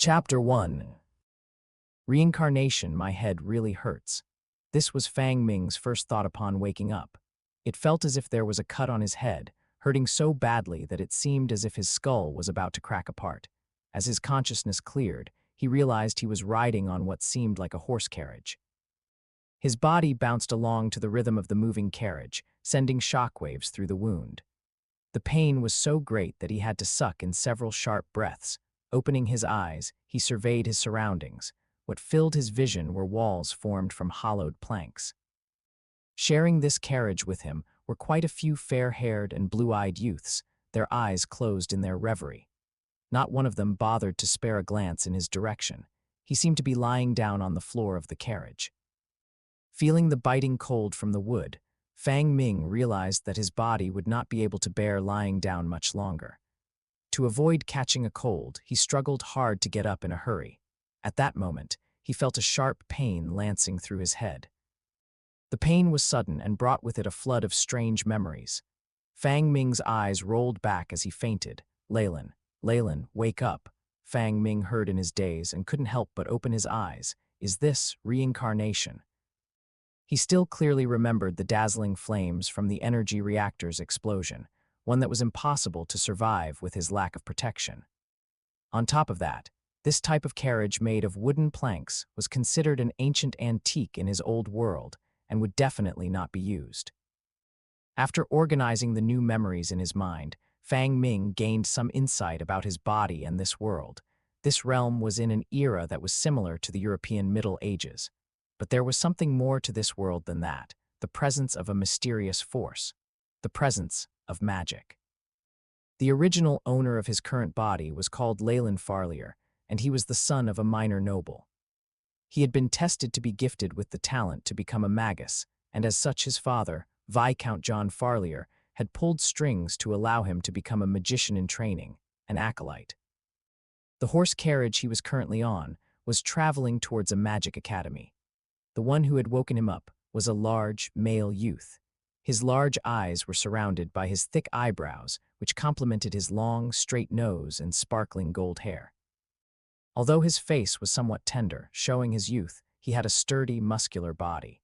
Chapter 1. Reincarnation. My head really hurts. This was Fang Ming's first thought upon waking up. It felt as if there was a cut on his head, hurting so badly that it seemed as if his skull was about to crack apart. As his consciousness cleared, he realized he was riding on what seemed like a horse carriage. His body bounced along to the rhythm of the moving carriage, sending shockwaves through the wound. The pain was so great that he had to suck in several sharp breaths. Opening his eyes, he surveyed his surroundings. What filled his vision were walls formed from hollowed planks. Sharing this carriage with him were quite a few fair-haired and blue-eyed youths, their eyes closed in their reverie. Not one of them bothered to spare a glance in his direction. He seemed to be lying down on the floor of the carriage. Feeling the biting cold from the wood, Fang Ming realized that his body would not be able to bear lying down much longer. To avoid catching a cold, he struggled hard to get up in a hurry. At that moment, he felt a sharp pain lancing through his head. The pain was sudden and brought with it a flood of strange memories. Fang Ming's eyes rolled back as he fainted. "Leyland, Leyland, wake up," Fang Ming heard in his daze and couldn't help but open his eyes. Is this reincarnation? He still clearly remembered the dazzling flames from the energy reactor's explosion, one that was impossible to survive with his lack of protection. On top of that, this type of carriage made of wooden planks was considered an ancient antique in his old world and would definitely not be used. After organizing the new memories in his mind, Fang Ming gained some insight about his body and this world. This realm was in an era that was similar to the European Middle Ages. But there was something more to this world than that, the presence of a mysterious force, the presence of magic. The original owner of his current body was called Leyland Farlier, and he was the son of a minor noble. He had been tested to be gifted with the talent to become a magus, and as such his father, Viscount John Farlier, had pulled strings to allow him to become a magician in training, an acolyte. The horse carriage he was currently on was traveling towards a magic academy. The one who had woken him up was a large, male youth. His large eyes were surrounded by his thick eyebrows, which complemented his long, straight nose and sparkling gold hair. Although his face was somewhat tender, showing his youth, he had a sturdy, muscular body.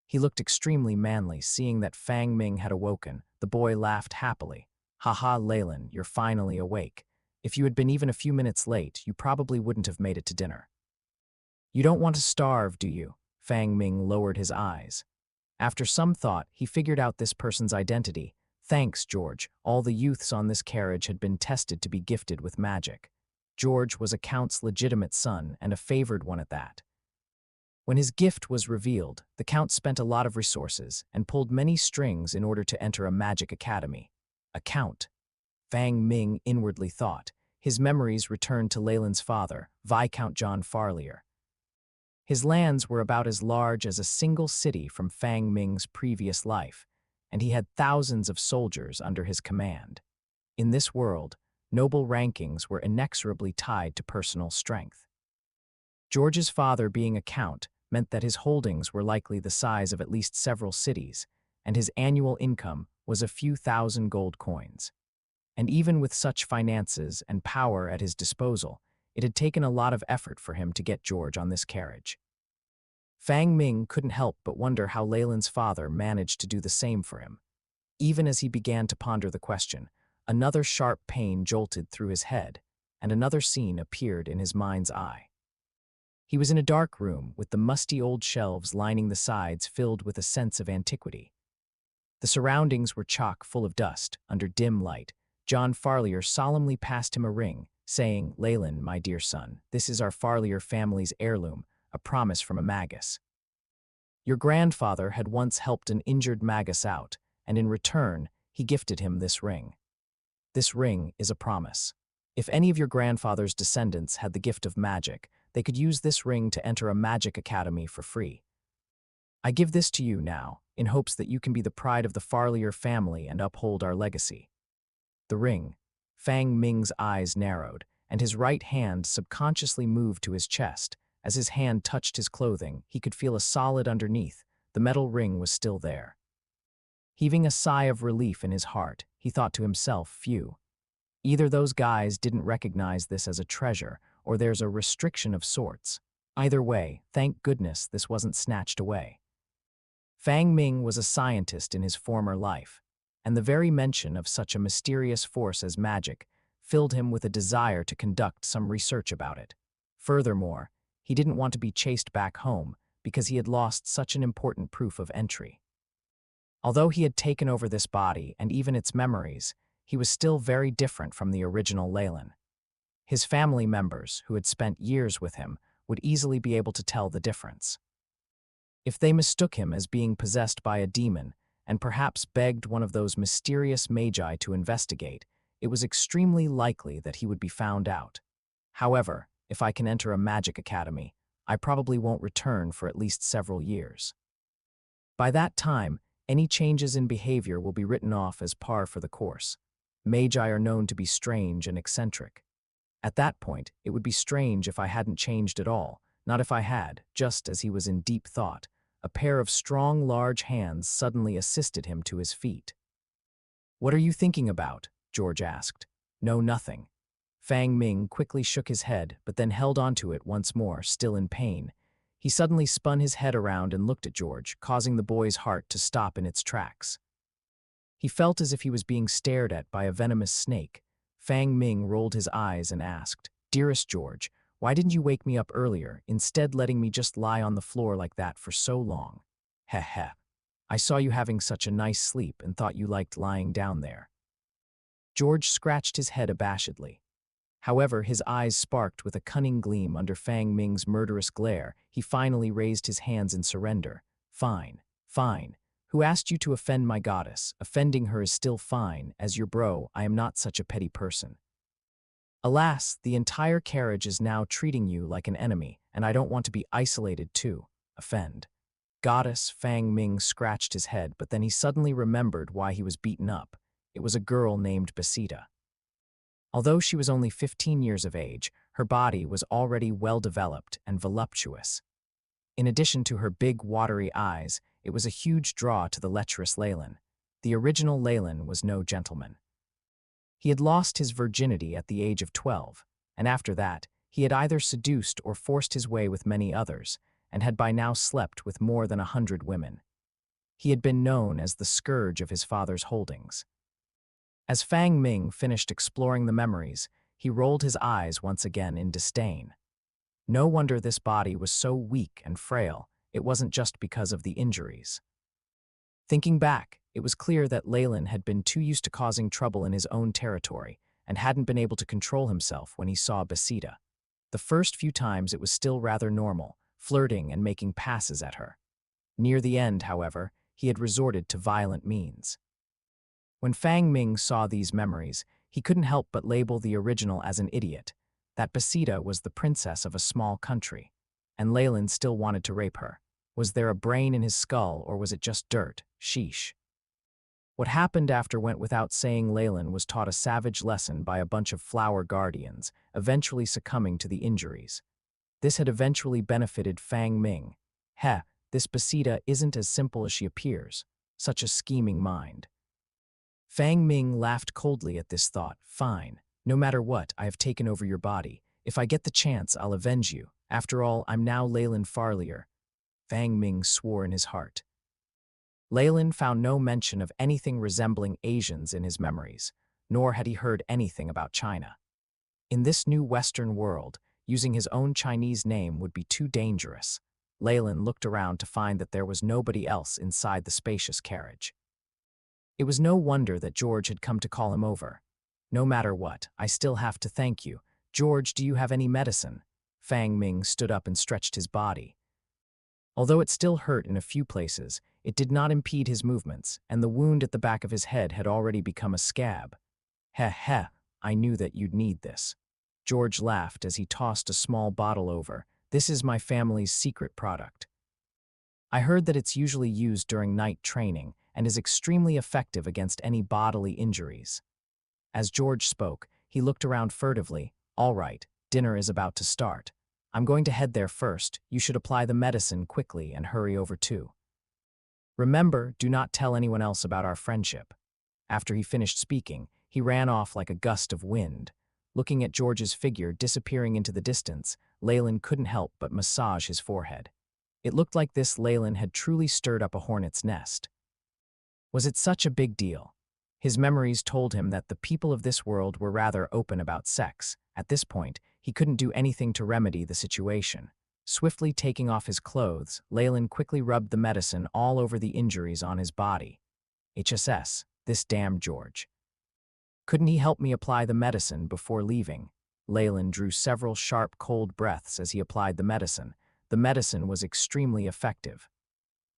He looked extremely manly. Seeing that Fang Ming had awoken, the boy laughed happily. "Ha-ha, Leyland, you're finally awake. If you had been even a few minutes late, you probably wouldn't have made it to dinner. You don't want to starve, do you?" Fang Ming lowered his eyes. After some thought, he figured out this person's identity. "Thanks, George. All the youths on this carriage had been tested to be gifted with magic. George was a count's legitimate son, and a favored one at that." When his gift was revealed, the count spent a lot of resources and pulled many strings in order to enter a magic academy. A count, Fang Ming inwardly thought. His memories returned to Leyland's father, Viscount John Farlier. His lands were about as large as a single city from Fang Ming's previous life, and he had thousands of soldiers under his command. In this world, noble rankings were inexorably tied to personal strength. George's father being a count meant that his holdings were likely the size of at least several cities, and his annual income was a few thousand gold coins. And even with such finances and power at his disposal, it had taken a lot of effort for him to get George on this carriage. Fang Ming couldn't help but wonder how Leyland's father managed to do the same for him. Even as he began to ponder the question, another sharp pain jolted through his head, and another scene appeared in his mind's eye. He was in a dark room with the musty old shelves lining the sides filled with a sense of antiquity. The surroundings were chock full of dust. Under dim light, John Farlier solemnly passed him a ring, saying, "Leyland, my dear son, this is our Farlier family's heirloom, a promise from a magus. Your grandfather had once helped an injured magus out, and in return, he gifted him this ring. This ring is a promise. If any of your grandfather's descendants had the gift of magic, they could use this ring to enter a magic academy for free. I give this to you now, in hopes that you can be the pride of the Farlier family and uphold our legacy." The ring. Fang Ming's eyes narrowed, and his right hand subconsciously moved to his chest. As his hand touched his clothing, he could feel a solid underneath. The metal ring was still there. Heaving a sigh of relief in his heart, he thought to himself, "Phew. Either those guys didn't recognize this as a treasure, or there's a restriction of sorts. Either way, thank goodness this wasn't snatched away. Fang Ming was a scientist in his former life, and the very mention of such a mysterious force as magic filled him with a desire to conduct some research about it. Furthermore, he didn't want to be chased back home because he had lost such an important proof of entry. Although he had taken over this body and even its memories, he was still very different from the original Leyland. His family members, who had spent years with him, would easily be able to tell the difference. If they mistook him as being possessed by a demon and perhaps begged one of those mysterious magi to investigate, it was extremely likely that he would be found out. However, if I can enter a magic academy, I probably won't return for at least several years. By that time, any changes in behavior will be written off as par for the course. Magi are known to be strange and eccentric. At that point, it would be strange if I hadn't changed at all, not if I had. Just as he was in deep thought, a pair of strong, large hands suddenly assisted him to his feet. "What are you thinking about?" George asked. "No, nothing." Fang Ming quickly shook his head, but then held onto it once more, still in pain. He suddenly spun his head around and looked at George, causing the boy's heart to stop in its tracks. He felt as if he was being stared at by a venomous snake. Fang Ming rolled his eyes and asked, "Dearest George, why didn't you wake me up earlier, instead letting me just lie on the floor like that for so long?" "Heh heh. I saw you having such a nice sleep and thought you liked lying down there." George scratched his head abashedly. However, his eyes sparked with a cunning gleam under Fang Ming's murderous glare. He finally raised his hands in surrender. "Fine, fine. Who asked you to offend my goddess? Offending her is still fine. As your bro, I am not such a petty person. Alas, the entire carriage is now treating you like an enemy, and I don't want to be isolated too. Offend." "Goddess," Fang Ming scratched his head, but then he suddenly remembered why he was beaten up. It was a girl named Basita. Although she was only 15 years of age, her body was already well-developed and voluptuous. In addition to her big, watery eyes, it was a huge draw to the lecherous Leyland. The original Leyland was no gentleman. He had lost his virginity at the age of 12, and after that, he had either seduced or forced his way with many others, and had by now slept with more than 100 women. He had been known as the scourge of his father's holdings. As Fang Ming finished exploring the memories, he rolled his eyes once again in disdain. No wonder this body was so weak and frail. It wasn't just because of the injuries. Thinking back, it was clear that Leyland had been too used to causing trouble in his own territory and hadn't been able to control himself when he saw Basita. The first few times it was still rather normal, flirting and making passes at her. Near the end, however, he had resorted to violent means. When Fang Ming saw these memories, he couldn't help but label the original as an idiot. That Basita was the princess of a small country, and Leyland still wanted to rape her. Was there a brain in his skull, or was it just dirt? Sheesh. What happened after went without saying. Leyland was taught a savage lesson by a bunch of flower guardians, eventually succumbing to the injuries. This had eventually benefited Fang Ming. Heh, this Basita isn't as simple as she appears. Such a scheming mind. Fang Ming laughed coldly at this thought. "Fine. No matter what, I have taken over your body. If I get the chance, I'll avenge you. After all, I'm now Leyland Farlier." Fang Ming swore in his heart. Leyland found no mention of anything resembling Asians in his memories, nor had he heard anything about China. In this new Western world, using his own Chinese name would be too dangerous. Leyland looked around to find that there was nobody else inside the spacious carriage. It was no wonder that George had come to call him over. "No matter what, I still have to thank you. George, do you have any medicine?" Fang Ming stood up and stretched his body. Although it still hurt in a few places, it did not impede his movements, and the wound at the back of his head had already become a scab. "Heh heh, I knew that you'd need this." George laughed as he tossed a small bottle over. "This is my family's secret product. I heard that it's usually used during night training and is extremely effective against any bodily injuries." As George spoke, he looked around furtively. "All right, dinner is about to start. I'm going to head there first. You should apply the medicine quickly and hurry over too. Remember, do not tell anyone else about our friendship." After he finished speaking, he ran off like a gust of wind. Looking at George's figure disappearing into the distance, Leyland couldn't help but massage his forehead. It looked like this Leyland had truly stirred up a hornet's nest. Was it such a big deal? His memories told him that the people of this world were rather open about sex. At this point, he couldn't do anything to remedy the situation. Swiftly taking off his clothes, Leyland quickly rubbed the medicine all over the injuries on his body. HSS, this damned George. Couldn't he help me apply the medicine before leaving? Leyland drew several sharp, cold breaths as he applied the medicine. The medicine was extremely effective.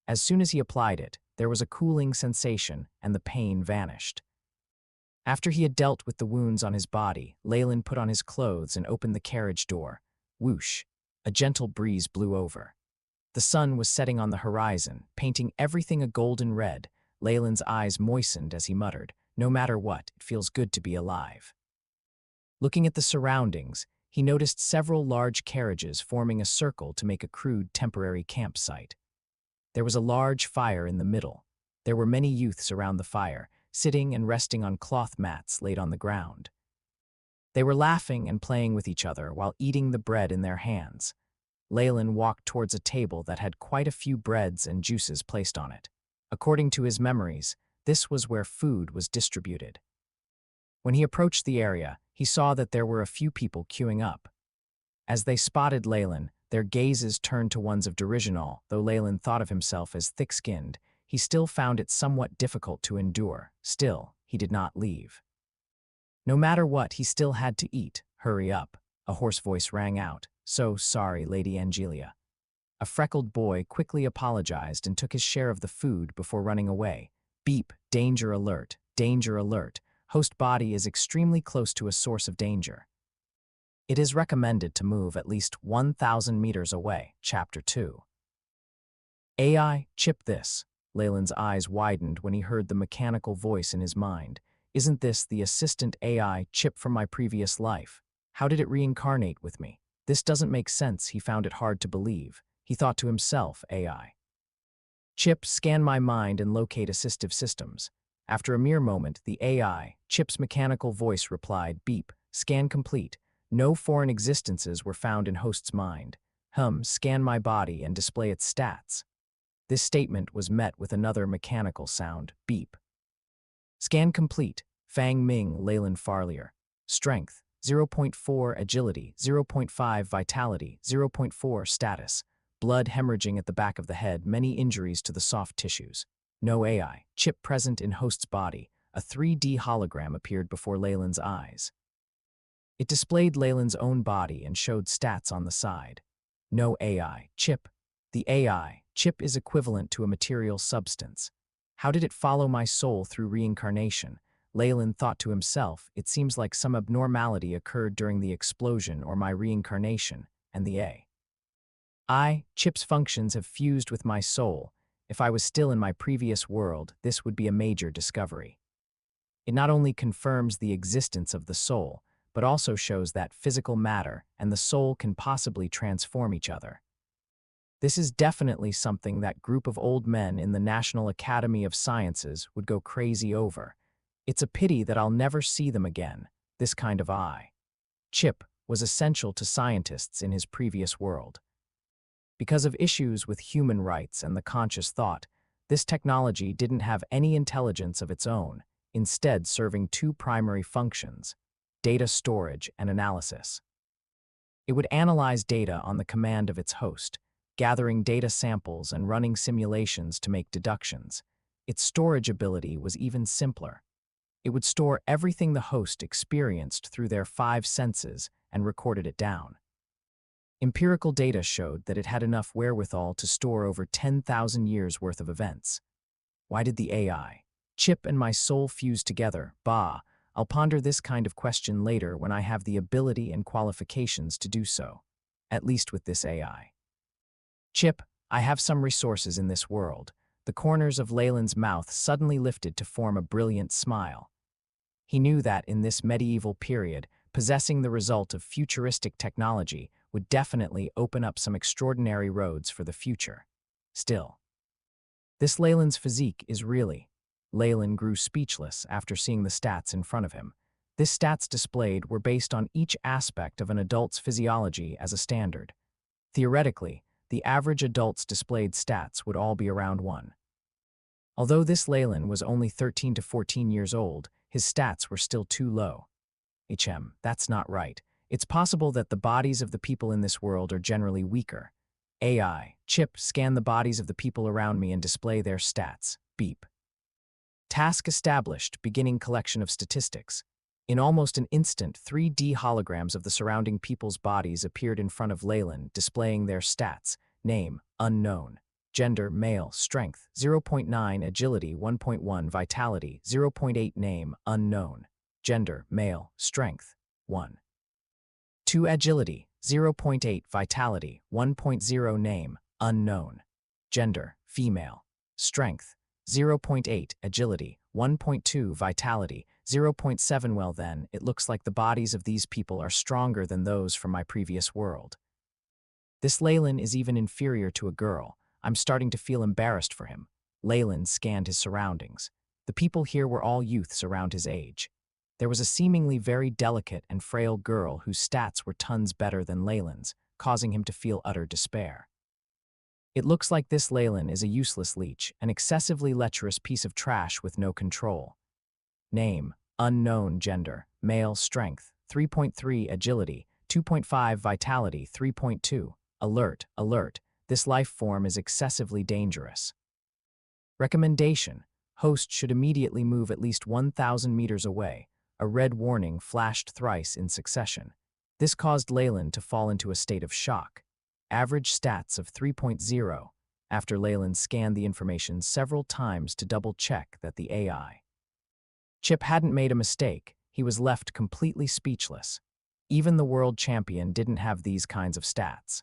As soon as he applied it, there was a cooling sensation and the pain vanished. After he had dealt with the wounds on his body, Leyland put on his clothes and opened the carriage door. Whoosh! A gentle breeze blew over. The sun was setting on the horizon, painting everything a golden red. Leyland's eyes moistened as he muttered, "No matter what, it feels good to be alive." Looking at the surroundings, he noticed several large carriages forming a circle to make a crude temporary campsite. There was a large fire in the middle. There were many youths around the fire, sitting and resting on cloth mats laid on the ground. They were laughing and playing with each other while eating the bread in their hands. Leyland walked towards a table that had quite a few breads and juices placed on it. According to his memories, this was where food was distributed. When he approached the area, he saw that there were a few people queuing up. As they spotted Leyland, their gazes turned to ones of derision. Though Leyland thought of himself as thick-skinned, he still found it somewhat difficult to endure. Still, he did not leave. No matter what, he still had to eat. "Hurry up," a hoarse voice rang out. "So sorry, Lady Angelia." A freckled boy quickly apologized and took his share of the food before running away. Beep, danger alert, danger alert. Host body is extremely close to a source of danger. It is recommended to move at least 1,000 meters away. Chapter 2. AI, chip this. Leyland's eyes widened when he heard the mechanical voice in his mind. Isn't this the assistant AI chip from my previous life? How did it reincarnate with me? This doesn't make sense. He found it hard to believe. He thought to himself, AI. Chip, scan my mind and locate assistive systems. After a mere moment, the AI, Chip's mechanical voice replied, beep, scan complete. No foreign existences were found in host's mind. Scan my body and display its stats. This statement was met with another mechanical sound, beep. Scan complete. Fang Ming, Leyland Farlier. Strength, 0.4 agility, 0.5 vitality, 0.4 status. Blood hemorrhaging at the back of the head, many injuries to the soft tissues. No AI, chip present in host's body. A 3D hologram appeared before Leyland's eyes. It displayed Leyland's own body and showed stats on the side. No AI, chip. The AI, chip is equivalent to a material substance. How did it follow my soul through reincarnation? Leyland thought to himself, it seems like some abnormality occurred during the explosion or my reincarnation, and the AI, chip's functions have fused with my soul. If I was still in my previous world, this would be a major discovery. It not only confirms the existence of the soul, but also shows that physical matter and the soul can possibly transform each other. This is definitely something that group of old men in the National Academy of Sciences would go crazy over. It's a pity that I'll never see them again. This kind of chip was essential to scientists in his previous world. Because of issues with human rights and the conscious thought, this technology didn't have any intelligence of its own, instead serving two primary functions: data storage and analysis. It would analyze data on the command of its host, gathering data samples and running simulations to make deductions. Its storage ability was even simpler. It would store everything the host experienced through their 5 senses and recorded it down. Empirical data showed that it had enough wherewithal to store over 10,000 years' worth of events. Why did the AI, chip and my soul fuse together? I'll ponder this kind of question later when I have the ability and qualifications to do so. At least with this AI. Chip, I have some resources in this world. The corners of Leyland's mouth suddenly lifted to form a brilliant smile. He knew that in this medieval period, possessing the result of futuristic technology would definitely open up some extraordinary roads for the future. Still, this Leyland's physique is really... Leyland grew speechless after seeing the stats in front of him. This stats displayed were based on each aspect of an adult's physiology as a standard. Theoretically, the average adult's displayed stats would all be around 1. Although this Leyland was only 13 to 14 years old, his stats were still too low. That's not right. It's possible that the bodies of the people in this world are generally weaker. AI, Chip, scan the bodies of the people around me and display their stats. Beep. Task established, beginning collection of statistics. In almost an instant, 3D holograms of the surrounding people's bodies appeared in front of Leyland, displaying their stats. Name, unknown. Gender, male. Strength, 0.9. Agility, 1.1. Vitality, 0.8. Name, unknown. Gender, male. Strength, 1. 2. Agility, 0.8. Vitality, 1.0. Name, unknown. Gender, female. Strength, 0.8. Agility, 1.2. Vitality, 0.7. Well then, it looks like the bodies of these people are stronger than those from my previous world. This Leyland is even inferior to a girl. I'm starting to feel embarrassed for him. Leyland scanned his surroundings. The people here were all youths around his age. There was a seemingly very delicate and frail girl whose stats were tons better than Leyland's, causing him to feel utter despair. It looks like this Leyland is a useless leech, an excessively lecherous piece of trash with no control. Name, unknown. Gender, male. Strength, 3.3. Agility, 2.5. Vitality, 3.2. Alert, alert. This life form is excessively dangerous. Recommendation: host should immediately move at least 1,000 meters away. A red warning flashed thrice in succession. This caused Leyland to fall into a state of shock. Average stats of 3.0, after Leyland scanned the information several times to double-check that the AI Chip hadn't made a mistake. He was left completely speechless. Even the world champion didn't have these kinds of stats.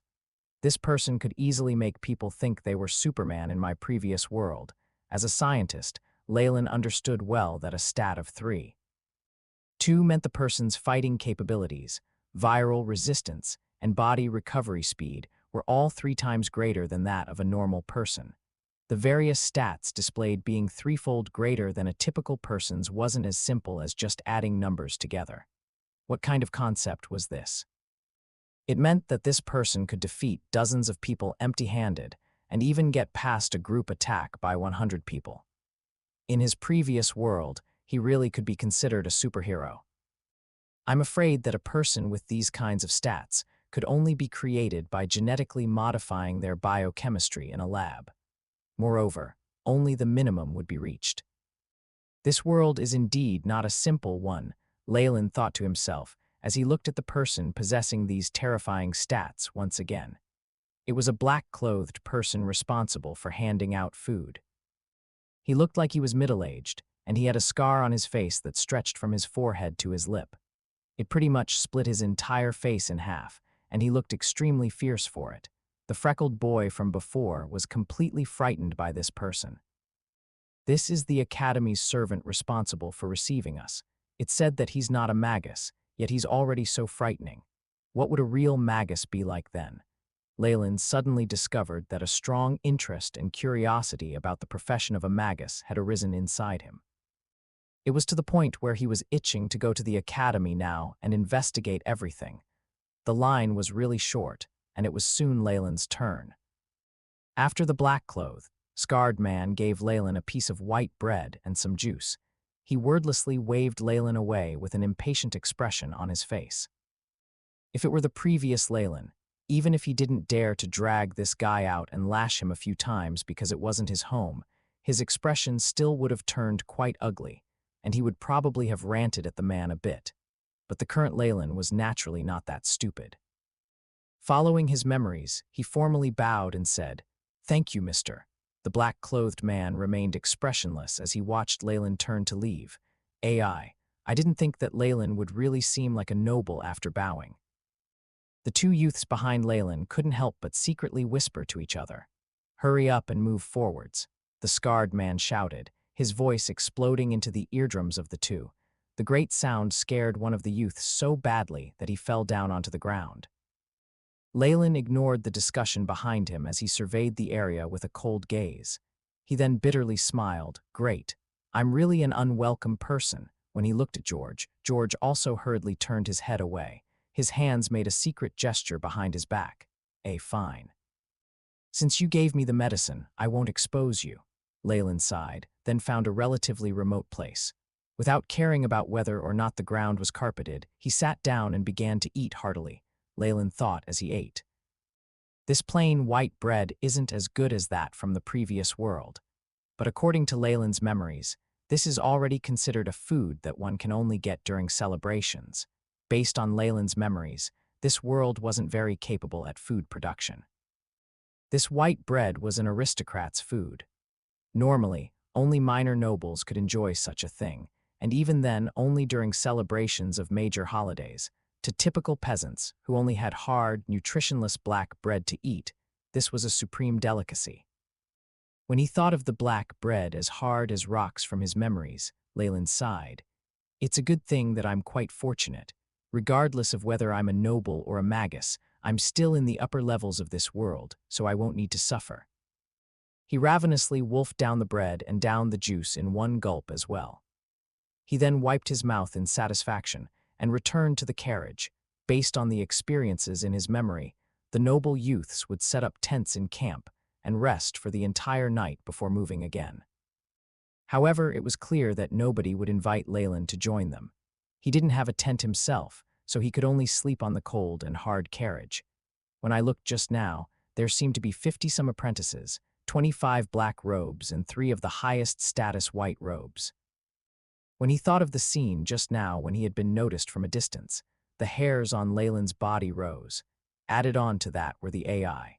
This person could easily make people think they were Superman in my previous world. As a scientist, Leyland understood well that a stat of 3.2 meant the person's fighting capabilities, viral resistance, and body recovery speed were all 3 times greater than that of a normal person. The various stats displayed being threefold greater than a typical person's wasn't as simple as just adding numbers together. What kind of concept was this? It meant that this person could defeat dozens of people empty-handed and even get past a group attack by 100 people. In his previous world, he really could be considered a superhero. I'm afraid that a person with these kinds of stats could only be created by genetically modifying their biochemistry in a lab. Moreover, only the minimum would be reached. This world is indeed not a simple one, Leyland thought to himself as he looked at the person possessing these terrifying stats once again. It was a black-clothed person responsible for handing out food. He looked like he was middle-aged, and he had a scar on his face that stretched from his forehead to his lip. It pretty much split his entire face in half, and he looked extremely fierce for it. The freckled boy from before was completely frightened by this person. This is the Academy's servant responsible for receiving us. It said that he's not a magus, yet he's already so frightening. What would a real magus be like then? Leyland suddenly discovered that a strong interest and curiosity about the profession of a magus had arisen inside him. It was to the point where he was itching to go to the Academy now and investigate everything. The line was really short, and it was soon Leyland's turn. After the black-clothed, scarred man gave Leyland a piece of white bread and some juice, he wordlessly waved Leyland away with an impatient expression on his face. If it were the previous Leyland, even if he didn't dare to drag this guy out and lash him a few times because it wasn't his home, his expression still would have turned quite ugly, and he would probably have ranted at the man a bit. But the current Leyland was naturally not that stupid. Following his memories, he formally bowed and said, "Thank you, mister." The black-clothed man remained expressionless as he watched Leyland turn to leave. I didn't think that Leyland would really seem like a noble after bowing. The two youths behind Leyland couldn't help but secretly whisper to each other. "Hurry up and move forwards," the scarred man shouted, his voice exploding into the eardrums of the two. The great sound scared one of the youths so badly that he fell down onto the ground. Leyland ignored the discussion behind him as he surveyed the area with a cold gaze. He then bitterly smiled. "Great. I'm really an unwelcome person. When he looked at George, George also hurriedly turned his head away. His hands made a secret gesture behind his back. Fine. Since you gave me the medicine, I won't expose you. Leyland sighed, then found a relatively remote place. Without caring about whether or not the ground was carpeted, he sat down and began to eat heartily. Leyland thought as he ate. This plain white bread isn't as good as that from the previous world. But according to Leyland's memories, this is already considered a food that one can only get during celebrations. Based on Leyland's memories, this world wasn't very capable at food production. This white bread was an aristocrat's food. Normally, only minor nobles could enjoy such a thing, and even then only during celebrations of major holidays. To typical peasants, who only had hard, nutritionless black bread to eat, this was a supreme delicacy. When he thought of the black bread as hard as rocks from his memories, Leyland sighed. It's a good thing that I'm quite fortunate. Regardless of whether I'm a noble or a magus, I'm still in the upper levels of this world, so I won't need to suffer. He ravenously wolfed down the bread and downed the juice in one gulp as well. He then wiped his mouth in satisfaction and returned to the carriage. Based on the experiences in his memory, the noble youths would set up tents in camp and rest for the entire night before moving again. However, it was clear that nobody would invite Leyland to join them. He didn't have a tent himself, so he could only sleep on the cold and hard carriage. When I looked just now, there seemed to be 50-some apprentices, 25 black robes, and 3 of the highest status white robes. When he thought of the scene just now when he had been noticed from a distance, the hairs on Leyland's body rose. Added on to that were the AI.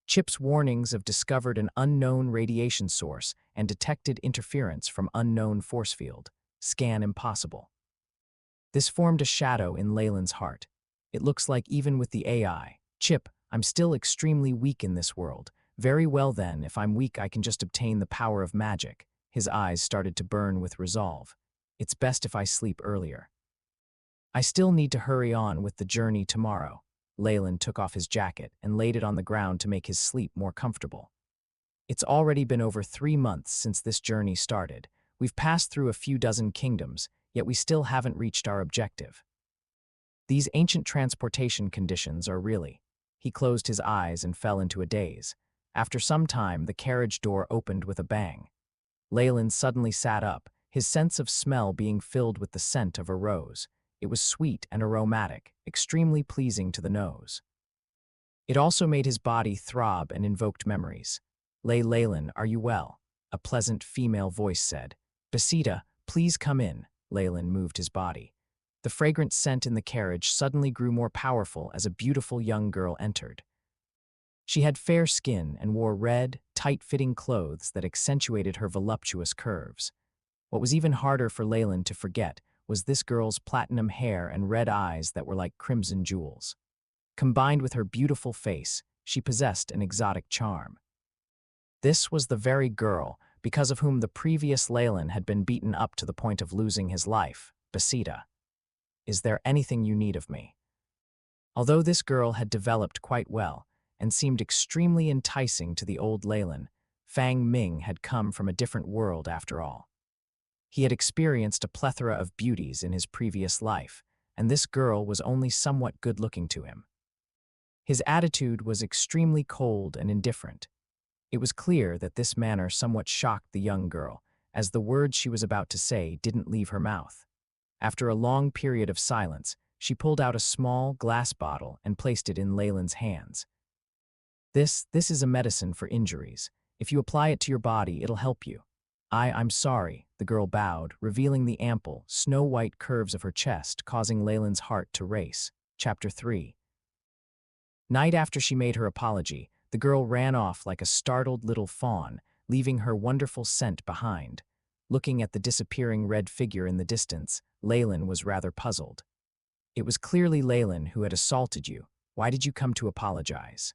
Chip's warnings of discovered an unknown radiation source and detected interference from unknown force field. Scan impossible. This formed a shadow in Leyland's heart. It looks like even with the AI, Chip, I'm still extremely weak in this world. Very well then, if I'm weak I can just obtain the power of magic. His eyes started to burn with resolve. It's best if I sleep earlier. I still need to hurry on with the journey tomorrow. Leyland took off his jacket and laid it on the ground to make his sleep more comfortable. It's already been over 3 months since this journey started. We've passed through a few dozen kingdoms, yet we still haven't reached our objective. These ancient transportation conditions are really... He closed his eyes and fell into a daze. After some time, the carriage door opened with a bang. Leyland suddenly sat up, his sense of smell being filled with the scent of a rose. It was sweet and aromatic, extremely pleasing to the nose. It also made his body throb and invoked memories. Leyland, are you well? A pleasant female voice said. Basita, please come in. Leyland moved his body. The fragrant scent in the carriage suddenly grew more powerful as a beautiful young girl entered. She had fair skin and wore red, tight-fitting clothes that accentuated her voluptuous curves. What was even harder for Leyland to forget was this girl's platinum hair and red eyes that were like crimson jewels. Combined with her beautiful face, she possessed an exotic charm. This was the very girl because of whom the previous Leyland had been beaten up to the point of losing his life, Basita. Is there anything you need of me? Although this girl had developed quite well and seemed extremely enticing to the old Leyland, Fang Ming had come from a different world after all. He had experienced a plethora of beauties in his previous life, and this girl was only somewhat good-looking to him. His attitude was extremely cold and indifferent. It was clear that this manner somewhat shocked the young girl, as the words she was about to say didn't leave her mouth. After a long period of silence, she pulled out a small glass bottle and placed it in Leyland's hands. This is a medicine for injuries. If you apply it to your body, it'll help you. I'm sorry, the girl bowed, revealing the ample, snow-white curves of her chest, causing Leyland's heart to race. Chapter 3. Night after she made her apology, the girl ran off like a startled little fawn, leaving her wonderful scent behind. Looking at the disappearing red figure in the distance, Leyland was rather puzzled. It was clearly Leyland who had assaulted you. Why did you come to apologize?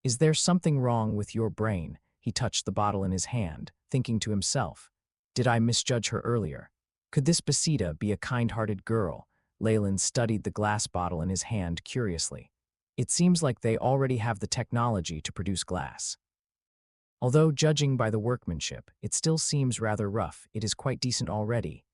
Is there something wrong with your brain? He touched the bottle in his hand, thinking to himself. Did I misjudge her earlier? Could this Basita be a kind-hearted girl? Leyland studied the glass bottle in his hand curiously. It seems like they already have the technology to produce glass. Although, judging by the workmanship, it still seems rather rough. It is quite decent already.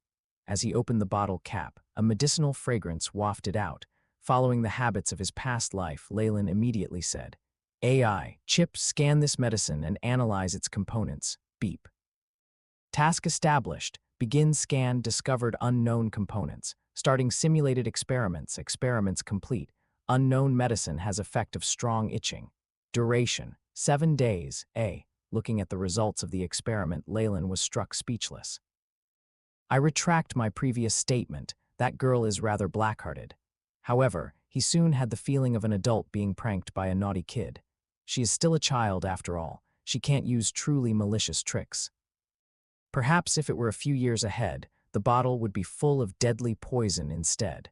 As he opened the bottle cap, a medicinal fragrance wafted out. Following the habits of his past life, Leyland immediately said, AI, chip, scan this medicine and analyze its components. Beep. Task established. Begin scan discovered unknown components. Starting simulated experiments. Experiments complete. Unknown medicine has effect of strong itching. Duration, 7 days. Looking at the results of the experiment, Leyland was struck speechless. I retract my previous statement. That girl is rather black-hearted. However, he soon had the feeling of an adult being pranked by a naughty kid. She is still a child after all. She can't use truly malicious tricks. Perhaps if it were a few years ahead, the bottle would be full of deadly poison instead.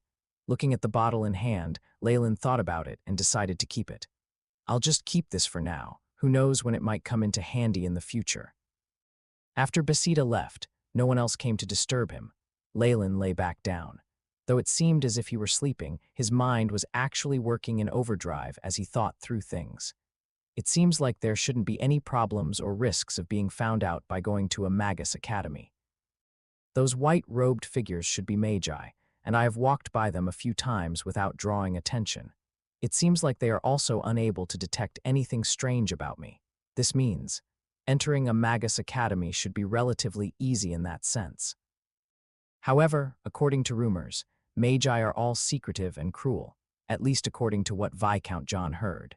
Looking at the bottle in hand, Leyland thought about it and decided to keep it. I'll just keep this for now. Who knows when it might come into handy in the future. After Basida left, no one else came to disturb him. Leyland lay back down. Though it seemed as if he were sleeping, his mind was actually working in overdrive as he thought through things. It seems like there shouldn't be any problems or risks of being found out by going to a Magus Academy. Those white-robed figures should be magi, and I have walked by them a few times without drawing attention. It seems like they are also unable to detect anything strange about me. This means entering a Magus Academy should be relatively easy in that sense. However, according to rumors, magi are all secretive and cruel, at least according to what Viscount John heard.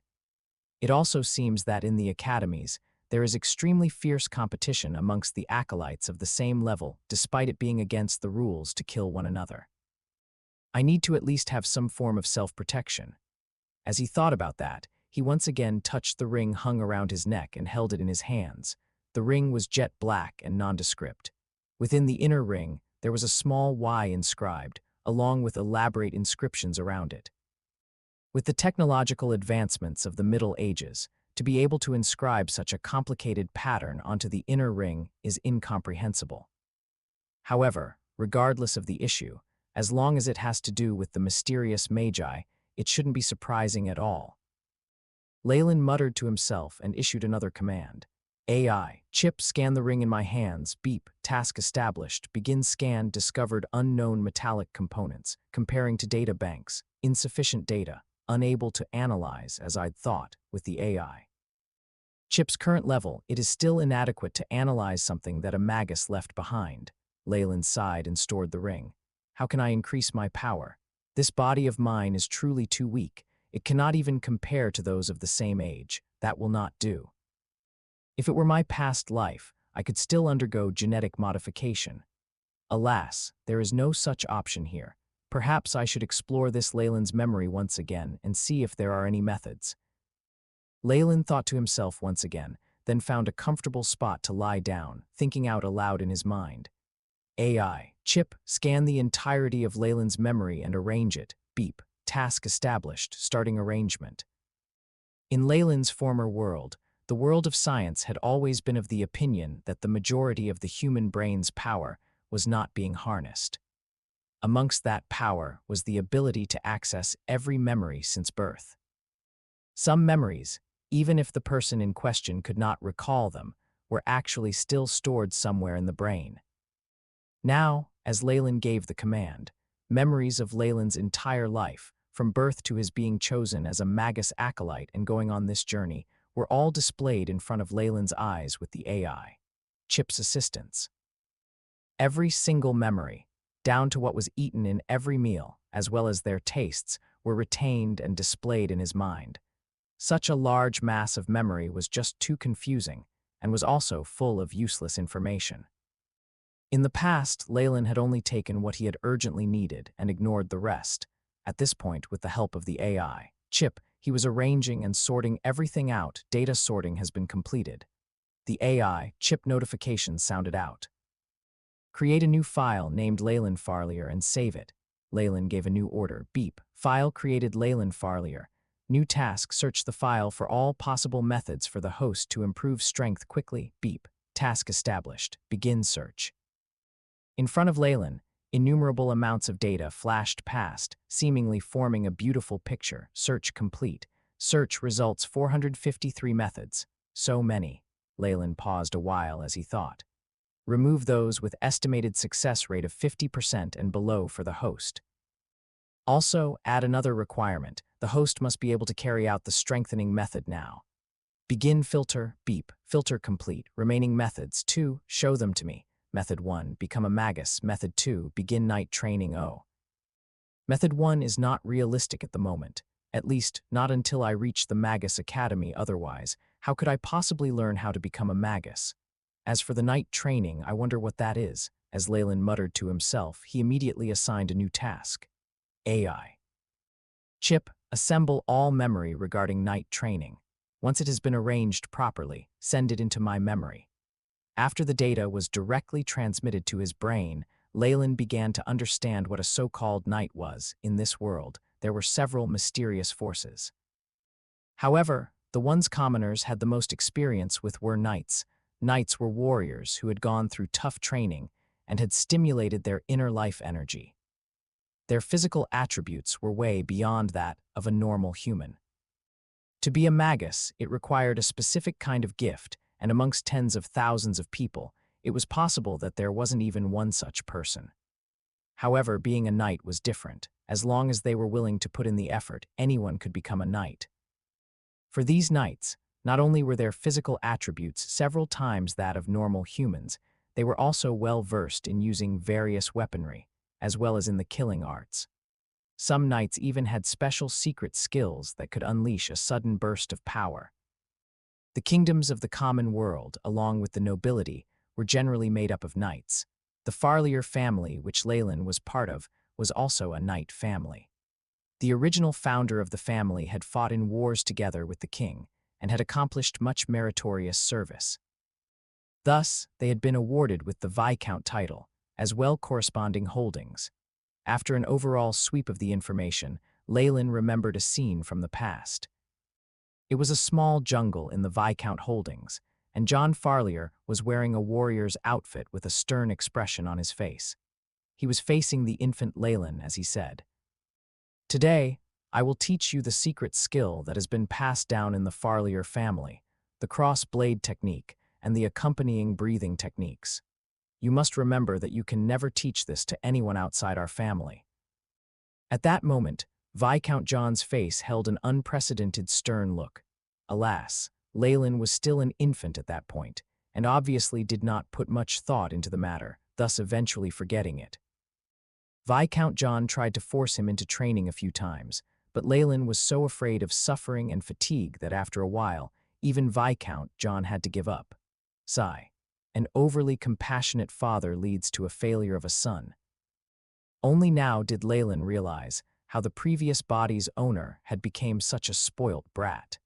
It also seems that in the academies, there is extremely fierce competition amongst the acolytes of the same level, despite it being against the rules to kill one another. I need to at least have some form of self-protection. As he thought about that, he once again touched the ring hung around his neck and held it in his hands. The ring was jet black and nondescript. Within the inner ring, there was a small Y inscribed, along with elaborate inscriptions around it. With the technological advancements of the Middle Ages, to be able to inscribe such a complicated pattern onto the inner ring is incomprehensible. However, regardless of the issue, as long as it has to do with the mysterious magi, it shouldn't be surprising at all. Leyland muttered to himself and issued another command. AI, chip, scan the ring in my hands. Beep, task established. Begin scan discovered unknown metallic components. Comparing to data banks. Insufficient data. Unable to analyze as I'd thought with the AI. Chip's current level, it is still inadequate to analyze something that a magus left behind. Leyland sighed and stored the ring. How can I increase my power? This body of mine is truly too weak. It cannot even compare to those of the same age. That will not do. If it were my past life, I could still undergo genetic modification. Alas, there is no such option here. Perhaps I should explore this Leyland's memory once again and see if there are any methods. Leyland thought to himself once again, then found a comfortable spot to lie down, thinking out aloud in his mind. AI, chip, scan the entirety of Leyland's memory and arrange it. Beep, task established, starting arrangement. In Leyland's former world, the world of science had always been of the opinion that the majority of the human brain's power was not being harnessed. Amongst that power was the ability to access every memory since birth. Some memories, even if the person in question could not recall them, were actually still stored somewhere in the brain. Now, as Leyland gave the command, memories of Leyland's entire life, from birth to his being chosen as a Magus acolyte and going on this journey, were all displayed in front of Leyland's eyes with the AI, chip's assistance. Every single memory, down to what was eaten in every meal, as well as their tastes, were retained and displayed in his mind. Such a large mass of memory was just too confusing, and was also full of useless information. In the past, Leyland had only taken what he had urgently needed and ignored the rest. At this point, with the help of the AI chip, he was arranging and sorting everything out. Data sorting has been completed. The AI chip notification sounded out. Create a new file named Leyland Farlier and save it. Leyland gave a new order. Beep. File created Leyland Farlier. New task, search the file for all possible methods for the host to improve strength quickly. Beep. Task established. Begin search. In front of Leyland, innumerable amounts of data flashed past, seemingly forming a beautiful picture. Search complete. Search results 453 methods. So many. Leyland paused a while as he thought. Remove those with estimated success rate of 50% and below for the host. Also, add another requirement. The host must be able to carry out the strengthening method now. Begin filter, beep, filter complete. Remaining methods. 2. Show them to me. Method 1. Become a magus. Method 2. Begin night training. Method 1 is not realistic at the moment. At least, not until I reach the Magus Academy. Otherwise, how could I possibly learn how to become a magus? As for the night training, I wonder what that is. As Leyland muttered to himself, he immediately assigned a new task. AI. Chip, assemble all memory regarding night training. Once it has been arranged properly, send it into my memory. After the data was directly transmitted to his brain, Leyland began to understand what a so-called night was. In this world, there were several mysterious forces. However, the ones commoners had the most experience with were knights. Knights were warriors who had gone through tough training and had stimulated their inner life energy. Their physical attributes were way beyond that of a normal human. To be a magus, it required a specific kind of gift, and amongst tens of thousands of people, it was possible that there wasn't even one such person. However, being a knight was different. As long as they were willing to put in the effort, anyone could become a knight. For these knights, not only were their physical attributes several times that of normal humans, they were also well versed in using various weaponry, as well as in the killing arts. Some knights even had special secret skills that could unleash a sudden burst of power. The kingdoms of the common world, along with the nobility, were generally made up of knights. The Farlier family, which Leyland was part of, was also a knight family. The original founder of the family had fought in wars together with the king and had accomplished much meritorious service. Thus, they had been awarded with the Viscount title, as well corresponding holdings. After an overall sweep of the information, Leyland remembered a scene from the past. It was a small jungle in the Viscount holdings, and John Farlier was wearing a warrior's outfit with a stern expression on his face. He was facing the infant Leyland as he said, "Today, I will teach you the secret skill that has been passed down in the Farlier family, the cross-blade technique and the accompanying breathing techniques. You must remember that you can never teach this to anyone outside our family." At that moment, Viscount John's face held an unprecedented stern look. Alas, Leyland was still an infant at that point, and obviously did not put much thought into the matter, thus eventually forgetting it. Viscount John tried to force him into training a few times, but Leyland was so afraid of suffering and fatigue that after a while, even Viscount John had to give up. Sigh. An overly compassionate father leads to a failure of a son. Only now did Leyland realize how the previous body's owner had become such a spoilt brat.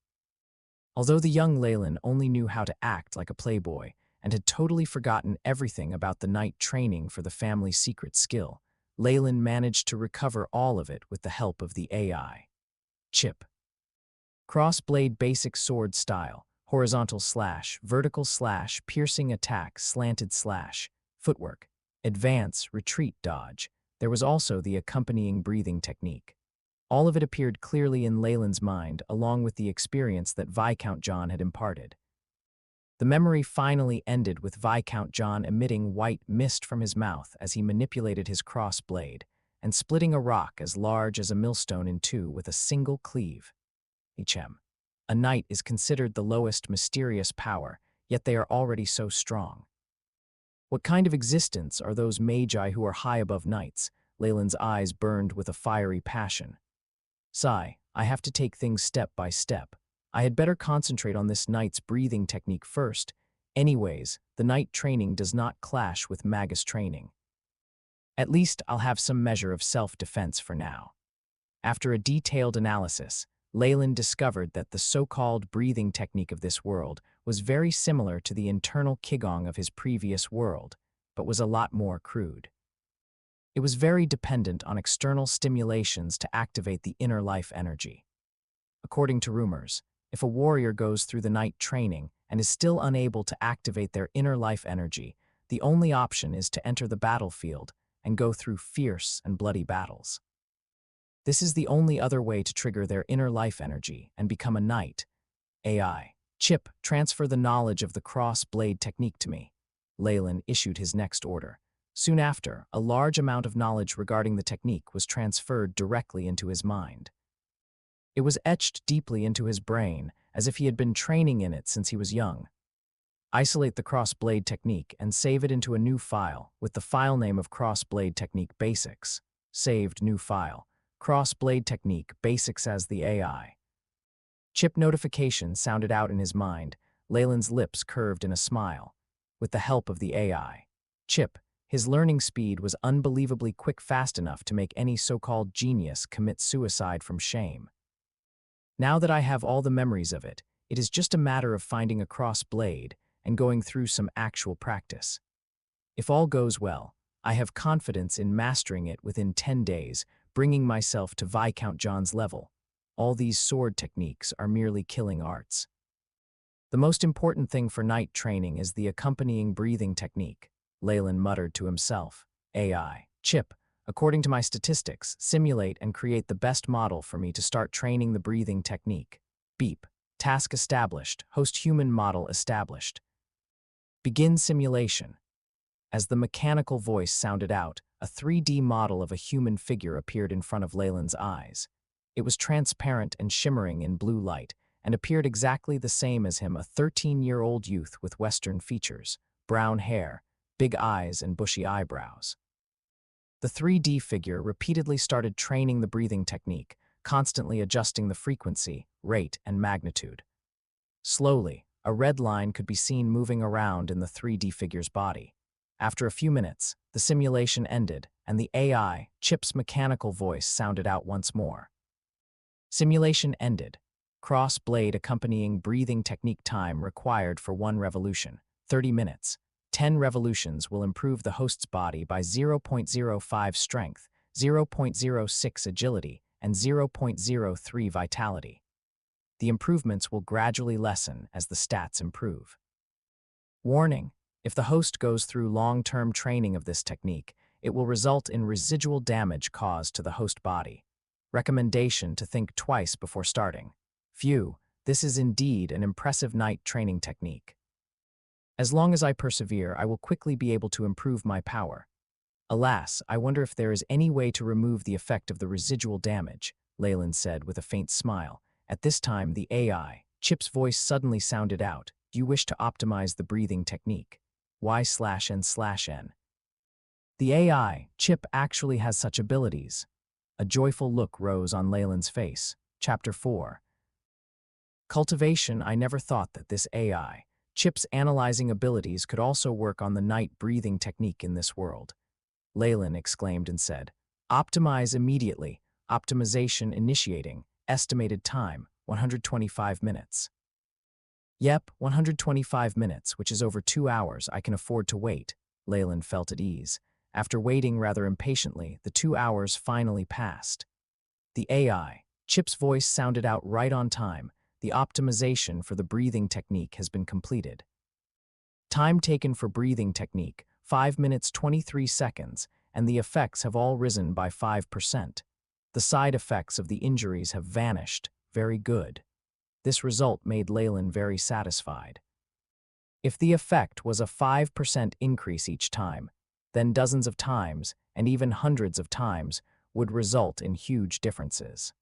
Although the young Leyland only knew how to act like a playboy and had totally forgotten everything about the night training for the family's secret skill, Leyland managed to recover all of it with the help of the AI. Chip. Cross-blade basic sword style, horizontal slash, vertical slash, piercing attack, slanted slash, footwork, advance, retreat, dodge. There was also the accompanying breathing technique. All of it appeared clearly in Leyland's mind, along with the experience that Viscount John had imparted. The memory finally ended with Viscount John emitting white mist from his mouth as he manipulated his cross blade, and splitting a rock as large as a millstone in two with a single cleave. Hm. A knight is considered the lowest mysterious power, yet they are already so strong. What kind of existence are those magi who are high above knights? Leyland's eyes burned with a fiery passion. Sigh, I have to take things step by step. I had better concentrate on this knight's breathing technique first. Anyways, the night training does not clash with magus training. At least I'll have some measure of self-defense for now. After a detailed analysis, Leyland discovered that the so-called breathing technique of this world was very similar to the internal qigong of his previous world, but was a lot more crude. It was very dependent on external stimulations to activate the inner life energy. According to rumors, if a warrior goes through the night training and is still unable to activate their inner life energy, the only option is to enter the battlefield and go through fierce and bloody battles. This is the only other way to trigger their inner life energy and become a knight. AI. Chip, transfer the knowledge of the cross-blade technique to me. Leyland issued his next order. Soon after, a large amount of knowledge regarding the technique was transferred directly into his mind. It was etched deeply into his brain, as if he had been training in it since he was young. Isolate the cross-blade technique and save it into a new file with the file name of Cross-Blade Technique Basics. Saved new file. Cross-Blade Technique Basics as the AI. Chip notification sounded out in his mind. Leyland's lips curved in a smile. With the help of the AI. Chip, his learning speed was unbelievably quick, fast enough to make any so-called genius commit suicide from shame. Now that I have all the memories of it, it is just a matter of finding a cross-blade and going through some actual practice. If all goes well, I have confidence in mastering it within 10 days, bringing myself to Viscount John's level. All these sword techniques are merely killing arts. The most important thing for night training is the accompanying breathing technique, Leyland muttered to himself. AI, Chip, according to my statistics, simulate and create the best model for me to start training the breathing technique. Beep. Task established. Host human model established. Begin simulation. As the mechanical voice sounded out, a 3D model of a human figure appeared in front of Leyland's eyes. It was transparent and shimmering in blue light, and appeared exactly the same as him, a 13-year-old youth with Western features, brown hair, big eyes, and bushy eyebrows. The 3D figure repeatedly started training the breathing technique, constantly adjusting the frequency, rate, and magnitude. Slowly, a red line could be seen moving around in the 3D figure's body. After a few minutes, the simulation ended, and the AI, Chip's mechanical voice sounded out once more. Simulation ended. Cross-blade accompanying breathing technique time required for 1 revolution, 30 minutes. 10 revolutions will improve the host's body by 0.05 strength, 0.06 agility, and 0.03 vitality. The improvements will gradually lessen as the stats improve. Warning: if the host goes through long-term training of this technique, it will result in residual damage caused to the host body. Recommendation to think twice before starting. Phew, this is indeed an impressive night training technique. As long as I persevere, I will quickly be able to improve my power. Alas, I wonder if there is any way to remove the effect of the residual damage, Leyland said with a faint smile. At this time, the AI, Chip's voice suddenly sounded out. Do you wish to optimize the breathing technique? Y/N/N. The AI, Chip, actually has such abilities. A joyful look rose on Leyland's face. Chapter 4. Cultivation. I never thought that this AI, Chip's analyzing abilities could also work on the night breathing technique in this world. Leyland exclaimed and said, optimize immediately. Optimization initiating. Estimated time, 125 minutes. Yep, 125 minutes, which is over 2 hours. I can afford to wait. Leyland felt at ease. After waiting rather impatiently, the 2 hours finally passed. The AI, Chip's voice sounded out right on time. The optimization for the breathing technique has been completed. Time taken for breathing technique, 5 minutes 23 seconds, and the effects have all risen by 5%. The side effects of the injuries have vanished. Very good. This result made Leyland very satisfied. If the effect was a 5% increase each time, then dozens of times, and even hundreds of times, would result in huge differences.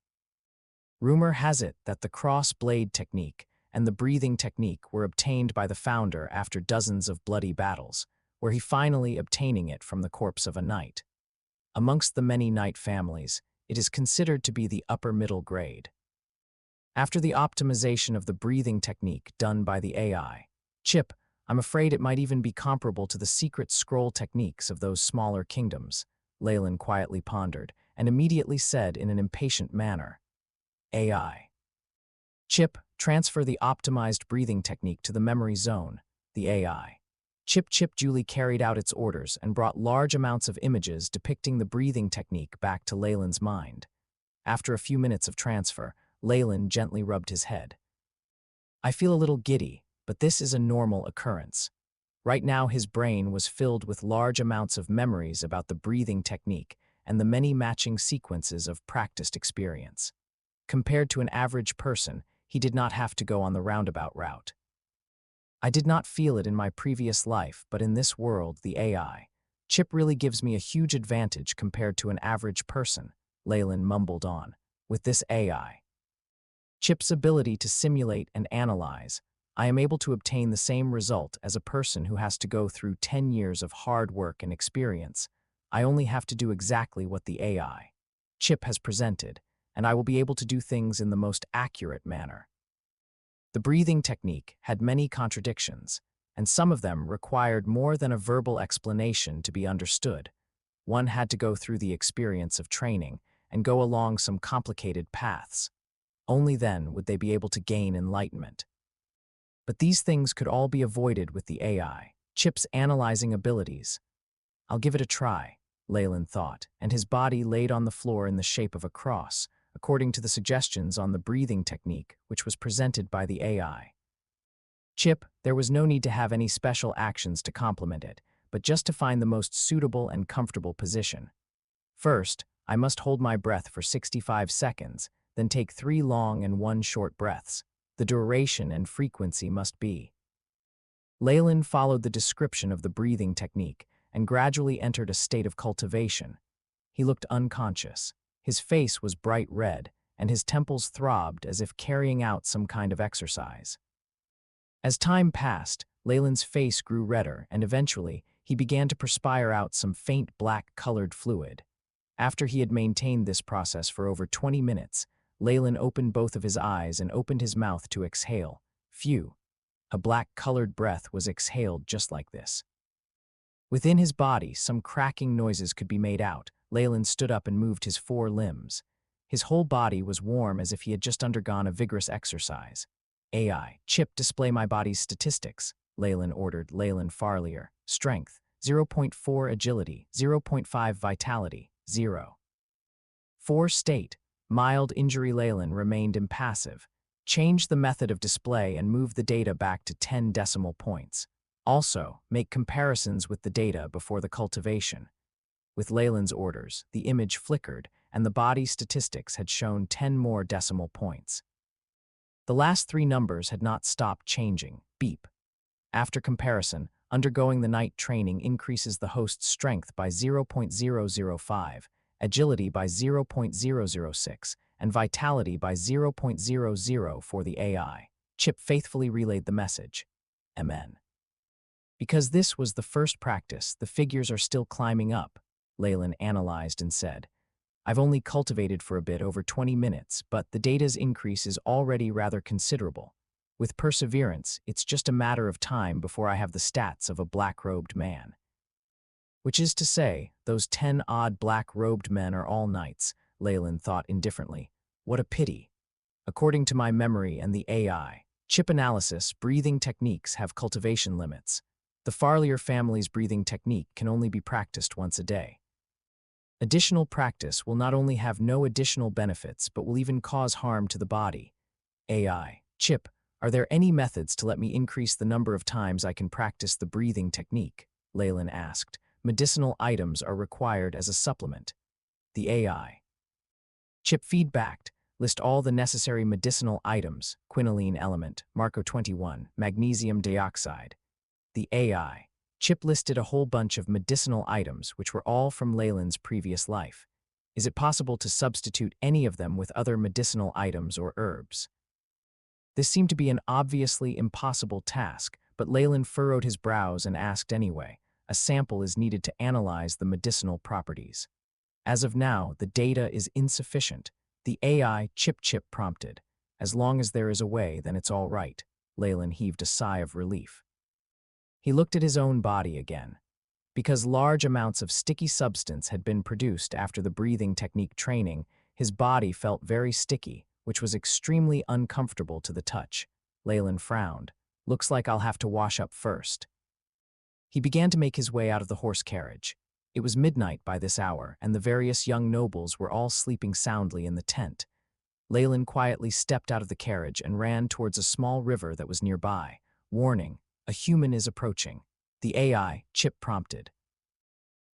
Rumor has it that the cross-blade technique and the breathing technique were obtained by the founder after dozens of bloody battles, where he finally obtaining it from the corpse of a knight. Amongst the many knight families, it is considered to be the upper middle grade. After the optimization of the breathing technique done by the AI, Chip, I'm afraid it might even be comparable to the secret scroll techniques of those smaller kingdoms, Leyland quietly pondered, and immediately said in an impatient manner, AI. Chip, transfer the optimized breathing technique to the memory zone, the AI. Chip duly carried out its orders and brought large amounts of images depicting the breathing technique back to Leyland's mind. After a few minutes of transfer, Leyland gently rubbed his head. I feel a little giddy, but this is a normal occurrence. Right now his brain was filled with large amounts of memories about the breathing technique and the many matching sequences of practiced experience. Compared to an average person, he did not have to go on the roundabout route. I did not feel it in my previous life, but in this world, the AI. Chip really gives me a huge advantage compared to an average person, Leyland mumbled on. With this AI. Chip's ability to simulate and analyze, I am able to obtain the same result as a person who has to go through 10 years of hard work and experience. I only have to do exactly what the AI. Chip has presented, and I will be able to do things in the most accurate manner. The breathing technique had many contradictions, and some of them required more than a verbal explanation to be understood. One had to go through the experience of training and go along some complicated paths. Only then would they be able to gain enlightenment. But these things could all be avoided with the AI, Chip's analyzing abilities. I'll give it a try, Leyland thought, and his body laid on the floor in the shape of a cross, according to the suggestions on the breathing technique which was presented by the AI. Chip, there was no need to have any special actions to complement it, but just to find the most suitable and comfortable position. First, I must hold my breath for 65 seconds, then take 3 long and 1 short breaths. The duration and frequency must be. Leyland followed the description of the breathing technique and gradually entered a state of cultivation. He looked unconscious. His face was bright red, and his temples throbbed as if carrying out some kind of exercise. As time passed, Leyland's face grew redder, and eventually, he began to perspire out some faint black-colored fluid. After he had maintained this process for over 20 minutes, Leyland opened both of his eyes and opened his mouth to exhale. Phew. A black-colored breath was exhaled just like this. Within his body, some cracking noises could be made out. Leyland stood up and moved his 4 limbs. His whole body was warm as if he had just undergone a vigorous exercise. AI, Chip, display my body's statistics, Leyland ordered. Leyland Farlier. Strength, 0.4 agility, 0.5 vitality, 0. 4 state, mild injury. Leyland remained impassive. Change the method of display and move the data back to 10 decimal points. Also, make comparisons with the data before the cultivation. With Leyland's orders, the image flickered, and the body statistics had shown 10 more decimal points. The last 3 numbers had not stopped changing. Beep. After comparison, undergoing the night training increases the host's strength by 0.005, agility by 0.006, and vitality by 0.00 for the AI. Chip faithfully relayed the message. Amen. Because this was the first practice, the figures are still climbing up, Leyland analyzed and said. I've only cultivated for a bit over 20 minutes, but the data's increase is already rather considerable. With perseverance, it's just a matter of time before I have the stats of a black-robed man. Which is to say, those 10 odd black-robed men are all knights, Leyland thought indifferently. What a pity. According to my memory and the AI, Chip analysis, breathing techniques have cultivation limits. The Farlier family's breathing technique can only be practiced once a day. Additional practice will not only have no additional benefits, but will even cause harm to the body. AI, Chip, are there any methods to let me increase the number of times I can practice the breathing technique? Leyland asked. Medicinal items are required as a supplement. The AI. Chip feedbacked. List all the necessary medicinal items. Quinoline element, Marco 21, magnesium dioxide. The AI. Chip listed a whole bunch of medicinal items which were all from Leyland's previous life. Is it possible to substitute any of them with other medicinal items or herbs? This seemed to be an obviously impossible task, but Leyland furrowed his brows and asked anyway. A sample is needed to analyze the medicinal properties. As of now, the data is insufficient. The AI Chip prompted. As long as there is a way, then it's all right. Leyland heaved a sigh of relief. He looked at his own body again. Because large amounts of sticky substance had been produced after the breathing technique training, his body felt very sticky, which was extremely uncomfortable to the touch. Leyland frowned. Looks like I'll have to wash up first. He began to make his way out of the horse carriage. It was midnight by this hour, and the various young nobles were all sleeping soundly in the tent. Leyland quietly stepped out of the carriage and ran towards a small river that was nearby. Warning, a human is approaching. The AI, Chip prompted.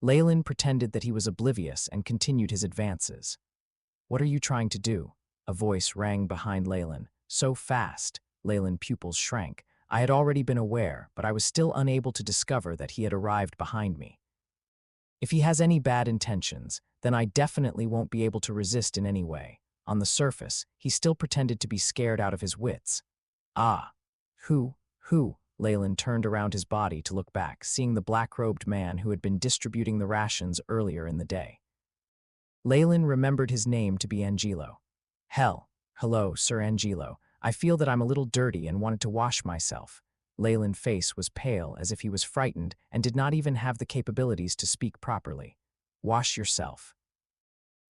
Leyland pretended that he was oblivious and continued his advances. What are you trying to do? A voice rang behind Leyland. So fast, Leyland's pupils shrank. I had already been aware, but I was still unable to discover that he had arrived behind me. If he has any bad intentions, then I definitely won't be able to resist in any way. On the surface, he still pretended to be scared out of his wits. Ah. Who? Leyland turned around his body to look back, seeing the black-robed man who had been distributing the rations earlier in the day. Leyland remembered his name to be Angelo. Hello, Sir Angelo. I feel that I'm a little dirty and wanted to wash myself. Leyland's face was pale as if he was frightened and did not even have the capabilities to speak properly. Wash yourself.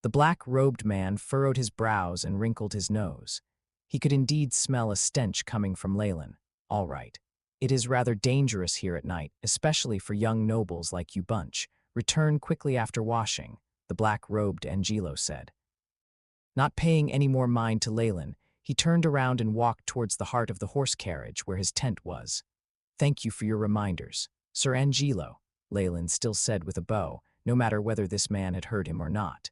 The black-robed man furrowed his brows and wrinkled his nose. He could indeed smell a stench coming from Leyland. All right. It is rather dangerous here at night, especially for young nobles like you bunch. Return quickly after washing, the black-robed Angelo said. Not paying any more mind to Leyland, he turned around and walked towards the heart of the horse carriage where his tent was. Thank you for your reminders, Sir Angelo, Leyland still said with a bow, no matter whether this man had heard him or not.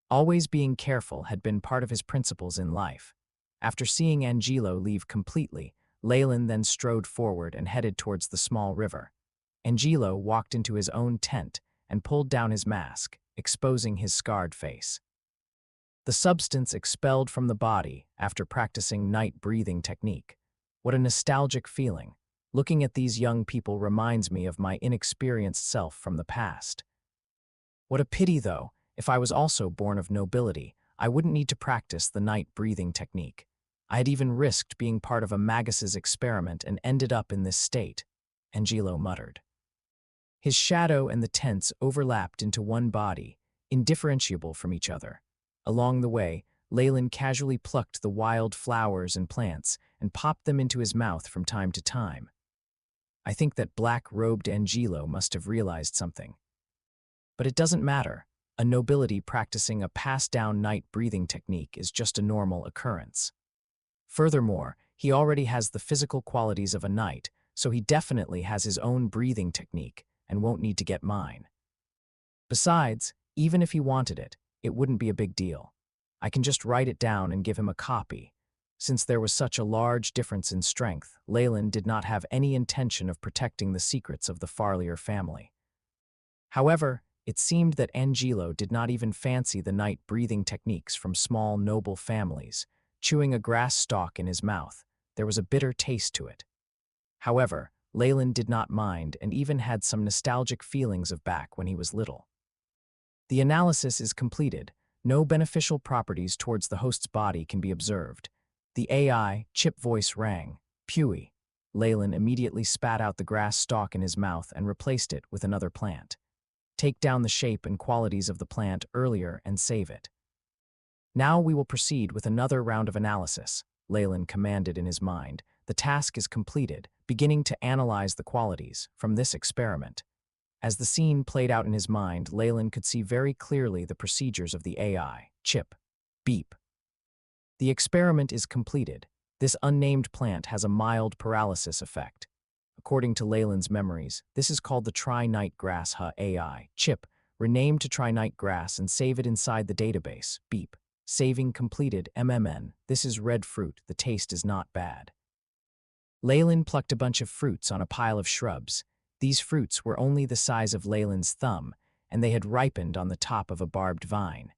Always being careful had been part of his principles in life. After seeing Angelo leave completely, Leyland then strode forward and headed towards the small river. Angelo walked into his own tent and pulled down his mask, exposing his scarred face. The substance expelled from the body after practicing night breathing technique. What a nostalgic feeling. Looking at these young people reminds me of my inexperienced self from the past. What a pity, though, if I was also born of nobility, I wouldn't need to practice the night breathing technique. I had even risked being part of a magus's experiment and ended up in this state, Angelo muttered. His shadow and the tents overlapped into one body, indifferentiable from each other. Along the way, Leyland casually plucked the wild flowers and plants and popped them into his mouth from time to time. I think that black-robed Angelo must have realized something. But it doesn't matter. A nobility practicing a passed-down night breathing technique is just a normal occurrence. Furthermore, he already has the physical qualities of a knight, so he definitely has his own breathing technique and won't need to get mine. Besides, even if he wanted it, it wouldn't be a big deal. I can just write it down and give him a copy. Since there was such a large difference in strength, Leyland did not have any intention of protecting the secrets of the Farlier family. However, it seemed that Angelo did not even fancy the night breathing techniques from small noble families. Chewing a grass stalk in his mouth, there was a bitter taste to it. However, Leyland did not mind and even had some nostalgic feelings of back when he was little. The analysis is completed. No beneficial properties towards the host's body can be observed. The AI chip voice rang. Pewee. Leyland immediately spat out the grass stalk in his mouth and replaced it with another plant. Take down the shape and qualities of the plant earlier and save it. Now we will proceed with another round of analysis, Leyland commanded in his mind. The task is completed, beginning to analyze the qualities from this experiment. As the scene played out in his mind, Leyland could see very clearly the procedures of the AI. Chip. Beep. The experiment is completed. This unnamed plant has a mild paralysis effect. According to Leyland's memories, this is called the Tri-Night Grass AI. Chip. Rename to Tri-Night Grass and save it inside the database. Beep. Saving completed. MMN. This is red fruit. The taste is not bad. Leyland plucked a bunch of fruits on a pile of shrubs. These fruits were only the size of Leyland's thumb, and they had ripened on the top of a barbed vine.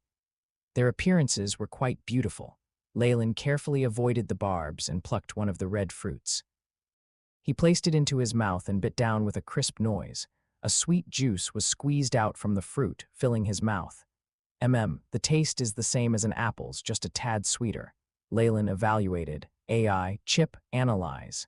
Their appearances were quite beautiful. Leyland carefully avoided the barbs and plucked one of the red fruits. He placed it into his mouth and bit down with a crisp noise. A sweet juice was squeezed out from the fruit, filling his mouth. The taste is the same as an apple's, just a tad sweeter. Leyland evaluated. AI, chip, analyze.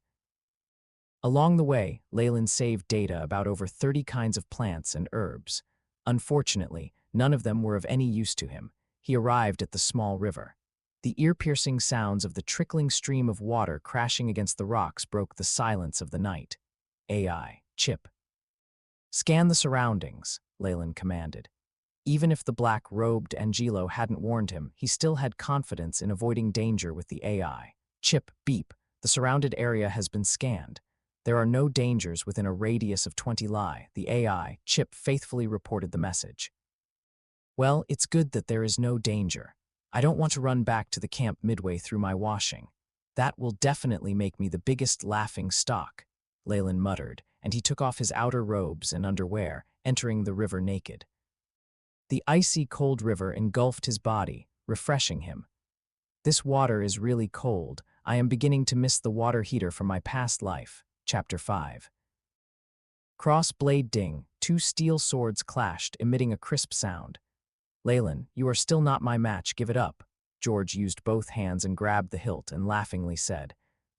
Along the way, Leyland saved data about over 30 kinds of plants and herbs. Unfortunately, none of them were of any use to him. He arrived at the small river. The ear-piercing sounds of the trickling stream of water crashing against the rocks broke the silence of the night. AI, chip. Scan the surroundings, Leyland commanded. Even if the black-robed Angelo hadn't warned him, he still had confidence in avoiding danger with the AI. Chip, beep. The surrounded area has been scanned. There are no dangers within a radius of 20 li. The AI, Chip, faithfully reported the message. Well, it's good that there is no danger. I don't want to run back to the camp midway through my washing. That will definitely make me the biggest laughing stock, Leyland muttered, and he took off his outer robes and underwear, entering the river naked. The icy cold river engulfed his body, refreshing him. This water is really cold. I am beginning to miss the water heater from my past life. Chapter 5. Cross blade ding, two steel swords clashed, emitting a crisp sound. Leyland, you are still not my match, give it up. George used both hands and grabbed the hilt and laughingly said.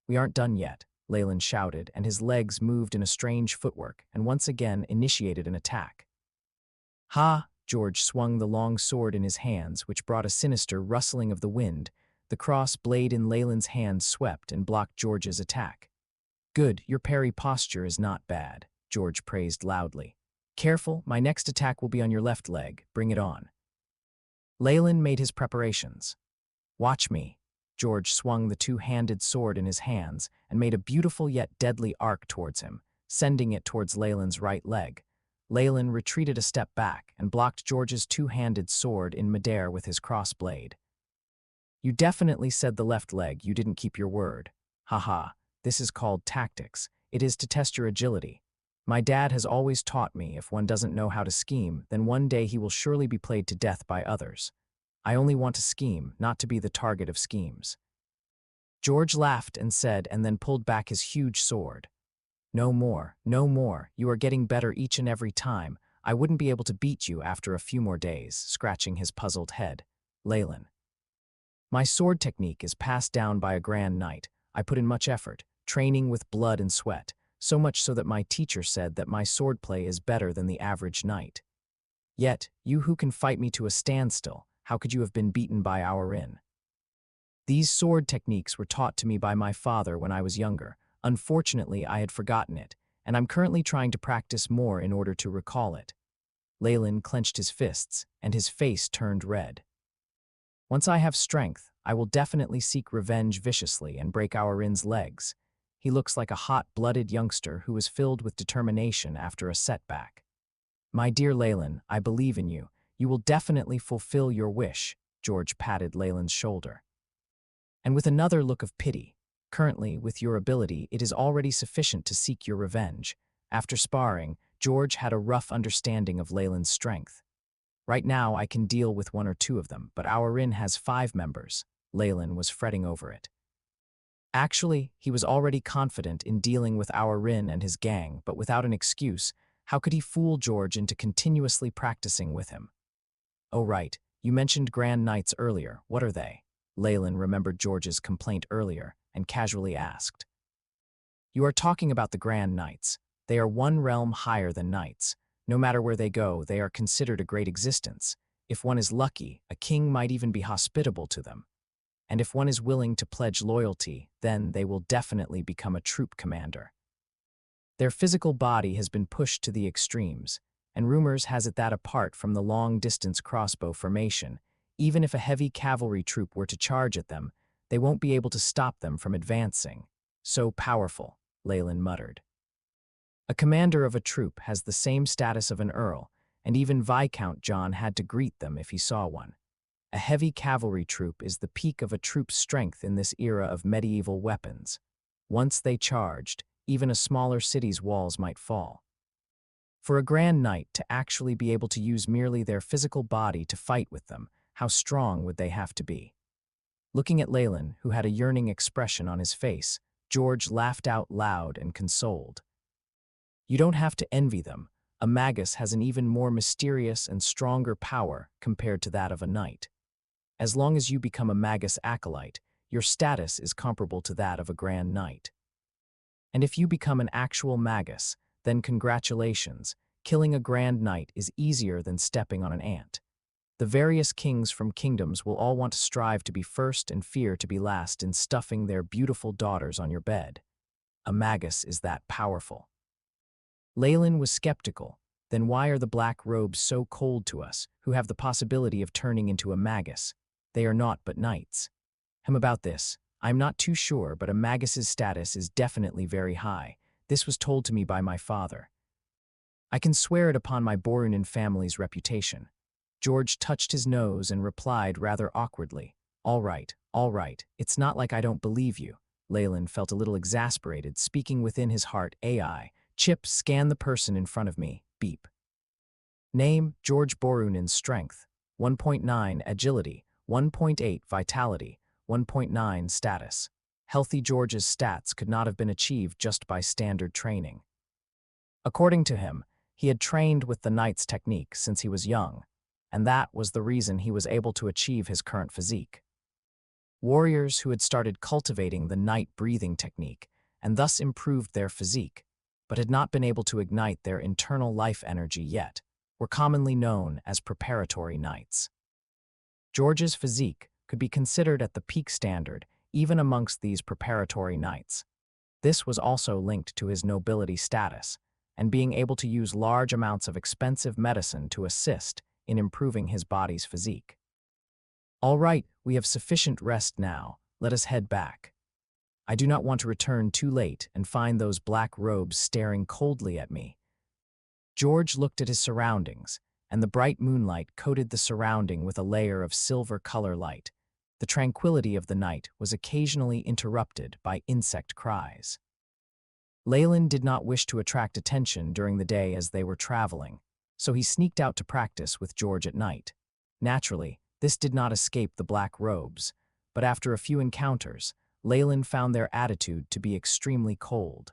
We aren't done yet, Leyland shouted, and his legs moved in a strange footwork and once again initiated an attack. Ha! George swung the long sword in his hands, which brought a sinister rustling of the wind. The cross blade in Leyland's hand swept and blocked George's attack. Good, your parry posture is not bad, George praised loudly. Careful, my next attack will be on your left leg, bring it on. Leyland made his preparations. Watch me. George swung the two-handed sword in his hands and made a beautiful yet deadly arc towards him, sending it towards Leyland's right leg. Leyland retreated a step back and blocked George's two-handed sword in midair with his cross blade. You definitely said the left leg, you didn't keep your word. Haha, this is called tactics. It is to test your agility. My dad has always taught me if one doesn't know how to scheme, then one day he will surely be played to death by others. I only want to scheme, not to be the target of schemes. George laughed and said, and then pulled back his huge sword. No more, no more, you are getting better each and every time. I wouldn't be able to beat you after a few more days, scratching his puzzled head. Leyland. My sword technique is passed down by a grand knight. I put in much effort, training with blood and sweat, so much so that my teacher said that my swordplay is better than the average knight. Yet, you who can fight me to a standstill, how could you have been beaten by our inn? These sword techniques were taught to me by my father when I was younger. Unfortunately, I had forgotten it, and I'm currently trying to practice more in order to recall it. Leyland clenched his fists, and his face turned red. Once I have strength, I will definitely seek revenge viciously and break our inn's legs. He looks like a hot-blooded youngster who is filled with determination after a setback. My dear Leyland, I believe in you. You will definitely fulfill your wish, George patted Leyland's shoulder. And with another look of pity, currently, with your ability, it is already sufficient to seek your revenge. After sparring, George had a rough understanding of Leyland's strength. Right now, I can deal with one or two of them, but our inn has 5 members. Leyland was fretting over it. Actually, he was already confident in dealing with our Rin and his gang, but without an excuse, how could he fool George into continuously practicing with him? Oh right, you mentioned Grand Knights earlier, what are they? Leyland remembered George's complaint earlier and casually asked. You are talking about the Grand Knights. They are one realm higher than knights. No matter where they go, they are considered a great existence. If one is lucky, a king might even be hospitable to them. And if one is willing to pledge loyalty, then they will definitely become a troop commander. Their physical body has been pushed to the extremes, and rumors has it that apart from the long-distance crossbow formation, even if a heavy cavalry troop were to charge at them, they won't be able to stop them from advancing. So powerful, Leyland muttered. A commander of a troop has the same status of an earl, and even Viscount John had to greet them if he saw one. A heavy cavalry troop is the peak of a troop's strength in this era of medieval weapons. Once they charged, even a smaller city's walls might fall. For a Grand Knight to actually be able to use merely their physical body to fight with them, how strong would they have to be? Looking at Leyland, who had a yearning expression on his face, George laughed out loud and consoled. You don't have to envy them. A magus has an even more mysterious and stronger power compared to that of a knight. As long as you become a magus acolyte, your status is comparable to that of a Grand Knight. And if you become an actual magus, then congratulations, killing a Grand Knight is easier than stepping on an ant. The various kings from kingdoms will all want to strive to be first and fear to be last in stuffing their beautiful daughters on your bed. A magus is that powerful. Leyland was skeptical. Then why are the black robes so cold to us, who have the possibility of turning into a magus? They are naught but knights. About this, I'm not too sure, but a magus's status is definitely very high. This was told to me by my father. I can swear it upon my Borunin family's reputation. George touched his nose and replied rather awkwardly, all right, it's not like I don't believe you. Leyland felt a little exasperated, speaking within his heart. AI. Chip, scan the person in front of me. Beep. Name, George Borunin. Strength, 1.9. Agility, 1.8. Vitality, 1.9. Status. Healthy. George's stats could not have been achieved just by standard training. According to him, he had trained with the Knight's technique since he was young, and that was the reason he was able to achieve his current physique. Warriors who had started cultivating the Knight breathing technique and thus improved their physique, but had not been able to ignite their internal life energy yet, were commonly known as preparatory Knights. George's physique could be considered at the peak standard even amongst these preparatory Knights. This was also linked to his nobility status and being able to use large amounts of expensive medicine to assist in improving his body's physique. All right, we have sufficient rest now. Let us head back. I do not want to return too late and find those black robes staring coldly at me. George looked at his surroundings, and the bright moonlight coated the surrounding with a layer of silver color light. The tranquility of the night was occasionally interrupted by insect cries. Leyland did not wish to attract attention during the day as they were traveling, so he sneaked out to practice with George at night. Naturally, this did not escape the black robes, but after a few encounters, Leyland found their attitude to be extremely cold.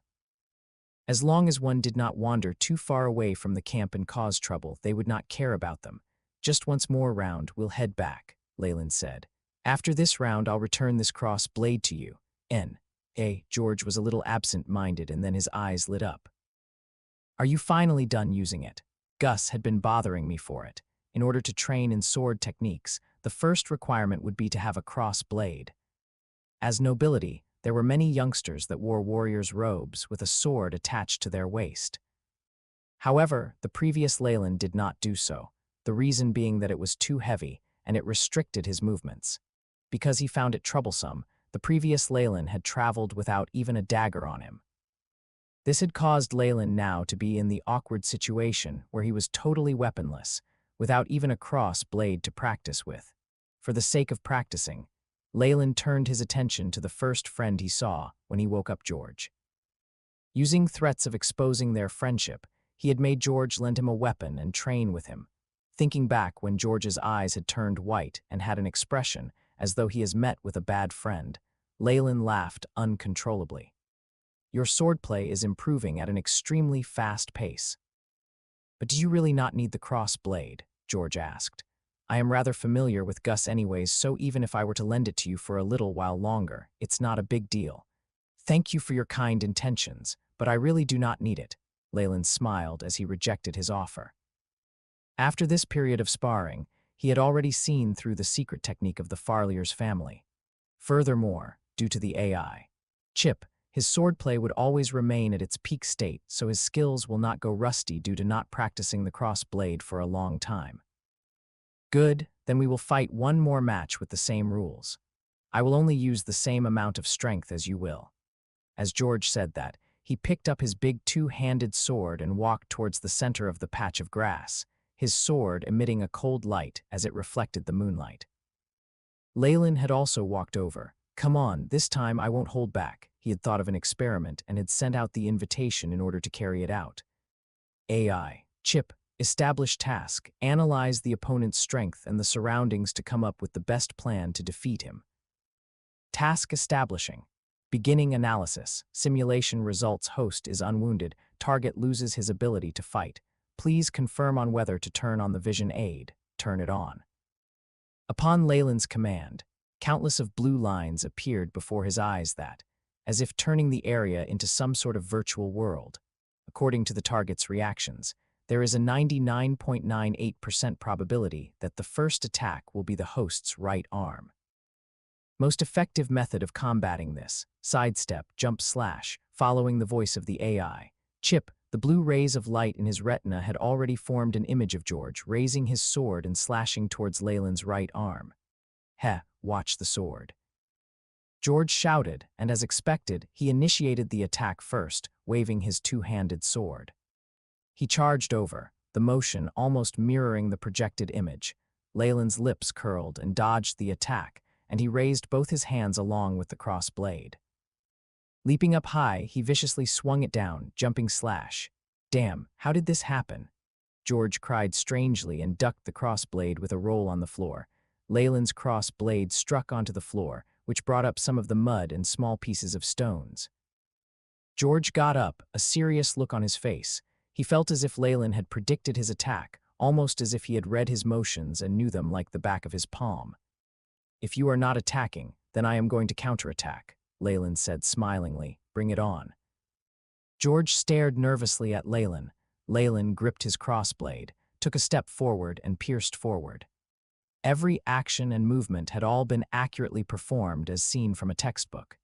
As long as one did not wander too far away from the camp and cause trouble, they would not care about them. Just once more round, we'll head back, Leyland said. After this round, I'll return this cross blade to you. George was a little absent-minded, and then his eyes lit up. Are you finally done using it? Gus had been bothering me for it. In order to train in sword techniques, the first requirement would be to have a cross blade. As nobility, there were many youngsters that wore warriors' robes with a sword attached to their waist. However, the previous Leyland did not do so, the reason being that it was too heavy and it restricted his movements. Because he found it troublesome, the previous Leyland had traveled without even a dagger on him. This had caused Leyland now to be in the awkward situation where he was totally weaponless, without even a cross blade to practice with. For the sake of practicing, Leyland turned his attention to the first friend he saw when he woke up George. Using threats of exposing their friendship, he had made George lend him a weapon and train with him. Thinking back when George's eyes had turned white and had an expression as though he has met with a bad friend, Leyland laughed uncontrollably. Your swordplay is improving at an extremely fast pace. But do you really not need the cross blade? George asked. I am rather familiar with Gus anyways, so even if I were to lend it to you for a little while longer, it's not a big deal. Thank you for your kind intentions, but I really do not need it. Leyland smiled as he rejected his offer. After this period of sparring, he had already seen through the secret technique of the Farlier's family. Furthermore, due to the AI chip, his swordplay would always remain at its peak state, so his skills will not go rusty due to not practicing the cross blade for a long time. Good, then we will fight one more match with the same rules. I will only use the same amount of strength as you will. As George said that, he picked up his big two-handed sword and walked towards the center of the patch of grass, his sword emitting a cold light as it reflected the moonlight. Leyland had also walked over. Come on, this time I won't hold back. He had thought of an experiment and had sent out the invitation in order to carry it out. AI chip, establish task, analyze the opponent's strength and the surroundings to come up with the best plan to defeat him. Task establishing. Beginning analysis. Simulation results. Host is unwounded. Target loses his ability to fight. Please confirm on whether to turn on the vision aid. Turn it on. Upon Leyland's command, countless of blue lines appeared before his eyes that, as if turning the area into some sort of virtual world. According to the target's reactions, there is a 99.98% probability that the first attack will be the host's right arm. Most effective method of combating this, sidestep, jump slash, following the voice of the AI chip, the blue rays of light in his retina had already formed an image of George raising his sword and slashing towards Leyland's right arm. Watch the sword. George shouted, and as expected, he initiated the attack first, waving his two-handed sword. He charged over, the motion almost mirroring the projected image. Leyland's lips curled and dodged the attack, and he raised both his hands along with the cross blade. Leaping up high, he viciously swung it down, jumping slash. Damn, how did this happen? George cried strangely and ducked the crossblade with a roll on the floor. Leyland's cross blade struck onto the floor, which brought up some of the mud and small pieces of stones. George got up, a serious look on his face. He felt as if Leyland had predicted his attack, almost as if he had read his motions and knew them like the back of his palm. If you are not attacking, then I am going to counterattack, Leyland said smilingly. Bring it on. George stared nervously at Leyland. Leyland gripped his crossblade, took a step forward and pierced forward. Every action and movement had all been accurately performed as seen from a textbook.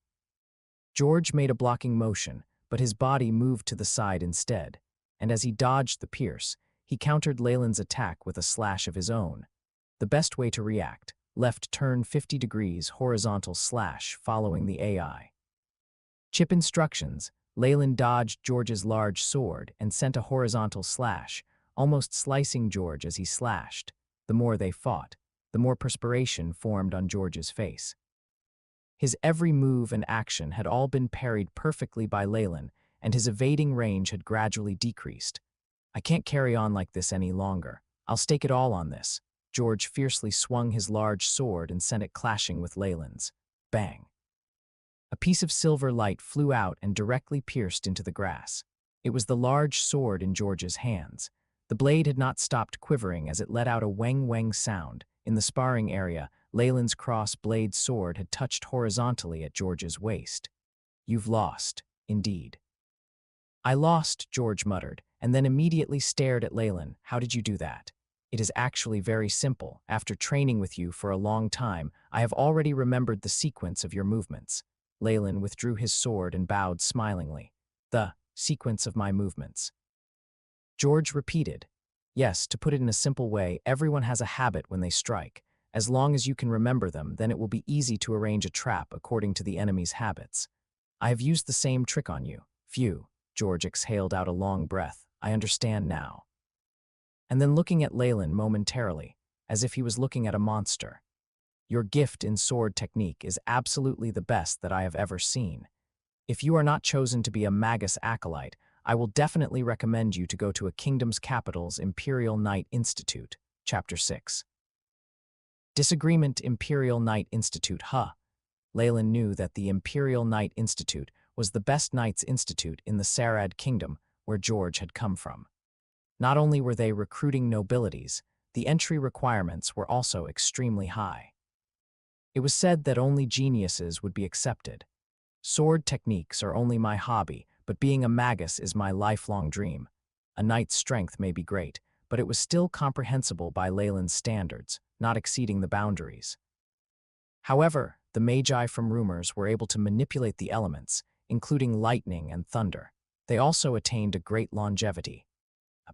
George made a blocking motion, but his body moved to the side instead, and as he dodged the pierce, he countered Leyland's attack with a slash of his own. The best way to react: left turn 50 degrees horizontal slash following the AI. Chip instructions: Leyland dodged George's large sword and sent a horizontal slash, almost slicing George as he slashed. The more they fought, the more perspiration formed on George's face. His every move and action had all been parried perfectly by Leyland, and his evading range had gradually decreased. I can't carry on like this any longer. I'll stake it all on this. George fiercely swung his large sword and sent it clashing with Leyland's. Bang! A piece of silver light flew out and directly pierced into the grass. It was the large sword in George's hands. The blade had not stopped quivering as it let out a wang-wang sound. In the sparring area, Leyland's cross-blade sword had touched horizontally at George's waist. You've lost, indeed. I lost, George muttered, and then immediately stared at Leyland. How did you do that? It is actually very simple. After training with you for a long time, I have already remembered the sequence of your movements. Leyland withdrew his sword and bowed smilingly. The sequence of my movements. George repeated. Yes, to put it in a simple way, everyone has a habit when they strike. As long as you can remember them, then it will be easy to arrange a trap according to the enemy's habits. I have used the same trick on you. Phew. George exhaled out a long breath. I understand now. And then looking at Leyland momentarily, as if he was looking at a monster. Your gift in sword technique is absolutely the best that I have ever seen. If you are not chosen to be a Magus acolyte, I will definitely recommend you to go to a kingdom's capital's Imperial Knight Institute. Chapter 6. Disagreement. Imperial Knight Institute. Leyland knew that the Imperial Knight Institute was the best Knights Institute in the Sarad Kingdom where George had come from. Not only were they recruiting nobilities, the entry requirements were also extremely high. It was said that only geniuses would be accepted. Sword techniques are only my hobby, but being a magus is my lifelong dream. A knight's strength may be great, but it was still comprehensible by Leyland's standards, not exceeding the boundaries. However, the magi from rumors were able to manipulate the elements, including lightning and thunder. They also attained a great longevity.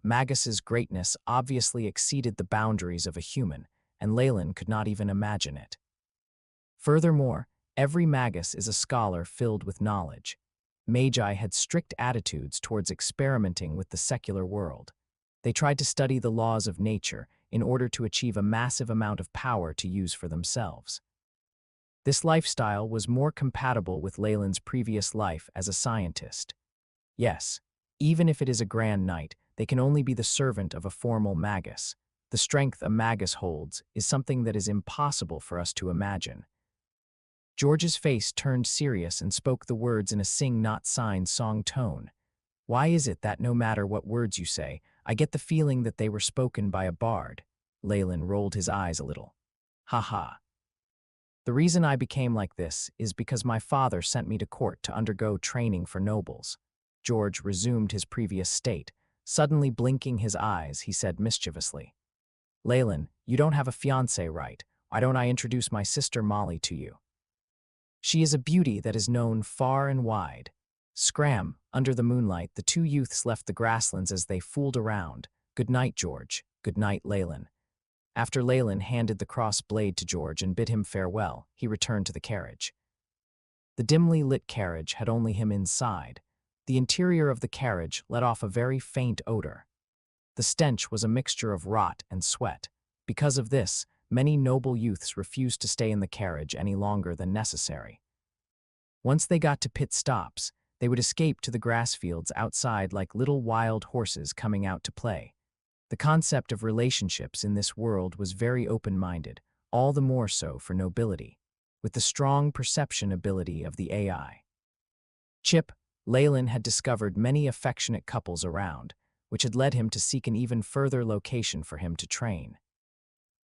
Magus's greatness obviously exceeded the boundaries of a human, and Leyland could not even imagine it. Furthermore, every magus is a scholar filled with knowledge. Magi had strict attitudes towards experimenting with the secular world. They tried to study the laws of nature in order to achieve a massive amount of power to use for themselves. This lifestyle was more compatible with Leyland's previous life as a scientist. Yes, even if it is a grand knight, they can only be the servant of a formal magus. The strength a magus holds is something that is impossible for us to imagine. George's face turned serious and spoke the words in a sing-not-sign song tone. Why is it that no matter what words you say, I get the feeling that they were spoken by a bard? Leyland rolled his eyes a little. Ha ha. The reason I became like this is because my father sent me to court to undergo training for nobles. George resumed his previous state. Suddenly blinking his eyes, he said mischievously. Leyland, you don't have a fiancé, right? Why don't I introduce my sister Molly to you? She is a beauty that is known far and wide. Scram, under the moonlight, the two youths left the grasslands as they fooled around. Good night, George. Good night, Leyland. After Leyland handed the cross blade to George and bid him farewell, he returned to the carriage. The dimly lit carriage had only him inside. The interior of the carriage let off a very faint odor. The stench was a mixture of rot and sweat. Because of this, many noble youths refused to stay in the carriage any longer than necessary. Once they got to pit stops, they would escape to the grass fields outside like little wild horses coming out to play. The concept of relationships in this world was very open-minded, all the more so for nobility, with the strong perception ability of the AI. Chip, Leyland had discovered many affectionate couples around, which had led him to seek an even further location for him to train.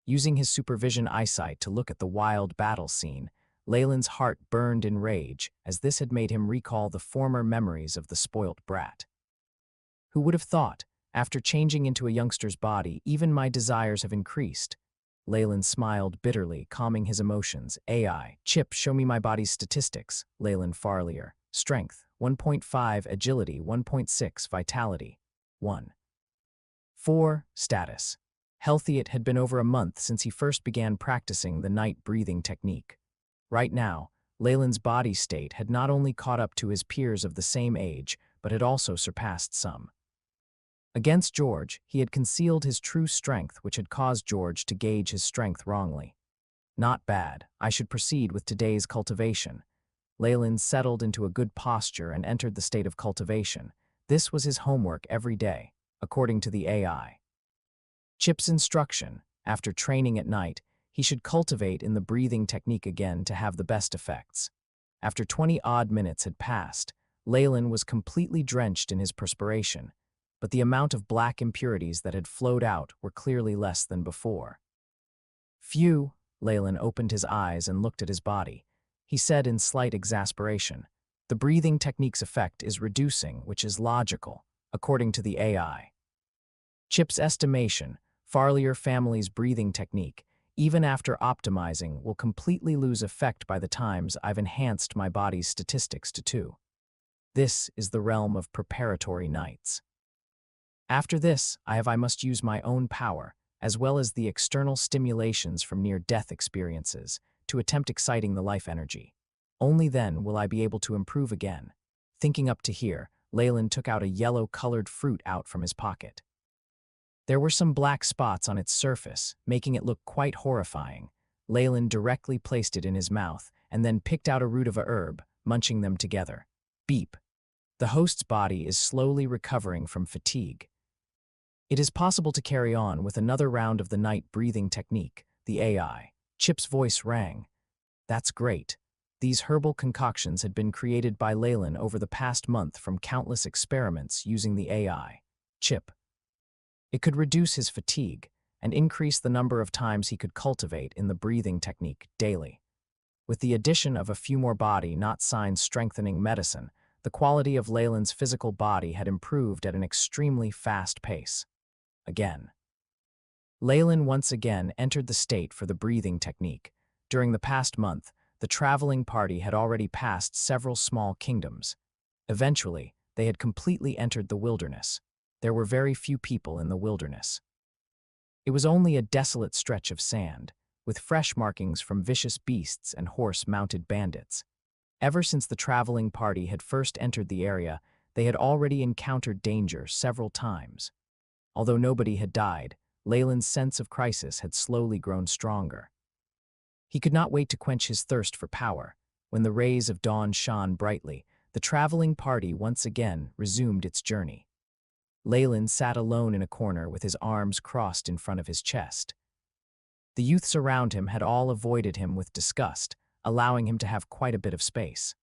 Using his supervision eyesight to look at the wild battle scene, Leyland's heart burned in rage, as this had made him recall the former memories of the spoilt brat. Who would have thought, after changing into a youngster's body, even my desires have increased? Leyland smiled bitterly, calming his emotions. AI, Chip, show me my body's statistics. Leyland Farlier. Strength, 1.5, agility, 1.6, vitality, 1. 4. Status. Healthy. It had been over a month since he first began practicing the night breathing technique. Right now, Leyland's body state had not only caught up to his peers of the same age, but had also surpassed some. Against George, he had concealed his true strength, which had caused George to gauge his strength wrongly. Not bad. I should proceed with today's cultivation. Leyland settled into a good posture and entered the state of cultivation. This was his homework every day, according to the AI. Chip's instruction: after training at night, he should cultivate in the breathing technique again to have the best effects. After 20-odd minutes had passed, Leyland was completely drenched in his perspiration, but the amount of black impurities that had flowed out were clearly less than before. Phew! Leyland opened his eyes and looked at his body. He said in slight exasperation, "The breathing technique's effect is reducing, which is logical, according to the AI." Chip's estimation: Farlier family's breathing technique, even after optimizing, will completely lose effect by the times I've enhanced my body's statistics to 2. This is the realm of preparatory nights. After this, I must use my own power, as well as the external stimulations from near-death experiences, to attempt exciting the life energy. Only then will I be able to improve again. Thinking up to here, Leyland took out a yellow-colored fruit out from his pocket. There were some black spots on its surface, making it look quite horrifying. Leyland directly placed it in his mouth, and then picked out a root of a herb, munching them together. Beep. The host's body is slowly recovering from fatigue. It is possible to carry on with another round of the night breathing technique, the AI. Chip's voice rang. That's great. These herbal concoctions had been created by Leyland over the past month from countless experiments using the AI. Chip. It could reduce his fatigue and increase the number of times he could cultivate in the breathing technique daily. With the addition of a few more body, not sign-strengthening medicine, the quality of Leyland's physical body had improved at an extremely fast pace. Again. Leyland once again entered the state for the breathing technique. During the past month, the traveling party had already passed several small kingdoms. Eventually, they had completely entered the wilderness. There were very few people in the wilderness. It was only a desolate stretch of sand, with fresh markings from vicious beasts and horse-mounted bandits. Ever since the traveling party had first entered the area, they had already encountered danger several times. Although nobody had died, Leyland's sense of crisis had slowly grown stronger. He could not wait to quench his thirst for power. When the rays of dawn shone brightly, the traveling party once again resumed its journey. Leyland sat alone in a corner with his arms crossed in front of his chest. The youths around him had all avoided him with disgust, allowing him to have quite a bit of space.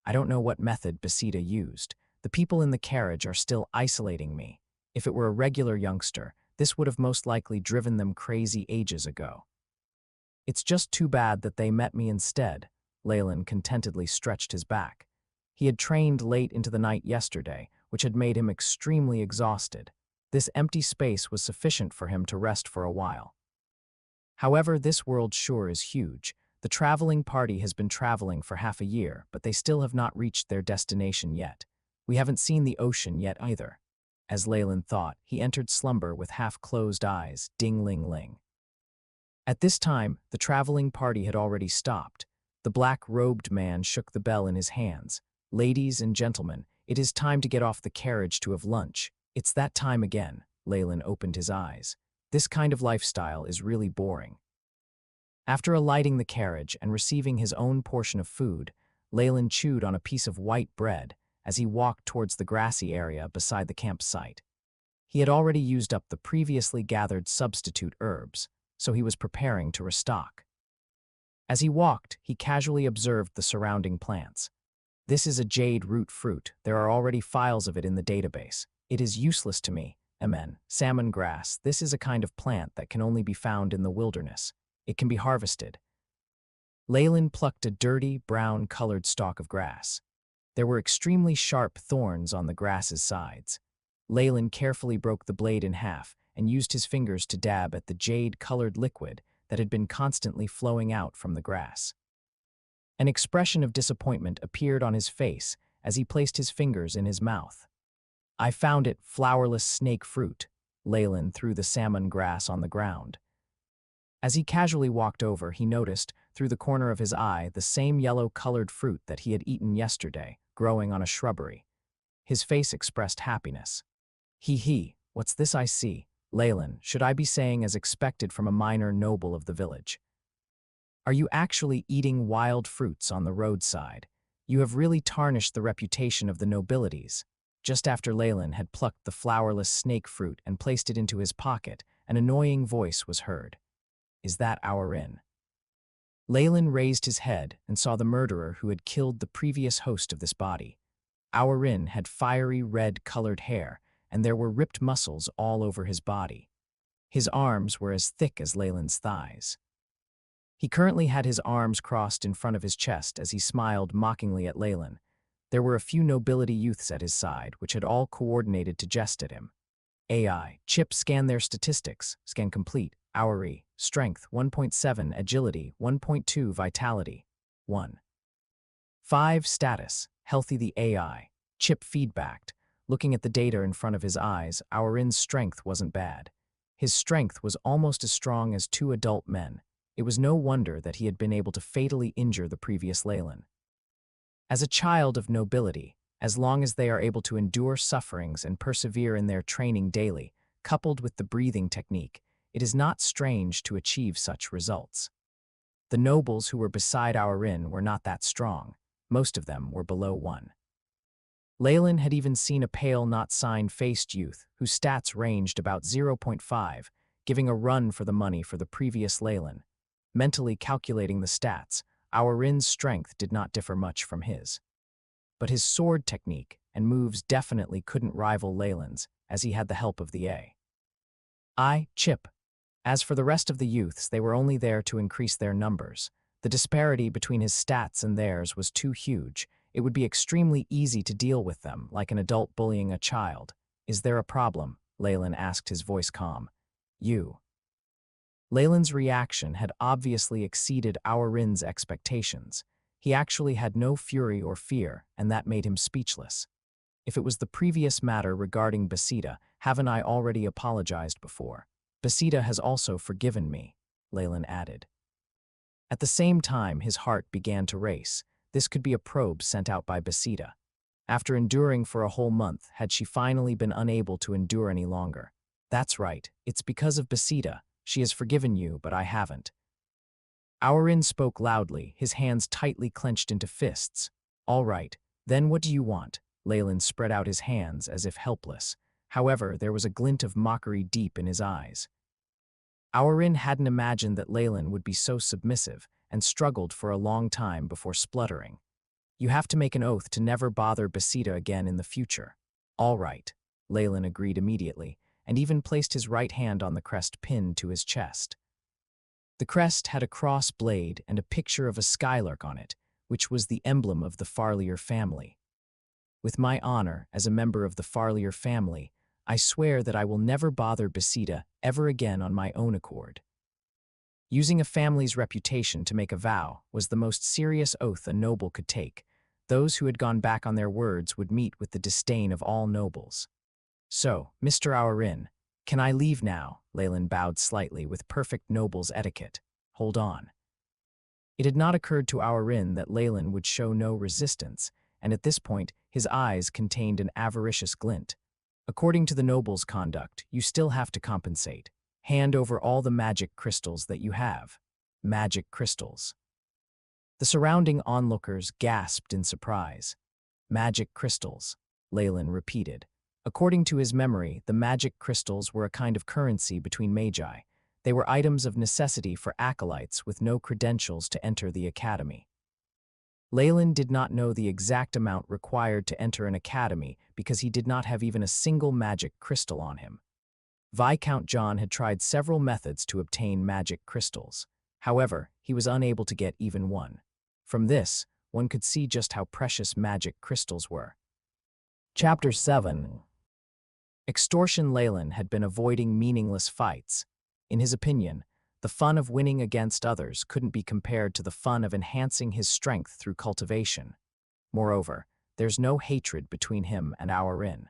I don't know what method Basita used. The people in the carriage are still isolating me. If it were a regular youngster, this would have most likely driven them crazy ages ago. It's just too bad that they met me instead. Leyland contentedly stretched his back. He had trained late into the night yesterday, which had made him extremely exhausted. This empty space was sufficient for him to rest for a while. However, this world sure is huge. The traveling party has been traveling for half a year, but they still have not reached their destination yet. We haven't seen the ocean yet either. As Leyland thought, he entered slumber with half-closed eyes, ding-ling-ling. At this time, the traveling party had already stopped. The black-robed man shook the bell in his hands. Ladies and gentlemen, it is time to get off the carriage to have lunch. It's that time again. Leyland opened his eyes. This kind of lifestyle is really boring. After alighting the carriage and receiving his own portion of food, Leyland chewed on a piece of white bread as he walked towards the grassy area beside the campsite. He had already used up the previously gathered substitute herbs, so he was preparing to restock. As he walked, he casually observed the surrounding plants. This is a jade root fruit. There are already files of it in the database. It is useless to me. Salmon grass. This is a kind of plant that can only be found in the wilderness. It can be harvested. Leyland plucked a dirty, brown-colored stalk of grass. There were extremely sharp thorns on the grass's sides. Leyland carefully broke the blade in half and used his fingers to dab at the jade-colored liquid that had been constantly flowing out from the grass. An expression of disappointment appeared on his face as he placed his fingers in his mouth. I found it flowerless snake fruit. Leyland threw the salmon grass on the ground. As he casually walked over, he noticed, through the corner of his eye, the same yellow-colored fruit that he had eaten yesterday, growing on a shrubbery. His face expressed happiness. Hee, what's this I see? Leyland, should I be saying as expected from a minor noble of the village. Are you actually eating wild fruits on the roadside? You have really tarnished the reputation of the nobilities. Just after Leyland had plucked the flowerless snake fruit and placed it into his pocket, an annoying voice was heard. Is that our inn? Leyland raised his head and saw the murderer who had killed the previous host of this body. Our inn had fiery red-colored hair, and there were ripped muscles all over his body. His arms were as thick as Leyland's thighs. He currently had his arms crossed in front of his chest as he smiled mockingly at Leyland. There were a few nobility youths at his side, which had all coordinated to jest at him. AI, Chip scanned their statistics. Scan complete. Hourly, strength 1.7, agility 1.2, vitality 1. 5 status, healthy. The AI, Chip feedbacked. Looking at the data in front of his eyes, Aurin's strength wasn't bad. His strength was almost as strong as 2 adult men. It was no wonder that he had been able to fatally injure the previous Leyland. As a child of nobility, as long as they are able to endure sufferings and persevere in their training daily, coupled with the breathing technique, it is not strange to achieve such results. The nobles who were beside Aurin were not that strong. Most of them were below 1. Leyland had even seen a pale, not sign-faced youth whose stats ranged about 0.5, giving a run for the money for the previous Leyland. Mentally calculating the stats, Aurin's strength did not differ much from his. But his sword technique and moves definitely couldn't rival Leyland's, as he had the help of the Chip. As for the rest of the youths, they were only there to increase their numbers. The disparity between his stats and theirs was too huge. It would be extremely easy to deal with them, like an adult bullying a child. Is there a problem? Leyland asked, his voice calm. You. Leyland's reaction had obviously exceeded Aurin's expectations. He actually had no fury or fear, and that made him speechless. If it was the previous matter regarding Basida, haven't I already apologized before? Basida has also forgiven me, Leyland added. At the same time, his heart began to race. This could be a probe sent out by Basida. After enduring for a whole month, had she finally been unable to endure any longer? That's right, it's because of Basida. She has forgiven you, but I haven't. Aurin spoke loudly, his hands tightly clenched into fists. All right, then what do you want? Leyland spread out his hands as if helpless. However, there was a glint of mockery deep in his eyes. Aurin hadn't imagined that Leyland would be so submissive and struggled for a long time before spluttering. You have to make an oath to never bother Basida again in the future. All right, Leyland agreed immediately, and even placed his right hand on the crest pinned to his chest. The crest had a cross blade and a picture of a skylark on it, which was the emblem of the Farlier family. With my honor as a member of the Farlier family, I swear that I will never bother Basida ever again on my own accord. Using a family's reputation to make a vow was the most serious oath a noble could take. Those who had gone back on their words would meet with the disdain of all nobles. So, Mr. Aurin, can I leave now? Leyland bowed slightly with perfect noble's etiquette. Hold on. It had not occurred to Aurin that Leyland would show no resistance, and at this point his eyes contained an avaricious glint. According to the noble's conduct, you still have to compensate. Hand over all the magic crystals that you have. Magic crystals. The surrounding onlookers gasped in surprise. Magic crystals, Leyland repeated. According to his memory, the magic crystals were a kind of currency between magi. They were items of necessity for acolytes with no credentials to enter the academy. Leyland did not know the exact amount required to enter an academy because he did not have even a single magic crystal on him. Viscount John had tried several methods to obtain magic crystals. However, he was unable to get even one. From this, one could see just how precious magic crystals were. Chapter 7. Extortion. Leyland had been avoiding meaningless fights. In his opinion, the fun of winning against others couldn't be compared to the fun of enhancing his strength through cultivation. Moreover, there's no hatred between him and our inn.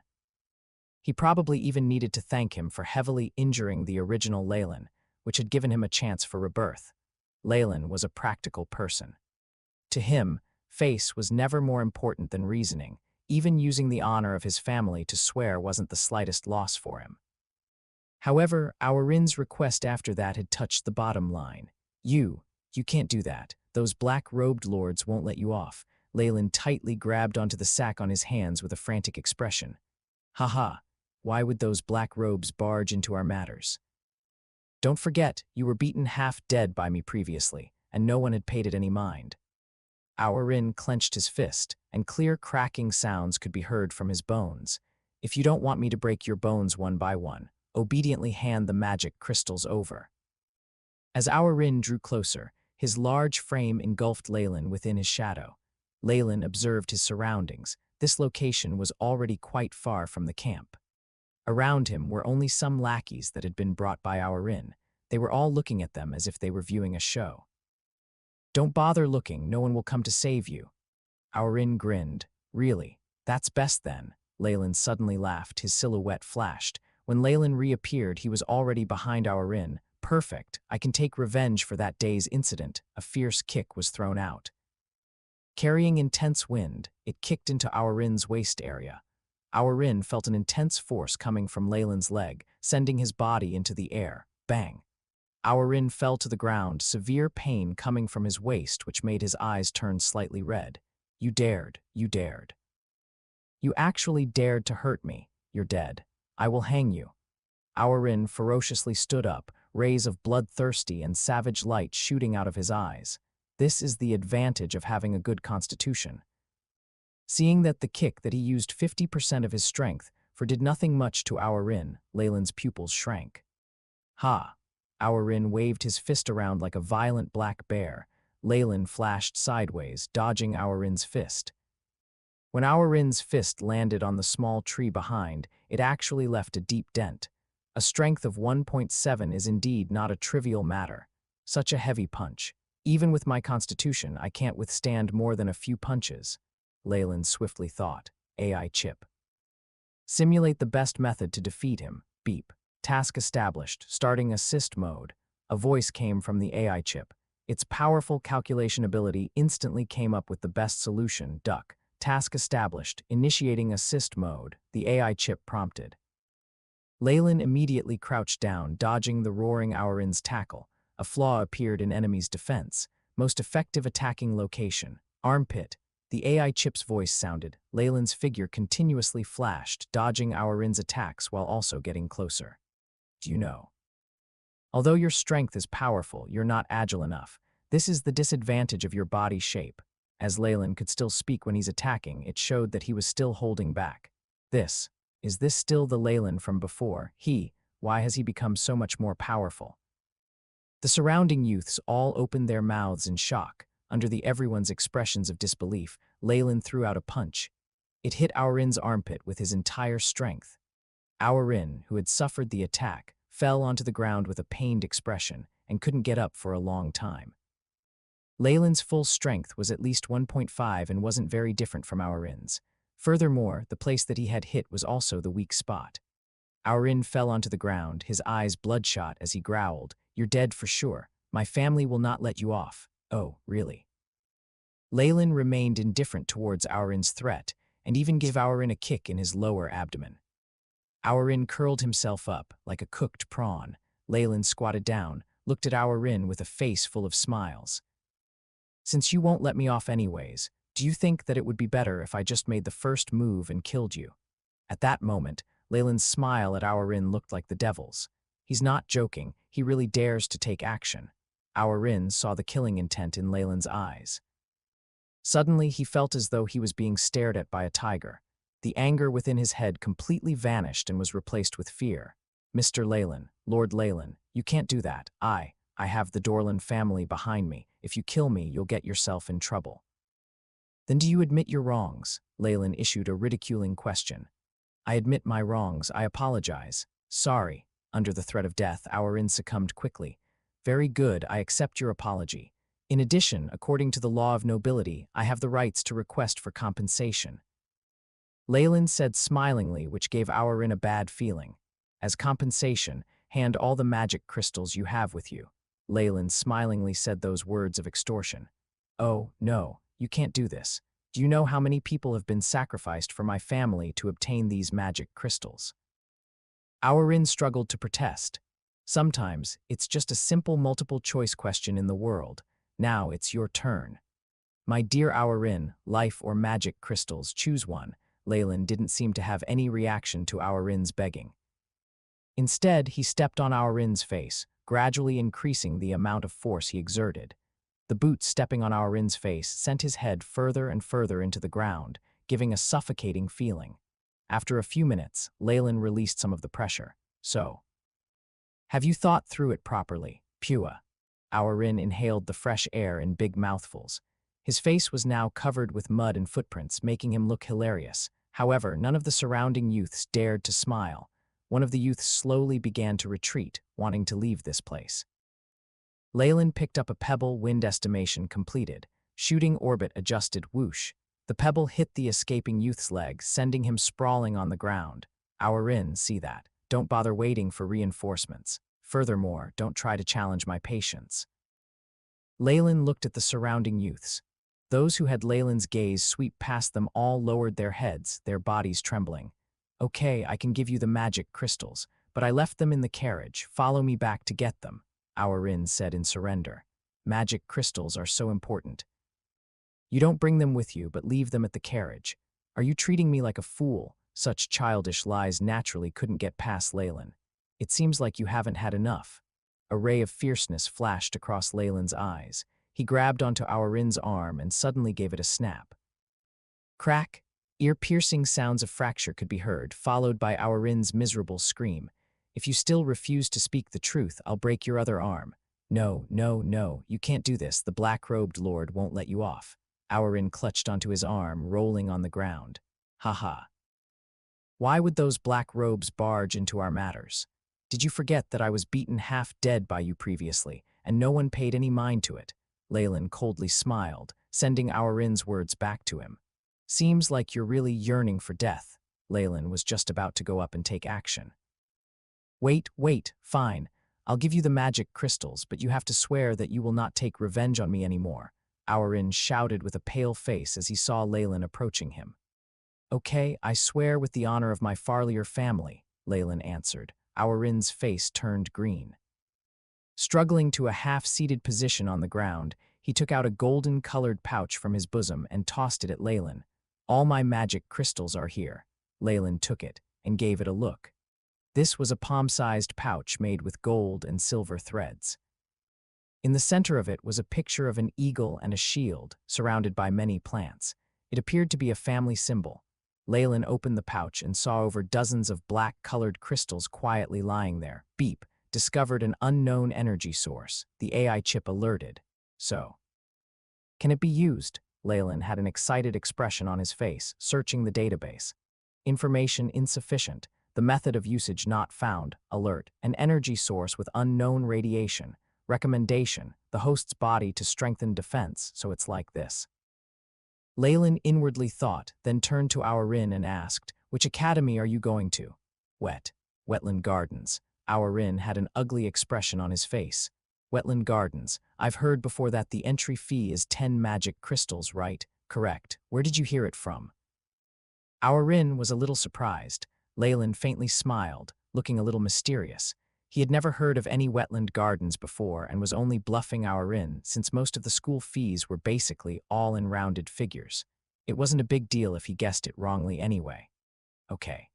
He probably even needed to thank him for heavily injuring the original Leyland, which had given him a chance for rebirth. Leyland was a practical person. To him, face was never more important than reasoning. Even using the honor of his family to swear wasn't the slightest loss for him. However, our inn's request after that had touched the bottom line. You can't do that. Those black-robed lords won't let you off. Leyland tightly grabbed onto the sack on his hands with a frantic expression. Haha, why would those black robes barge into our matters? Don't forget, you were beaten half dead by me previously, and no one had paid it any mind. Our inn clenched his fist, and clear cracking sounds could be heard from his bones. If you don't want me to break your bones one by one, obediently hand the magic crystals over. As our inn drew closer, his large frame engulfed Leyland within his shadow. Leyland observed his surroundings. This location was already quite far from the camp. Around him were only some lackeys that had been brought by our inn. They were all looking at them as if they were viewing a show. Don't bother looking, no one will come to save you. Our inn grinned. Really? That's best then. Leyland suddenly laughed, his silhouette flashed. When Leyland reappeared, he was already behind our inn. Perfect, I can take revenge for that day's incident. A fierce kick was thrown out. Carrying intense wind, it kicked into our inn's waist area. Our inn felt an intense force coming from Leyland's leg, sending his body into the air. Bang! Our inn fell to the ground, severe pain coming from his waist which made his eyes turn slightly red. You dared, you dared. You actually dared to hurt me. You're dead. I will hang you. Our inn ferociously stood up, rays of bloodthirsty and savage light shooting out of his eyes. This is the advantage of having a good constitution. Seeing that the kick that he used 50% of his strength for did nothing much to our inn, Leyland's pupils shrank. Ha! Our inn waved his fist around like a violent black bear. Leyland flashed sideways, dodging our inn's fist. When our inn's fist landed on the small tree behind, it actually left a deep dent. A strength of 1.7 is indeed not a trivial matter. Such a heavy punch. Even with my constitution, I can't withstand more than a few punches. Leyland swiftly thought. AI chip. Simulate the best method to defeat him. Beep. Task established. Starting assist mode. A voice came from the AI chip. Its powerful calculation ability instantly came up with the best solution. Duck. Task established. Initiating assist mode. The AI chip prompted. Leyland immediately crouched down, dodging the roaring our inn's tackle. A flaw appeared in enemy's defense. Most effective attacking location. Armpit. The AI chip's voice sounded. Leyland's figure continuously flashed, dodging our inn's attacks while also getting closer. Do you know? Although your strength is powerful, you're not agile enough. This is the disadvantage of your body shape. As Leyland could still speak when he's attacking, it showed that he was still holding back. Is this still the Leyland from before? Why has he become so much more powerful? The surrounding youths all opened their mouths in shock. Under everyone's expressions of disbelief, Leyland threw out a punch. It hit our inn's armpit with his entire strength. Our inn, who had suffered the attack, fell onto the ground with a pained expression and couldn't get up for a long time. Leyland's full strength was at least 1.5 and wasn't very different from our inn's. Furthermore, the place that he had hit was also the weak spot. Our inn fell onto the ground, his eyes bloodshot as he growled, "You're dead for sure. My family will not let you off." Oh, really? Leyland remained indifferent towards our inn's threat, and even gave our inn a kick in his lower abdomen. Our inn curled himself up like a cooked prawn. Leyland squatted down, looked at our inn with a face full of smiles. Since you won't let me off anyways, do you think that it would be better if I just made the first move and killed you? At that moment, Leyland's smile at Awarin looked like the devil's. He's not joking, he really dares to take action. Awarin saw the killing intent in Leyland's eyes. Suddenly, he felt as though he was being stared at by a tiger. The anger within his head completely vanished and was replaced with fear. Mr. Leyland, Lord Leyland, you can't do that. I have the Dorland family behind me. If you kill me, you'll get yourself in trouble. Then do you admit your wrongs? Leyland issued a ridiculing question. I admit my wrongs. I apologize. Sorry. Under the threat of death, Awarin succumbed quickly. Very good, I accept your apology. In addition, according to the law of nobility, I have the rights to request for compensation. Leyland said smilingly, which gave Awarin a bad feeling. As compensation, hand all the magic crystals you have with you. Leyland smilingly said those words of extortion. Oh, no, you can't do this. Do you know how many people have been sacrificed for my family to obtain these magic crystals? Awarin struggled to protest. Sometimes, it's just a simple multiple-choice question in the world. Now it's your turn. My dear Awarin, life or magic crystals, choose one. Leyland didn't seem to have any reaction to Awarin's begging. Instead, he stepped on Awarin's face, gradually increasing the amount of force he exerted. The boots stepping on Awarin's face sent his head further and further into the ground, giving a suffocating feeling. After a few minutes, Leyland released some of the pressure. So, have you thought through it properly, Pua? Awarin inhaled the fresh air in big mouthfuls. His face was now covered with mud and footprints, making him look hilarious. However, none of the surrounding youths dared to smile. One of the youths slowly began to retreat, wanting to leave this place. Leyland picked up a pebble, wind estimation completed. Shooting orbit adjusted, whoosh. The pebble hit the escaping youth's leg, sending him sprawling on the ground. Awarin, see that. Don't bother waiting for reinforcements. Furthermore, don't try to challenge my patience. Leyland looked at the surrounding youths. Those who had Leyland's gaze sweep past them all lowered their heads, their bodies trembling. Okay, I can give you the magic crystals, but I left them in the carriage. Follow me back to get them, Awarin said in surrender. Magic crystals are so important. You don't bring them with you, but leave them at the carriage. Are you treating me like a fool? Such childish lies naturally couldn't get past Leyland. It seems like you haven't had enough. A ray of fierceness flashed across Leyland's eyes. He grabbed onto Awarin's arm and suddenly gave it a snap. Crack! Ear-piercing sounds of fracture could be heard, followed by Awarin's miserable scream. If you still refuse to speak the truth, I'll break your other arm. No, no, no, you can't do this. The black-robed lord won't let you off. Awarin clutched onto his arm, rolling on the ground. Ha ha. Why would those black robes barge into our matters? Did you forget that I was beaten half dead by you previously, and no one paid any mind to it? Leyland coldly smiled, sending Awarin's words back to him. Seems like you're really yearning for death. Leyland was just about to go up and take action. Wait, fine. I'll give you the magic crystals, but you have to swear that you will not take revenge on me anymore. Awarin shouted with a pale face as he saw Leyland approaching him. Okay, I swear with the honor of my Farlier family, Leyland answered. Awarin's face turned green. Struggling to a half-seated position on the ground, he took out a golden-colored pouch from his bosom and tossed it at Leyland. All my magic crystals are here. Leyland took it and gave it a look. This was a palm-sized pouch made with gold and silver threads. In the center of it was a picture of an eagle and a shield, surrounded by many plants. It appeared to be a family symbol. Leyland opened the pouch and saw over dozens of black-colored crystals quietly lying there. Beep, discovered an unknown energy source. The AI chip alerted. So, can it be used? Leyland had an excited expression on his face, searching the database. Information insufficient. The method of usage not found. Alert. An energy source with unknown radiation. Recommendation. The host's body to strengthen defense, so it's like this. Leyland inwardly thought, then turned to Awarin and asked, which academy are you going to? Wetland Gardens. Awarin had an ugly expression on his face. Wetland Gardens. I've heard before that the entry fee is 10 magic crystals, right? Correct. Where did you hear it from? Awarin was a little surprised. Leyland faintly smiled, looking a little mysterious. He had never heard of any wetland gardens before and was only bluffing our in since most of the school fees were basically all in rounded figures. It wasn't a big deal if he guessed it wrongly anyway. Okay.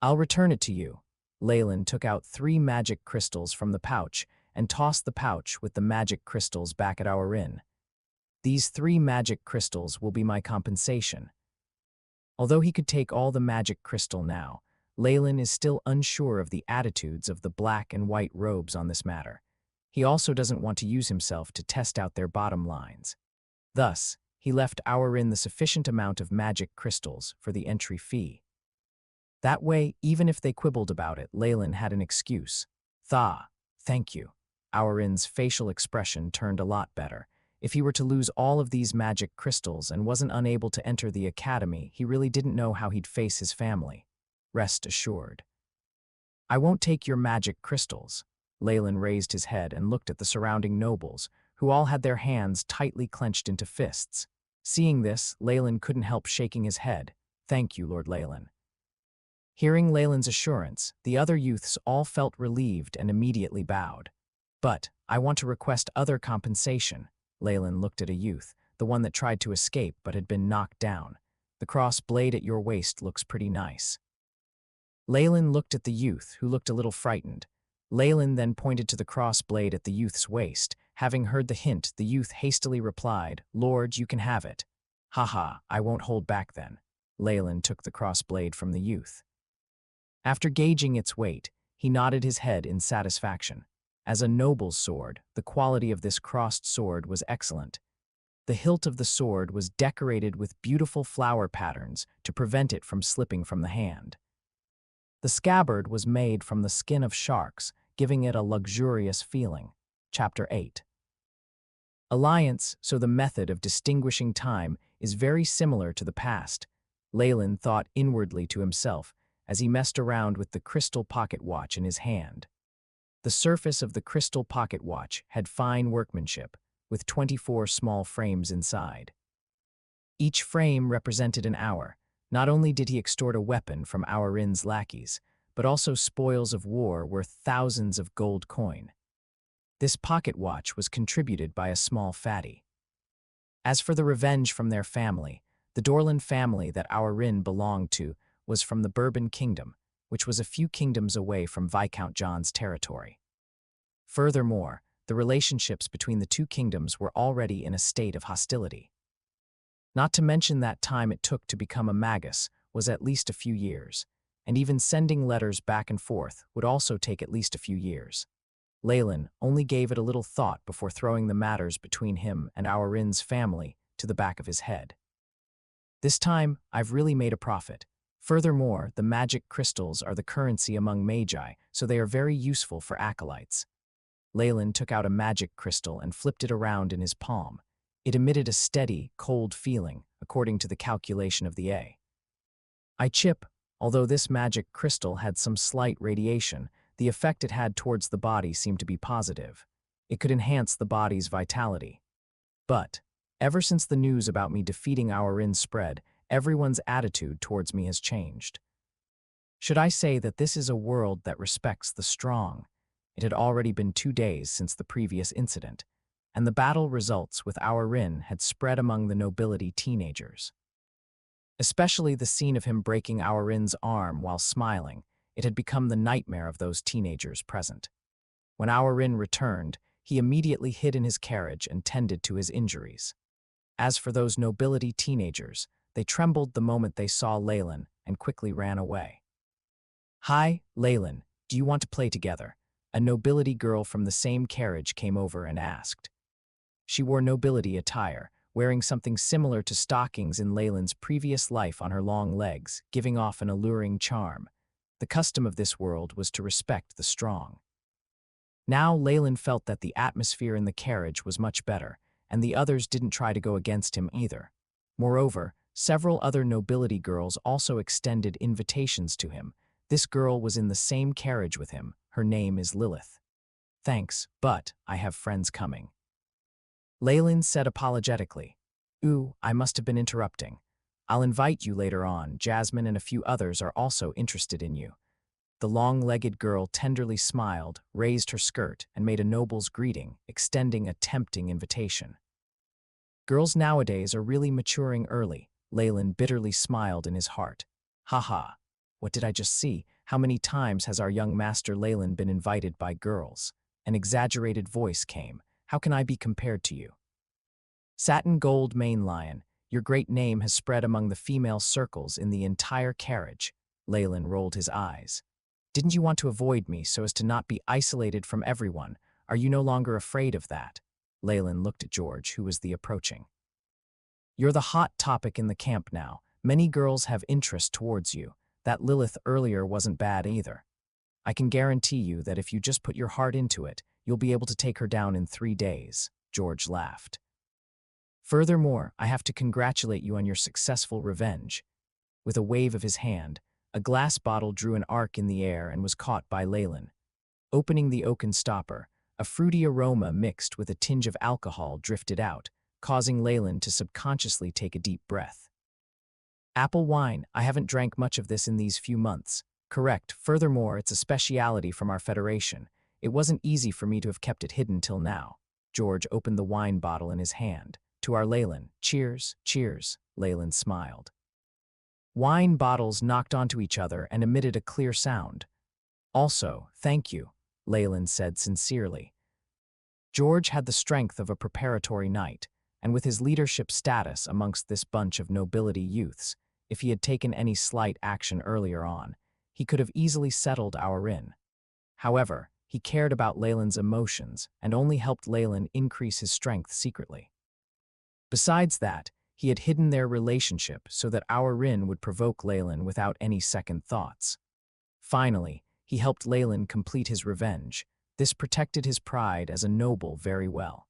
I'll return it to you. Leyland took out 3 magic crystals from the pouch and tossed the pouch with the magic crystals back at our inn. These 3 magic crystals will be my compensation. Although he could take all the magic crystal now, Leyland is still unsure of the attitudes of the black and white robes on this matter. He also doesn't want to use himself to test out their bottom lines. Thus, he left our inn the sufficient amount of magic crystals for the entry fee. That way, even if they quibbled about it, Leyland had an excuse. Thank you. Our inn's facial expression turned a lot better. If he were to lose all of these magic crystals and wasn't unable to enter the academy, he really didn't know how he'd face his family. Rest assured. I won't take your magic crystals. Leyland raised his head and looked at the surrounding nobles, who all had their hands tightly clenched into fists. Seeing this, Leyland couldn't help shaking his head. Thank you, Lord Leyland. Hearing Leyland's assurance, the other youths all felt relieved and immediately bowed. But I want to request other compensation. Leyland looked at a youth, the one that tried to escape but had been knocked down. The cross blade at your waist looks pretty nice. Leyland looked at the youth, who looked a little frightened. Leyland then pointed to the cross blade at the youth's waist. Having heard the hint, the youth hastily replied, Lord, you can have it. Haha, I won't hold back then. Leyland took the cross blade from the youth. After gauging its weight, he nodded his head in satisfaction. As a noble's sword, the quality of this crossed sword was excellent. The hilt of the sword was decorated with beautiful flower patterns to prevent it from slipping from the hand. The scabbard was made from the skin of sharks, giving it a luxurious feeling. Chapter 8. Alliance, so the method of distinguishing time is very similar to the past. Leyland thought inwardly to himself as he messed around with the crystal pocket watch in his hand. The surface of the crystal pocket watch had fine workmanship, with 24 small frames inside. Each frame represented an hour. Not only did he extort a weapon from our inn's lackeys, but also spoils of war worth thousands of gold coin. This pocket watch was contributed by a small fatty. As for the revenge from their family, the Dorland family that our inn belonged to was from the Bourbon Kingdom, which was a few kingdoms away from Viscount John's territory. Furthermore, the relationships between the 2 kingdoms were already in a state of hostility. Not to mention that time it took to become a magus was at least a few years, and even sending letters back and forth would also take at least a few years. Leyland only gave it a little thought before throwing the matters between him and our inn's family to the back of his head. This time, I've really made a profit. Furthermore, the magic crystals are the currency among magi, so they are very useful for acolytes. Leyland took out a magic crystal and flipped it around in his palm. It emitted a steady, cold feeling, according to the calculation of the A. Although this magic crystal had some slight radiation, the effect it had towards the body seemed to be positive. It could enhance the body's vitality. But, ever since the news about me defeating our inn spread, everyone's attitude towards me has changed. Should I say that this is a world that respects the strong? It had already been 2 days since the previous incident, and the battle results with our inn had spread among the nobility teenagers. Especially the scene of him breaking our inn's arm while smiling, it had become the nightmare of those teenagers present. When our inn returned, he immediately hid in his carriage and tended to his injuries. As for those nobility teenagers, they trembled the moment they saw Leyland and quickly ran away. Hi, Leyland, do you want to play together? A nobility girl from the same carriage came over and asked. She wore nobility attire, wearing something similar to stockings in Leyland's previous life on her long legs, giving off an alluring charm. The custom of this world was to respect the strong. Now Leyland felt that the atmosphere in the carriage was much better, and the others didn't try to go against him either. Moreover, several other nobility girls also extended invitations to him. This girl was in the same carriage with him. Her name is Lilith. Thanks, but I have friends coming. Leyland said apologetically. Ooh, I must have been interrupting. I'll invite you later on. Jasmine and a few others are also interested in you. The long-legged girl tenderly smiled, raised her skirt, and made a noble's greeting, extending a tempting invitation. Girls nowadays are really maturing early, Leyland bitterly smiled in his heart. Ha! What did I just see? How many times has our young master Leyland been invited by girls? An exaggerated voice came. How can I be compared to you? Satin gold mane lion, your great name has spread among the female circles in the entire carriage. Leyland rolled his eyes. Didn't you want to avoid me so as to not be isolated from everyone? Are you no longer afraid of that? Leyland looked at George, who was the approaching. You're the hot topic in the camp now. Many girls have interest towards you. That Lilith earlier wasn't bad either. I can guarantee you that if you just put your heart into it, you'll be able to take her down in 3 days, George laughed. Furthermore, I have to congratulate you on your successful revenge. With a wave of his hand, a glass bottle drew an arc in the air and was caught by Leyland. Opening the oaken stopper, a fruity aroma mixed with a tinge of alcohol drifted out, causing Leyland to subconsciously take a deep breath. Apple wine, I haven't drank much of this in these few months. Correct, furthermore, it's a speciality from our federation. It wasn't easy for me to have kept it hidden till now. George opened the wine bottle in his hand. To our Leyland, cheers, cheers, Leyland smiled. Wine bottles knocked onto each other and emitted a clear sound. Also, thank you, Leyland said sincerely. George had the strength of a preparatory knight, and with his leadership status amongst this bunch of nobility youths, if he had taken any slight action earlier on, he could have easily settled our inn. However, he cared about Leyland's emotions and only helped Leyland increase his strength secretly. Besides that, he had hidden their relationship so that our Rin would provoke Leyland without any second thoughts. Finally, he helped Leyland complete his revenge. This protected his pride as a noble very well.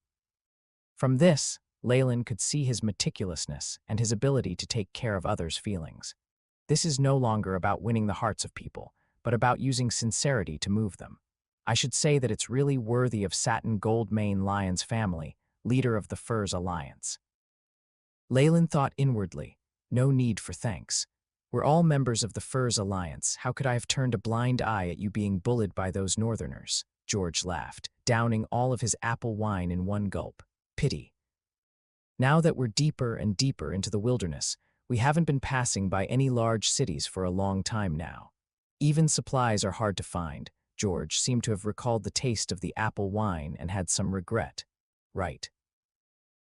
From this, Leyland could see his meticulousness and his ability to take care of others' feelings. This is no longer about winning the hearts of people, but about using sincerity to move them. I should say that it's really worthy of Satin Gold Mane Lion's family, leader of the Furs Alliance. Leyland thought inwardly, no need for thanks. We're all members of the Furs Alliance. How could I have turned a blind eye at you being bullied by those northerners? George laughed, downing all of his apple wine in one gulp. Pity. Now that we're deeper and deeper into the wilderness, we haven't been passing by any large cities for a long time now. Even supplies are hard to find. George seemed to have recalled the taste of the apple wine and had some regret. Right.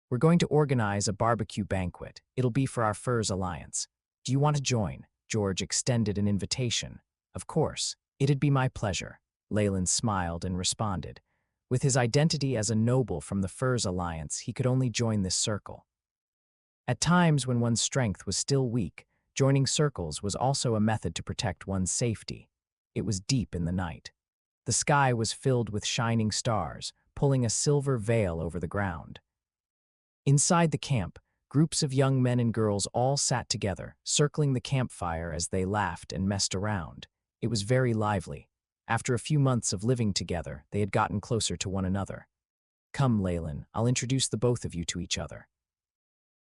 We're going to organize a barbecue banquet. It'll be for our Furs Alliance. Do you want to join? George extended an invitation. Of course, it'd be my pleasure. Leyland smiled and responded. With his identity as a noble from the Furs Alliance, he could only join this circle. At times when one's strength was still weak, joining circles was also a method to protect one's safety. It was deep in the night. The sky was filled with shining stars, pulling a silver veil over the ground. Inside the camp, groups of young men and girls all sat together, circling the campfire as they laughed and messed around. It was very lively. After a few months of living together, they had gotten closer to one another. Come, Leyland, I'll introduce the both of you to each other.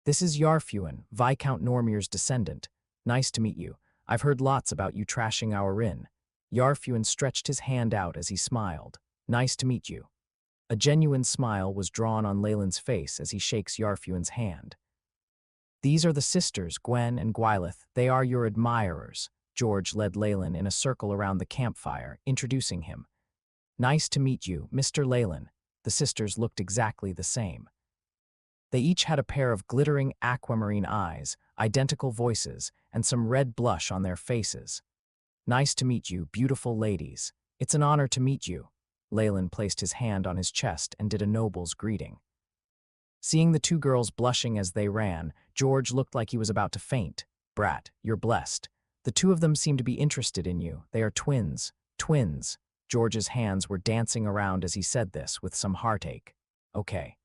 This is Yarfuan, Viscount Normir's descendant. Nice to meet you. I've heard lots about you trashing our inn. Yarfuan stretched his hand out as he smiled. Nice to meet you. A genuine smile was drawn on Leyland's face as he shakes Yarfuan's hand. These are the sisters, Gwen and Gwyleth. They are your admirers. George led Leyland in a circle around the campfire, introducing him. Nice to meet you, Mr. Leyland. The sisters looked exactly the same. They each had a pair of glittering aquamarine eyes, identical voices, and some red blush on their faces. Nice to meet you, beautiful ladies. It's an honor to meet you. Leyland placed his hand on his chest and did a noble's greeting. Seeing the two girls blushing as they ran, George looked like he was about to faint. Brat, you're blessed. The two of them seem to be interested in you. They are twins. Twins. George's hands were dancing around as he said this with some heartache. Okay.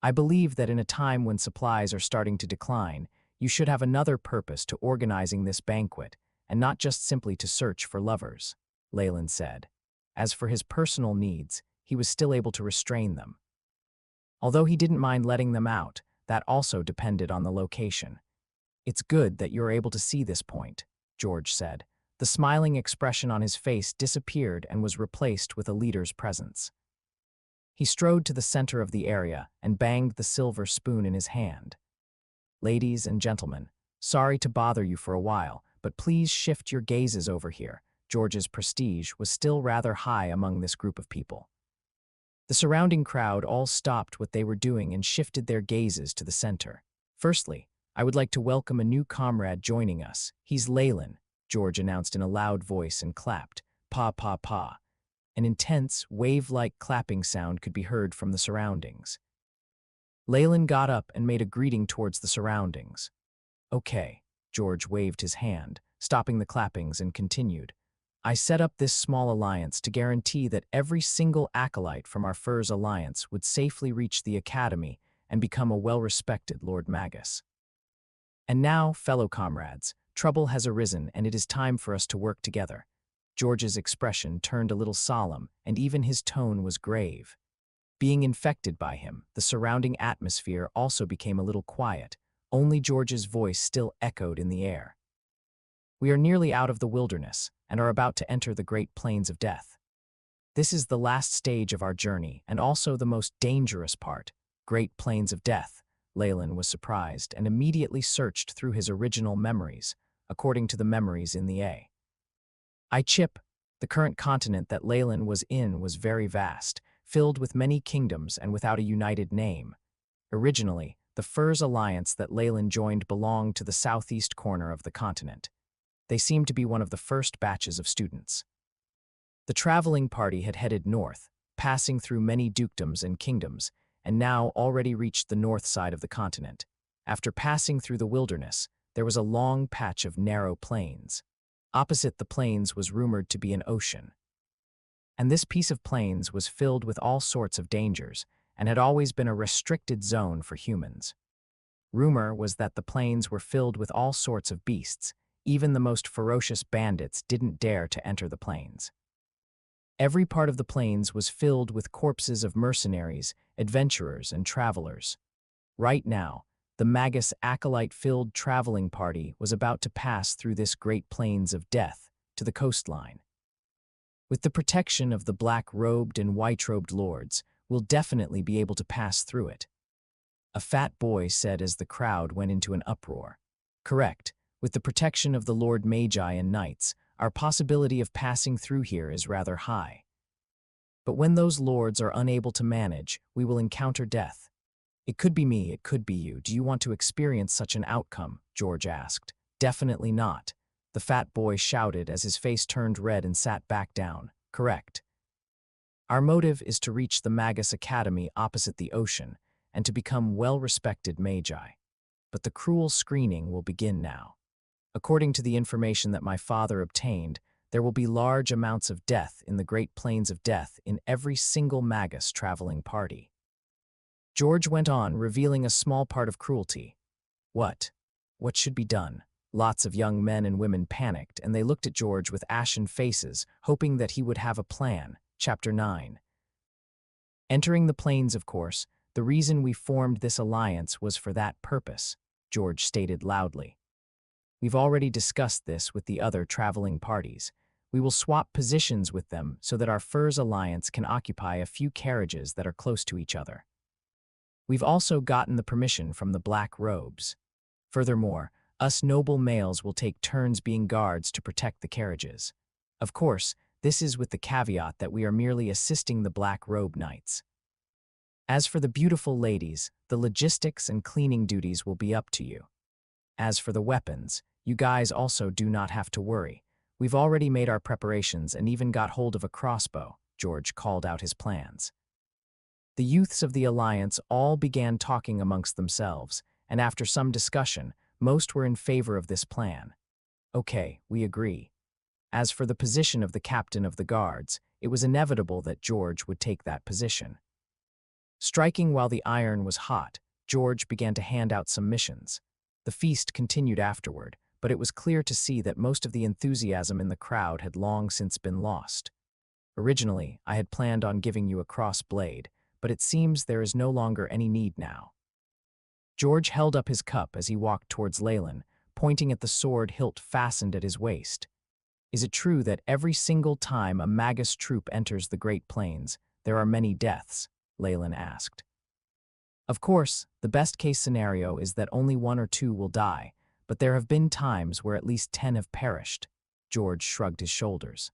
I believe that in a time when supplies are starting to decline, you should have another purpose to organizing this banquet, and not just simply to search for lovers, Leyland said. As for his personal needs, he was still able to restrain them. Although he didn't mind letting them out, that also depended on the location. It's good that you're able to see this point, George said. The smiling expression on his face disappeared and was replaced with a leader's presence. He strode to the center of the area and banged the silver spoon in his hand. "Ladies and gentlemen, sorry to bother you for a while, but please shift your gazes over here." George's prestige was still rather high among this group of people. The surrounding crowd all stopped what they were doing and shifted their gazes to the center. "Firstly, I would like to welcome a new comrade joining us. He's Leyland," George announced in a loud voice and clapped. "Pa, pa, pa." An intense, wave-like clapping sound could be heard from the surroundings. Leyland got up and made a greeting towards the surroundings. "Okay," George waved his hand, stopping the clappings, and continued. "I set up this small alliance to guarantee that every single acolyte from our Furs Alliance would safely reach the Academy and become a well-respected Lord Magus. And now, fellow comrades, trouble has arisen and it is time for us to work together." George's expression turned a little solemn, and even his tone was grave. Being infected by him, the surrounding atmosphere also became a little quiet. Only George's voice still echoed in the air. "We are nearly out of the wilderness and are about to enter the Great Plains of Death. This is the last stage of our journey and also the most dangerous part. Great Plains of Death." Leyland was surprised and immediately searched through his original memories, according to the memories in the A. Chip, the current continent that Leyland was in, was very vast, filled with many kingdoms and without a united name. Originally, the Furs Alliance that Leyland joined belonged to the southeast corner of the continent. They seemed to be one of the first batches of students. The traveling party had headed north, passing through many dukedoms and kingdoms, and now already reached the north side of the continent. After passing through the wilderness, there was a long patch of narrow plains. Opposite the plains was rumored to be an ocean. And this piece of plains was filled with all sorts of dangers and had always been a restricted zone for humans. Rumor was that the plains were filled with all sorts of beasts. Even the most ferocious bandits didn't dare to enter the plains. Every part of the plains was filled with corpses of mercenaries, adventurers, and travelers. Right now, the Magus acolyte-filled traveling party was about to pass through this Great Plains of Death to the coastline. "With the protection of the black-robed and white-robed lords, we'll definitely be able to pass through it," a fat boy said as the crowd went into an uproar. "Correct. With the protection of the Lord Magi and Knights, our possibility of passing through here is rather high. But when those lords are unable to manage, we will encounter death. It could be me, it could be you. Do you want to experience such an outcome?" George asked. "Definitely not," the fat boy shouted as his face turned red and sat back down. "Correct. Our motive is to reach the Magus Academy opposite the ocean and to become well-respected Magi. But the cruel screening will begin now. According to the information that my father obtained, there will be large amounts of death in the Great Plains of Death in every single Magus traveling party." George went on, revealing a small part of cruelty. What should be done?" Lots of young men and women panicked, and they looked at George with ashen faces, hoping that he would have a plan. Chapter 9. "Entering the plains, of course. The reason we formed this alliance was for that purpose," George stated loudly. "We've already discussed this with the other traveling parties. We will swap positions with them so that our Furs Alliance can occupy a few carriages that are close to each other. We've also gotten the permission from the Black Robes. Furthermore, us noble males will take turns being guards to protect the carriages. Of course, this is with the caveat that we are merely assisting the Black Robe Knights. As for the beautiful ladies, the logistics and cleaning duties will be up to you. As for the weapons, you guys also do not have to worry. We've already made our preparations and even got hold of a crossbow." George called out his plans. The youths of the Alliance all began talking amongst themselves, and after some discussion, most were in favor of this plan. "Okay, we agree." As for the position of the captain of the guards, it was inevitable that George would take that position. Striking while the iron was hot, George began to hand out some missions. The feast continued afterward, but it was clear to see that most of the enthusiasm in the crowd had long since been lost. "Originally, I had planned on giving you a cross blade, but it seems there is no longer any need now." George held up his cup as he walked towards Leyland, pointing at the sword hilt fastened at his waist. Is it true that every single time a Magus troop enters the Great Plains, there are many deaths? Leyland asked. Of course, the best-case scenario is that only 1 or 2 will die, but there have been times where at least 10 have perished. George shrugged his shoulders.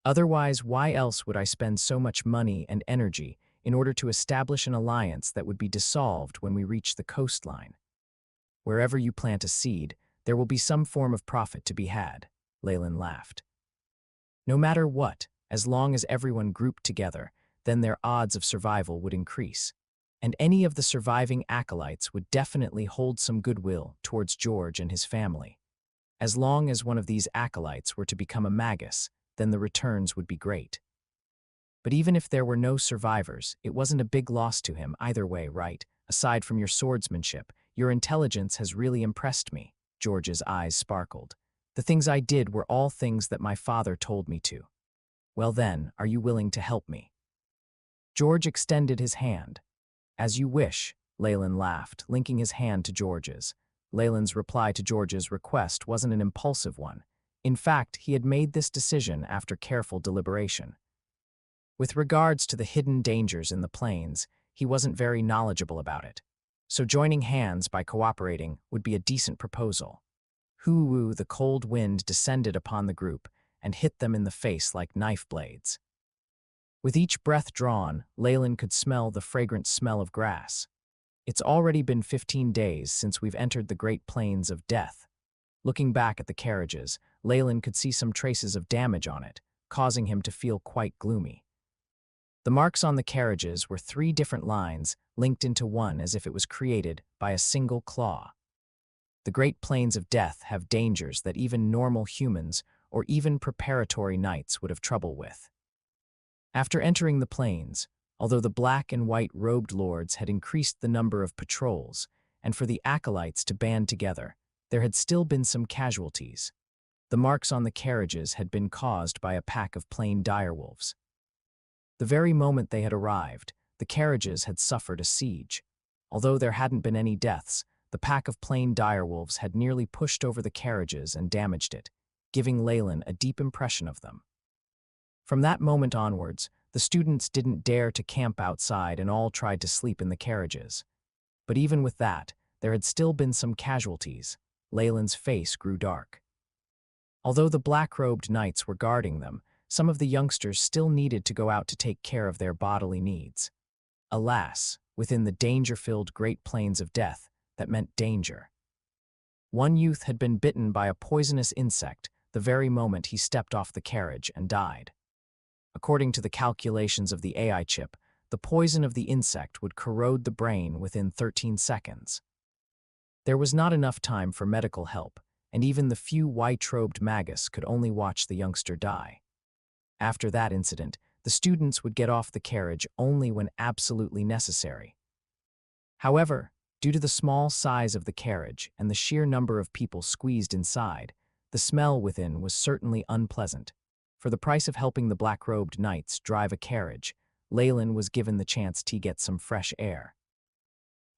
Otherwise, why else would I spend so much money and energy in order to establish an alliance that would be dissolved when we reach the coastline? Wherever you plant a seed, there will be some form of profit to be had, Leyland laughed. No matter what, as long as everyone grouped together, then their odds of survival would increase. And any of the surviving acolytes would definitely hold some goodwill towards George and his family. As long as one of these acolytes were to become a Magus, then the returns would be great. But even if there were no survivors, it wasn't a big loss to him either way, right? Aside from your swordsmanship, your intelligence has really impressed me. George's eyes sparkled. The things I did were all things that my father told me to. Well then, are you willing to help me? George extended his hand. As you wish, Leyland laughed, linking his hand to George's. Leyland's reply to George's request wasn't an impulsive one. In fact, he had made this decision after careful deliberation. With regards to the hidden dangers in the plains, he wasn't very knowledgeable about it. So joining hands by cooperating would be a decent proposal. Hoo-woo, the cold wind descended upon the group and hit them in the face like knife blades. With each breath drawn, Leyland could smell the fragrant smell of grass. It's already been 15 days since we've entered the Great Plains of Death. Looking back at the carriages, Leyland could see some traces of damage on it, causing him to feel quite gloomy. The marks on the carriages were 3 different lines, linked into one as if it was created by a single claw. The Great Plains of Death have dangers that even normal humans or even preparatory knights would have trouble with. After entering the plains, although the black and white robed lords had increased the number of patrols, and for the acolytes to band together, there had still been some casualties. The marks on the carriages had been caused by a pack of plain direwolves. The very moment they had arrived, the carriages had suffered a siege. Although there hadn't been any deaths, the pack of plain direwolves had nearly pushed over the carriages and damaged it, giving Leyland a deep impression of them. From that moment onwards, the students didn't dare to camp outside and all tried to sleep in the carriages. But even with that, there had still been some casualties. Leyland's face grew dark. Although the black-robed knights were guarding them, some of the youngsters still needed to go out to take care of their bodily needs. Alas, within the danger-filled Great Plains of Death, that meant danger. One youth had been bitten by a poisonous insect the very moment he stepped off the carriage and died. According to the calculations of the AI chip, the poison of the insect would corrode the brain within 13 seconds. There was not enough time for medical help, and even the few white-robed Magus could only watch the youngster die. After that incident, the students would get off the carriage only when absolutely necessary. However, due to the small size of the carriage and the sheer number of people squeezed inside, the smell within was certainly unpleasant. For the price of helping the black-robed knights drive a carriage, Leyland was given the chance to get some fresh air.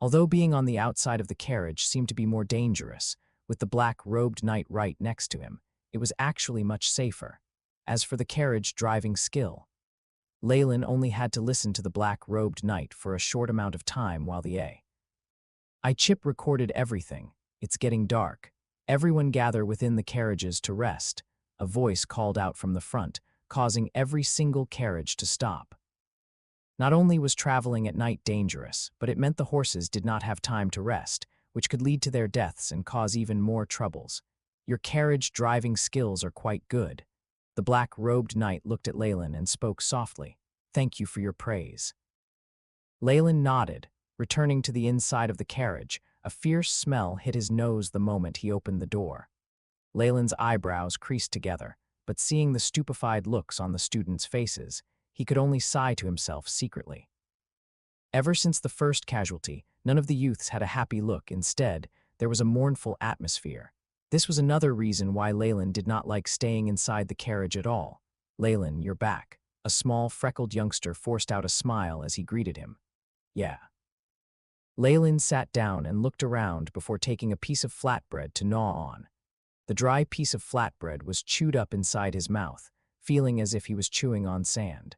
Although being on the outside of the carriage seemed to be more dangerous, with the black-robed knight right next to him, it was actually much safer. As for the carriage driving skill, Leyland only had to listen to the black-robed knight for a short amount of time while the AI chip recorded everything. It's getting dark. Everyone gather within the carriages to rest. A voice called out from the front, causing every single carriage to stop. Not only was traveling at night dangerous, but it meant the horses did not have time to rest, which could lead to their deaths and cause even more troubles. Your carriage driving skills are quite good. The black-robed knight looked at Leyland and spoke softly. Thank you for your praise. Leyland nodded. Returning to the inside of the carriage, a fierce smell hit his nose the moment he opened the door. Leyland's eyebrows creased together, but seeing the stupefied looks on the students' faces, he could only sigh to himself secretly. Ever since the first casualty, none of the youths had a happy look. Instead, there was a mournful atmosphere. This was another reason why Leyland did not like staying inside the carriage at all. Leyland, you're back. A small, freckled youngster forced out a smile as he greeted him. Yeah. Leyland sat down and looked around before taking a piece of flatbread to gnaw on. The dry piece of flatbread was chewed up inside his mouth, feeling as if he was chewing on sand.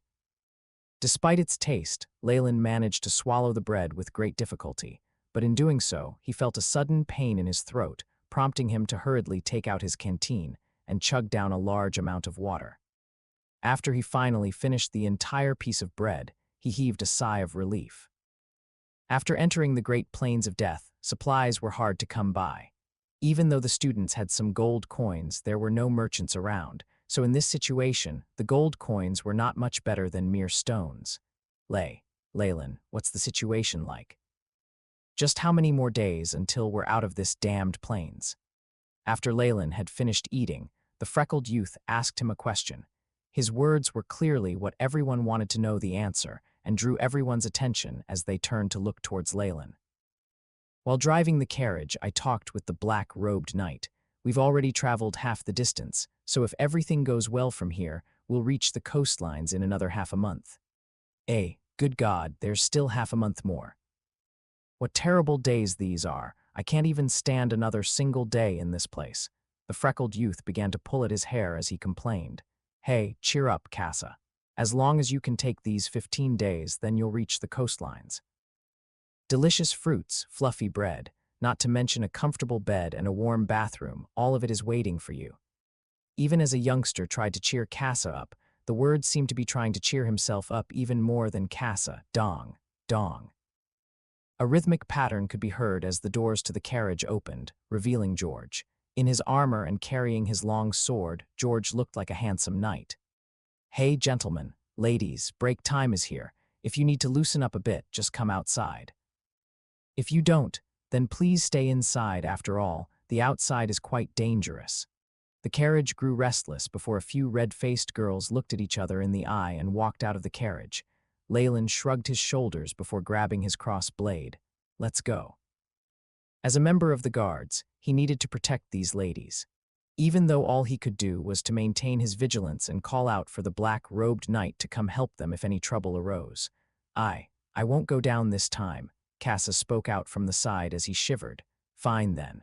Despite its taste, Leyland managed to swallow the bread with great difficulty, but in doing so, he felt a sudden pain in his throat, prompting him to hurriedly take out his canteen and chug down a large amount of water. After he finally finished the entire piece of bread, he heaved a sigh of relief. After entering the Great Plains of Death, supplies were hard to come by. Even though the students had some gold coins, there were no merchants around, so in this situation, the gold coins were not much better than mere stones. Leyland, what's the situation like? Just how many more days until we're out of this damned plains? After Leyland had finished eating, the freckled youth asked him a question. His words were clearly what everyone wanted to know the answer and drew everyone's attention as they turned to look towards Leyland. While driving the carriage, I talked with the black-robed knight. We've already traveled half the distance, so if everything goes well from here, we'll reach the coastlines in another half a month. Good God, there's still half a month more. What terrible days these are. I can't even stand another single day in this place. The freckled youth began to pull at his hair as he complained. Hey, cheer up, Casa. As long as you can take these 15 days, then you'll reach the coastlines. Delicious fruits, fluffy bread, not to mention a comfortable bed and a warm bathroom, all of it is waiting for you. Even as a youngster tried to cheer Casa up, the words seemed to be trying to cheer himself up even more than Casa. Dong, dong. A rhythmic pattern could be heard as the doors to the carriage opened, revealing George. In his armor and carrying his long sword, George looked like a handsome knight. Hey, gentlemen, ladies, break time is here. If you need to loosen up a bit, just come outside. If you don't, then please stay inside. After all, the outside is quite dangerous. The carriage grew restless before a few red-faced girls looked at each other in the eye and walked out of the carriage. Leyland shrugged his shoulders before grabbing his cross blade. Let's go. As a member of the guards, he needed to protect these ladies. Even though all he could do was to maintain his vigilance and call out for the black-robed knight to come help them if any trouble arose. I won't go down this time, Casa spoke out from the side as he shivered. Fine then.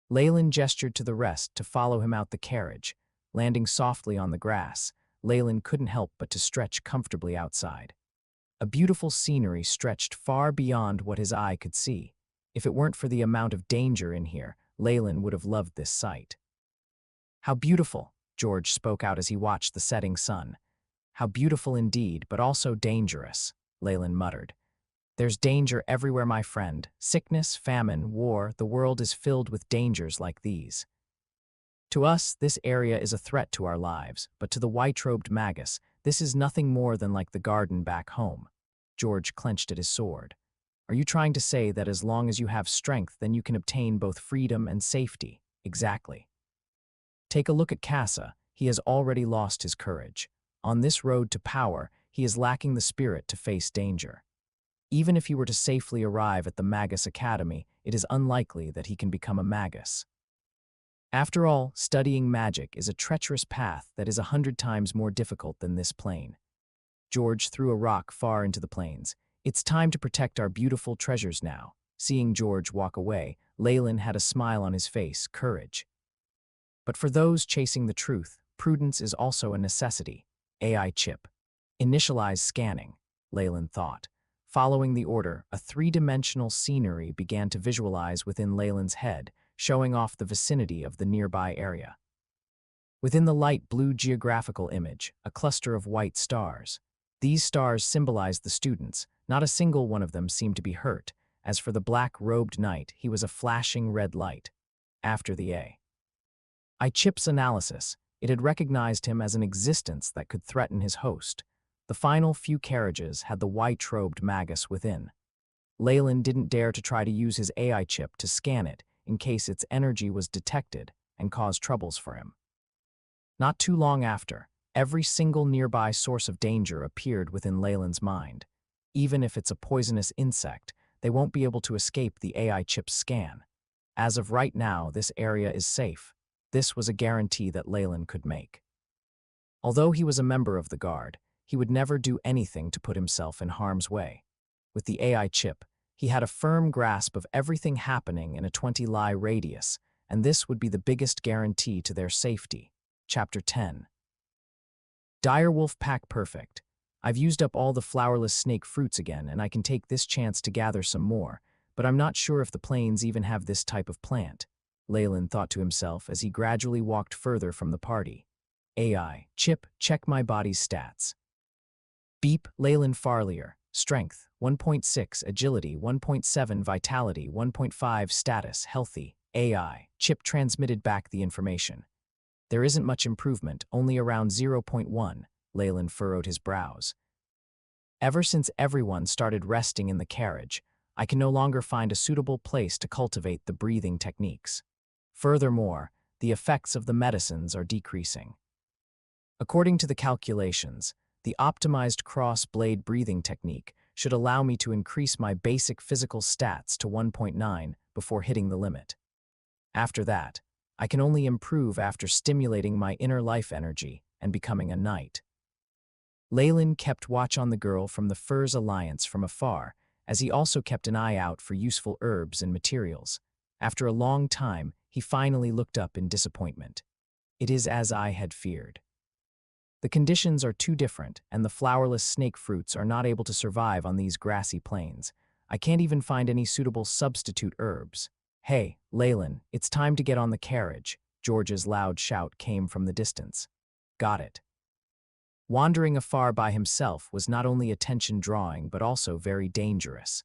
Leyland gestured to the rest to follow him out the carriage. Landing softly on the grass, Leyland couldn't help but to stretch comfortably outside. A beautiful scenery stretched far beyond what his eye could see. If it weren't for the amount of danger in here, Leyland would have loved this sight. How beautiful, George spoke out as he watched the setting sun. How beautiful indeed, but also dangerous, Leyland muttered. There's danger everywhere, my friend. Sickness, famine, war, the world is filled with dangers like these. To us, this area is a threat to our lives, but to the white-robed magus, this is nothing more than like the garden back home. George clenched at his sword. Are you trying to say that as long as you have strength, then you can obtain both freedom and safety? Exactly. Take a look at Casa. He has already lost his courage. On this road to power, he is lacking the spirit to face danger. Even if he were to safely arrive at the Magus Academy, it is unlikely that he can become a magus. After all, studying magic is a treacherous path that is 100 times more difficult than this plane. George threw a rock far into the plains. It's time to protect our beautiful treasures now. Seeing George walk away, Leyland had a smile on his face, courage. But for those chasing the truth, prudence is also a necessity. AI chip. Initialize scanning, Leyland thought. Following the order, a three-dimensional scenery began to visualize within Leyland's head, showing off the vicinity of the nearby area. Within the light blue geographical image, a cluster of white stars. These stars symbolized the students. Not a single one of them seemed to be hurt. As for the black-robed knight, he was a flashing red light. After the AI chip's analysis, it had recognized him as an existence that could threaten his host. The final few carriages had the white-robed magus within. Leyland didn't dare to try to use his AI chip to scan it in case its energy was detected and caused troubles for him. Not too long after, every single nearby source of danger appeared within Leyland's mind. Even if it's a poisonous insect, they won't be able to escape the AI chip's scan. As of right now, this area is safe. This was a guarantee that Leyland could make. Although he was a member of the Guard, he would never do anything to put himself in harm's way. With the AI chip, he had a firm grasp of everything happening in a 20-li radius, and this would be the biggest guarantee to their safety. Chapter 10. Direwolf Pack Perfect. I've used up all the flowerless snake fruits again, and I can take this chance to gather some more, but I'm not sure if the plains even have this type of plant, Leyland thought to himself as he gradually walked further from the party. AI, Chip, check my body's stats. Beep, Leyland Farlier. Strength, 1.6, Agility, 1.7, Vitality, 1.5, Status, Healthy. AI, Chip transmitted back the information. There isn't much improvement, only around 0.1, Leyland furrowed his brows. Ever since everyone started resting in the carriage, I can no longer find a suitable place to cultivate the breathing techniques. Furthermore, the effects of the medicines are decreasing. According to the calculations, the optimized cross-blade breathing technique should allow me to increase my basic physical stats to 1.9 before hitting the limit. After that, I can only improve after stimulating my inner life energy and becoming a knight. Leyland kept watch on the girl from the Furs Alliance from afar, as he also kept an eye out for useful herbs and materials. After a long time, he finally looked up in disappointment. It is as I had feared. The conditions are too different, and the flowerless snake fruits are not able to survive on these grassy plains. I can't even find any suitable substitute herbs. Hey, Leyland, it's time to get on the carriage, George's loud shout came from the distance. Got it. Wandering afar by himself was not only attention-drawing but also very dangerous.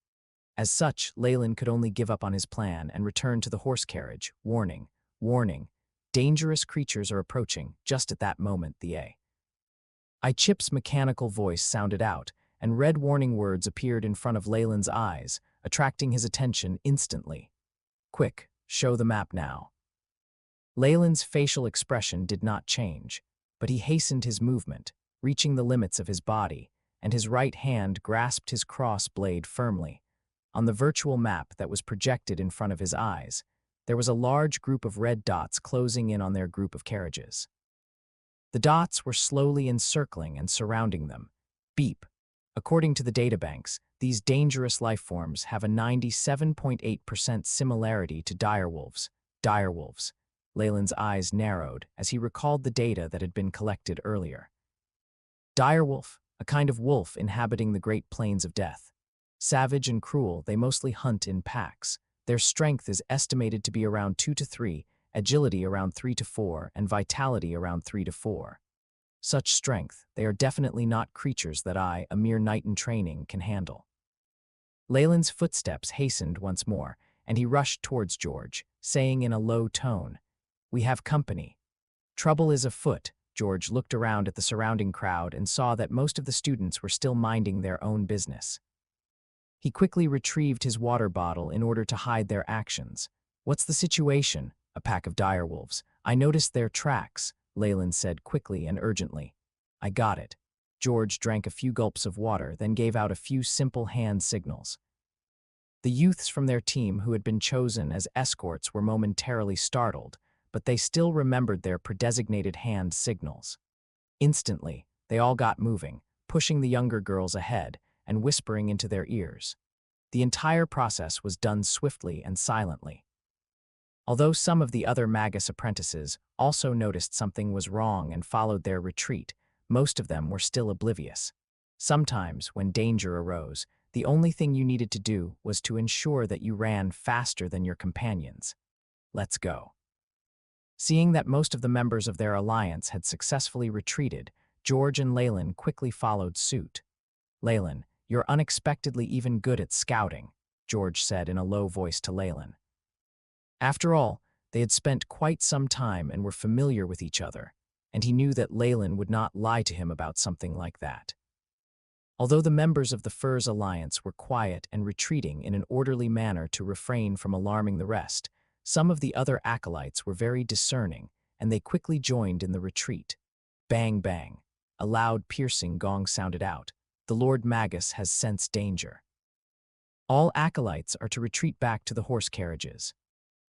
As such, Leyland could only give up on his plan and return to the horse carriage. Warning, warning, dangerous creatures are approaching. Just at that moment, Chip's mechanical voice sounded out, and red warning words appeared in front of Leyland's eyes, attracting his attention instantly. Quick, show the map now. Leyland's facial expression did not change, but he hastened his movement, reaching the limits of his body, and his right hand grasped his cross blade firmly. On the virtual map that was projected in front of his eyes, there was a large group of red dots closing in on their group of carriages. The dots were slowly encircling and surrounding them. Beep. According to the databanks, these dangerous lifeforms have a 97.8% similarity to direwolves. Direwolves. Leyland's eyes narrowed as he recalled the data that had been collected earlier. Direwolf, a kind of wolf inhabiting the Great Plains of Death. Savage and cruel, they mostly hunt in packs. Their strength is estimated to be around 2 to 3, agility around 3 to 4, and vitality around 3 to 4. Such strength, they are definitely not creatures that I, a mere knight in training, can handle. Leyland's footsteps hastened once more, and he rushed towards George, saying in a low tone, "We have company." Trouble is afoot. George looked around at the surrounding crowd and saw that most of the students were still minding their own business. He quickly retrieved his water bottle in order to hide their actions. "What's the situation?" "A pack of direwolves. I noticed their tracks," Leyland said quickly and urgently. "I got it." George drank a few gulps of water, then gave out a few simple hand signals. The youths from their team who had been chosen as escorts were momentarily startled, but they still remembered their predesignated hand signals. Instantly, they all got moving, pushing the younger girls ahead and whispering into their ears. The entire process was done swiftly and silently. Although some of the other Magus apprentices also noticed something was wrong and followed their retreat, most of them were still oblivious. Sometimes, when danger arose, the only thing you needed to do was to ensure that you ran faster than your companions. Let's go. Seeing that most of the members of their alliance had successfully retreated, George and Leyland quickly followed suit. "Leyland, you're unexpectedly even good at scouting," George said in a low voice to Leyland. After all, they had spent quite some time and were familiar with each other, and he knew that Leyland would not lie to him about something like that. Although the members of the Furs Alliance were quiet and retreating in an orderly manner to refrain from alarming the rest, some of the other acolytes were very discerning, and they quickly joined in the retreat. Bang, bang. A loud, piercing gong sounded out. The Lord Magus has sensed danger. All acolytes are to retreat back to the horse carriages.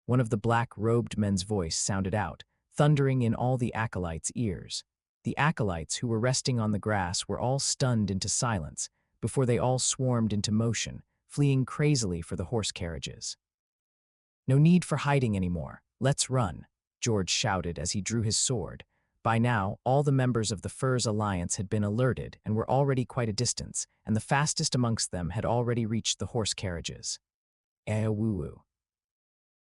One of the black-robed men's voice sounded out, thundering in all the acolytes' ears. The acolytes who were resting on the grass were all stunned into silence before they all swarmed into motion, fleeing crazily for the horse carriages. "No need for hiding anymore," "Let's run," George shouted as he drew his sword. By now, all the members of the Furs Alliance had been alerted and were already quite a distance, and the fastest amongst them had already reached the horse carriages. Woo-woo.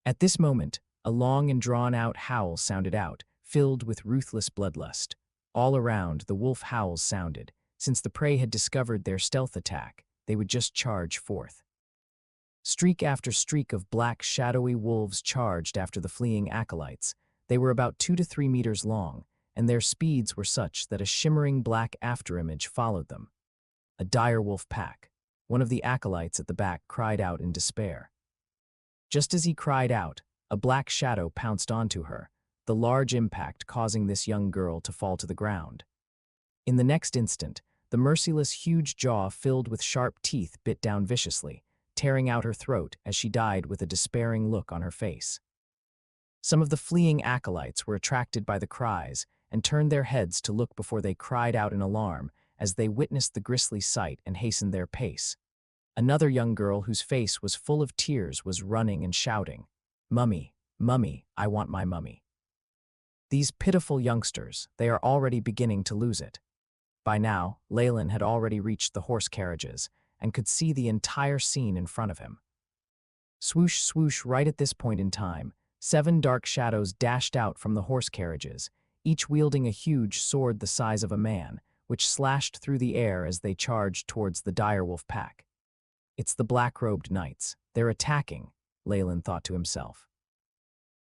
At this moment, a long and drawn-out howl sounded out, filled with ruthless bloodlust. All around, the wolf howls sounded. Since the prey had discovered their stealth attack, they would just charge forth. Streak after streak of black, shadowy wolves charged after the fleeing acolytes. They were about 2 to 3 meters long, and their speeds were such that a shimmering black afterimage followed them. A dire wolf pack. One of the acolytes at the back cried out in despair. Just as he cried out, a black shadow pounced onto her, the large impact causing this young girl to fall to the ground. In the next instant, the merciless huge jaw filled with sharp teeth bit down viciously, tearing out her throat as she died with a despairing look on her face. Some of the fleeing acolytes were attracted by the cries and turned their heads to look before they cried out in alarm as they witnessed the grisly sight and hastened their pace. Another young girl whose face was full of tears was running and shouting, "Mummy, Mummy, I want my mummy." These pitiful youngsters, they are already beginning to lose it. By now, Leyland had already reached the horse carriages and could see the entire scene in front of him. Swoosh, swoosh, right at this point in time, 7 dark shadows dashed out from the horse carriages, each wielding a huge sword the size of a man, which slashed through the air as they charged towards the direwolf pack. It's the black-robed knights. They're attacking, Leyland thought to himself.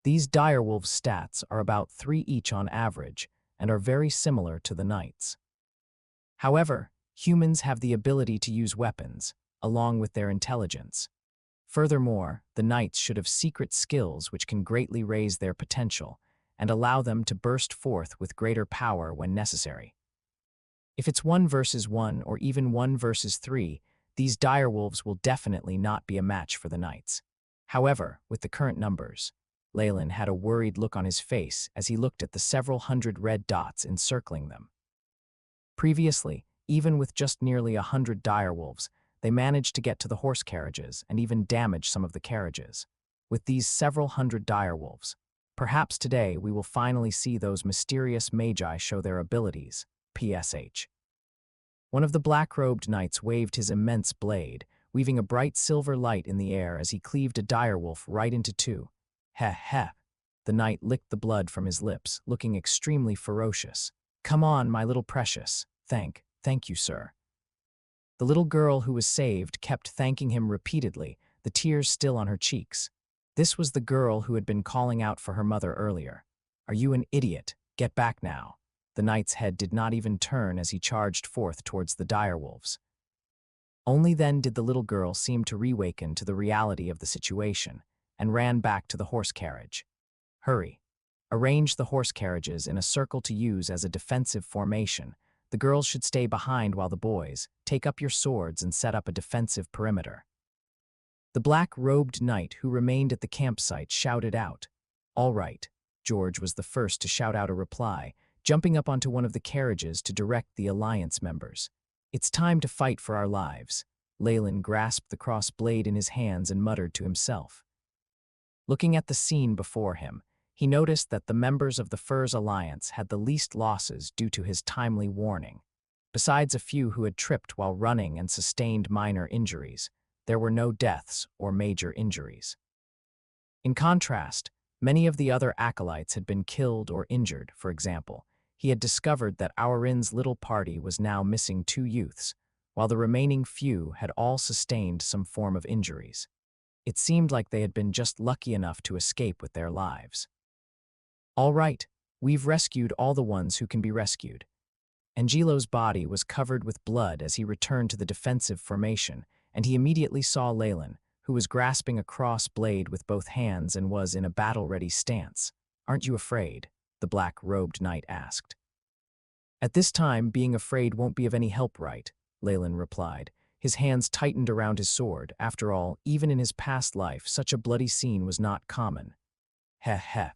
These direwolves' stats are about 3 each on average and are very similar to the knights. However, humans have the ability to use weapons, along with their intelligence. Furthermore, the knights should have secret skills which can greatly raise their potential and allow them to burst forth with greater power when necessary. If it's 1 versus 1 or even 1 versus 3, these direwolves will definitely not be a match for the knights. However, with the current numbers, Leyland had a worried look on his face as he looked at the several hundred red dots encircling them. Previously, even with just nearly 100 direwolves, they managed to get to the horse carriages and even damage some of the carriages. With these several hundred direwolves, perhaps today we will finally see those mysterious magi show their abilities. PSH. One of the black-robed knights waved his immense blade, weaving a bright silver light in the air as he cleaved a direwolf right into 2. Heh heh. The knight licked the blood from his lips, looking extremely ferocious. "Come on, my little precious. Thank you, sir." The little girl who was saved kept thanking him repeatedly, the tears still on her cheeks. This was the girl who had been calling out for her mother earlier. "Are you an idiot? Get back now." The knight's head did not even turn as he charged forth towards the direwolves. Only then did the little girl seem to reawaken to the reality of the situation and ran back to the horse carriage. "Hurry. Arrange the horse carriages in a circle to use as a defensive formation. The girls should stay behind while the boys take up your swords and set up a defensive perimeter." The black-robed knight who remained at the campsite shouted out. "All right." George was the first to shout out a reply, jumping up onto one of the carriages to direct the alliance members. "It's time to fight for our lives." Leyland grasped the cross blade in his hands and muttered to himself. Looking at the scene before him, he noticed that the members of the Furs Alliance had the least losses due to his timely warning. Besides a few who had tripped while running and sustained minor injuries, there were no deaths or major injuries. In contrast, many of the other acolytes had been killed or injured. For example, he had discovered that Aurin's little party was now missing 2 youths, while the remaining few had all sustained some form of injuries. It seemed like they had been just lucky enough to escape with their lives. "All right, we've rescued all the ones who can be rescued." Angelo's body was covered with blood as he returned to the defensive formation, and he immediately saw Leyland, who was grasping a cross blade with both hands and was in a battle-ready stance. "Aren't you afraid?" the black-robed knight asked. "At this time, being afraid won't be of any help, right?" Leyland replied. His hands tightened around his sword. After all, even in his past life, such a bloody scene was not common. "Heh heh.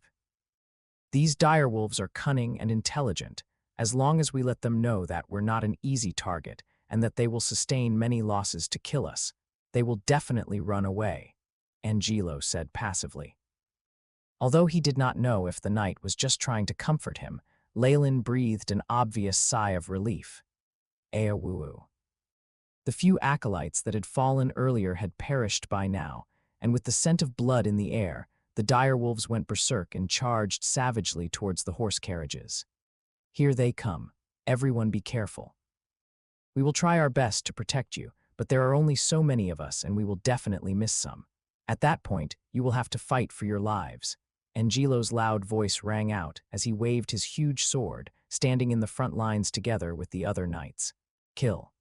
These direwolves are cunning and intelligent. As long as we let them know that we're not an easy target and that they will sustain many losses to kill us, they will definitely run away," Angelo said passively. Although he did not know if the knight was just trying to comfort him, Leyland breathed an obvious sigh of relief. Eowuu. The few acolytes that had fallen earlier had perished by now, and with the scent of blood in the air, the direwolves went berserk and charged savagely towards the horse carriages. Here they come. Everyone be careful. We will try our best to protect you, but there are only so many of us and we will definitely miss some. At that point, you will have to fight for your lives. Angelo's loud voice rang out as he waved his huge sword, standing in the front lines together with the other knights. Kill.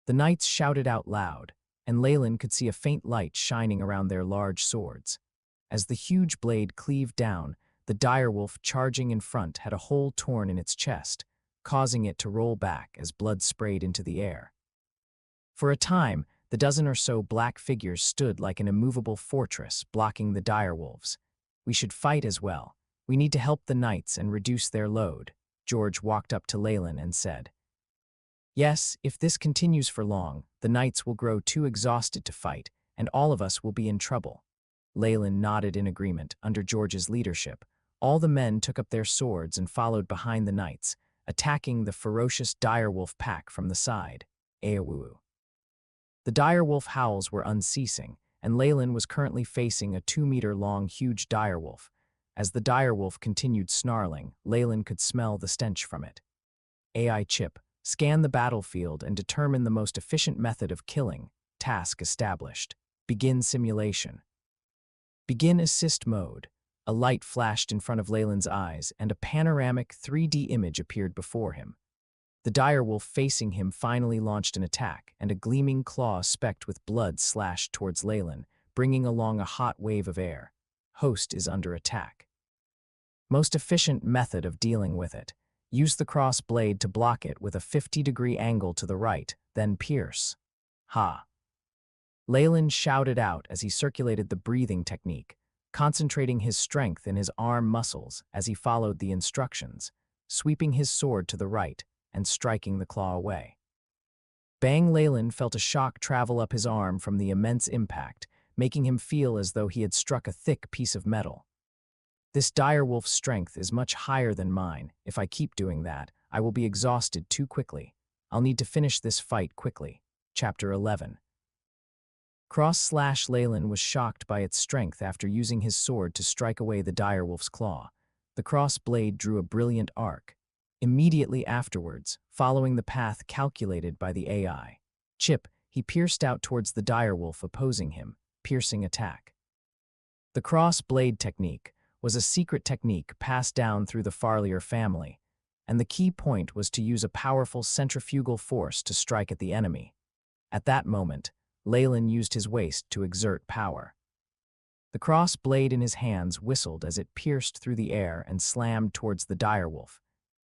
The knights shouted out loud, and Leyland could see a faint light shining around their large swords. As the huge blade cleaved down, the direwolf charging in front had a hole torn in its chest, causing it to roll back as blood sprayed into the air. For a time, the dozen or so black figures stood like an immovable fortress blocking the direwolves. We should fight as well. We need to help the knights and reduce their load. George walked up to Leyland and said, "Yes, if this continues for long, the knights will grow too exhausted to fight, and all of us will be in trouble." Leyland nodded in agreement. Under George's leadership, all the men took up their swords and followed behind the knights, attacking the ferocious direwolf pack from the side. Eowuu. The direwolf howls were unceasing, and Leyland was currently facing a 2-meter-long huge direwolf. As the direwolf continued snarling, Leyland could smell the stench from it. AI chip, scan the battlefield and determine the most efficient method of killing. Task established. Begin simulation. Begin assist mode. A light flashed in front of Leyland's eyes, and a panoramic 3D image appeared before him. The direwolf facing him finally launched an attack, and a gleaming claw specked with blood slashed towards Leyland, bringing along a hot wave of air. Host is under attack. Most efficient method of dealing with it. Use the cross blade to block it with a 50-degree angle to the right, then pierce. Ha! Leyland shouted out as he circulated the breathing technique, concentrating his strength in his arm muscles as he followed the instructions, sweeping his sword to the right and striking the claw away. Bang! Leyland felt a shock travel up his arm from the immense impact, making him feel as though he had struck a thick piece of metal. This direwolf's strength is much higher than mine. If I keep doing that, I will be exhausted too quickly. I'll need to finish this fight quickly. Chapter 11. Leyland was shocked by its strength after using his sword to strike away the direwolf's claw. The cross blade drew a brilliant arc. Immediately afterwards, following the path calculated by the AI chip, he pierced out towards the direwolf opposing him, piercing attack. The cross blade technique was a secret technique passed down through the Farlier family, and the key point was to use a powerful centrifugal force to strike at the enemy. At that moment, Leyland used his waist to exert power. The cross blade in his hands whistled as it pierced through the air and slammed towards the direwolf.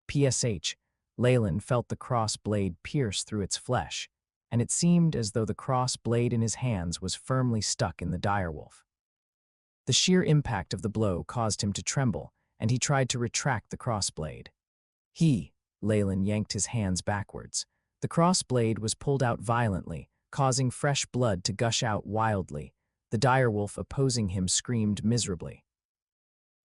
PSH, Leyland felt the cross blade pierce through its flesh, and it seemed as though the cross blade in his hands was firmly stuck in the direwolf. The sheer impact of the blow caused him to tremble, and he tried to retract the cross blade. Leyland yanked his hands backwards. The cross blade was pulled out violently, causing fresh blood to gush out wildly. The direwolf opposing him screamed miserably.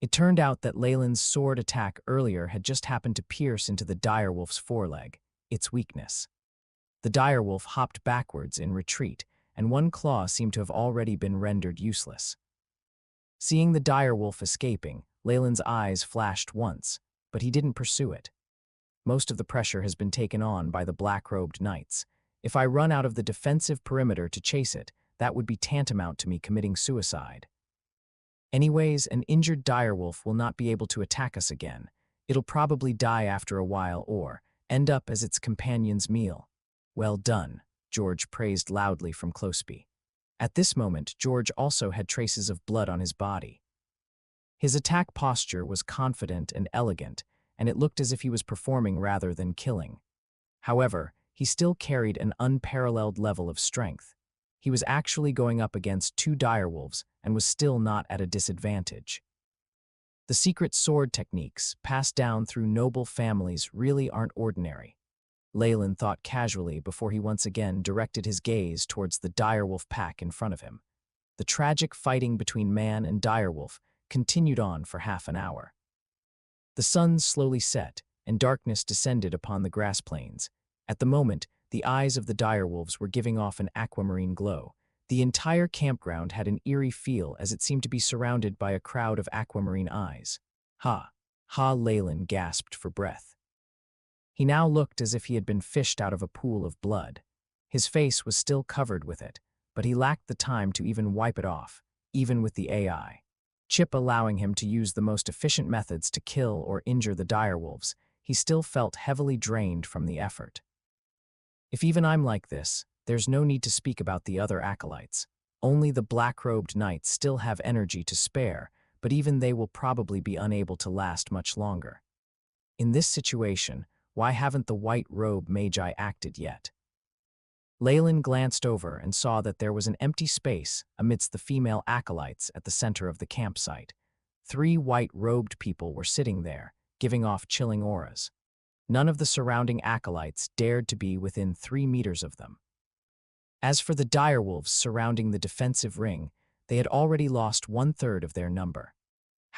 It turned out that Leyland's sword attack earlier had just happened to pierce into the direwolf's foreleg, its weakness. The direwolf hopped backwards in retreat, and one claw seemed to have already been rendered useless. Seeing the direwolf escaping, Leyland's eyes flashed once, but he didn't pursue it. Most of the pressure has been taken on by the black-robed knights. If I run out of the defensive perimeter to chase it, that would be tantamount to me committing suicide. Anyways, an injured direwolf will not be able to attack us again. It'll probably die after a while or end up as its companion's meal. Well done, George praised loudly from Closeby. At this moment, George also had traces of blood on his body. His attack posture was confident and elegant, and it looked as if he was performing rather than killing. However, he still carried an unparalleled level of strength. He was actually going up against 2 direwolves and was still not at a disadvantage. The secret sword techniques passed down through noble families really aren't ordinary. Leyland thought casually before he once again directed his gaze towards the direwolf pack in front of him. The tragic fighting between man and direwolf continued on for half an hour. The sun slowly set, and darkness descended upon the grass plains. At the moment, the eyes of the direwolves were giving off an aquamarine glow. The entire campground had an eerie feel as it seemed to be surrounded by a crowd of aquamarine eyes. Ha! Ha! Leyland gasped for breath. He now looked as if he had been fished out of a pool of blood. His face was still covered with it, but he lacked the time to even wipe it off, even with the AI chip allowing him to use the most efficient methods to kill or injure the direwolves. He still felt heavily drained from the effort. If even I'm like this, there's no need to speak about the other acolytes. Only the black-robed knights still have energy to spare, but even they will probably be unable to last much longer. In this situation, why haven't the white-robe magi acted yet? Leyland glanced over and saw that there was an empty space amidst the female acolytes at the center of the campsite. 3 white-robed people were sitting there, giving off chilling auras. None of the surrounding acolytes dared to be within 3 meters of them. As for the direwolves surrounding the defensive ring, they had already lost 1/3 of their number.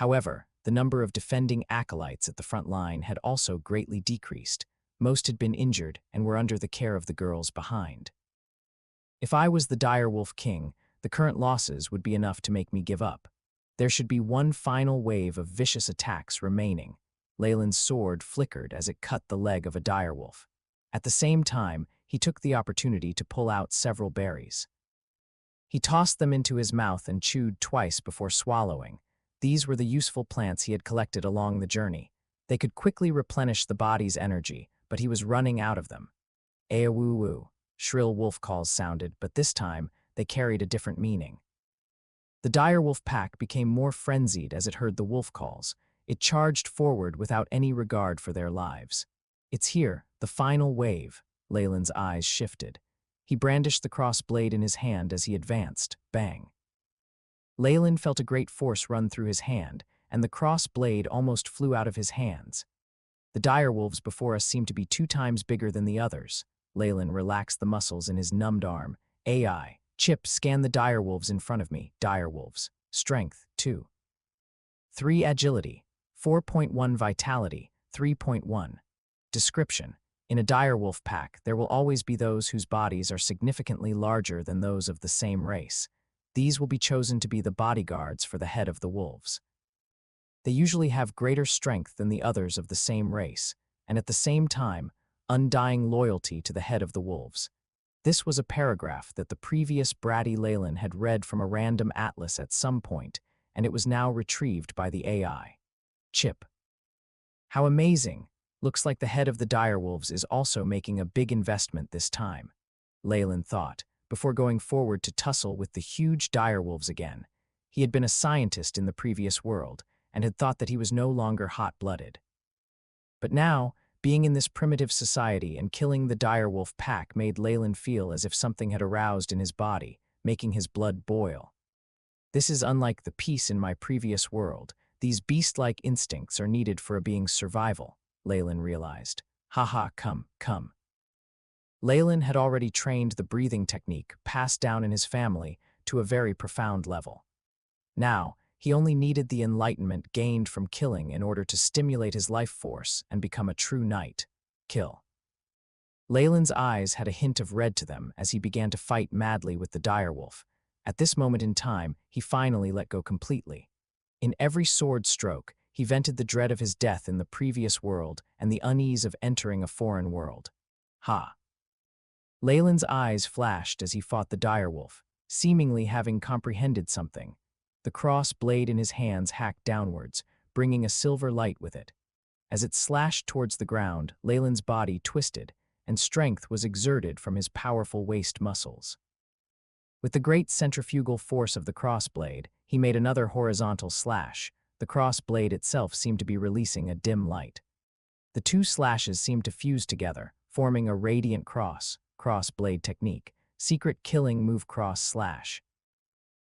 However, the number of defending acolytes at the front line had also greatly decreased. Most had been injured and were under the care of the girls behind. If I was the direwolf king, the current losses would be enough to make me give up. There should be one final wave of vicious attacks remaining. Leyland's sword flickered as it cut the leg of a direwolf. At the same time, he took the opportunity to pull out several berries. He tossed them into his mouth and chewed twice before swallowing. These were the useful plants he had collected along the journey. They could quickly replenish the body's energy, but he was running out of them. Aawoo-woo, shrill wolf calls sounded, but this time they carried a different meaning. The direwolf pack became more frenzied as it heard the wolf calls. It charged forward without any regard for their lives. It's here, the final wave. Leyland's eyes shifted. He brandished the cross blade in his hand as he advanced. Bang. Leyland felt a great force run through his hand, and the cross blade almost flew out of his hands. The direwolves before us seemed to be 2 times bigger than the others. Leyland relaxed the muscles in his numbed arm. AI. Chip, scan the direwolves in front of me. Direwolves. Strength, 2. 3 agility. 4.1 vitality. 3.1. Description. In a direwolf pack, there will always be those whose bodies are significantly larger than those of the same race. These will be chosen to be the bodyguards for the head of the wolves. They usually have greater strength than the others of the same race, and at the same time, undying loyalty to the head of the wolves. This was a paragraph that the previous bratty Leyland had read from a random atlas at some point, and it was now retrieved by the AI. Chip. How amazing! Looks like the head of the direwolves is also making a big investment this time, Leyland thought, before going forward to tussle with the huge direwolves again. He had been a scientist in the previous world, and had thought that he was no longer hot-blooded. But now, being in this primitive society and killing the direwolf pack made Leyland feel as if something had aroused in his body, making his blood boil. This is unlike the peace in my previous world. These beast-like instincts are needed for a being's survival, Leyland realized. Haha, come. Leyland had already trained the breathing technique passed down in his family to a very profound level. Now, he only needed the enlightenment gained from killing in order to stimulate his life force and become a true knight. Kill. Leyland's eyes had a hint of red to them as he began to fight madly with the direwolf. At this moment in time, he finally let go completely. In every sword stroke, he vented the dread of his death in the previous world and the unease of entering a foreign world. Ha! Leyland's eyes flashed as he fought the direwolf, seemingly having comprehended something. The cross blade in his hands hacked downwards, bringing a silver light with it. As it slashed towards the ground, Leyland's body twisted, and strength was exerted from his powerful waist muscles. With the great centrifugal force of the cross blade, he made another horizontal slash. The cross blade itself seemed to be releasing a dim light. The 2 slashes seemed to fuse together, forming a radiant cross blade technique, secret killing move cross slash.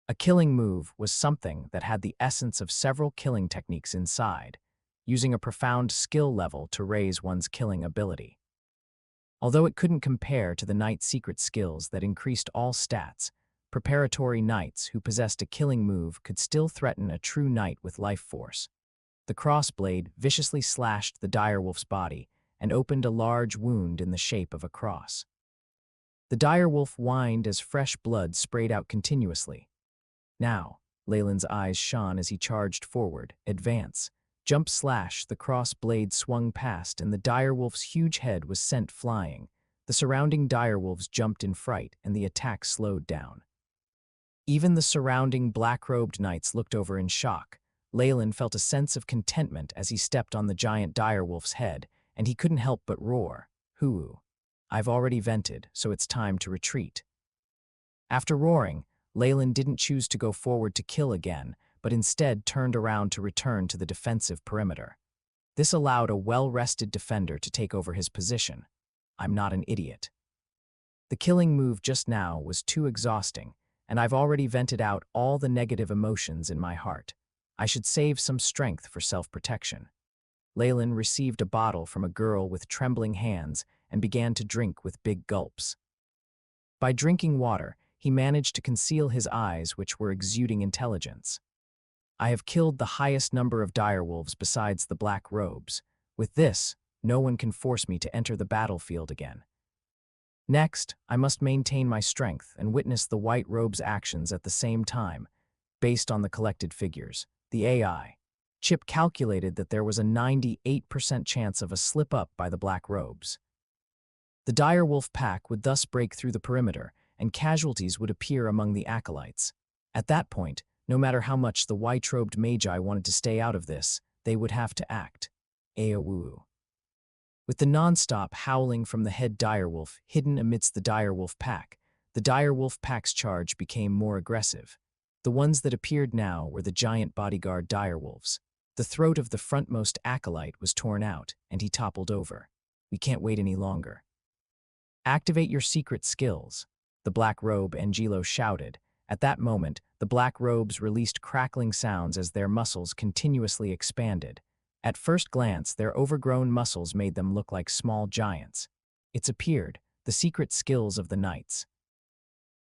A killing move was something that had the essence of several killing techniques inside, using a profound skill level to raise one's killing ability. Although it couldn't compare to the knight's secret skills that increased all stats, preparatory knights who possessed a killing move could still threaten a true knight with life force. The crossblade viciously slashed the direwolf's body and opened a large wound in the shape of a cross. The direwolf whined as fresh blood sprayed out continuously. Now, Leyland's eyes shone as he charged forward. Advance. Jump slash, the cross blade swung past and the direwolf's huge head was sent flying. The surrounding direwolves jumped in fright and the attack slowed down. Even the surrounding black-robed knights looked over in shock. Leyland felt a sense of contentment as he stepped on the giant direwolf's head, and he couldn't help but roar, "Hoo! I've already vented, so it's time to retreat." After roaring, Leyland didn't choose to go forward to kill again, but instead turned around to return to the defensive perimeter. This allowed a well-rested defender to take over his position. I'm not an idiot. The killing move just now was too exhausting, and I've already vented out all the negative emotions in my heart. I should save some strength for self-protection. Leyland received a bottle from a girl with trembling hands and began to drink with big gulps. By drinking water, he managed to conceal his eyes, which were exuding intelligence. I have killed the highest number of direwolves besides the black robes. With this, no one can force me to enter the battlefield again. Next, I must maintain my strength and witness the white robe's actions at the same time. Based on the collected figures, the AI chip calculated that there was a 98% chance of a slip-up by the black robes. The direwolf pack would thus break through the perimeter, and casualties would appear among the acolytes. At that point, no matter how much the white-robed magi wanted to stay out of this, they would have to act. Aowoo. With the non-stop howling from the head direwolf hidden amidst the direwolf pack, the direwolf pack's charge became more aggressive. The ones that appeared now were the giant bodyguard direwolves. The throat of the frontmost acolyte was torn out, and he toppled over. We can't wait any longer. Activate your secret skills, the Black Robe Angelo shouted. At that moment, the black robes released crackling sounds as their muscles continuously expanded. At first glance, their overgrown muscles made them look like small giants. It's appeared, the secret skills of the knights.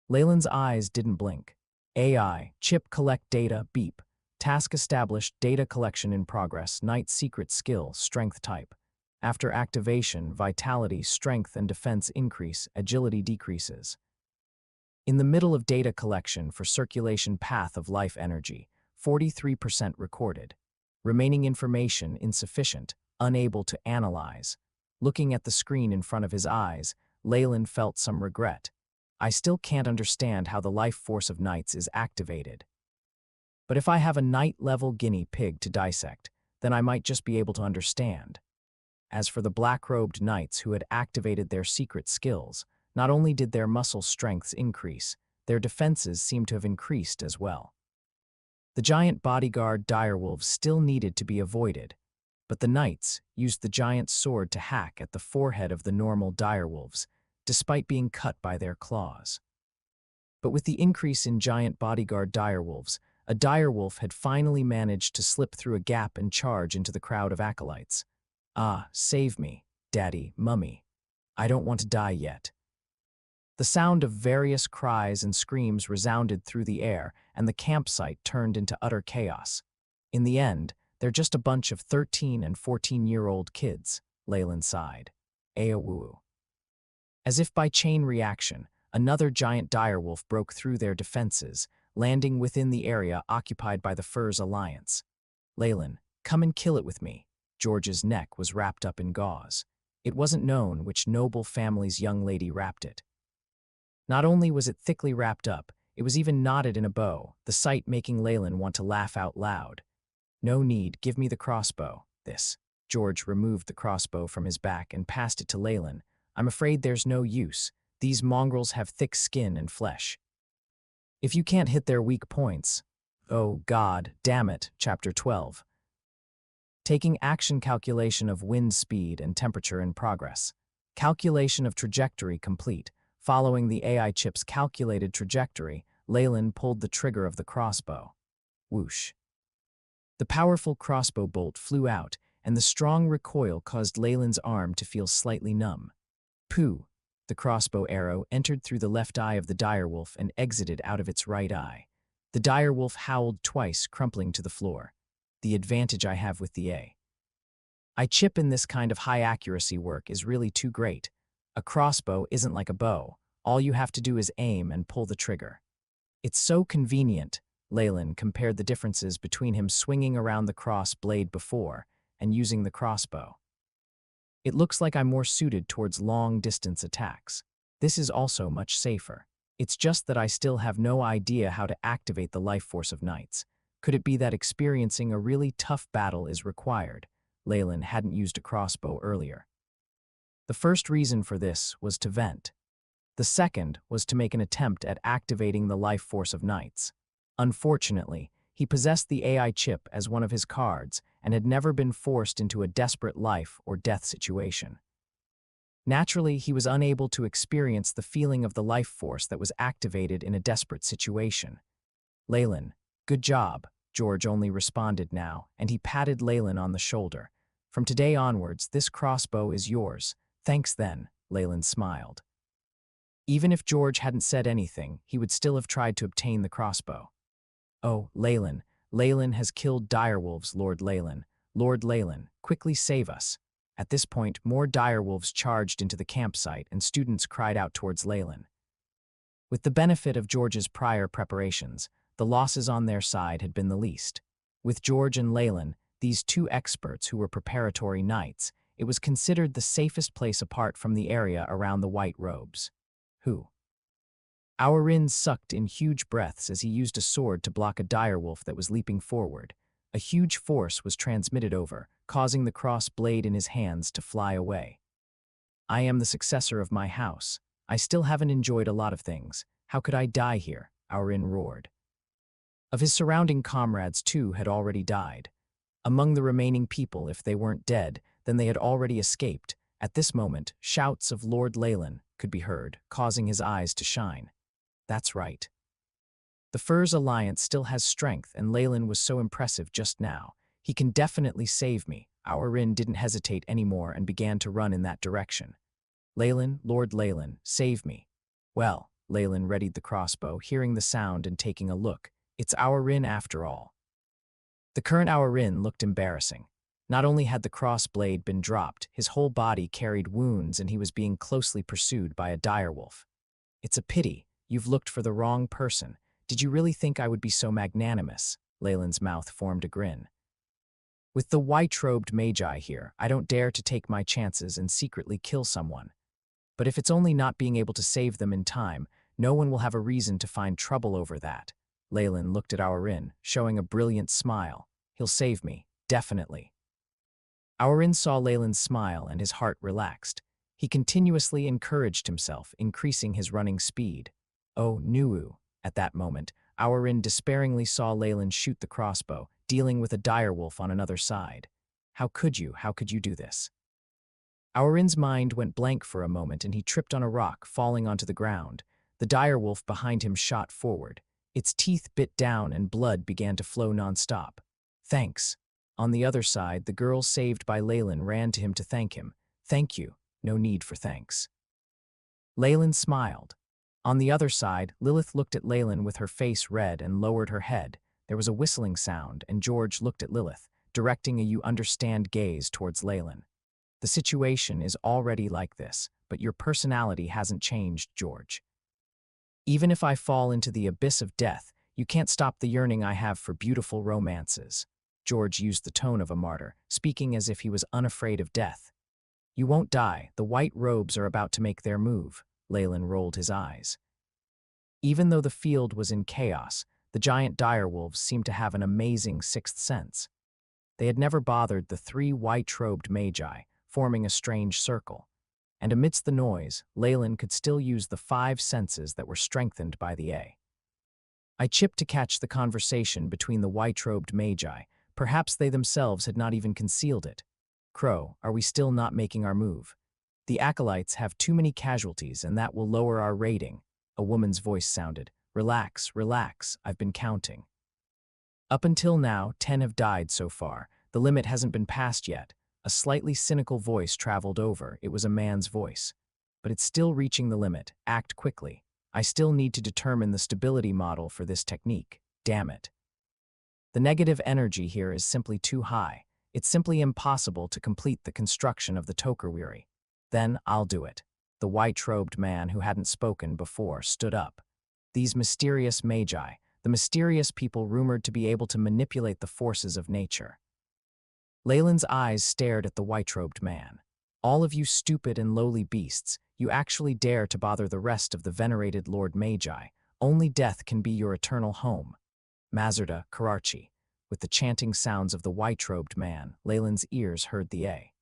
Leyland's eyes didn't blink. AI, chip collect data, beep. Task established, data collection in progress, knight secret skill, strength type. After activation, vitality, strength and defense increase, agility decreases. In the middle of data collection for circulation path of life energy, 43% recorded. Remaining information insufficient, unable to analyze. Looking at the screen in front of his eyes, Leyland felt some regret. I still can't understand how the life force of knights is activated. But if I have a knight-level guinea pig to dissect, then I might just be able to understand. As for the black-robed knights who had activated their secret skills, not only did their muscle strengths increase, their defenses seemed to have increased as well. The giant bodyguard direwolves still needed to be avoided, but the knights used the giant sword to hack at the forehead of the normal direwolves, despite being cut by their claws. But with the increase in giant bodyguard direwolves, a direwolf had finally managed to slip through a gap and charge into the crowd of acolytes. Ah, save me, Daddy, Mummy. I don't want to die yet. The sound of various cries and screams resounded through the air, and the campsite turned into utter chaos. In the end, they're just a bunch of 13- and 14-year-old kids, Leyland sighed. Aowoo. As if by chain reaction, another giant direwolf broke through their defenses, landing within the area occupied by the Furs Alliance. Leyland, come and kill it with me. George's neck was wrapped up in gauze. It wasn't known which noble family's young lady wrapped it. Not only was it thickly wrapped up, it was even knotted in a bow, the sight making Leyland want to laugh out loud. No need, give me the crossbow. George removed the crossbow from his back and passed it to Leyland. I'm afraid there's no use. These mongrels have thick skin and flesh. If you can't hit their weak points... Oh, God, damn it, Chapter 12. Taking action calculation of wind speed and temperature in progress. Calculation of trajectory complete. Following the AI chip's calculated trajectory, Leyland pulled the trigger of the crossbow. Whoosh. The powerful crossbow bolt flew out, and the strong recoil caused Leyland's arm to feel slightly numb. Pooh. The crossbow arrow entered through the left eye of the direwolf and exited out of its right eye. The direwolf howled twice, crumpling to the floor. The advantage I have with the A. I chip in this kind of high accuracy work is really too great. A crossbow isn't like a bow. All you have to do is aim and pull the trigger. It's so convenient. Leyland compared the differences between him swinging around the cross blade before and using the crossbow. It looks like I'm more suited towards long-distance attacks. This is also much safer. It's just that I still have no idea how to activate the life force of knights. Could it be that experiencing a really tough battle is required? Leyland hadn't used a crossbow earlier. The first reason for this was to vent. The second was to make an attempt at activating the life force of knights. Unfortunately, he possessed the AI chip as one of his cards and had never been forced into a desperate life or death situation. Naturally, he was unable to experience the feeling of the life force that was activated in a desperate situation. Leyland, good job, George only responded now, and he patted Leyland on the shoulder. From today onwards, this crossbow is yours. Thanks then, Leyland smiled. Even if George hadn't said anything, he would still have tried to obtain the crossbow. Oh, Leyland. Leyland has killed direwolves, Lord Leyland. Lord Leyland, quickly save us. At this point, more direwolves charged into the campsite and students cried out towards Leyland. With the benefit of George's prior preparations, the losses on their side had been the least. With George and Leyland, these two experts who were preparatory knights, it was considered the safest place apart from the area around the white robes. Who? Aurin sucked in huge breaths as he used a sword to block a direwolf that was leaping forward. A huge force was transmitted over, causing the cross blade in his hands to fly away. I am the successor of my house. I still haven't enjoyed a lot of things. How could I die here? Aurin roared. Of his surrounding comrades, 2 had already died. Among the remaining people, if they weren't dead, then they had already escaped. At this moment, shouts of Lord Leyland could be heard, causing his eyes to shine. That's right. The Furs Alliance still has strength, and Leyland was so impressive just now. He can definitely save me. Aurin didn't hesitate anymore and began to run in that direction. Leyland, Lord Leyland, save me. Well, Leyland readied the crossbow, hearing the sound and taking a look. It's Aurin after all. The current Aurin looked embarrassing. Not only had the cross blade been dropped, his whole body carried wounds and he was being closely pursued by a direwolf. It's a pity. You've looked for the wrong person. Did you really think I would be so magnanimous? Leyland's mouth formed a grin. With the white-robed magi here, I don't dare to take my chances and secretly kill someone. But if it's only not being able to save them in time, no one will have a reason to find trouble over that. Leyland looked at Aurin, showing a brilliant smile. He'll save me, definitely. Aurin saw Leyland's smile and his heart relaxed. He continuously encouraged himself, increasing his running speed. Oh, Nuu. At that moment, Aurin despairingly saw Leyland shoot the crossbow, dealing with a direwolf on another side. How could you do this? Aurin's mind went blank for a moment and he tripped on a rock, falling onto the ground. The direwolf behind him shot forward. Its teeth bit down and blood began to flow nonstop. Thanks. On the other side, the girl saved by Leyland ran to him to thank him. Thank you. No need for thanks. Leyland smiled. On the other side, Lilith looked at Leyland with her face red and lowered her head. There was a whistling sound, and George looked at Lilith, directing a you-understand gaze towards Leyland. The situation is already like this, but your personality hasn't changed, George. Even if I fall into the abyss of death, you can't stop the yearning I have for beautiful romances. George used the tone of a martyr, speaking as if he was unafraid of death. You won't die. The white robes are about to make their move. Leyland rolled his eyes. Even though the field was in chaos, the giant direwolves seemed to have an amazing sixth sense. They had never bothered the 3 white-robed magi, forming a strange circle. And amidst the noise, Leyland could still use the 5 senses that were strengthened by the A. I chipped to catch the conversation between the white-robed magi. Perhaps they themselves had not even concealed it. Crow, are we still not making our move? The acolytes have too many casualties and that will lower our rating. A woman's voice sounded. Relax, relax, I've been counting. Up until now, 10 have died so far. The limit hasn't been passed yet. A slightly cynical voice traveled over. It was a man's voice. But it's still reaching the limit. Act quickly. I still need to determine the stability model for this technique. Damn it. The negative energy here is simply too high. It's simply impossible to complete the construction of the Tokerweary. Then I'll do it. The white-robed man who hadn't spoken before stood up. These mysterious magi, the mysterious people rumored to be able to manipulate the forces of nature. Leyland's eyes stared at the white-robed man. All of you stupid and lowly beasts, you actually dare to bother the rest of the venerated Lord Magi. Only death can be your eternal home. Mazarda, Karachi. With the chanting sounds of the white-robed man, Leyland's ears heard the A.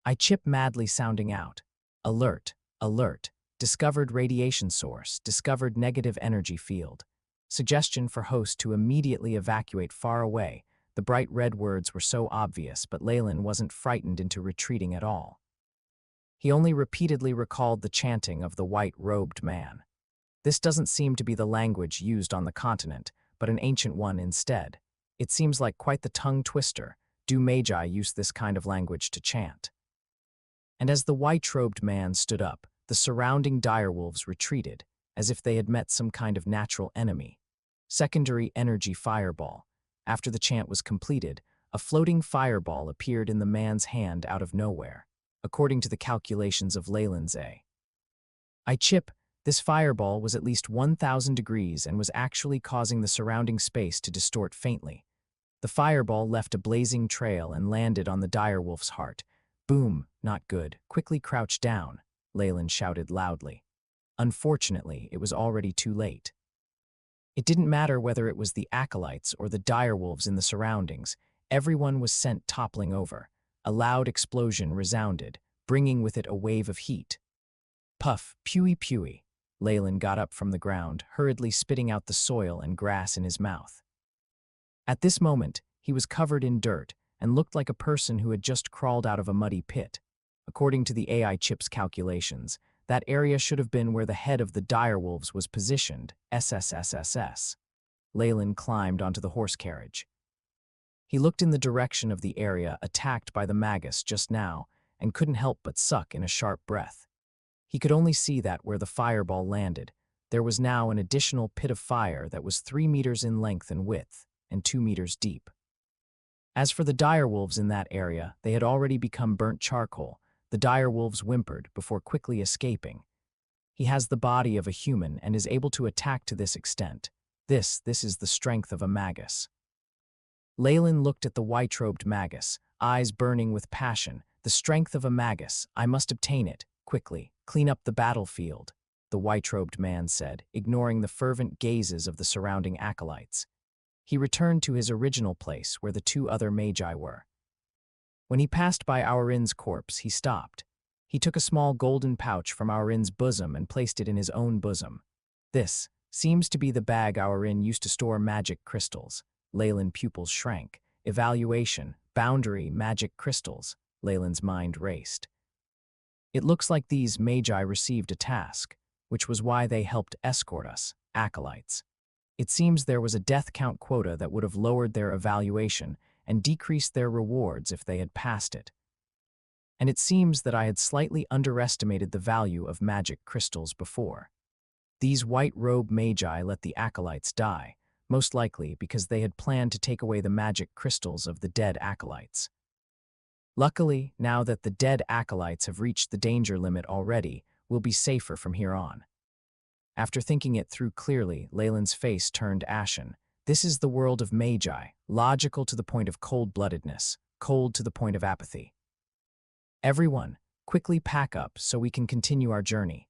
I chip madly sounding out. Alert, alert, discovered radiation source, discovered negative energy field. Suggestion for host to immediately evacuate far away. The bright red words were so obvious, but Leyland wasn't frightened into retreating at all. He only repeatedly recalled the chanting of the white-robed man. This doesn't seem to be the language used on the continent, but an ancient one instead. It seems like quite the tongue twister. Do Magi use this kind of language to chant? And as the white-robed man stood up, the surrounding direwolves retreated, as if they had met some kind of natural enemy. Secondary energy fireball. After the chant was completed, a floating fireball appeared in the man's hand out of nowhere, according to the calculations of Leyland's A. I chip, this fireball was at least 1,000 degrees and was actually causing the surrounding space to distort faintly. The fireball left a blazing trail and landed on the direwolf's heart. Boom, not good. Quickly crouch down, Leyland shouted loudly. Unfortunately, it was already too late. It didn't matter whether it was the acolytes or the direwolves in the surroundings. Everyone was sent toppling over. A loud explosion resounded, bringing with it a wave of heat. Puff, pewy pewy. Leyland got up from the ground, hurriedly spitting out the soil and grass in his mouth. At this moment, he was covered in dirt and looked like a person who had just crawled out of a muddy pit. According to the AI chip's calculations, that area should have been where the head of the direwolves was positioned, SSSSS. Leyland climbed onto the horse carriage. He looked in the direction of the area attacked by the magus just now and couldn't help but suck in a sharp breath. He could only see that where the fireball landed, there was now an additional pit of fire that was 3 meters in length and width and 2 meters deep. As for the direwolves in that area, they had already become burnt charcoal. The direwolves whimpered before quickly escaping. He has the body of a human and is able to attack to this extent. This is the strength of a magus. Leyland looked at the white-robed magus, eyes burning with passion. The strength of a magus, I must obtain it, quickly. Clean up the battlefield, the white-robed man said, ignoring the fervent gazes of the surrounding acolytes. He returned to his original place where the 2 other magi were. When he passed by Aurin's corpse, he stopped. He took a small golden pouch from Aurin's bosom and placed it in his own bosom. This seems to be the bag Aurin used to store magic crystals. Leyland's pupils shrank. Evaluation, boundary, magic crystals. Leyland's mind raced. It looks like these magi received a task, which was why they helped escort us, acolytes. It seems there was a death count quota that would have lowered their evaluation and decreased their rewards if they had passed it. And it seems that I had slightly underestimated the value of magic crystals before. These white-robed magi let the acolytes die, most likely because they had planned to take away the magic crystals of the dead acolytes. Luckily, now that the dead acolytes have reached the danger limit already, we'll be safer from here on. After thinking it through clearly, Leyland's face turned ashen. This is the world of magi, logical to the point of cold-bloodedness, cold to the point of apathy. Everyone, quickly pack up so we can continue our journey.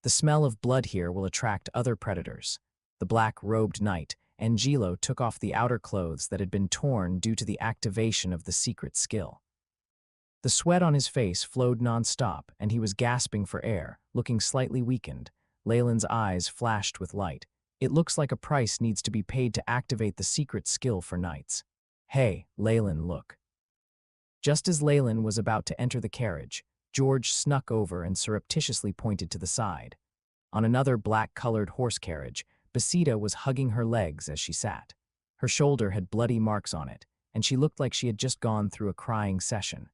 The smell of blood here will attract other predators. The black-robed knight, Angelo, took off the outer clothes that had been torn due to the activation of the secret skill. The sweat on his face flowed non-stop, and he was gasping for air, looking slightly weakened. Leyland's eyes flashed with light. It looks like a price needs to be paid to activate the secret skill for knights. Hey, Leyland, look. Just as Leyland was about to enter the carriage, George snuck over and surreptitiously pointed to the side. On another black-colored horse carriage, Basida was hugging her legs as she sat. Her shoulder had bloody marks on it, and she looked like she had just gone through a crying session.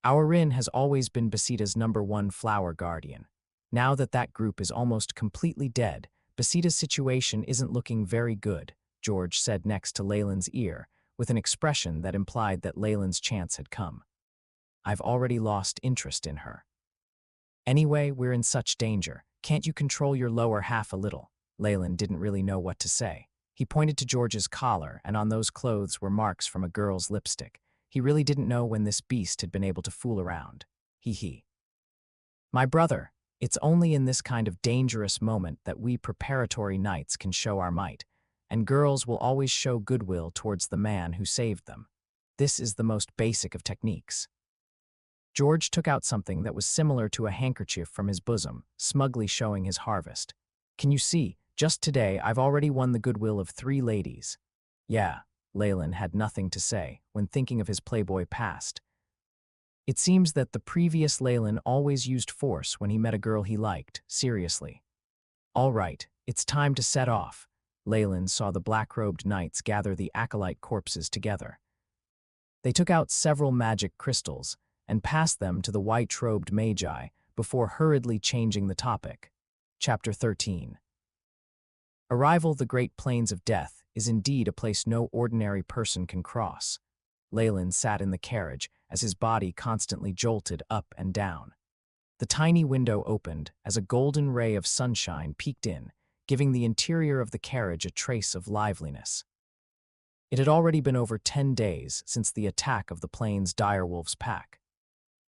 Our Rin has always been Basita's #1 flower guardian. Now that that group is almost completely dead, Basita's situation isn't looking very good, George said next to Leyland's ear, with an expression that implied that Leyland's chance had come. I've already lost interest in her. Anyway, we're in such danger. Can't you control your lower half a little? Leyland didn't really know what to say. He pointed to George's collar, and on those clothes were marks from a girl's lipstick. He really didn't know when this beast had been able to fool around. He. My brother, it's only in this kind of dangerous moment that we preparatory knights can show our might, and girls will always show goodwill towards the man who saved them. This is the most basic of techniques. George took out something that was similar to a handkerchief from his bosom, smugly showing his harvest. Can you see, just today I've already won the goodwill of 3 ladies. Yeah, Leyland had nothing to say when thinking of his playboy past. It seems that the previous Leyland always used force when he met a girl he liked, seriously. All right, it's time to set off. Leyland saw the black-robed knights gather the acolyte corpses together. They took out several magic crystals and passed them to the white-robed magi before hurriedly changing the topic. Chapter 13. Arrival. The Great Plains of Death is indeed a place no ordinary person can cross. Leyland sat in the carriage as his body constantly jolted up and down. The tiny window opened as a golden ray of sunshine peeked in, giving the interior of the carriage a trace of liveliness. It had already been over 10 days since the attack of the plains direwolves' pack.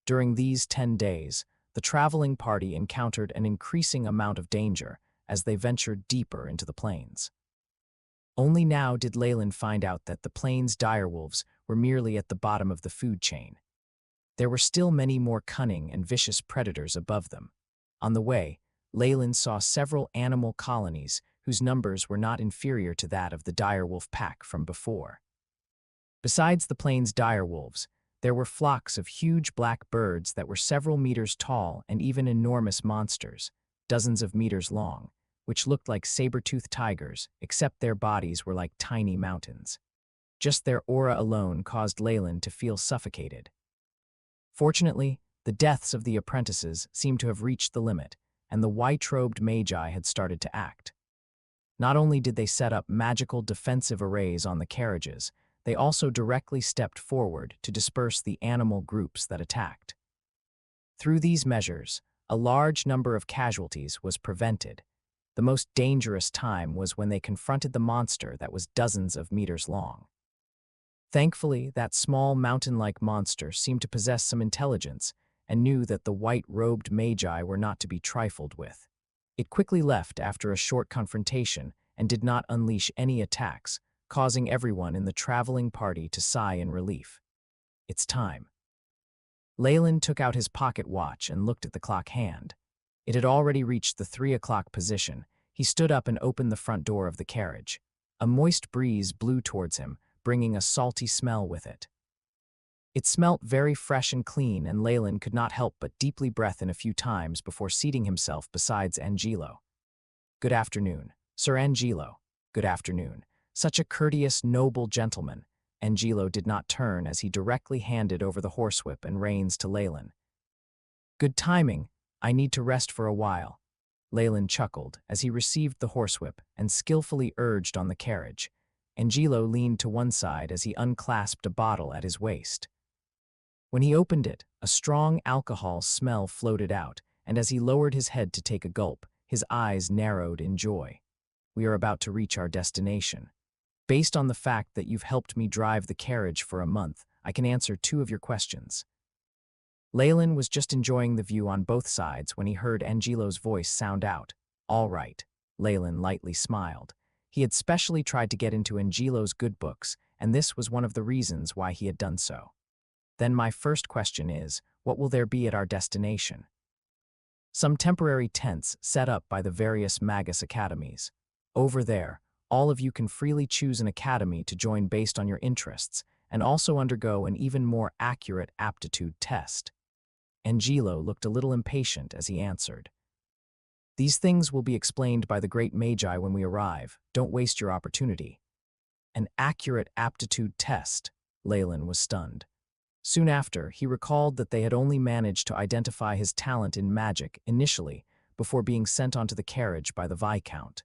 During these 10 days, the traveling party encountered an increasing amount of danger as they ventured deeper into the plains. Only now did Leyland find out that the plains direwolves were merely at the bottom of the food chain. There were still many more cunning and vicious predators above them. On the way, Leyland saw several animal colonies whose numbers were not inferior to that of the direwolf pack from before. Besides the plains direwolves, there were flocks of huge black birds that were several meters tall and even enormous monsters, dozens of meters long, which looked like saber-toothed tigers, except their bodies were like tiny mountains. Just their aura alone caused Leyland to feel suffocated. Fortunately, the deaths of the apprentices seemed to have reached the limit, and the white-robed magi had started to act. Not only did they set up magical defensive arrays on the carriages, they also directly stepped forward to disperse the animal groups that attacked. Through these measures, a large number of casualties was prevented. The most dangerous time was when they confronted the monster that was dozens of meters long. Thankfully, that small mountain-like monster seemed to possess some intelligence and knew that the white-robed magi were not to be trifled with. It quickly left after a short confrontation and did not unleash any attacks, causing everyone in the traveling party to sigh in relief. It's time. Leyland took out his pocket watch and looked at the clock hand. It had already reached the 3 o'clock position. He stood up and opened the front door of the carriage. A moist breeze blew towards him, bringing a salty smell with it. It smelt very fresh and clean, and Leyland could not help but deeply breath in a few times before seating himself beside Angelo. Good afternoon, Sir Angelo. Good afternoon. Such a courteous, noble gentleman. Angelo did not turn as he directly handed over the horsewhip and reins to Leyland. Good timing. I need to rest for a while. Leyland chuckled as he received the horsewhip and skillfully urged on the carriage. Angelo leaned to one side as he unclasped a bottle at his waist. When he opened it, a strong alcohol smell floated out, and as he lowered his head to take a gulp, his eyes narrowed in joy. We are about to reach our destination. Based on the fact that you've helped me drive the carriage for a month, I can answer 2 of your questions. Leyland was just enjoying the view on both sides when he heard Angelo's voice sound out. All right. Leyland lightly smiled. He had specially tried to get into Angelo's good books, and this was one of the reasons why he had done so. Then my first question is, what will there be at our destination? Some temporary tents set up by the various Magus academies. Over there, all of you can freely choose an academy to join based on your interests, and also undergo an even more accurate aptitude test. Angelo looked a little impatient as he answered. These things will be explained by the great magi when we arrive. Don't waste your opportunity. An accurate aptitude test. Leyland was stunned. Soon after, he recalled that they had only managed to identify his talent in magic initially before being sent onto the carriage by the Viscount.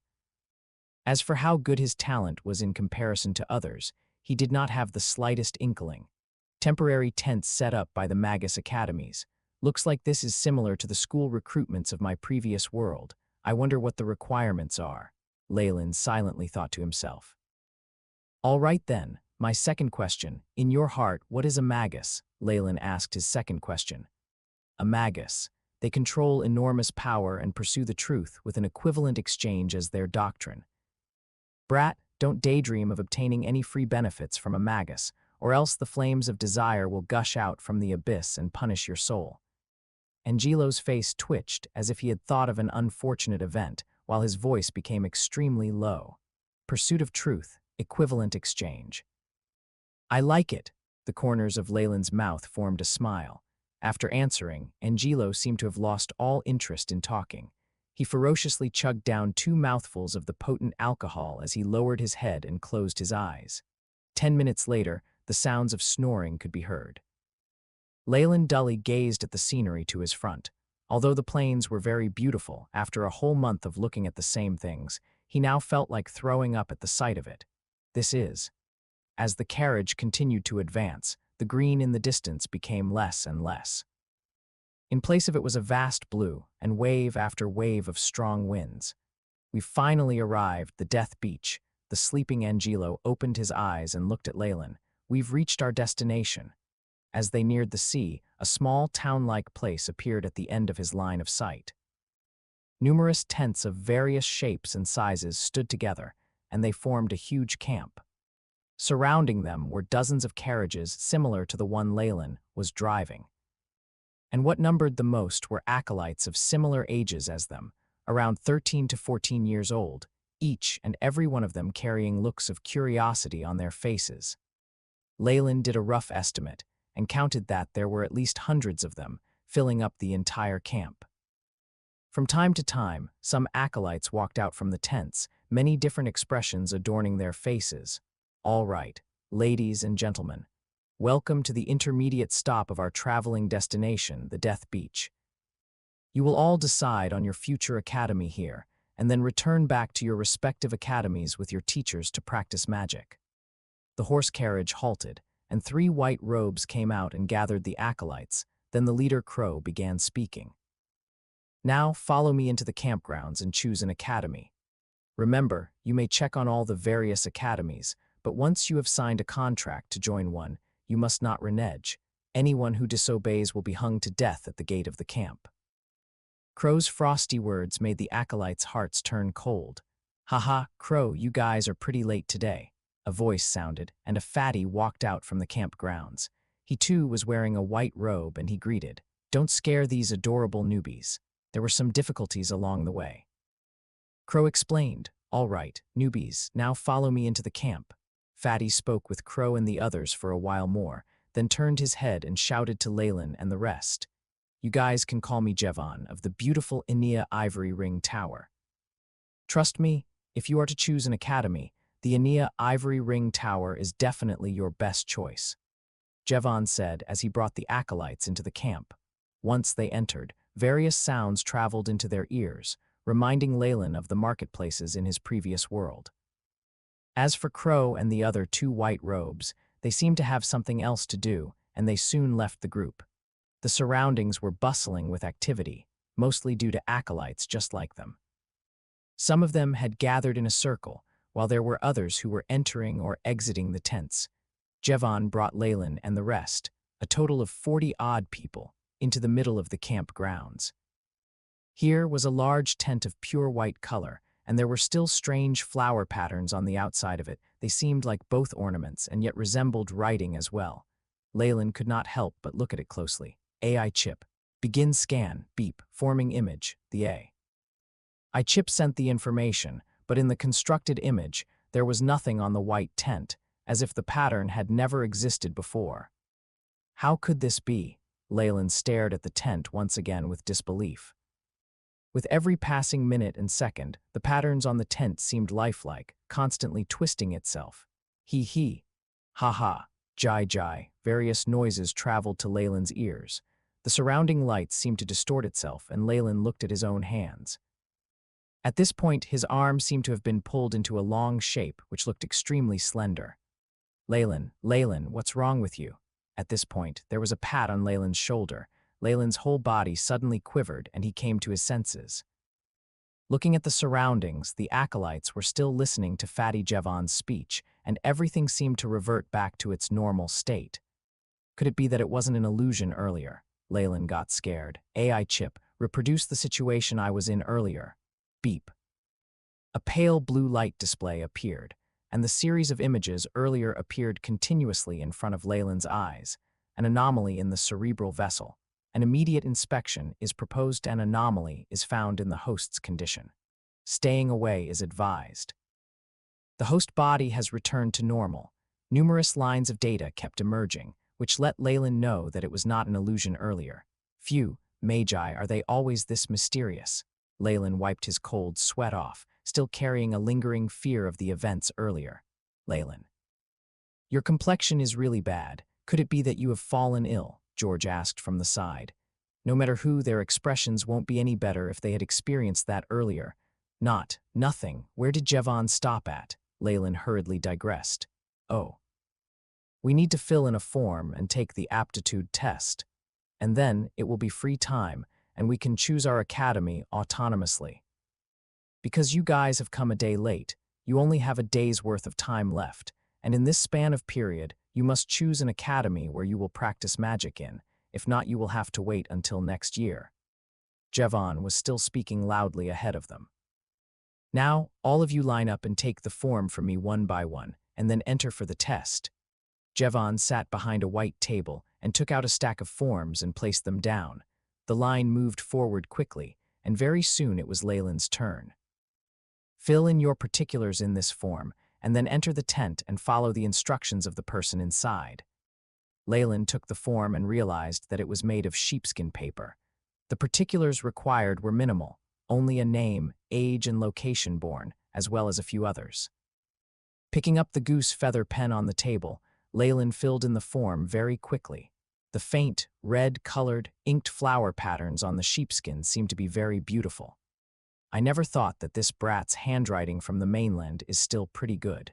As for how good his talent was in comparison to others, he did not have the slightest inkling. Temporary tents set up by the Magus Academies. Looks like this is similar to the school recruitments of my previous world. I wonder what the requirements are, Leyland silently thought to himself. All right then, my second question. In your heart, what is a Magus? Leyland asked his second question. A Magus. They control enormous power and pursue the truth with an equivalent exchange as their doctrine. Brat, don't daydream of obtaining any free benefits from a Magus, or else the flames of desire will gush out from the abyss and punish your soul. Angelo's face twitched as if he had thought of an unfortunate event, while his voice became extremely low. Pursuit of truth, equivalent exchange. I like it. The corners of Leyland's mouth formed a smile. After answering, Angelo seemed to have lost all interest in talking. He ferociously chugged down 2 mouthfuls of the potent alcohol as he lowered his head and closed his eyes. 10 minutes later, the sounds of snoring could be heard. Leyland dully gazed at the scenery to his front. Although the plains were very beautiful, after a whole month of looking at the same things, he now felt like throwing up at the sight of it. As the carriage continued to advance, the green in the distance became less and less. In place of it was a vast blue, and wave after wave of strong winds. We finally arrived, the Death Beach. The sleeping Angelo opened his eyes and looked at Leyland. We've reached our destination. As they neared the sea, a small town-like place appeared at the end of his line of sight. Numerous tents of various shapes and sizes stood together, and they formed a huge camp. Surrounding them were dozens of carriages similar to the one Leyland was driving. And what numbered the most were acolytes of similar ages as them, around 13 to 14 years old, each and every one of them carrying looks of curiosity on their faces. Leyland did a rough estimate and counted that there were at least hundreds of them, filling up the entire camp. From time to time, some acolytes walked out from the tents, many different expressions adorning their faces. All right, ladies and gentlemen, welcome to the intermediate stop of our traveling destination, the Death Beach. You will all decide on your future academy here, and then return back to your respective academies with your teachers to practice magic. The horse carriage halted, and 3 white robes came out and gathered the acolytes. Then the leader Crow began speaking. Now follow me into the campgrounds and choose an academy. Remember, you may check on all the various academies, but once you have signed a contract to join one, you must not renege. Anyone who disobeys will be hung to death at the gate of the camp. Crow's frosty words made the acolytes' hearts turn cold. Haha, Crow, you guys are pretty late today. A voice sounded, and a fatty walked out from the campgrounds. He too was wearing a white robe, and he greeted, "Don't scare these adorable newbies. There were some difficulties along the way." Crow explained, "All right, newbies, now follow me into the camp." Fatty spoke with Crow and the others for a while more, then turned his head and shouted to Leyland and the rest. "You guys can call me Jevon of the beautiful Enea Ivory Ring Tower. Trust me, if you are to choose an academy, the Enea Ivory Ring Tower is definitely your best choice," Jevon said as he brought the acolytes into the camp. Once they entered, various sounds traveled into their ears, reminding Leyland of the marketplaces in his previous world. As for Crow and the other 2 white robes, they seemed to have something else to do, and they soon left the group. The surroundings were bustling with activity, mostly due to acolytes just like them. Some of them had gathered in a circle, while there were others who were entering or exiting the tents. Jevon brought Leyland and the rest, a total of 40-odd people, into the middle of the camp grounds. Here was a large tent of pure white color, and there were still strange flower patterns on the outside of it. They seemed like both ornaments and yet resembled writing as well. Leyland could not help but look at it closely. AI chip. Begin scan. Beep. Forming image. The AI chip sent the information, but in the constructed image, there was nothing on the white tent, as if the pattern had never existed before. How could this be? Leyland stared at the tent once again with disbelief. With every passing minute and second, the patterns on the tent seemed lifelike, constantly twisting itself. He. Ha ha. Jai jai, various noises traveled to Leyland's ears. The surrounding light seemed to distort itself, and Leyland looked at his own hands. At this point, his arm seemed to have been pulled into a long shape, which looked extremely slender. Leyland, what's wrong with you? At this point, there was a pat on Leyland's shoulder. Leyland's whole body suddenly quivered, and he came to his senses. Looking at the surroundings, the acolytes were still listening to Fatty Jevon's speech, and everything seemed to revert back to its normal state. Could it be that it wasn't an illusion earlier? Leyland got scared. AI chip, reproduce the situation I was in earlier. Beep. A pale blue light display appeared, and the series of images earlier appeared continuously in front of Leyland's eyes. An anomaly in the cerebral vessel. An immediate inspection is proposed. An anomaly is found in the host's condition. Staying away is advised. The host body has returned to normal. Numerous lines of data kept emerging, which let Leyland know that it was not an illusion earlier. Phew, Magi, are they always this mysterious? Leyland wiped his cold sweat off, still carrying a lingering fear of the events earlier. Leyland. Your complexion is really bad. Could it be that you have fallen ill? George asked from the side. No matter who, their expressions won't be any better if they had experienced that earlier. Nothing. Where did Jevon stop at? Leyland hurriedly digressed. Oh. We need to fill in a form and take the aptitude test. And then it will be free time, and we can choose our academy autonomously. Because you guys have come a day late, you only have a day's worth of time left, and in this span of period, you must choose an academy where you will practice magic in. If not, you will have to wait until next year. Jevon was still speaking loudly ahead of them. Now, all of you line up and take the form from me one by one, and then enter for the test. Jevon sat behind a white table and took out a stack of forms and placed them down. The line moved forward quickly, and very soon it was Leyland's turn. Fill in your particulars in this form, and then enter the tent and follow the instructions of the person inside. Leyland took the form and realized that it was made of sheepskin paper. The particulars required were minimal, only a name, age, and location born, as well as a few others. Picking up the goose feather pen on the table, Leyland filled in the form very quickly. The faint, red-colored, inked flower patterns on the sheepskin seemed to be very beautiful. I never thought that this brat's handwriting from the mainland is still pretty good.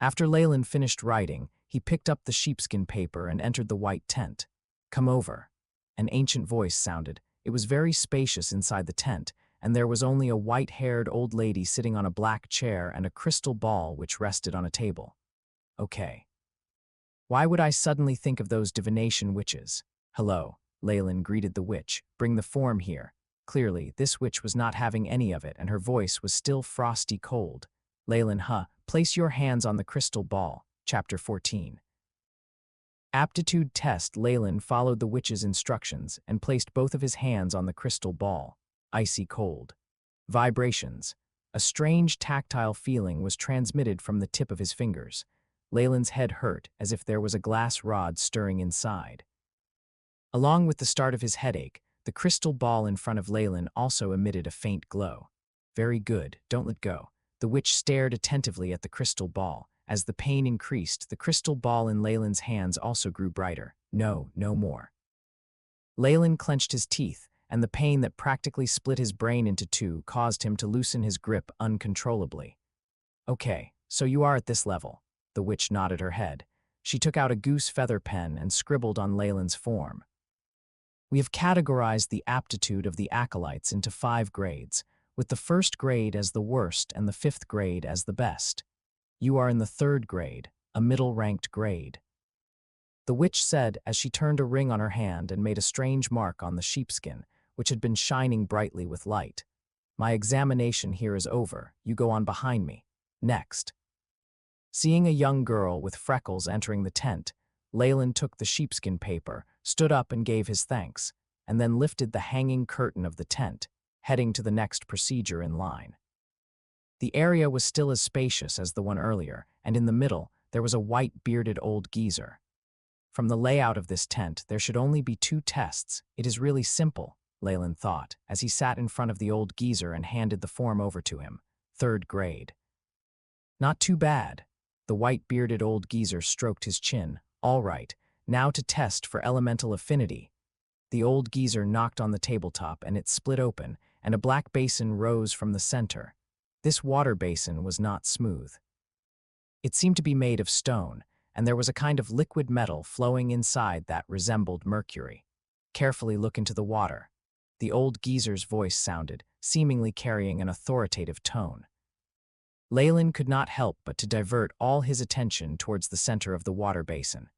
After Leyland finished writing, he picked up the sheepskin paper and entered the white tent. Come over. An ancient voice sounded. It was very spacious inside the tent, and there was only a white-haired old lady sitting on a black chair and a crystal ball which rested on a table. Okay. Why would I suddenly think of those divination witches? Hello, Leyland greeted the witch. Bring the form here. Clearly, this witch was not having any of it, and her voice was still frosty cold. Leyland, place your hands on the crystal ball. Chapter 14. Aptitude test. Leyland followed the witch's instructions and placed both of his hands on the crystal ball. Icy cold. Vibrations. A strange tactile feeling was transmitted from the tip of his fingers. Leyland's head hurt as if there was a glass rod stirring inside. Along with the start of his headache, the crystal ball in front of Leyland also emitted a faint glow. Very good, don't let go. The witch stared attentively at the crystal ball. As the pain increased, the crystal ball in Leyland's hands also grew brighter. No more. Leyland clenched his teeth, and the pain that practically split his brain into two caused him to loosen his grip uncontrollably. Okay, so you are at this level. The witch nodded her head. She took out a goose feather pen and scribbled on Leyland's form. We have categorized the aptitude of the acolytes into 5 grades, with the first grade as the worst and the 5th grade as the best. You are in the 3rd grade, a middle-ranked grade. The witch said as she turned a ring on her hand and made a strange mark on the sheepskin, which had been shining brightly with light. My examination here is over. You go on behind me. Next. Seeing a young girl with freckles entering the tent, Leyland took the sheepskin paper, stood up and gave his thanks, and then lifted the hanging curtain of the tent, heading to the next procedure in line. The area was still as spacious as the one earlier, and in the middle, there was a white-bearded old geezer. From the layout of this tent, there should only be 2 tests. It is really simple, Leyland thought, as he sat in front of the old geezer and handed the form over to him. 3rd grade. Not too bad. The white-bearded old geezer stroked his chin. All right, now to test for elemental affinity. The old geezer knocked on the tabletop and it split open, and a black basin rose from the center. This water basin was not smooth. It seemed to be made of stone, and there was a kind of liquid metal flowing inside that resembled mercury. Carefully look into the water. The old geezer's voice sounded, seemingly carrying an authoritative tone. Leyland could not help but to divert all his attention towards the center of the water basin.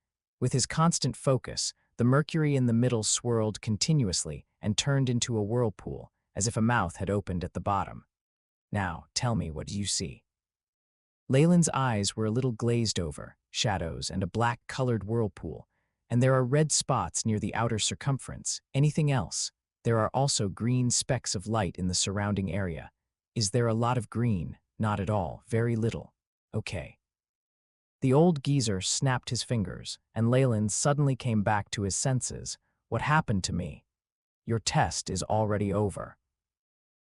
With his constant focus, the mercury in the middle swirled continuously and turned into a whirlpool, as if a mouth had opened at the bottom. Now, tell me, what do you see? Leyland's eyes were a little glazed over, shadows and a black-colored whirlpool, and there are red spots near the outer circumference. Anything else? There are also green specks of light in the surrounding area. Is there a lot of green? Not at all, very little. Okay. The old geezer snapped his fingers, and Leyland suddenly came back to his senses. What happened to me? Your test is already over.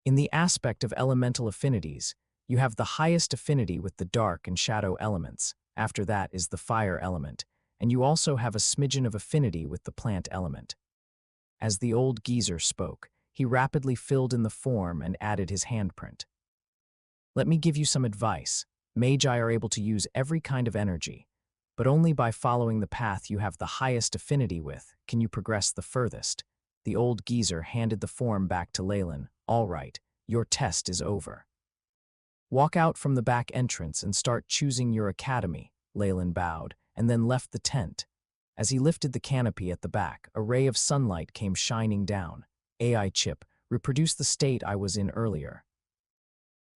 In the aspect of elemental affinities, you have the highest affinity with the dark and shadow elements. After that is the fire element, and you also have a smidgen of affinity with the plant element. As the old geezer spoke, he rapidly filled in the form and added his handprint. Let me give you some advice. Magi are able to use every kind of energy, but only by following the path you have the highest affinity with can you progress the furthest. The old geezer handed the form back to Leyland. All right, your test is over. Walk out from the back entrance and start choosing your academy. Leyland bowed, and then left the tent. As he lifted the canopy at the back, a ray of sunlight came shining down. AI chip, reproduce the state I was in earlier.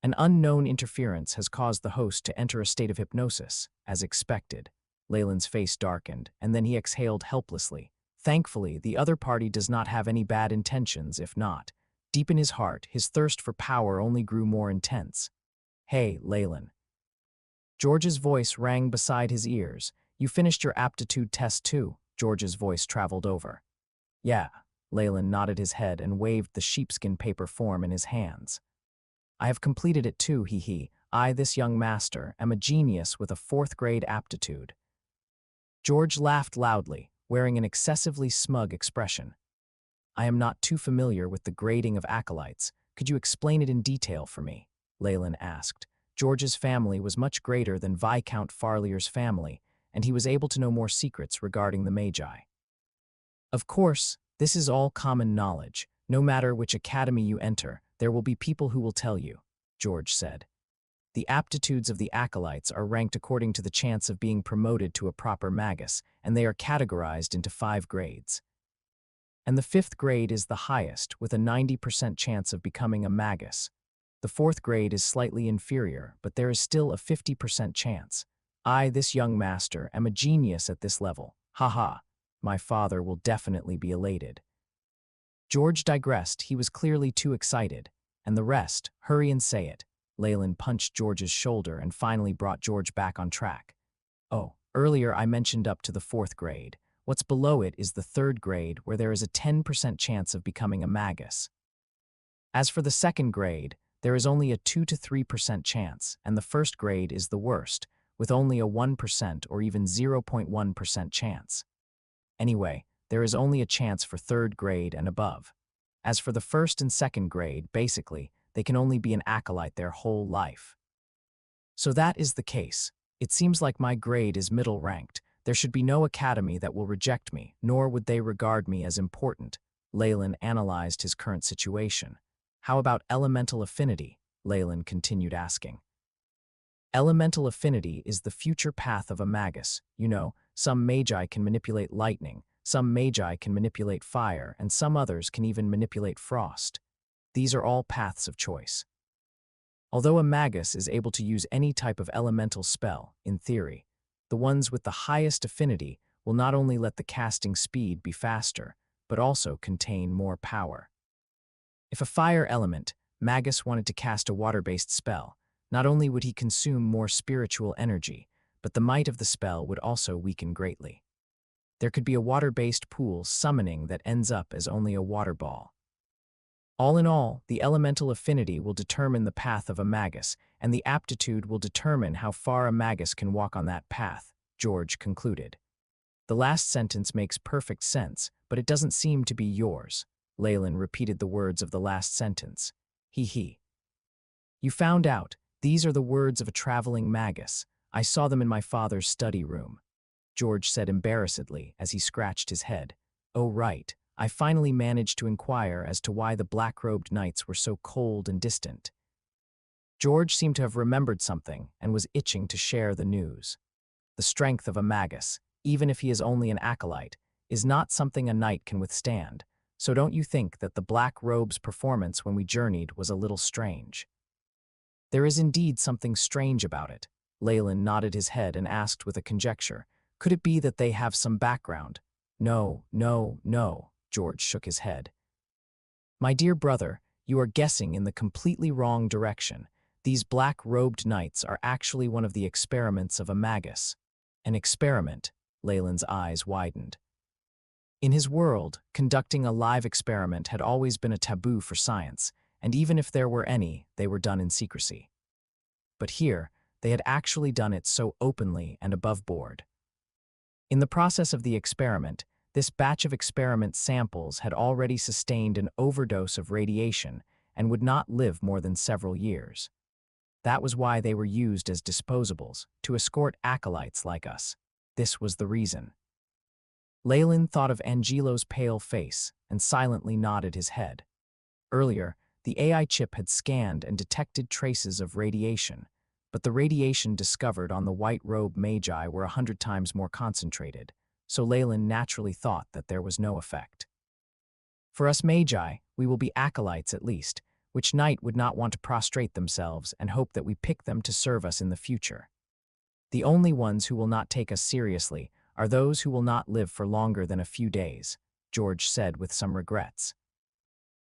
An unknown interference has caused the host to enter a state of hypnosis, as expected. Leyland's face darkened, and then he exhaled helplessly. Thankfully, the other party does not have any bad intentions. If not, deep in his heart, his thirst for power only grew more intense. Hey, Leyland. George's voice rang beside his ears. You finished your aptitude test too? George's voice traveled over. Yeah. Leyland nodded his head and waved the sheepskin paper form in his hands. I have completed it too, he. I, this young master, am a genius with a 4th-grade aptitude. George laughed loudly, wearing an excessively smug expression. I am not too familiar with the grading of acolytes. Could you explain it in detail for me? Leyland asked. George's family was much greater than Viscount Farlier's family, and he was able to know more secrets regarding the Magi. Of course, this is all common knowledge. No matter which academy you enter, there will be people who will tell you, George said. The aptitudes of the acolytes are ranked according to the chance of being promoted to a proper magus, and they are categorized into 5 grades. And the 5th grade is the highest, with a 90% chance of becoming a magus. The 4th grade is slightly inferior, but there is still a 50% chance. I, this young master, am a genius at this level. Haha, my father will definitely be elated. George digressed. He was clearly too excited. And the rest, hurry and say it. Leyland punched George's shoulder and finally brought George back on track. Oh, earlier I mentioned up to the 4th grade. What's below it is the 3rd grade, where there is a 10% chance of becoming a magus. As for the 2nd grade, there is only a 2 to 3% chance, and the 1st grade is the worst, with only a 1% or even 0.1% chance. Anyway, there is only a chance for 3rd grade and above. As for the 1st and 2nd grade, basically, they can only be an acolyte their whole life. So that is the case. It seems like my grade is middle-ranked. There should be no academy that will reject me, nor would they regard me as important. Leyland analyzed his current situation. How about elemental affinity? Leyland continued asking. Elemental affinity is the future path of a magus. You know, some magi can manipulate lightning, some magi can manipulate fire, and some others can even manipulate frost. These are all paths of choice. Although a magus is able to use any type of elemental spell, in theory, the ones with the highest affinity will not only let the casting speed be faster, but also contain more power. If a fire element, magus, wanted to cast a water-based spell, not only would he consume more spiritual energy, but the might of the spell would also weaken greatly. There could be a water-based pool summoning that ends up as only a water ball. All in all, the elemental affinity will determine the path of a magus, and the aptitude will determine how far a magus can walk on that path, George concluded. The last sentence makes perfect sense, but it doesn't seem to be yours. Leyland repeated the words of the last sentence. He. You found out. These are the words of a traveling magus. I saw them in my father's study room, George said embarrassedly as he scratched his head. Oh, right. I finally managed to inquire as to why the black-robed knights were so cold and distant. George seemed to have remembered something and was itching to share the news. The strength of a magus, even if he is only an acolyte, is not something a knight can withstand, so don't you think that the black robe's performance when we journeyed was a little strange? There is indeed something strange about it. Leyland nodded his head and asked with a conjecture, could it be that they have some background? No, George shook his head. My dear brother, you are guessing in the completely wrong direction. These black-robed knights are actually one of the experiments of a magus. An experiment, Leyland's eyes widened. In his world, conducting a live experiment had always been a taboo for science, and even if there were any, they were done in secrecy. But here, they had actually done it so openly and above board. In the process of the experiment, this batch of experiment samples had already sustained an overdose of radiation and would not live more than several years. That was why they were used as disposables, to escort acolytes like us. This was the reason. Leyland thought of Angelo's pale face and silently nodded his head. Earlier, the AI chip had scanned and detected traces of radiation, but the radiation discovered on the white-robed magi were 100 times more concentrated, so Leyland naturally thought that there was no effect. For us magi, we will be acolytes at least, which knight would not want to prostrate themselves and hope that we pick them to serve us in the future. The only ones who will not take us seriously are those who will not live for longer than a few days, George said with some regrets.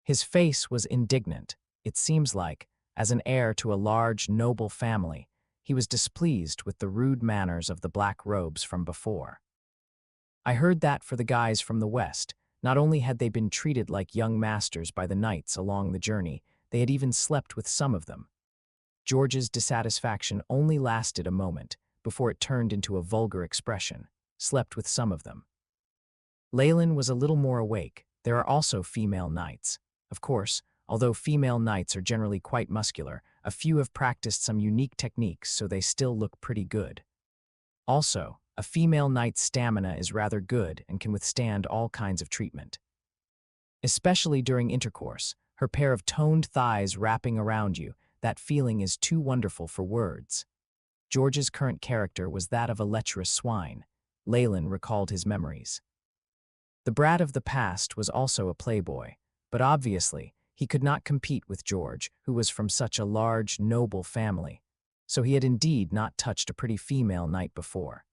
His face was indignant. It seems like, as an heir to a large, noble family, he was displeased with the rude manners of the black robes from before. I heard that for the guys from the West, not only had they been treated like young masters by the knights along the journey, they had even slept with some of them. George's dissatisfaction only lasted a moment before it turned into a vulgar expression, slept with some of them. Leyland was a little more awake. There are also female knights. Of course, although female knights are generally quite muscular, a few have practiced some unique techniques so they still look pretty good. Also, a female knight's stamina is rather good and can withstand all kinds of treatment. Especially during intercourse, her pair of toned thighs wrapping around you, that feeling is too wonderful for words. George's current character was that of a lecherous swine. Leyland recalled his memories. The brat of the past was also a playboy, but obviously, he could not compete with George, who was from such a large, noble family, so he had indeed not touched a pretty female knight before.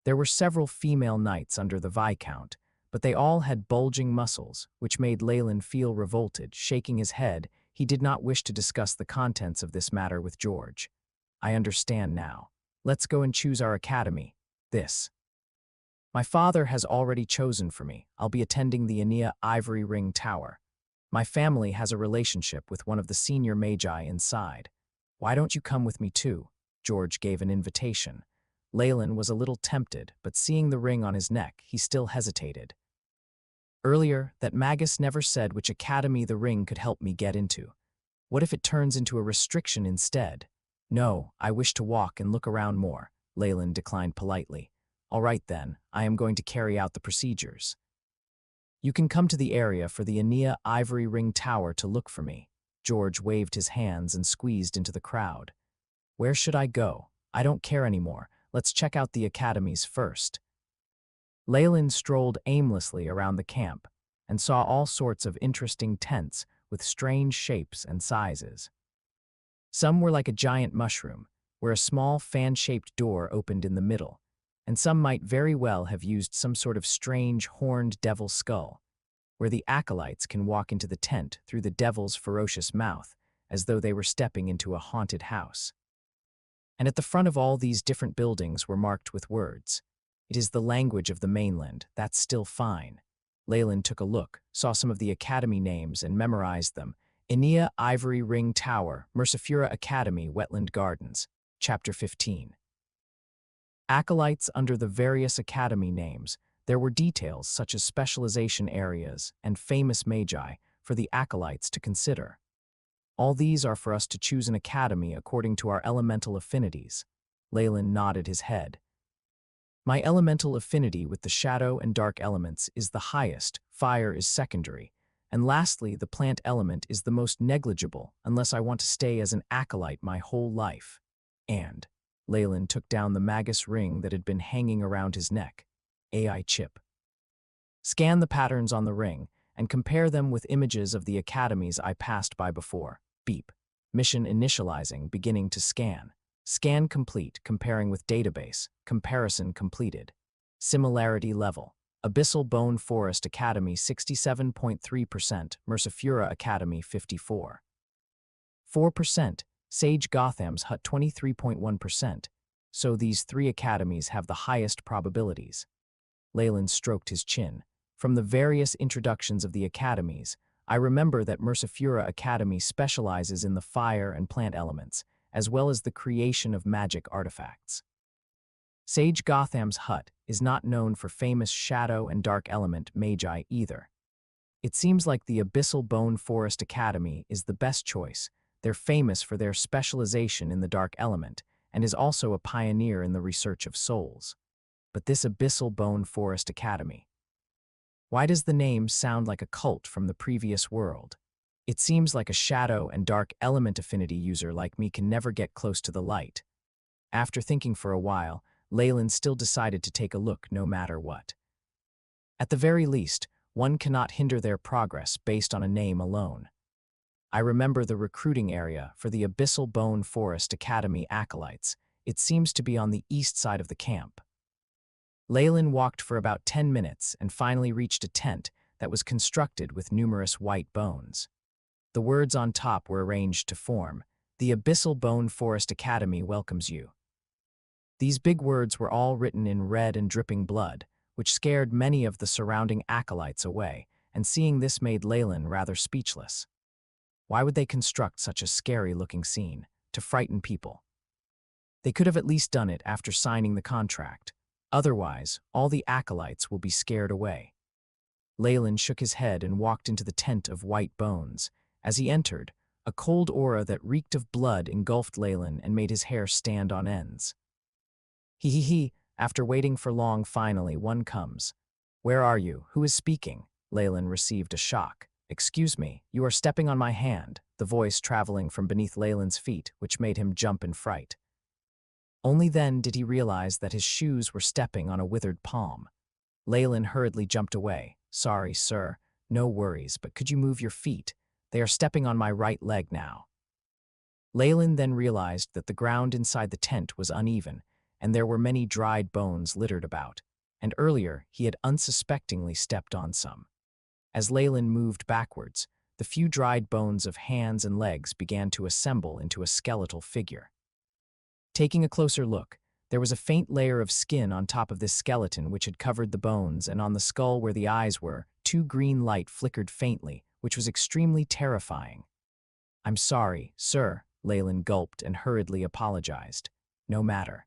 There were several female knights under the Viscount, but they all had bulging muscles, which made Leyland feel revolted. Shaking his head, he did not wish to discuss the contents of this matter with George. I understand now. Let's go and choose our academy. This. My father has already chosen for me. I'll be attending the Aeneas Ivory Ring Tower. My family has a relationship with one of the senior magi inside. Why don't you come with me too? George gave an invitation. Leyland was a little tempted, but seeing the ring on his neck, he still hesitated. Earlier, that magus never said which academy the ring could help me get into. What if it turns into a restriction instead? No, I wish to walk and look around more, Leyland declined politely. All right then, I am going to carry out the procedures. You can come to the area for the Aeneas Ivory Ring Tower to look for me. George waved his hands and squeezed into the crowd. Where should I go? I don't care anymore. Let's check out the academies first. Leyland strolled aimlessly around the camp and saw all sorts of interesting tents with strange shapes and sizes. Some were like a giant mushroom, where a small fan-shaped door opened in the middle, and some might very well have used some sort of strange horned devil skull, where the acolytes can walk into the tent through the devil's ferocious mouth, as though they were stepping into a haunted house. And at the front of all these different buildings were marked with words. It is the language of the mainland, that's still fine. Leyland took a look, saw some of the academy names, and memorized them. Inia Ivory Ring Tower, Mersifura Academy, Wetland Gardens. Chapter 15. Acolytes under the various academy names. There were details such as specialization areas and famous magi for the acolytes to consider. All these are for us to choose an academy according to our elemental affinities. Leyland nodded his head. My elemental affinity with the shadow and dark elements is the highest, fire is secondary, and lastly, the plant element is the most negligible unless I want to stay as an acolyte my whole life. And Leyland took down the magus ring that had been hanging around his neck. AI chip. Scan the patterns on the ring and compare them with images of the academies I passed by before. Beep. Mission initializing, beginning to scan. Scan complete, comparing with database. Comparison completed. Similarity level. Abyssal Bone Forest Academy 67.3%, Mersifura Academy 54.4%, Sage Gotham's Hut 23.1%. So these three academies have the highest probabilities. Leyland stroked his chin. From the various introductions of the academies, I remember that Mersifura Academy specializes in the fire and plant elements, as well as the creation of magic artifacts. Sage Gotham's Hut is not known for famous shadow and dark element magi either. It seems like the Abyssal Bone Forest Academy is the best choice. They're famous for their specialization in the dark element, and is also a pioneer in the research of souls. But this Abyssal Bone Forest Academy. Why does the name sound like a cult from the previous world? It seems like a shadow and dark element affinity user like me can never get close to the light. After thinking for a while, Leyland still decided to take a look no matter what. At the very least, one cannot hinder their progress based on a name alone. I remember the recruiting area for the Abyssal Bone Forest Academy acolytes. It seems to be on the east side of the camp. Leyland walked for about 10 minutes and finally reached a tent that was constructed with numerous white bones. The words on top were arranged to form, "The Abyssal Bone Forest Academy welcomes you." These big words were all written in red and dripping blood, which scared many of the surrounding acolytes away, and seeing this made Leyland rather speechless. Why would they construct such a scary-looking scene? To frighten people. They could have at least done it after signing the contract. Otherwise, all the acolytes will be scared away. Leyland shook his head and walked into the tent of white bones. As he entered, a cold aura that reeked of blood engulfed Leyland and made his hair stand on ends. He, after waiting for long, finally, one comes. "Where are you? Who is speaking?" Leyland received a shock. "Excuse me, you are stepping on my hand," the voice traveling from beneath Leyland's feet, which made him jump in fright. Only then did he realize that his shoes were stepping on a withered palm. Leyland hurriedly jumped away. "Sorry, sir. No worries, but could you move your feet? They are stepping on my right leg now." Leyland then realized that the ground inside the tent was uneven, and there were many dried bones littered about, and earlier he had unsuspectingly stepped on some. As Leyland moved backwards, the few dried bones of hands and legs began to assemble into a skeletal figure. Taking a closer look, there was a faint layer of skin on top of this skeleton which had covered the bones, and on the skull where the eyes were, two green light flickered faintly, which was extremely terrifying. "I'm sorry, sir," Leyland gulped and hurriedly apologized. "No matter."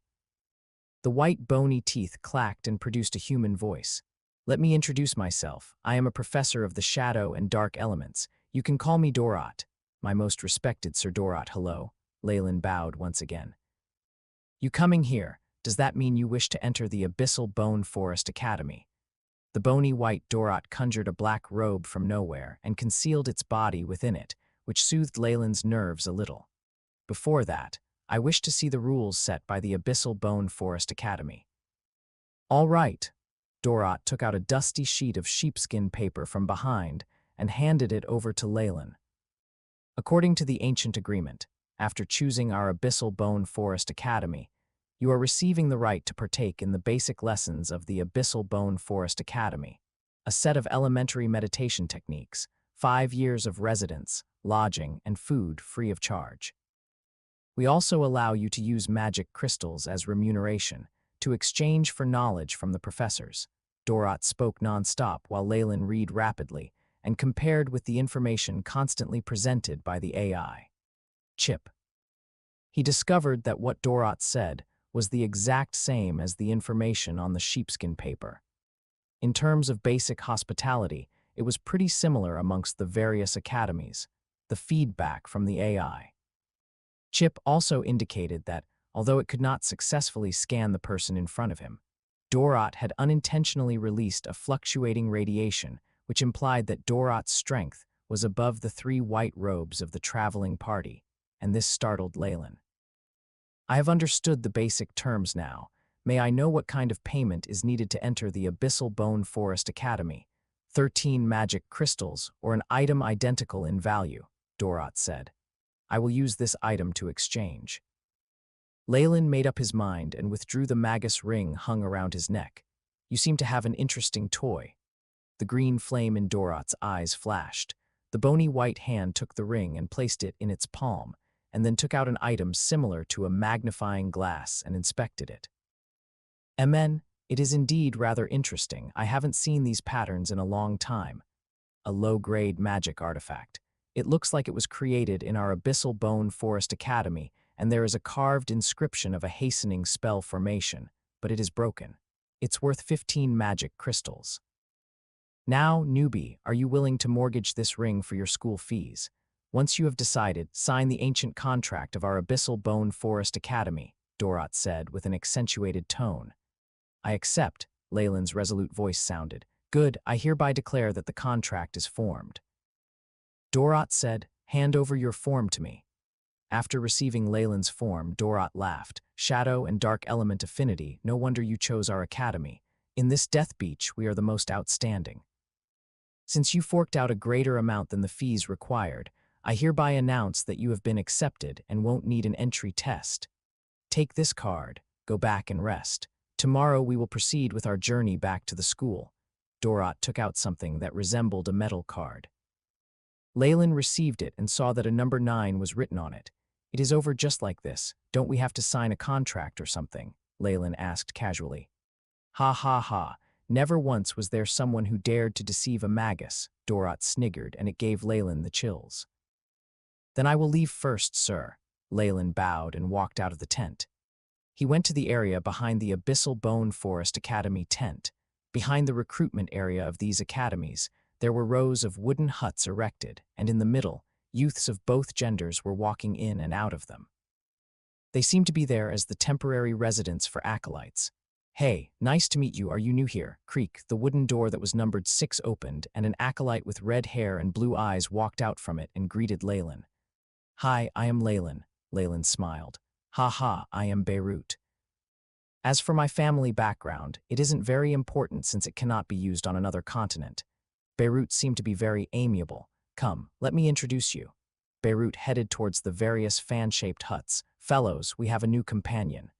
The white bony teeth clacked and produced a human voice. "Let me introduce myself. I am a professor of the shadow and dark elements. You can call me Dorot." "My most respected Sir Dorot, hello." Leyland bowed once again. "You coming here, does that mean you wish to enter the Abyssal Bone Forest Academy?" The bony white Dorot conjured a black robe from nowhere and concealed its body within it, which soothed Leyland's nerves a little. "Before that, I wish to see the rules set by the Abyssal Bone Forest Academy." "All right." Dorot took out a dusty sheet of sheepskin paper from behind and handed it over to Leyland. "According to the ancient agreement, after choosing our Abyssal Bone Forest Academy, you are receiving the right to partake in the basic lessons of the Abyssal Bone Forest Academy, a set of elementary meditation techniques, 5 years of residence, lodging, and food free of charge. We also allow you to use magic crystals as remuneration, to exchange for knowledge from the professors. Dorot spoke nonstop while Leyland read rapidly and compared with the information constantly presented by the AI. Chip. He discovered that what Dorot said was the exact same as the information on the sheepskin paper. In terms of basic hospitality, it was pretty similar amongst the various academies, the feedback from the AI. Chip also indicated that, although it could not successfully scan the person in front of him, Dorot had unintentionally released a fluctuating radiation, which implied that Dorot's strength was above the 3 white robes of the traveling party, and this startled Leyland. I have understood the basic terms now. May I know what kind of payment is needed to enter the Abyssal Bone Forest Academy? 13 magic crystals or an item identical in value, Dorot said. I will use this item to exchange. Leyland made up his mind and withdrew the magus ring hung around his neck. You seem to have an interesting toy. The green flame in Dorot's eyes flashed. The bony white hand took the ring and placed it in its palm, and then took out an item similar to a magnifying glass and inspected it. Amen, it is indeed rather interesting. I haven't seen these patterns in a long time. A low-grade magic artifact. It looks like it was created in our Abyssal Bone Forest Academy, and there is a carved inscription of a hastening spell formation, but it is broken. It's worth 15 magic crystals. Now, newbie, are you willing to mortgage this ring for your school fees? Once you have decided, sign the ancient contract of our Abyssal Bone Forest Academy, Dorot said with an accentuated tone. I accept, Leyland's resolute voice sounded. Good, I hereby declare that the contract is formed. Dorot said, hand over your form to me. After receiving Leyland's form, Dorot laughed. Shadow and dark element affinity, no wonder you chose our academy. In this Death Beach, we are the most outstanding. Since you forked out a greater amount than the fees required, I hereby announce that you have been accepted and won't need an entry test. Take this card, go back and rest. Tomorrow we will proceed with our journey back to the school. Dorot took out something that resembled a metal card. Leyland received it and saw that a number 9 was written on it. It is over just like this. Don't we have to sign a contract or something? Leyland asked casually. Ha ha ha. Never once was there someone who dared to deceive a magus, Dorot sniggered, and it gave Leyland the chills. Then I will leave first, sir. Leyland bowed and walked out of the tent. He went to the area behind the Abyssal Bone Forest Academy tent. Behind the recruitment area of these academies, there were rows of wooden huts erected, and in the middle, youths of both genders were walking in and out of them. They seemed to be there as the temporary residence for acolytes. Hey, nice to meet you. Are you new here? Creak, the wooden door that was numbered 6 opened, and an acolyte with red hair and blue eyes walked out from it and greeted Leyland. Hi, I am Leyland. Leyland smiled. Ha ha, I am Beirut. As for my family background, it isn't very important since it cannot be used on another continent. Beirut seemed to be very amiable. Come, let me introduce you. Beirut headed towards the various fan-shaped huts. Fellows, we have a new companion.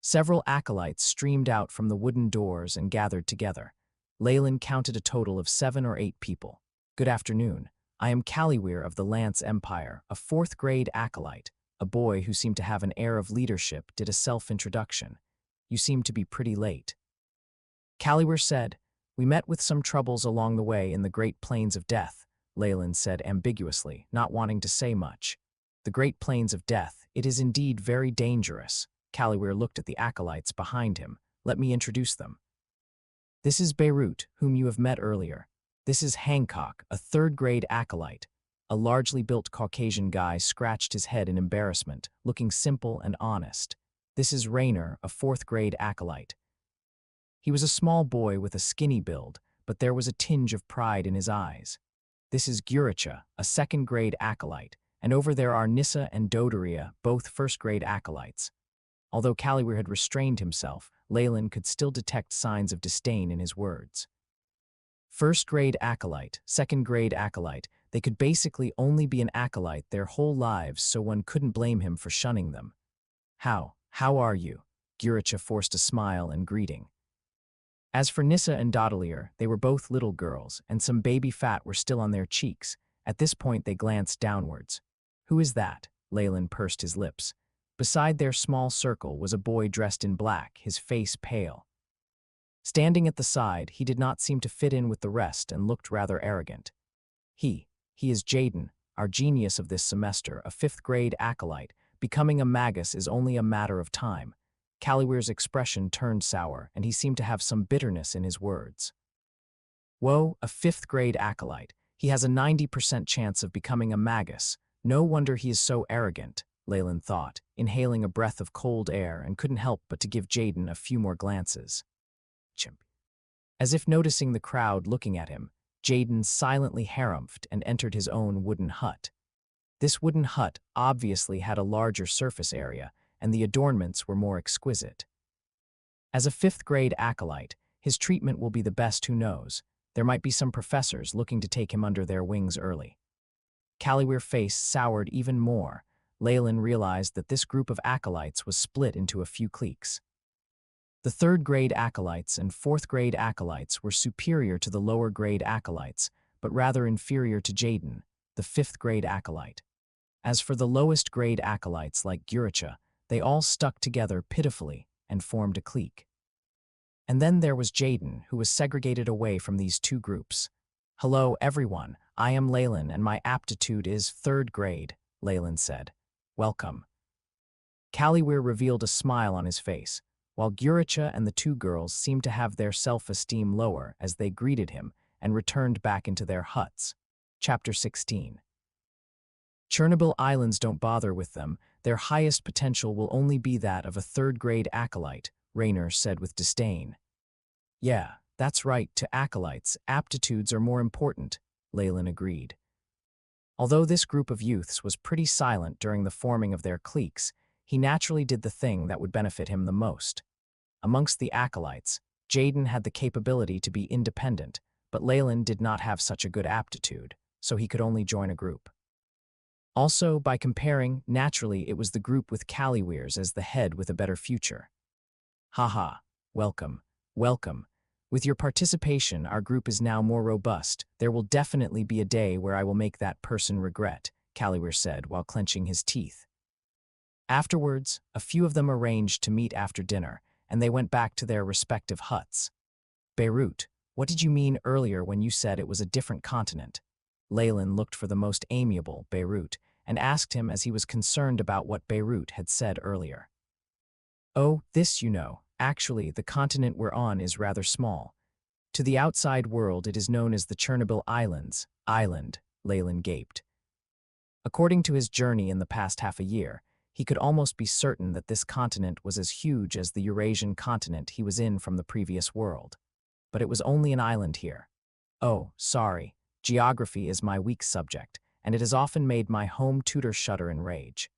Several acolytes streamed out from the wooden doors and gathered together. Leyland counted a total of 7 or 8 people. Good afternoon. I am Caliwir of the Lance Empire, a 4th-grade acolyte. A boy who seemed to have an air of leadership did a self-introduction. You seem to be pretty late. Caliwir said, we met with some troubles along the way in the Great Plains of Death, Leyland said ambiguously, not wanting to say much. The Great Plains of Death, it is indeed very dangerous. Caliwir looked at the acolytes behind him. Let me introduce them. This is Beirut, whom you have met earlier. This is Hancock, a 3rd-grade acolyte. A largely built Caucasian guy scratched his head in embarrassment, looking simple and honest. This is Raynor, a 4th-grade acolyte. He was a small boy with a skinny build, but there was a tinge of pride in his eyes. This is Guricha, a 2nd-grade acolyte, and over there are Nissa and Dodoria, both 1st-grade acolytes. Although Caliwir had restrained himself, Leyland could still detect signs of disdain in his words. 1st-grade acolyte, 2nd-grade acolyte, they could basically only be an acolyte their whole lives, so one couldn't blame him for shunning them. How are you? Guricha forced a smile and greeting. As for Nissa and Dodelier, they were both little girls, and some baby fat were still on their cheeks. At this point they glanced downwards. Who is that? Leyland pursed his lips. Beside their small circle was a boy dressed in black, his face pale. Standing at the side, he did not seem to fit in with the rest and looked rather arrogant. He is Jaden, our genius of this semester, a fifth-grade acolyte. Becoming a magus is only a matter of time. Callieweir's expression turned sour, and he seemed to have some bitterness in his words. Whoa, a fifth-grade acolyte. He has a 90% chance of becoming a magus. No wonder he is so arrogant, Leyland thought, inhaling a breath of cold air, and couldn't help but to give Jaden a few more glances. Chimp. As if noticing the crowd looking at him, Jaden silently harumphed and entered his own wooden hut. This wooden hut obviously had a larger surface area, and the adornments were more exquisite. As a fifth-grade acolyte, his treatment will be the best who knows. There might be some professors looking to take him under their wings early. Callieweir's face soured even more. Leyland realized that this group of acolytes was split into a few cliques. The third-grade acolytes and fourth-grade acolytes were superior to the lower-grade acolytes, but rather inferior to Jaden, the fifth-grade acolyte. As for the lowest-grade acolytes like Guricha, they all stuck together pitifully and formed a clique. And then there was Jaden, who was segregated away from these two groups. "Hello, everyone. I am Leyland, and my aptitude is third grade," Leyland said. "Welcome." Callieweir revealed a smile on his face, while Guricha and the two girls seemed to have their self-esteem lower as they greeted him and returned back into their huts. Chapter 16. Chernobyl Islands don't bother with them. Their highest potential will only be that of a third-grade acolyte, Raynor said with disdain. "Yeah, that's right, to acolytes, aptitudes are more important," Leyland agreed. Although this group of youths was pretty silent during the forming of their cliques, he naturally did the thing that would benefit him the most. Amongst the acolytes, Jaden had the capability to be independent, but Leyland did not have such a good aptitude, so he could only join a group. Also, by comparing, naturally it was the group with Callieweir's as the head with a better future. "Haha, welcome, welcome. With your participation, our group is now more robust. There will definitely be a day where I will make that person regret," Callieweir said while clenching his teeth. Afterwards, a few of them arranged to meet after dinner, and they went back to their respective huts. "Beirut, what did you mean earlier when you said it was a different continent?" Leyland looked for the most amiable, Beirut, and asked him as he was concerned about what Beirut had said earlier. "Oh, this you know. Actually, the continent we're on is rather small. To the outside world it is known as the Chernobyl Islands. Island," Leyland gaped. According to his journey in the past half a year, he could almost be certain that this continent was as huge as the Eurasian continent he was in from the previous world. But it was only an island here. "Oh, sorry. Geography is my weak subject, and it has often made my home tutor shudder in rage."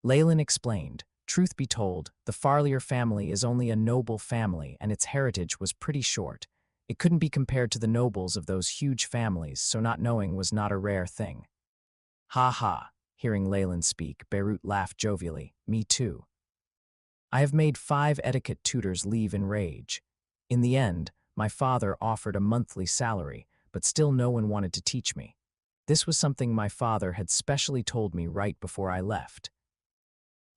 Leyland explained, "Truth be told, the Farlier family is only a noble family, and its heritage was pretty short. It couldn't be compared to the nobles of those huge families, so not knowing was not a rare thing." "Ha ha." Hearing Leyland speak, Beirut laughed jovially. "Me too. I have made 5 etiquette tutors leave in rage. In the end, my father offered a monthly salary, but still no one wanted to teach me. This was something my father had specially told me right before I left."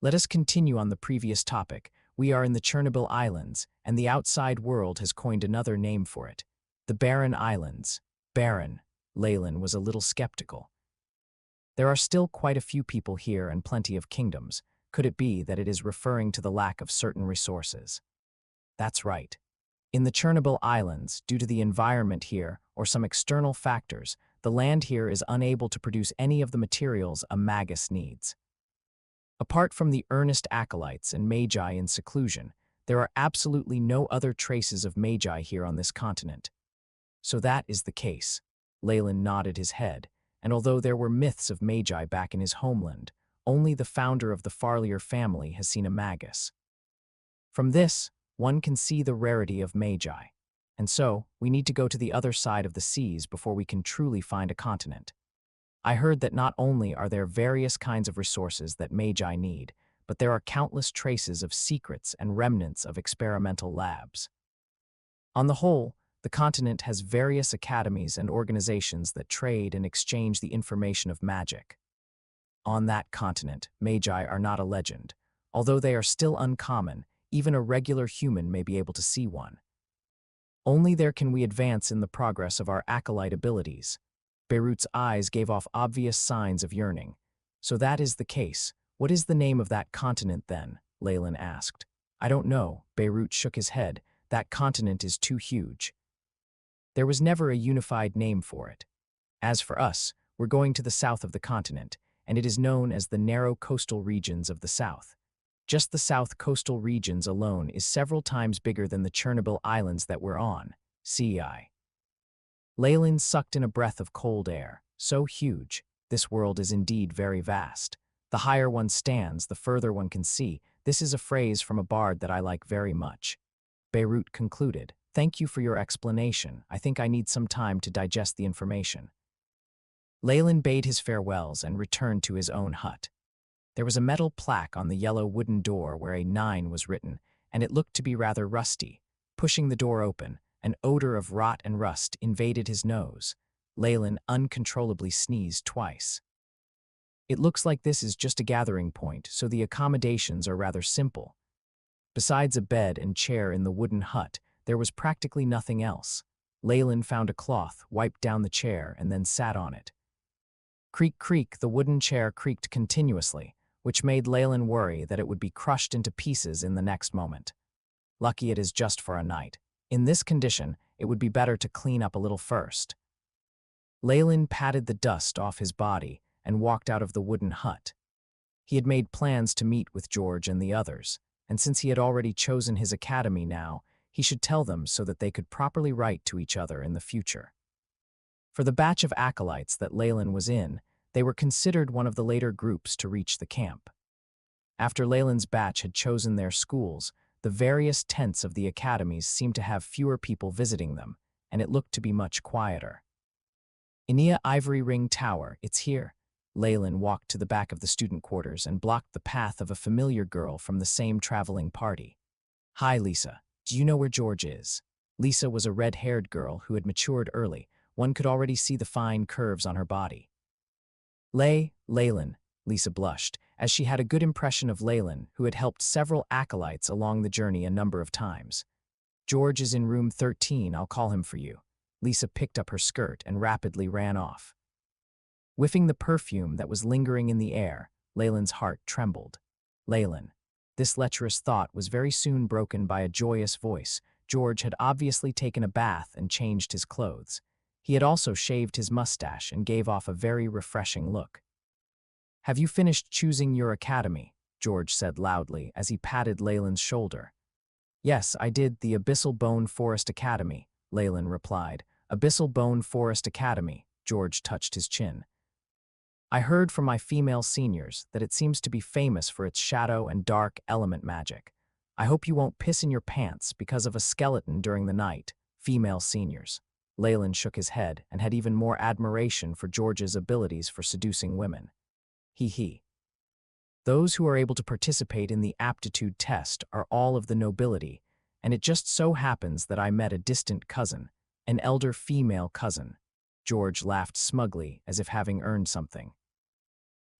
Let us continue on the previous topic. We are in the Chernobyl Islands, and the outside world has coined another name for it. The Barren Islands. Barren. Leyland was a little skeptical. There are still quite a few people here and plenty of kingdoms. Could it be that it is referring to the lack of certain resources? That's right. In the Chernobyl Islands, due to the environment here or some external factors, the land here is unable to produce any of the materials a magus needs. Apart from the earnest acolytes and magi in seclusion, there are absolutely no other traces of magi here on this continent. So that is the case. Leyland nodded his head, and although there were myths of magi back in his homeland, only the founder of the Farlier family has seen a magus. From this, one can see the rarity of magi. And so, we need to go to the other side of the seas before we can truly find a continent. I heard that not only are there various kinds of resources that magi need, but there are countless traces of secrets and remnants of experimental labs. On the whole, the continent has various academies and organizations that trade and exchange the information of magic. On that continent, magi are not a legend. Although they are still uncommon, even a regular human may be able to see one. Only there can we advance in the progress of our acolyte abilities. Beirut's eyes gave off obvious signs of yearning. So that is the case. What is the name of that continent then? Leyland asked. I don't know. Beirut shook his head. That continent is too huge. There was never a unified name for it. As for us, we're going to the south of the continent, and it is known as the narrow coastal regions of the south. Just the south coastal regions alone is several times bigger than the Chernobyl Islands that we're on. CI. Leyland sucked in a breath of cold air. So huge. This world is indeed very vast. The higher one stands, the further one can see. This is a phrase from a bard that I like very much. Beirut concluded. Thank you for your explanation. I think I need some time to digest the information. Leyland bade his farewells and returned to his own hut. There was a metal plaque on the yellow wooden door where a 9 was written, and it looked to be rather rusty. Pushing the door open, an odor of rot and rust invaded his nose. Leyland uncontrollably sneezed twice. It looks like this is just a gathering point, so the accommodations are rather simple. Besides a bed and chair in the wooden hut, there was practically nothing else. Leyland found a cloth, wiped down the chair, and then sat on it. Creak, creak, the wooden chair creaked continuously, which made Leyland worry that it would be crushed into pieces in the next moment. Lucky it is just for a night. In this condition, it would be better to clean up a little first. Leyland patted the dust off his body and walked out of the wooden hut. He had made plans to meet with George and the others, and since he had already chosen his academy now, he should tell them so that they could properly write to each other in the future. For the batch of acolytes that Leyland was in, they were considered one of the later groups to reach the camp. After Leyland's batch had chosen their schools, the various tents of the academies seemed to have fewer people visiting them, and it looked to be much quieter. Inia Ivory Ring Tower, it's here. Leyland walked to the back of the student quarters and blocked the path of a familiar girl from the same traveling party. Hi, Lisa. Do you know where George is? Lisa was a red-haired girl who had matured early. One could already see the fine curves on her body. Leyland, Lisa blushed, as she had a good impression of Leyland, who had helped several acolytes along the journey a number of times. George is in room 13, I'll call him for you. Lisa picked up her skirt and rapidly ran off. Whiffing the perfume that was lingering in the air, Leyland's heart trembled. Leyland. This lecherous thought was very soon broken by a joyous voice. George had obviously taken a bath and changed his clothes. He had also shaved his mustache and gave off a very refreshing look. Have you finished choosing your academy? George said loudly as he patted Leyland's shoulder. Yes, I did, the Abyssal Bone Forest Academy, Leyland replied. Abyssal Bone Forest Academy, George touched his chin. I heard from my female seniors that it seems to be famous for its shadow and dark element magic. I hope you won't piss in your pants because of a skeleton during the night, female seniors. Leyland shook his head and had even more admiration for George's abilities for seducing women. He. Those who are able to participate in the aptitude test are all of the nobility, and it just so happens that I met a distant cousin, an elder female cousin. George laughed smugly as if having earned something.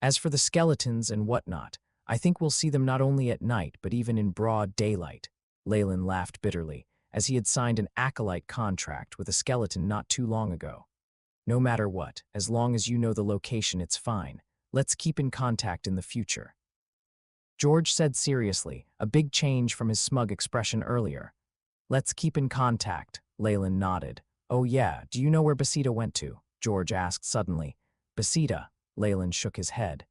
As for the skeletons and whatnot, I think we'll see them not only at night but even in broad daylight. Leyland laughed bitterly, as he had signed an acolyte contract with a skeleton not too long ago. No matter what, as long as you know the location, it's fine. Let's keep in contact in the future. George said seriously, a big change from his smug expression earlier. Let's keep in contact, Leyland nodded. Oh yeah, do you know where Basita went to? George asked suddenly. Basita, Leyland shook his head.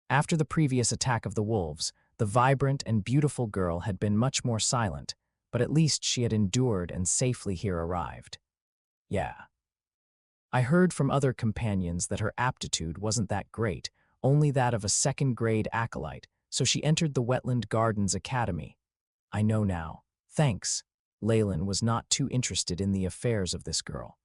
After the previous attack of the wolves, the vibrant and beautiful girl had been much more silent, but at least she had endured and safely here arrived. Yeah. I heard from other companions that her aptitude wasn't that great, only that of a second-grade acolyte, so she entered the Wetland Gardens Academy. I know now. Thanks. Leyland was not too interested in the affairs of this girl.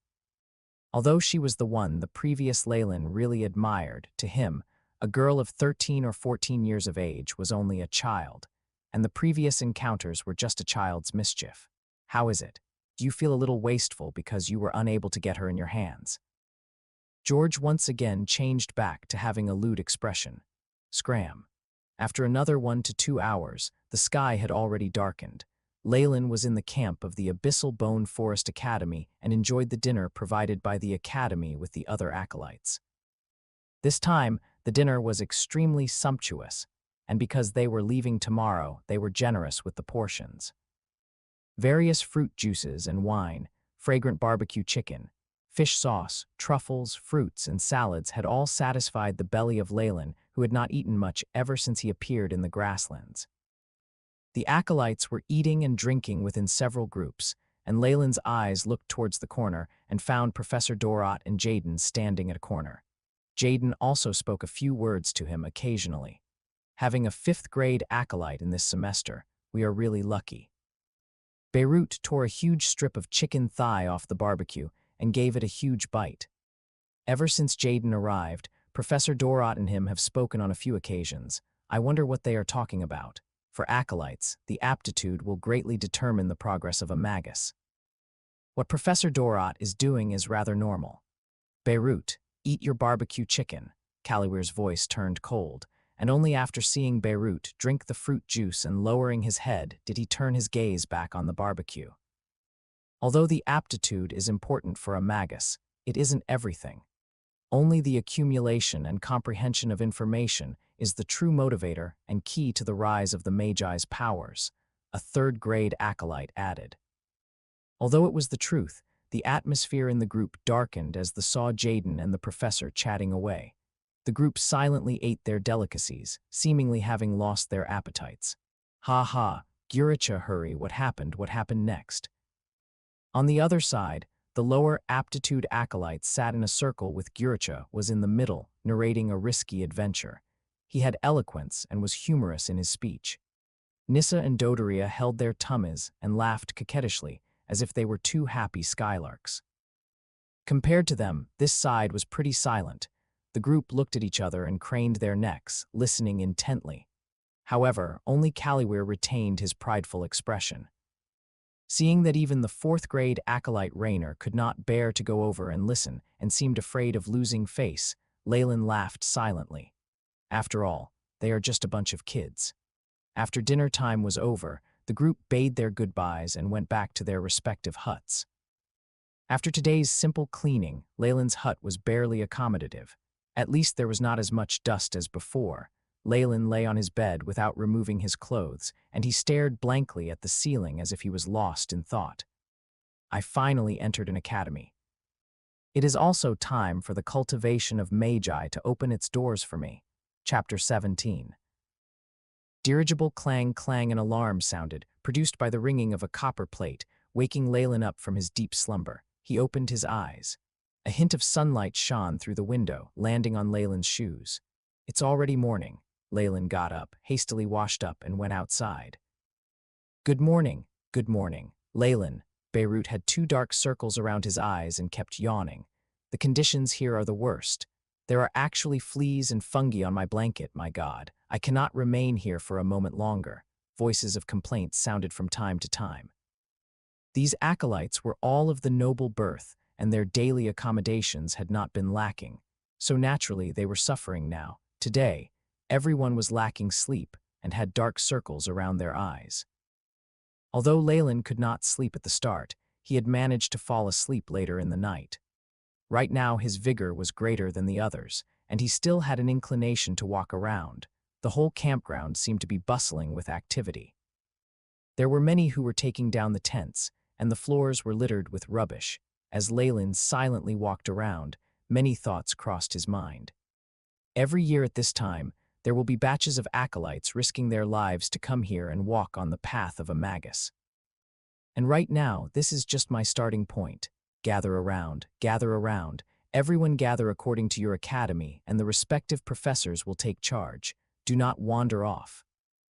Although she was the one the previous Leyland really admired, to him, a girl of 13 or 14 years of age was only a child, and the previous encounters were just a child's mischief. How is it? Do you feel a little wasteful because you were unable to get her in your hands? George once again changed back to having a lewd expression. Scram. After another 1 to 2 hours, the sky had already darkened. Leyland was in the camp of the Abyssal Bone Forest Academy and enjoyed the dinner provided by the academy with the other acolytes. This time, the dinner was extremely sumptuous, and because they were leaving tomorrow, they were generous with the portions. Various fruit juices and wine, fragrant barbecue chicken, fish sauce, truffles, fruits, and salads had all satisfied the belly of Leyland, who had not eaten much ever since he appeared in the grasslands. The acolytes were eating and drinking within several groups, and Leyland's eyes looked towards the corner and found Professor Dorot and Jaden standing at a corner. Jaden also spoke a few words to him occasionally. Having a 5th-grade acolyte in this semester, we are really lucky. Beirut tore a huge strip of chicken thigh off the barbecue and gave it a huge bite. Ever since Jaden arrived, Professor Dorot and him have spoken on a few occasions. I wonder what they are talking about. For acolytes, the aptitude will greatly determine the progress of a magus. What Professor Dorot is doing is rather normal. Beirut, eat your barbecue chicken. Caliweir's voice turned cold, and only after seeing Beirut drink the fruit juice and lowering his head did he turn his gaze back on the barbecue. Although the aptitude is important for a magus, it isn't everything. Only the accumulation and comprehension of information is the true motivator and key to the rise of the Magi's powers, a 3rd-grade acolyte added. Although it was the truth, the atmosphere in the group darkened as they saw Jaden and the professor chatting away. The group silently ate their delicacies, seemingly having lost their appetites. Ha ha, Guricha, hurry, what happened next? On the other side, the lower aptitude acolytes sat in a circle with Guricha was in the middle, narrating a risky adventure. He had eloquence and was humorous in his speech. Nissa and Dodoria held their tummies and laughed coquettishly, as if they were 2 happy skylarks. Compared to them, this side was pretty silent. The group looked at each other and craned their necks, listening intently. However, only Caliweir retained his prideful expression. Seeing that even the 4th-grade acolyte Rainer could not bear to go over and listen and seemed afraid of losing face, Leyland laughed silently. After all, they are just a bunch of kids. After dinner time was over, the group bade their goodbyes and went back to their respective huts. After today's simple cleaning, Leyland's hut was barely accommodative. At least there was not as much dust as before. Leyland lay on his bed without removing his clothes, and he stared blankly at the ceiling as if he was lost in thought. I finally entered an academy. It is also time for the cultivation of Magi to open its doors for me. Chapter 17. Dirigible clang clang an alarm sounded, produced by the ringing of a copper plate, waking Leyland up from his deep slumber. He opened his eyes. A hint of sunlight shone through the window, landing on Leyland's shoes. It's already morning. Leyland got up, hastily washed up, and went outside. Good morning, good morning. Leyland. Beirut had 2 dark circles around his eyes and kept yawning. The conditions here are the worst. There are actually fleas and fungi on my blanket, my God. I cannot remain here for a moment longer. Voices of complaint sounded from time to time. These acolytes were all of the noble birth, and their daily accommodations had not been lacking. So naturally, they were suffering now. Today, everyone was lacking sleep and had dark circles around their eyes. Although Leyland could not sleep at the start, he had managed to fall asleep later in the night. Right now, his vigor was greater than the others, and he still had an inclination to walk around. The whole campground seemed to be bustling with activity. There were many who were taking down the tents, and the floors were littered with rubbish. As Leyland silently walked around, many thoughts crossed his mind. Every year at this time, there will be batches of acolytes risking their lives to come here and walk on the path of a magus. And right now, this is just my starting point. Gather around, everyone gather according to your academy, and the respective professors will take charge. Do not wander off.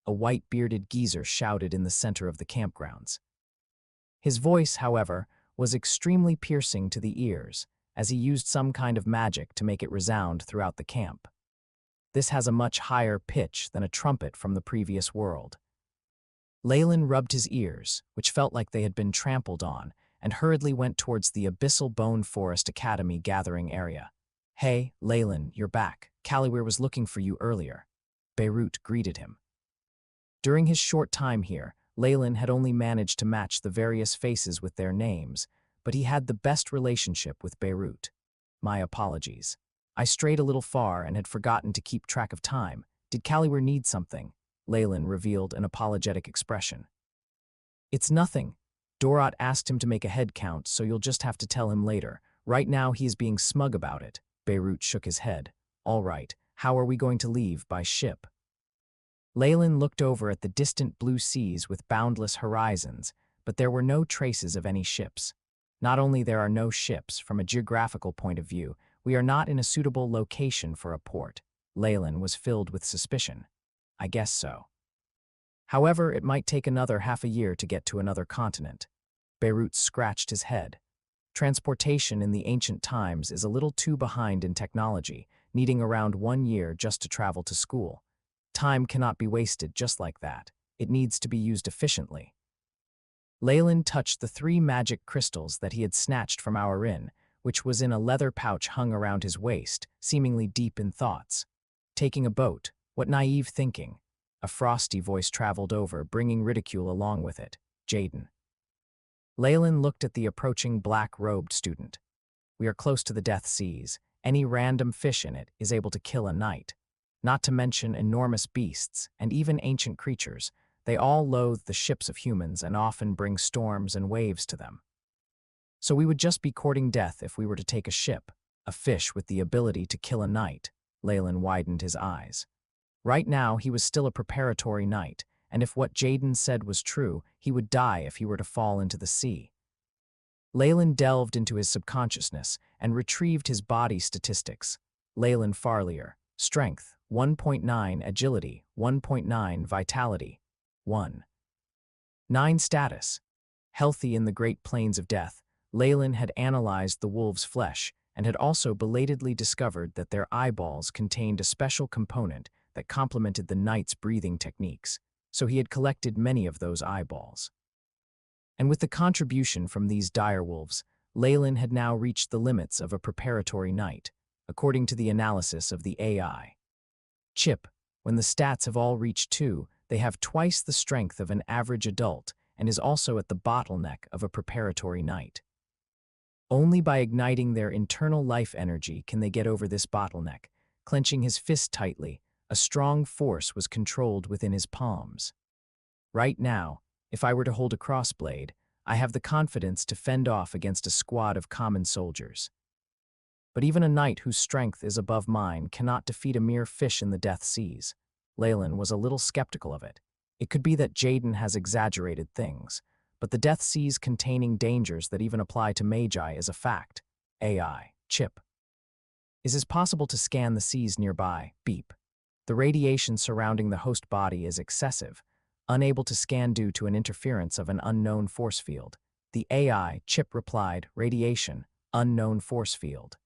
A white-bearded geezer shouted in the center of the campgrounds. His voice, however, was extremely piercing to the ears, as he used some kind of magic to make it resound throughout the camp. This has a much higher pitch than a trumpet from the previous world. Leyland rubbed his ears, which felt like they had been trampled on, and hurriedly went towards the Abyssal Bone Forest Academy gathering area. Hey, Leyland, you're back. Caliweir was looking for you earlier. Beirut greeted him. During his short time here, Leyland had only managed to match the various faces with their names, but he had the best relationship with Beirut. My apologies. I strayed a little far and had forgotten to keep track of time. Did Caliwer need something? Leyland revealed an apologetic expression. It's nothing. Dorat asked him to make a head count, so you'll just have to tell him later. Right now he is being smug about it. Beirut shook his head. All right, how are we going to leave? By ship? Leyland looked over at the distant blue seas with boundless horizons, but there were no traces of any ships. Not only there are no ships, from a geographical point of view, we are not in a suitable location for a port. Leyland was filled with suspicion. I guess so. However, it might take another half a year to get to another continent. Beirut scratched his head. Transportation in the ancient times is a little too behind in technology, needing around 1 year just to travel to school. Time cannot be wasted just like that. It needs to be used efficiently. Leyland touched the 3 magic crystals that he had snatched from our inn, which was in a leather pouch hung around his waist, seemingly deep in thoughts. Taking a boat, what naive thinking. A frosty voice traveled over, bringing ridicule along with it. Jaden. Leyland looked at the approaching black-robed student. We are close to the Death Seas. Any random fish in it is able to kill a knight. Not to mention enormous beasts, and even ancient creatures. They all loathe the ships of humans and often bring storms and waves to them. So we would just be courting death if we were to take a ship, a fish with the ability to kill a knight. Leyland widened his eyes. Right now, he was still a preparatory knight, and if what Jaden said was true, he would die if he were to fall into the sea. Leyland delved into his subconsciousness and retrieved his body statistics. Leyland Farlier, strength, 1.9 agility, 1.9 vitality, 1.9 status. Healthy in the Great Plains of Death, Leyland had analyzed the wolves' flesh and had also belatedly discovered that their eyeballs contained a special component that complemented the knight's breathing techniques, so he had collected many of those eyeballs. And with the contribution from these direwolves, Leyland had now reached the limits of a preparatory knight, according to the analysis of the AI. Chip, when the stats have all reached 2, they have twice the strength of an average adult and is also at the bottleneck of a preparatory knight. Only by igniting their internal life energy can they get over this bottleneck. Clenching his fist tightly, a strong force was controlled within his palms. Right now, if I were to hold a crossblade, I have the confidence to fend off against a squad of common soldiers. But even a knight whose strength is above mine cannot defeat a mere fish in the Death Seas. Leyland was a little skeptical of it. It could be that Jaden has exaggerated things, but the Death Seas containing dangers that even apply to Magi is a fact. AI, Chip. Is it possible to scan the seas nearby? Beep. The radiation surrounding the host body is excessive, unable to scan due to an interference of an unknown force field. The AI, Chip, replied, radiation, unknown force field.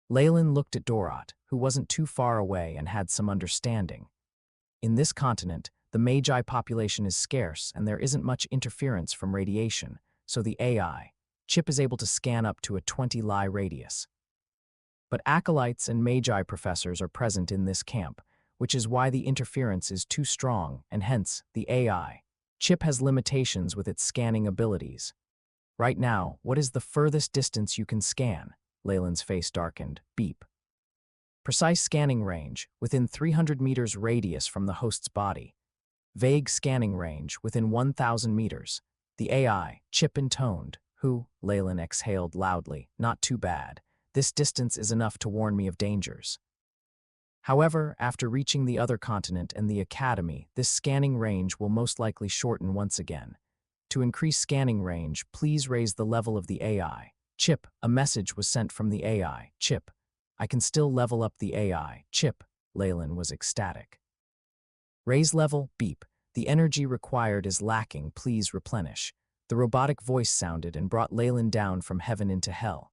Leyland looked at Dorat, who wasn't too far away and had some understanding. In this continent, the Magi population is scarce and there isn't much interference from radiation, so the AI, Chip, is able to scan up to a 20-li radius. But acolytes and Magi professors are present in this camp, which is why the interference is too strong, and hence, the AI, Chip, has limitations with its scanning abilities. Right now, what is the furthest distance you can scan? Leyland's face darkened. Beep. Precise scanning range, within 300 meters radius from the host's body. Vague scanning range, within 1,000 meters. The AI, Chip, intoned. Who? Leyland exhaled loudly. Not too bad. This distance is enough to warn me of dangers. However, after reaching the other continent and the academy, this scanning range will most likely shorten once again. To increase scanning range, please raise the level of the AI. Chip, a message was sent from the AI. Chip, I can still level up the AI. Chip, Leyland was ecstatic. Raise level, beep. The energy required is lacking, please replenish. The robotic voice sounded and brought Leyland down from heaven into hell.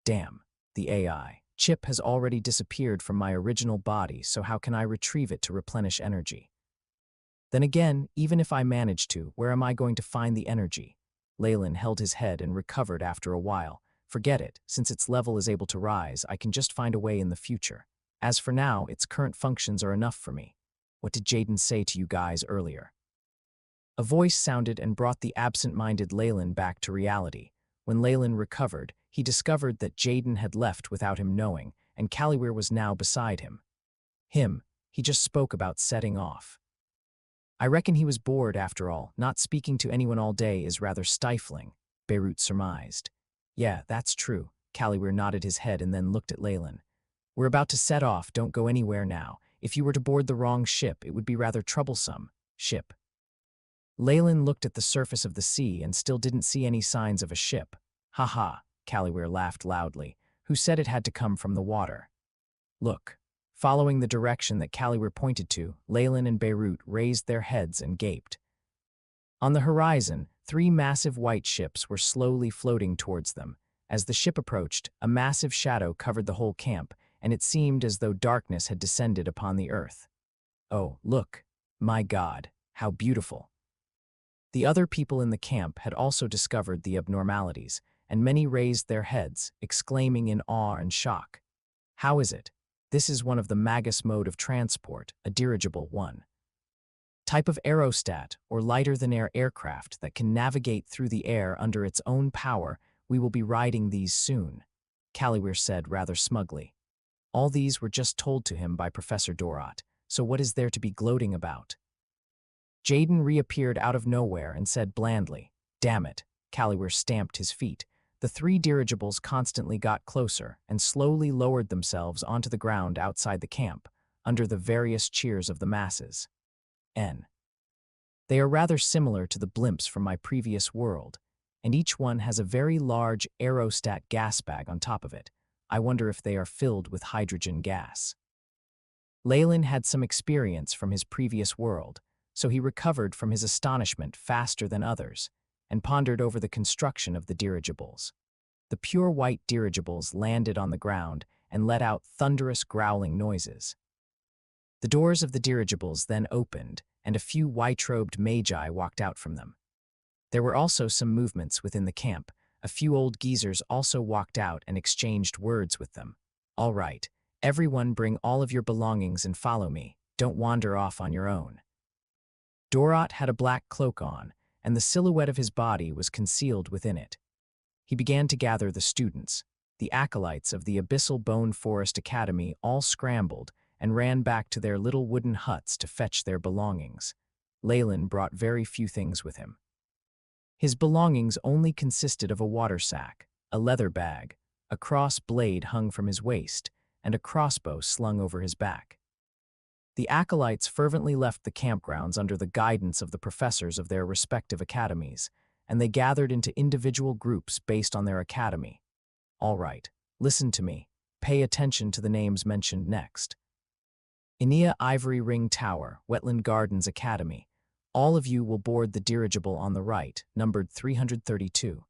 Damn, the AI, Chip, has already disappeared from my original body, so how can I retrieve it to replenish energy? Then again, even if I manage to, where am I going to find the energy? Leyland held his head and recovered after a while. Forget it, since its level is able to rise, I can just find a way in the future. As for now, its current functions are enough for me. What did Jaden say to you guys earlier? A voice sounded and brought the absent-minded Leyland back to reality. When Leyland recovered, he discovered that Jaden had left without him knowing, and Callyware was now beside him. He just spoke about setting off. I reckon he was bored after all. Not speaking to anyone all day is rather stifling, Beirut surmised. Yeah, that's true. Callyware nodded his head and then looked at Leyland. We're about to set off, don't go anywhere now. If you were to board the wrong ship, it would be rather troublesome. Ship. Leyland looked at the surface of the sea and still didn't see any signs of a ship. Ha ha, Callyware laughed loudly. Who said it had to come from the water? Look. Following the direction that Callyware pointed to, Leyland and Beirut raised their heads and gaped. On the horizon, 3 massive white ships were slowly floating towards them. As the ship approached, a massive shadow covered the whole camp, and it seemed as though darkness had descended upon the earth. Oh, look. My God, how beautiful. The other people in the camp had also discovered the abnormalities, and many raised their heads, exclaiming in awe and shock. How is it? This is one of the Magus mode of transport, a dirigible one. Type of aerostat, or lighter-than-air aircraft that can navigate through the air under its own power. We will be riding these soon, Callyware said rather smugly. All these were just told to him by Professor Dorot, so what is there to be gloating about? Jaden reappeared out of nowhere and said blandly, Damn it, Callyware stamped his feet. The 3 dirigibles constantly got closer and slowly lowered themselves onto the ground outside the camp, under the various cheers of the masses. They are rather similar to the blimps from my previous world, and each one has a very large aerostat gas bag on top of it. I wonder if they are filled with hydrogen gas. Leyland had some experience from his previous world, so he recovered from his astonishment faster than others, and pondered over the construction of the dirigibles. The pure white dirigibles landed on the ground and let out thunderous growling noises. The doors of the dirigibles then opened, and a few white-robed magi walked out from them. There were also some movements within the camp. A few old geezers also walked out and exchanged words with them. All right, everyone bring all of your belongings and follow me. Don't wander off on your own. Dorot had a black cloak on, and the silhouette of his body was concealed within it. He began to gather the students. The acolytes of the Abyssal Bone Forest Academy all scrambled and ran back to their little wooden huts to fetch their belongings. Leyland brought very few things with him. His belongings only consisted of a water sack, a leather bag, a cross blade hung from his waist, and a crossbow slung over his back. The acolytes fervently left the campgrounds under the guidance of the professors of their respective academies, and they gathered into individual groups based on their academy. All right, listen to me. Pay attention to the names mentioned next. Inia Ivory Ring Tower, Wetland Gardens Academy. All of you will board the dirigible on the right, numbered 332.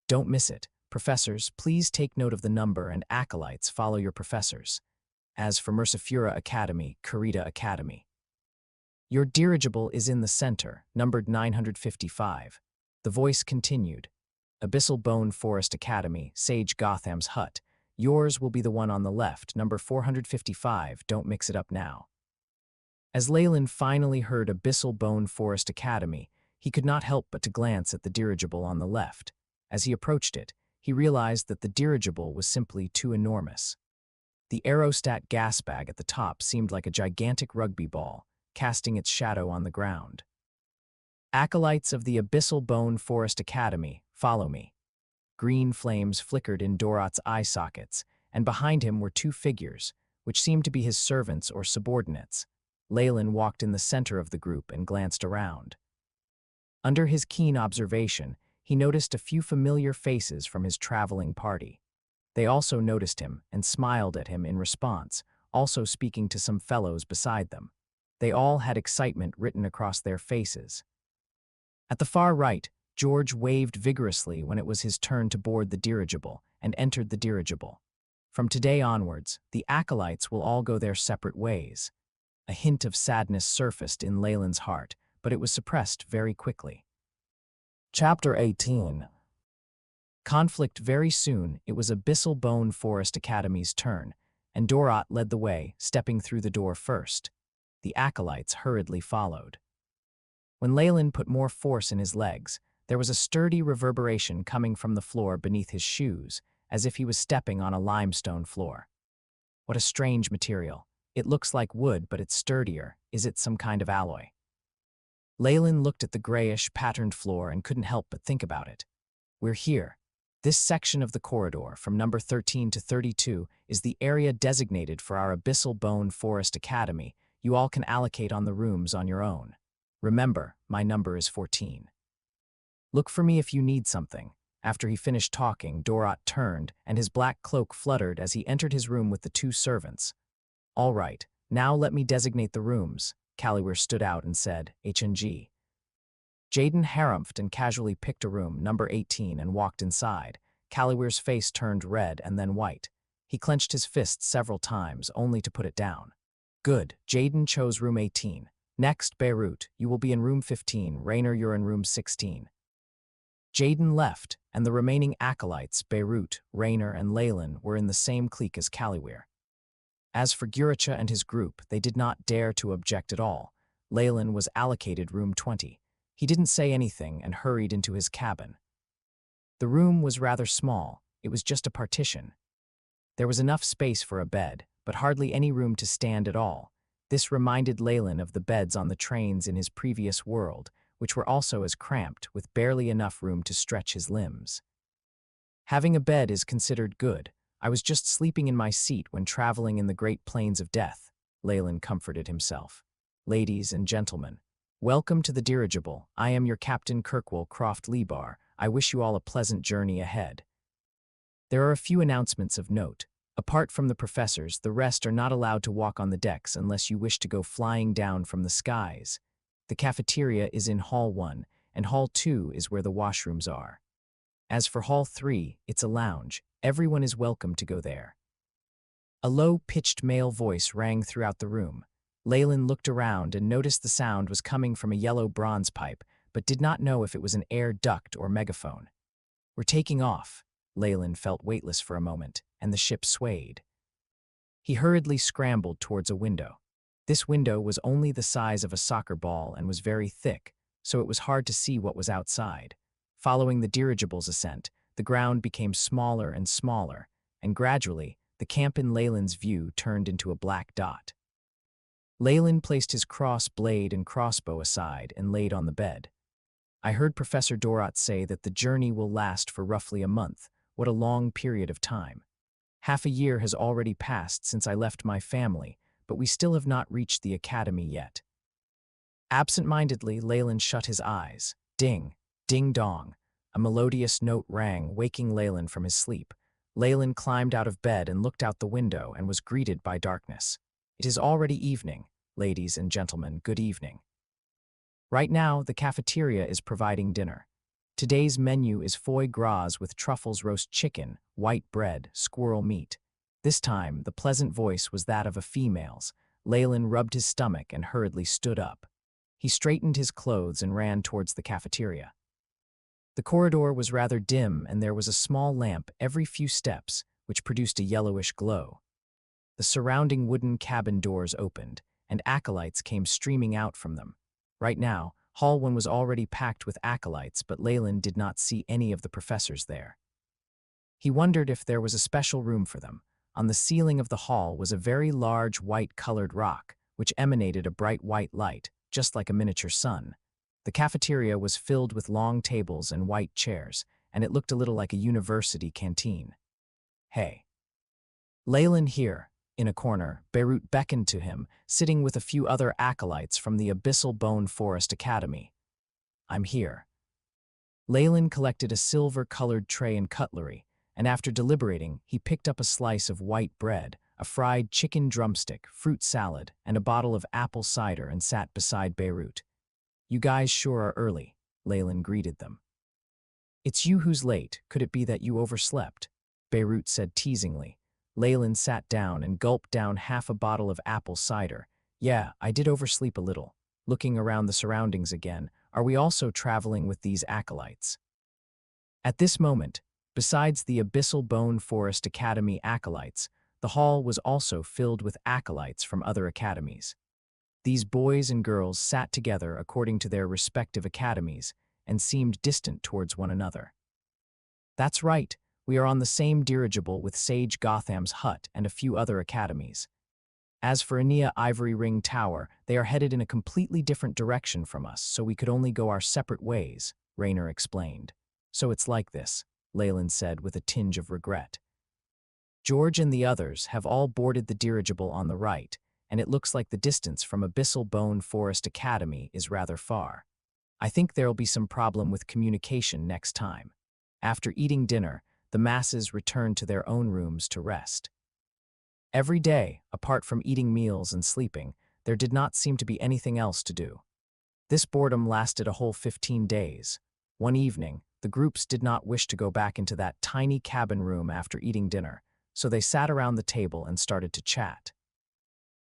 Don't miss it. Professors, please take note of the number, and acolytes, follow your professors. As for Mersifura Academy, Karita Academy. Your dirigible is in the center, numbered 955. The voice continued. Abyssal Bone Forest Academy, Sage Gotham's hut. Yours will be the one on the left, number 455. Don't mix it up now. As Leyland finally heard Abyssal Bone Forest Academy, he could not help but to glance at the dirigible on the left. As he approached it, he realized that the dirigible was simply too enormous. The aerostat gas bag at the top seemed like a gigantic rugby ball, casting its shadow on the ground. Acolytes of the Abyssal Bone Forest Academy, follow me. Green flames flickered in Dorot's eye sockets, and behind him were 2 figures, which seemed to be his servants or subordinates. Leyland walked in the center of the group and glanced around. Under his keen observation, he noticed a few familiar faces from his traveling party. They also noticed him and smiled at him in response, also speaking to some fellows beside them. They all had excitement written across their faces. At the far right, George waved vigorously when it was his turn to board the dirigible and entered the dirigible. From today onwards, the acolytes will all go their separate ways. A hint of sadness surfaced in Leyland's heart, but it was suppressed very quickly. Chapter 18. Conflict. Very soon, it was Abyssal Bone Forest Academy's turn, and Dorot led the way, stepping through the door first. The acolytes hurriedly followed. When Leyland put more force in his legs, there was a sturdy reverberation coming from the floor beneath his shoes, as if he was stepping on a limestone floor. What a strange material. It looks like wood, but it's sturdier. Is it some kind of alloy? Leyland looked at the grayish, patterned floor and couldn't help but think about it. We're here. This section of the corridor, from number 13 to 32, is the area designated for our Abyssal Bone Forest Academy. You all can allocate on the rooms on your own. Remember, my number is 14. Look for me if you need something. After he finished talking, Dorot turned, and his black cloak fluttered as he entered his room with the two servants. All right, now let me designate the rooms. Caliware stood out and said, H&G. Jaden harumphed and casually picked a room, number 18, and walked inside. Caliware's face turned red and then white. He clenched his fist several times, only to put it down. Good, Jaden chose room 18. Next, Beirut, you will be in room 15. Rainer, you're in room 16. Jaden left, and the remaining acolytes, Beirut, Rainer, and Leyland, were in the same clique as Caliware. As for Guricha and his group, they did not dare to object at all. Leyland was allocated room 20. He didn't say anything and hurried into his cabin. The room was rather small. It was just a partition. There was enough space for a bed, but hardly any room to stand at all. This reminded Leyland of the beds on the trains in his previous world, which were also as cramped, with barely enough room to stretch his limbs. Having a bed is considered good. I was just sleeping in my seat when traveling in the Great Plains of Death, Leyland comforted himself. Ladies and gentlemen, welcome to the dirigible. I am your Captain Kirkwall Croft Lebar. I wish you all a pleasant journey ahead. There are a few announcements of note. Apart from the professors, the rest are not allowed to walk on the decks unless you wish to go flying down from the skies. The cafeteria is in Hall 1, and Hall 2 is where the washrooms are. As for Hall 3, it's a lounge. Everyone is welcome to go there. A low-pitched male voice rang throughout the room. Leyland looked around and noticed the sound was coming from a yellow bronze pipe, but did not know if it was an air duct or megaphone. We're taking off. Leyland felt weightless for a moment, and the ship swayed. He hurriedly scrambled towards a window. This window was only the size of a soccer ball and was very thick, so it was hard to see what was outside. Following the dirigible's ascent, the ground became smaller and smaller, and gradually, the camp in Leyland's view turned into a black dot. Leyland placed his cross blade and crossbow aside and laid on the bed. I heard Professor Dorot say that the journey will last for roughly a month. What a long period of time. Half a year has already passed since I left my family, but we still have not reached the academy yet. Absent-mindedly, Leyland shut his eyes. Ding, ding-dong. A melodious note rang, waking Leyland from his sleep. Leyland climbed out of bed and looked out the window and was greeted by darkness. It is already evening. Ladies and gentlemen, good evening. Right now, the cafeteria is providing dinner. Today's menu is foie gras with truffles, roast chicken, white bread, squirrel meat. This time, the pleasant voice was that of a female's. Leyland rubbed his stomach and hurriedly stood up. He straightened his clothes and ran towards the cafeteria. The corridor was rather dim, and there was a small lamp every few steps, which produced a yellowish glow. The surrounding wooden cabin doors opened, and acolytes came streaming out from them. Right now, Hall 1 was already packed with acolytes, but Leyland did not see any of the professors there. He wondered if there was a special room for them. On the ceiling of the hall was a very large white-colored rock, which emanated a bright white light, just like a miniature sun. The cafeteria was filled with long tables and white chairs, and it looked a little like a university canteen. Hey. Leyland here. In a corner, Beirut beckoned to him, sitting with a few other acolytes from the Abyssal Bone Forest Academy. I'm here. Leyland collected a silver-colored tray and cutlery, and after deliberating, he picked up a slice of white bread, a fried chicken drumstick, fruit salad, and a bottle of apple cider and sat beside Beirut. You guys sure are early, Leyland greeted them. It's you who's late. Could it be that you overslept? Beirut said teasingly. Leyland sat down and gulped down half a bottle of apple cider. Yeah, I did oversleep a little. Looking around the surroundings again, are we also traveling with these acolytes? At this moment, besides the Abyssal Bone Forest Academy acolytes, the hall was also filled with acolytes from other academies. These boys and girls sat together according to their respective academies and seemed distant towards one another. That's right, we are on the same dirigible with Sage Gotham's hut and a few other academies. As for Ania Ivory Ring Tower, they are headed in a completely different direction from us, so we could only go our separate ways, Raynor explained. So it's like this, Leyland said with a tinge of regret. George and the others have all boarded the dirigible on the right, and it looks like the distance from Abyssal Bone Forest Academy is rather far. I think there'll be some problem with communication next time. After eating dinner, the masses returned to their own rooms to rest. Every day, apart from eating meals and sleeping, there did not seem to be anything else to do. This boredom lasted a whole 15 days. One evening, the groups did not wish to go back into that tiny cabin room after eating dinner, so they sat around the table and started to chat.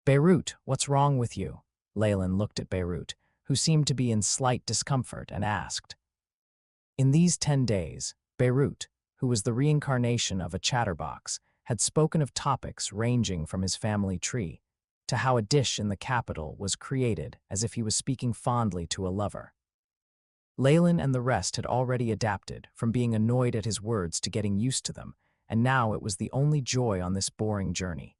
Beirut, what's wrong with you? Leyland looked at Beirut, who seemed to be in slight discomfort, and asked. In these 10 days, Beirut, who was the reincarnation of a chatterbox, had spoken of topics ranging from his family tree to how a dish in the capital was created, as if he was speaking fondly to a lover. Leyland and the rest had already adapted from being annoyed at his words to getting used to them, and now it was the only joy on this boring journey.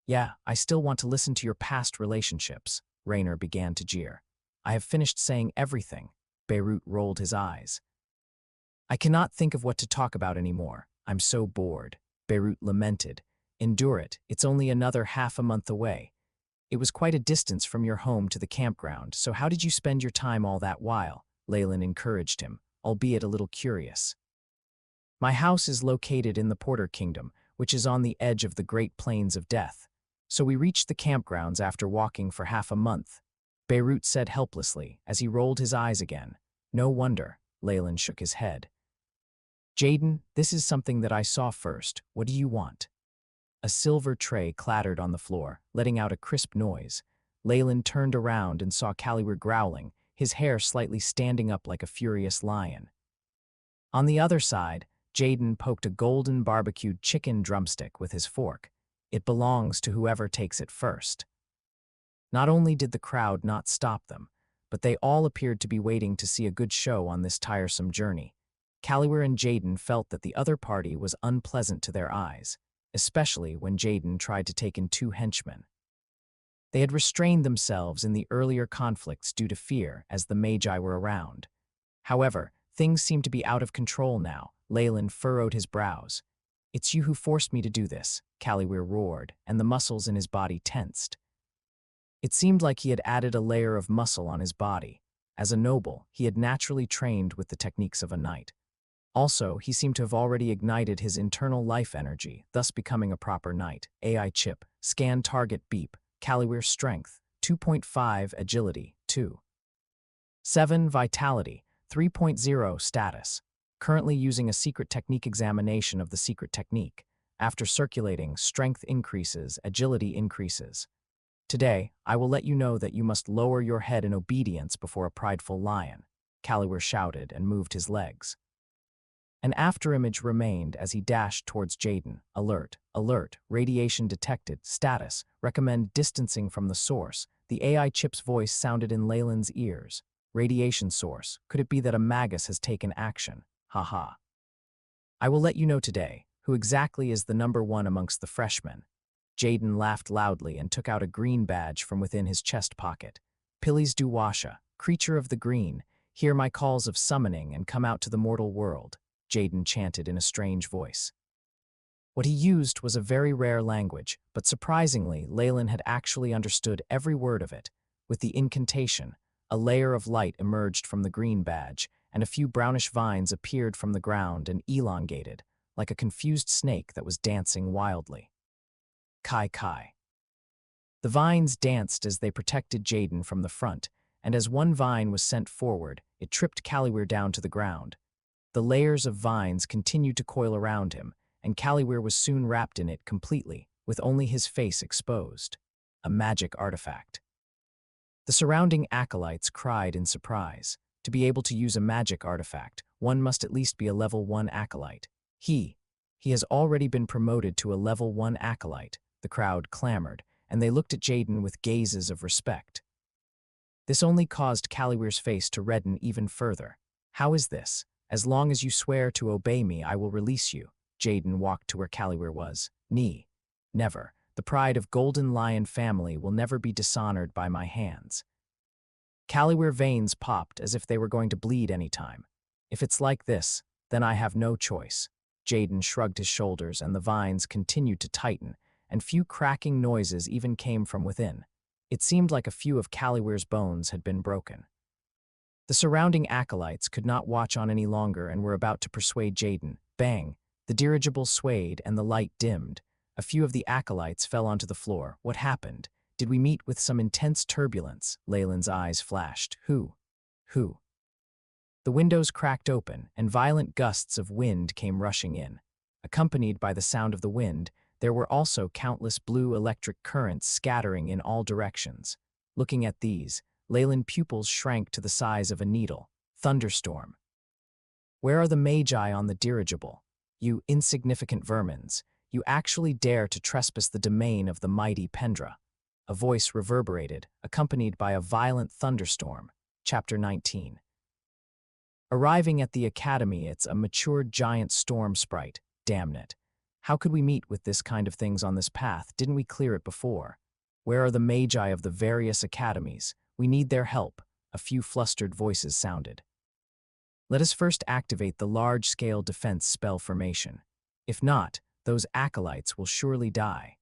Yeah, I still want to listen to your past relationships, Raynor began to jeer. I have finished saying everything. Beirut rolled his eyes. I cannot think of what to talk about anymore. I'm so bored. Beirut lamented. Endure it, it's only another half a month away. It was quite a distance from your home to the campground, so how did you spend your time all that while? Leyland encouraged him, albeit a little curious. My house is located in the Porter Kingdom, which is on the edge of the Great Plains of Death. So we reached the campgrounds after walking for half a month. Beirut said helplessly, as he rolled his eyes again. No wonder, Leyland shook his head. Jaden, this is something that I saw first. What do you want? A silver tray clattered on the floor, letting out a crisp noise. Leyland turned around and saw Caliwir growling, his hair slightly standing up like a furious lion. On the other side, Jaden poked a golden barbecued chicken drumstick with his fork. It belongs to whoever takes it first. Not only did the crowd not stop them, but they all appeared to be waiting to see a good show on this tiresome journey. Caliwir and Jaden felt that the other party was unpleasant to their eyes, especially when Jaden tried to take in 2 henchmen. They had restrained themselves in the earlier conflicts due to fear as the Magi were around. However, things seemed to be out of control now. Leyland furrowed his brows. It's you who forced me to do this, Caliwir roared, and the muscles in his body tensed. It seemed like he had added a layer of muscle on his body. As a noble, he had naturally trained with the techniques of a knight. Also, he seemed to have already ignited his internal life energy, thus becoming a proper knight. AI chip, scan target beep, Caliwir strength, 2.5 agility, 2.7 vitality, 3.0 status. Currently using a secret technique examination of the secret technique. After circulating, strength increases, agility increases. Today, I will let you know that you must lower your head in obedience before a prideful lion, Caliwir shouted and moved his legs. An afterimage remained as he dashed towards Jaden. Alert, alert, radiation detected, status, recommend distancing from the source. The AI chip's voice sounded in Leyland's ears. Radiation source, could it be that a magus has taken action? Haha. I will let you know today, who exactly is the number 1 amongst the freshmen. Jaden laughed loudly and took out a green badge from within his chest pocket. Pilis Duwasha, creature of the green, hear my calls of summoning and come out to the mortal world, Jaden chanted in a strange voice. What he used was a very rare language, but surprisingly, Leyland had actually understood every word of it. With the incantation, a layer of light emerged from the green badge, and a few brownish vines appeared from the ground and elongated, like a confused snake that was dancing wildly. Kai Kai. The vines danced as they protected Jaden from the front, and as one vine was sent forward, it tripped Caliwir down to the ground. The layers of vines continued to coil around him, and Caliwir was soon wrapped in it completely, with only his face exposed. A magic artifact. The surrounding acolytes cried in surprise. To be able to use a magic artifact, one must at least be a level 1 acolyte. He has already been promoted to a level 1 acolyte, the crowd clamored, and they looked at Jaden with gazes of respect. This only caused Caliwir's face to redden even further. How is this? As long as you swear to obey me, I will release you. Jaden walked to where Caliwir was. Never. The pride of Golden Lion family will never be dishonored by my hands. Caliwir veins popped as if they were going to bleed any time. If it's like this, then I have no choice. Jaden shrugged his shoulders and the vines continued to tighten, and few cracking noises even came from within. It seemed like a few of Caliwir's bones had been broken. The surrounding acolytes could not watch on any longer and were about to persuade Jaden. Bang! The dirigible swayed and the light dimmed. A few of the acolytes fell onto the floor. What happened? Did we meet with some intense turbulence? Leyland's eyes flashed. Who? The windows cracked open, and violent gusts of wind came rushing in. Accompanied by the sound of the wind, there were also countless blue electric currents scattering in all directions. Looking at these, Leyland's pupils shrank to the size of a needle. Thunderstorm. Where are the magi on the dirigible? You insignificant vermins. You actually dare to trespass the domain of the mighty Pendra. A voice reverberated, accompanied by a violent thunderstorm. Chapter 19. Arriving at the academy, it's a matured giant storm sprite. Damn it. How could we meet with this kind of things on this path? Didn't we clear it before? Where are the magi of the various academies? We need their help. A few flustered voices sounded. Let us first activate the large-scale defense spell formation. If not, those acolytes will surely die.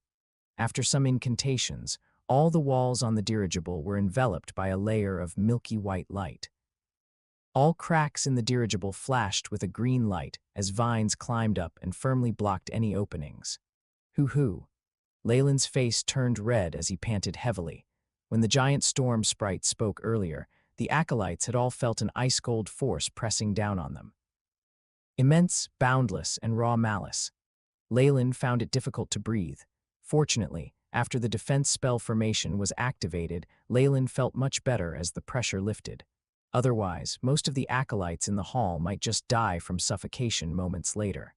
After some incantations, all the walls on the dirigible were enveloped by a layer of milky white light. All cracks in the dirigible flashed with a green light as vines climbed up and firmly blocked any openings. Hoo-hoo. Leyland's face turned red as he panted heavily. When the giant storm sprite spoke earlier, the acolytes had all felt an ice-cold force pressing down on them. Immense, boundless, and raw malice. Leyland found it difficult to breathe. Fortunately, after the defense spell formation was activated, Leyland felt much better as the pressure lifted. Otherwise, most of the acolytes in the hall might just die from suffocation moments later.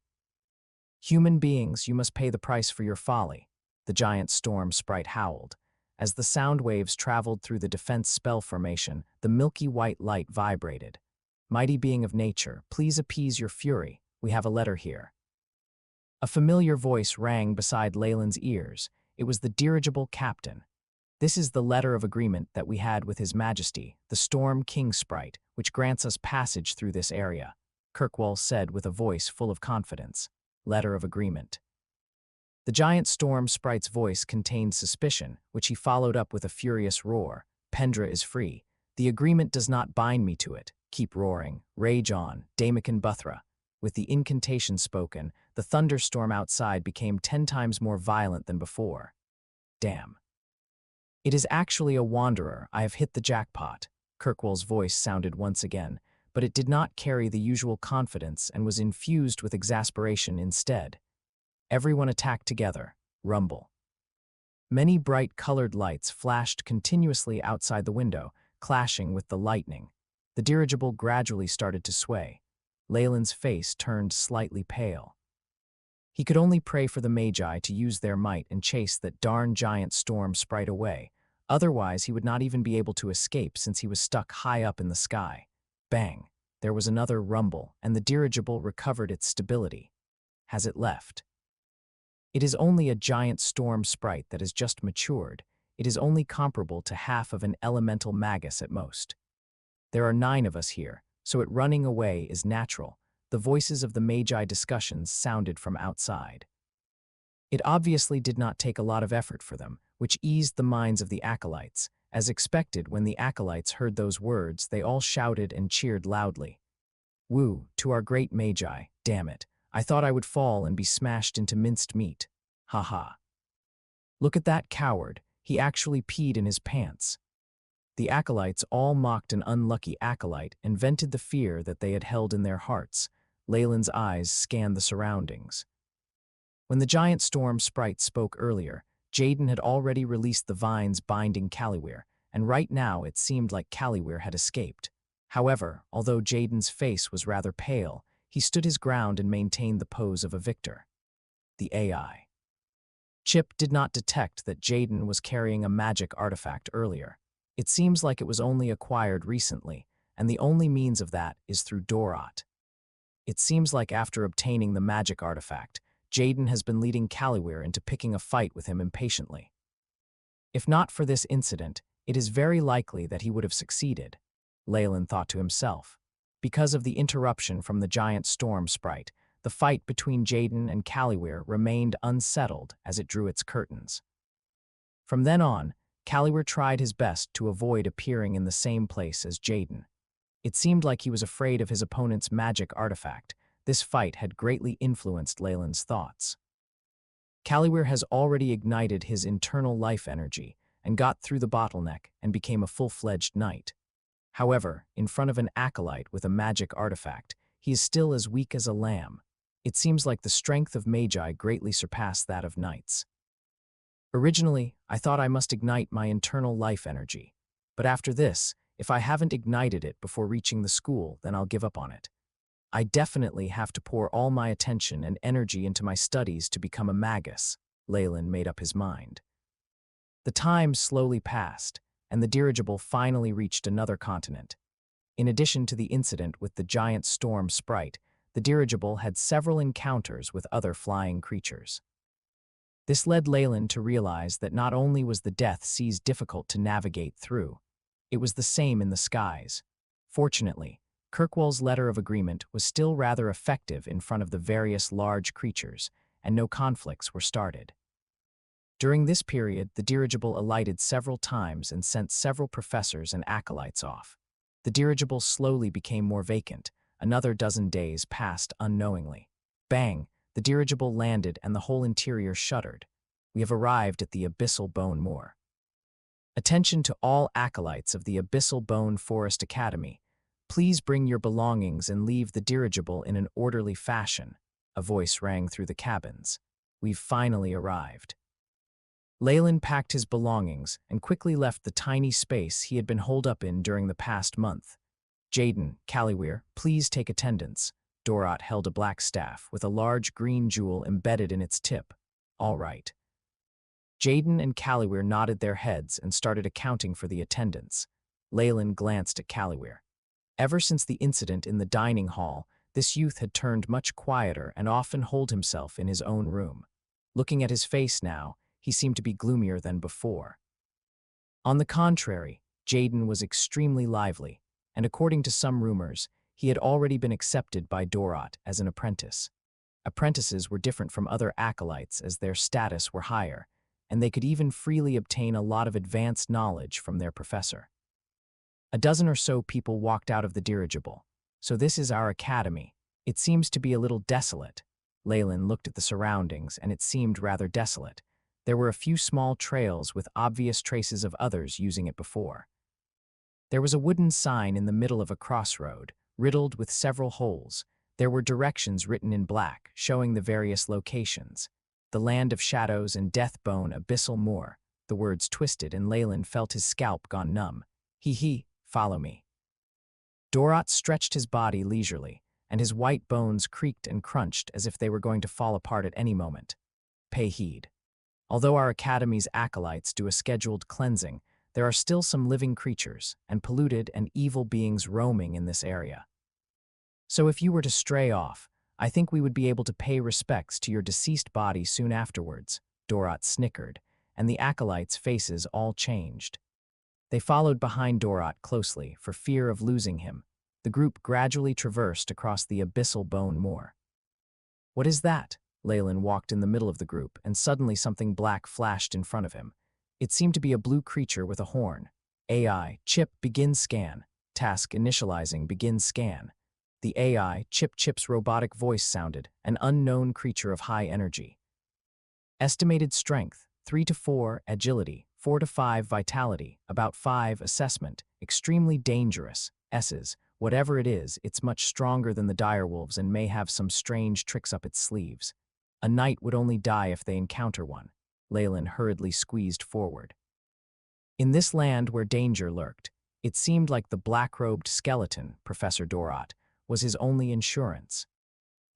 Human beings, you must pay the price for your folly, the giant storm sprite howled. As the sound waves traveled through the defense spell formation, the milky white light vibrated. Mighty being of nature, please appease your fury. We have a letter here. A familiar voice rang beside Leyland's ears. It was the dirigible captain. This is the letter of agreement that we had with His Majesty, the Storm King Sprite, which grants us passage through this area, Kirkwall said with a voice full of confidence. Letter of agreement. The giant storm sprite's voice contained suspicion, which he followed up with a furious roar. Pendra is free. The agreement does not bind me to it. Keep roaring. Rage on. Damakin Buthra. With the incantation spoken, the thunderstorm outside became 10 times more violent than before. Damn. It is actually a wanderer. I have hit the jackpot. Kirkwall's voice sounded once again, but it did not carry the usual confidence and was infused with exasperation instead. Everyone attacked together. Rumble. Many bright colored lights flashed continuously outside the window, clashing with the lightning. The dirigible gradually started to sway. Leyland's face turned slightly pale. He could only pray for the Magi to use their might and chase that darn giant storm sprite away. Otherwise, he would not even be able to escape since he was stuck high up in the sky. Bang! There was another rumble, and the dirigible recovered its stability. Has it left? It is only a giant storm sprite that has just matured. It is only comparable to half of an elemental magus at most. There are 9 of us here, so it running away is natural. The voices of the Magi discussions sounded from outside. It obviously did not take a lot of effort for them, which eased the minds of the acolytes. As expected, when the acolytes heard those words, they all shouted and cheered loudly. Woo, to our great Magi, damn it. I thought I would fall and be smashed into minced meat. Ha ha. Look at that coward, he actually peed in his pants. The acolytes all mocked an unlucky acolyte and vented the fear that they had held in their hearts. Leyland's eyes scanned the surroundings. When the giant storm sprite spoke earlier, Jaden had already released the vines binding Caliwir, and right now it seemed like Caliwir had escaped. However, although Jaden's face was rather pale, he stood his ground and maintained the pose of a victor. The AI. Chip did not detect that Jaden was carrying a magic artifact earlier. It seems like it was only acquired recently, and the only means of that is through Dorot. It seems like after obtaining the magic artifact, Jaden has been leading Caliwir into picking a fight with him impatiently. If not for this incident, it is very likely that he would have succeeded, Leyland thought to himself. Because of the interruption from the giant storm sprite, the fight between Jaden and Caliwir remained unsettled as it drew its curtains. From then on, Caliwir tried his best to avoid appearing in the same place as Jaden. It seemed like he was afraid of his opponent's magic artifact. This fight had greatly influenced Leyland's thoughts. Caliwir has already ignited his internal life energy and got through the bottleneck and became a full-fledged knight. However, in front of an acolyte with a magic artifact, he is still as weak as a lamb. It seems like the strength of magi greatly surpassed that of knights. Originally, I thought I must ignite my internal life energy. But after this, if I haven't ignited it before reaching the school, then I'll give up on it. I definitely have to pour all my attention and energy into my studies to become a magus, Leyland made up his mind. The time slowly passed, and the dirigible finally reached another continent. In addition to the incident with the giant storm sprite, the dirigible had several encounters with other flying creatures. This led Leyland to realize that not only was the Death Seas difficult to navigate through, it was the same in the skies. Fortunately, Kirkwall's letter of agreement was still rather effective in front of the various large creatures, and no conflicts were started. During this period, the dirigible alighted several times and sent several professors and acolytes off. The dirigible slowly became more vacant. Another dozen days passed unknowingly. Bang! The dirigible landed and the whole interior shuddered. We have arrived at the Abyssal Bone Moor. Attention to all acolytes of the Abyssal Bone Forest Academy. Please bring your belongings and leave the dirigible in an orderly fashion. A voice rang through the cabins. We've finally arrived. Leyland packed his belongings and quickly left the tiny space he had been holed up in during the past month. Jaden, Caliwir, please take attendance. Dorot held a black staff with a large green jewel embedded in its tip. All right. Jaden and Caliwir nodded their heads and started accounting for the attendance. Leyland glanced at Caliwir. Ever since the incident in the dining hall, this youth had turned much quieter and often holed himself in his own room. Looking at his face now, he seemed to be gloomier than before. On the contrary, Jaden was extremely lively, and according to some rumors, he had already been accepted by Dorot as an apprentice. Apprentices were different from other acolytes as their status were higher, and they could even freely obtain a lot of advanced knowledge from their professor. A dozen or so people walked out of the dirigible. So this is our academy. It seems to be a little desolate. Leyland looked at the surroundings, and it seemed rather desolate. There were a few small trails with obvious traces of others using it before. There was a wooden sign in the middle of a crossroad, riddled with several holes. There were directions written in black, showing the various locations. The Land of Shadows and Deathbone Abyssal Moor. The words twisted, and Leyland felt his scalp gone numb. He, follow me. Dorot stretched his body leisurely, and his white bones creaked and crunched as if they were going to fall apart at any moment. Pay heed. Although our academy's acolytes do a scheduled cleansing, there are still some living creatures and polluted and evil beings roaming in this area. So if you were to stray off, I think we would be able to pay respects to your deceased body soon afterwards. Dorot snickered, and the acolytes' faces all changed. They followed behind Dorot closely for fear of losing him. The group gradually traversed across the Abyssal Bone Moor. What is that? Leyland walked in the middle of the group, and suddenly something black flashed in front of him. It seemed to be a blue creature with a horn. AI, chip, begin scan. Task initializing, begin scan. The AI, chip's robotic voice sounded, an unknown creature of high energy. Estimated strength, 3 to 4, agility, 4 to 5, vitality, about 5, assessment, extremely dangerous, S's. Whatever it is, it's much stronger than the direwolves and may have some strange tricks up its sleeves. A knight would only die if they encounter one. Leyland hurriedly squeezed forward. In this land where danger lurked, it seemed like the black-robed skeleton, Professor Dorot, was his only insurance.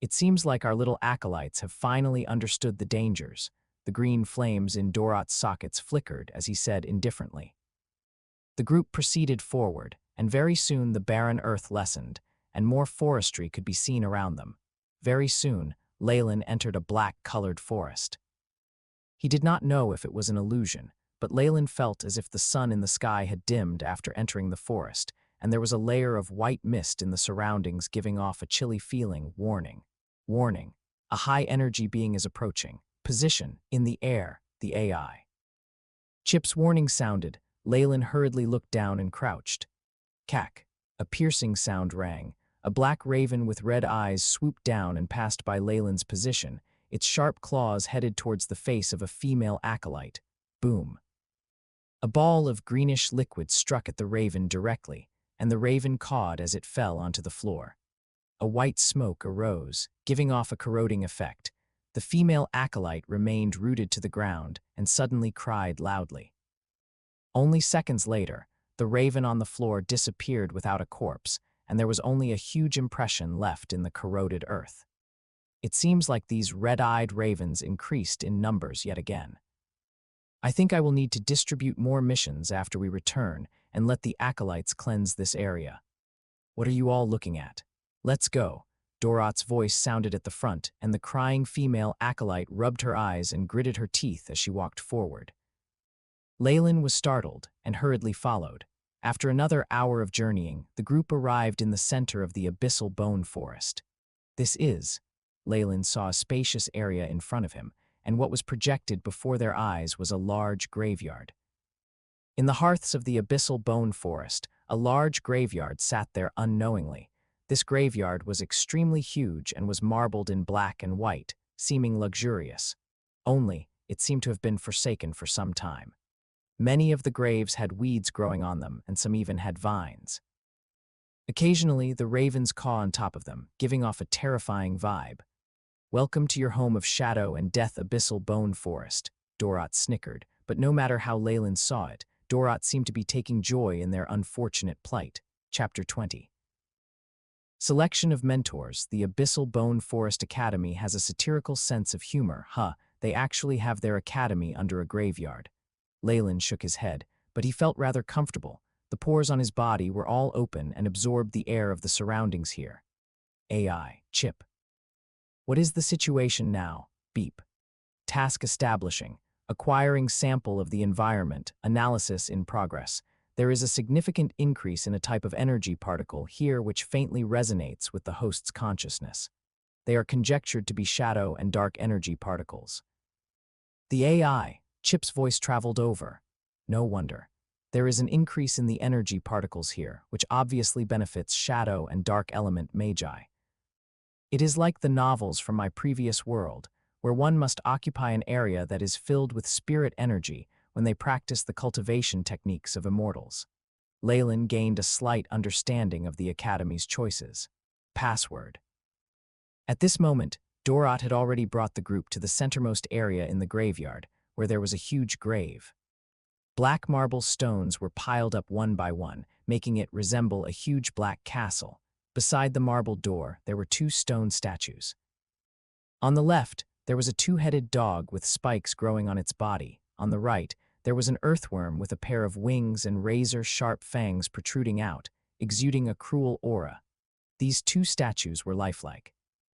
It seems like our little acolytes have finally understood the dangers. The green flames in Dorot's sockets flickered as he said indifferently. The group proceeded forward, and very soon the barren earth lessened, and more forestry could be seen around them. Very soon, Leyland entered a black-colored forest. He did not know if it was an illusion, but Leyland felt as if the sun in the sky had dimmed after entering the forest, and there was a layer of white mist in the surroundings giving off a chilly feeling. Warning. Warning. A high-energy being is approaching. Position. In the air. The AI. Chip's warning sounded. Leyland hurriedly looked down and crouched. Cack. A piercing sound rang. A black raven with red eyes swooped down and passed by Leyland's position, its sharp claws headed towards the face of a female acolyte. Boom. A ball of greenish liquid struck at the raven directly, and the raven cawed as it fell onto the floor. A white smoke arose, giving off a corroding effect. The female acolyte remained rooted to the ground and suddenly cried loudly. Only seconds later, the raven on the floor disappeared without a corpse, and there was only a huge impression left in the corroded earth. It seems like these red-eyed ravens increased in numbers yet again. I think I will need to distribute more missions after we return and let the acolytes cleanse this area. What are you all looking at? Let's go. Dorot's voice sounded at the front, and the crying female acolyte rubbed her eyes and gritted her teeth as she walked forward. Leyland was startled and hurriedly followed. After another hour of journeying, the group arrived in the center of the abyssal bone forest. Leyland saw a spacious area in front of him, and what was projected before their eyes was a large graveyard. In the hearths of the abyssal bone forest, a large graveyard sat there unknowingly. This graveyard was extremely huge and was marbled in black and white, seeming luxurious. Only, it seemed to have been forsaken for some time. Many of the graves had weeds growing on them, and some even had vines. Occasionally, the ravens caw on top of them, giving off a terrifying vibe. Welcome to your home of shadow and death, abyssal bone forest, Dorot snickered, but no matter how Leyland saw it, Dorot seemed to be taking joy in their unfortunate plight. Chapter 20. Selection of mentors. The Abyssal Bone Forest Academy has a satirical sense of humor. They actually have their academy under a graveyard. Leyland shook his head, but he felt rather comfortable. The pores on his body were all open and absorbed the air of the surroundings here. AI. Chip. What is the situation now? Beep. Task establishing. Acquiring sample of the environment. Analysis in progress. There is a significant increase in a type of energy particle here which faintly resonates with the host's consciousness. They are conjectured to be shadow and dark energy particles. The AI. Chip's voice traveled over. No wonder. There is an increase in the energy particles here, which obviously benefits shadow and dark element magi. It is like the novels from my previous world, where one must occupy an area that is filled with spirit energy when they practice the cultivation techniques of immortals. Leyland gained a slight understanding of the Academy's choices. Password. At this moment, Dorot had already brought the group to the centermost area in the graveyard, where there was a huge grave. Black marble stones were piled up one by one, making it resemble a huge black castle. Beside the marble door, there were two stone statues. On the left, there was a two-headed dog with spikes growing on its body. On the right, there was an earthworm with a pair of wings and razor-sharp fangs protruding out, exuding a cruel aura. These two statues were lifelike.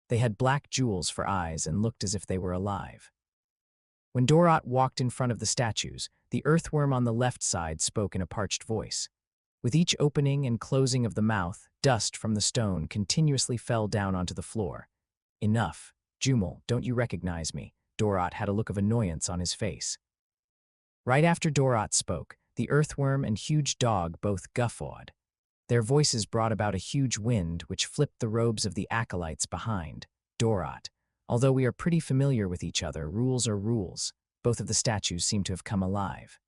They had black jewels for eyes and looked as if they were alive. When Dorot walked in front of the statues, the earthworm on the left side spoke in a parched voice. With each opening and closing of the mouth, dust from the stone continuously fell down onto the floor. Enough. Jumel, don't you recognize me? Dorot had a look of annoyance on his face. Right after Dorot spoke, the earthworm and huge dog both guffawed. Their voices brought about a huge wind which flipped the robes of the acolytes behind. Dorot. Although we are pretty familiar with each other, rules are rules. Both of the statues seem to have come alive.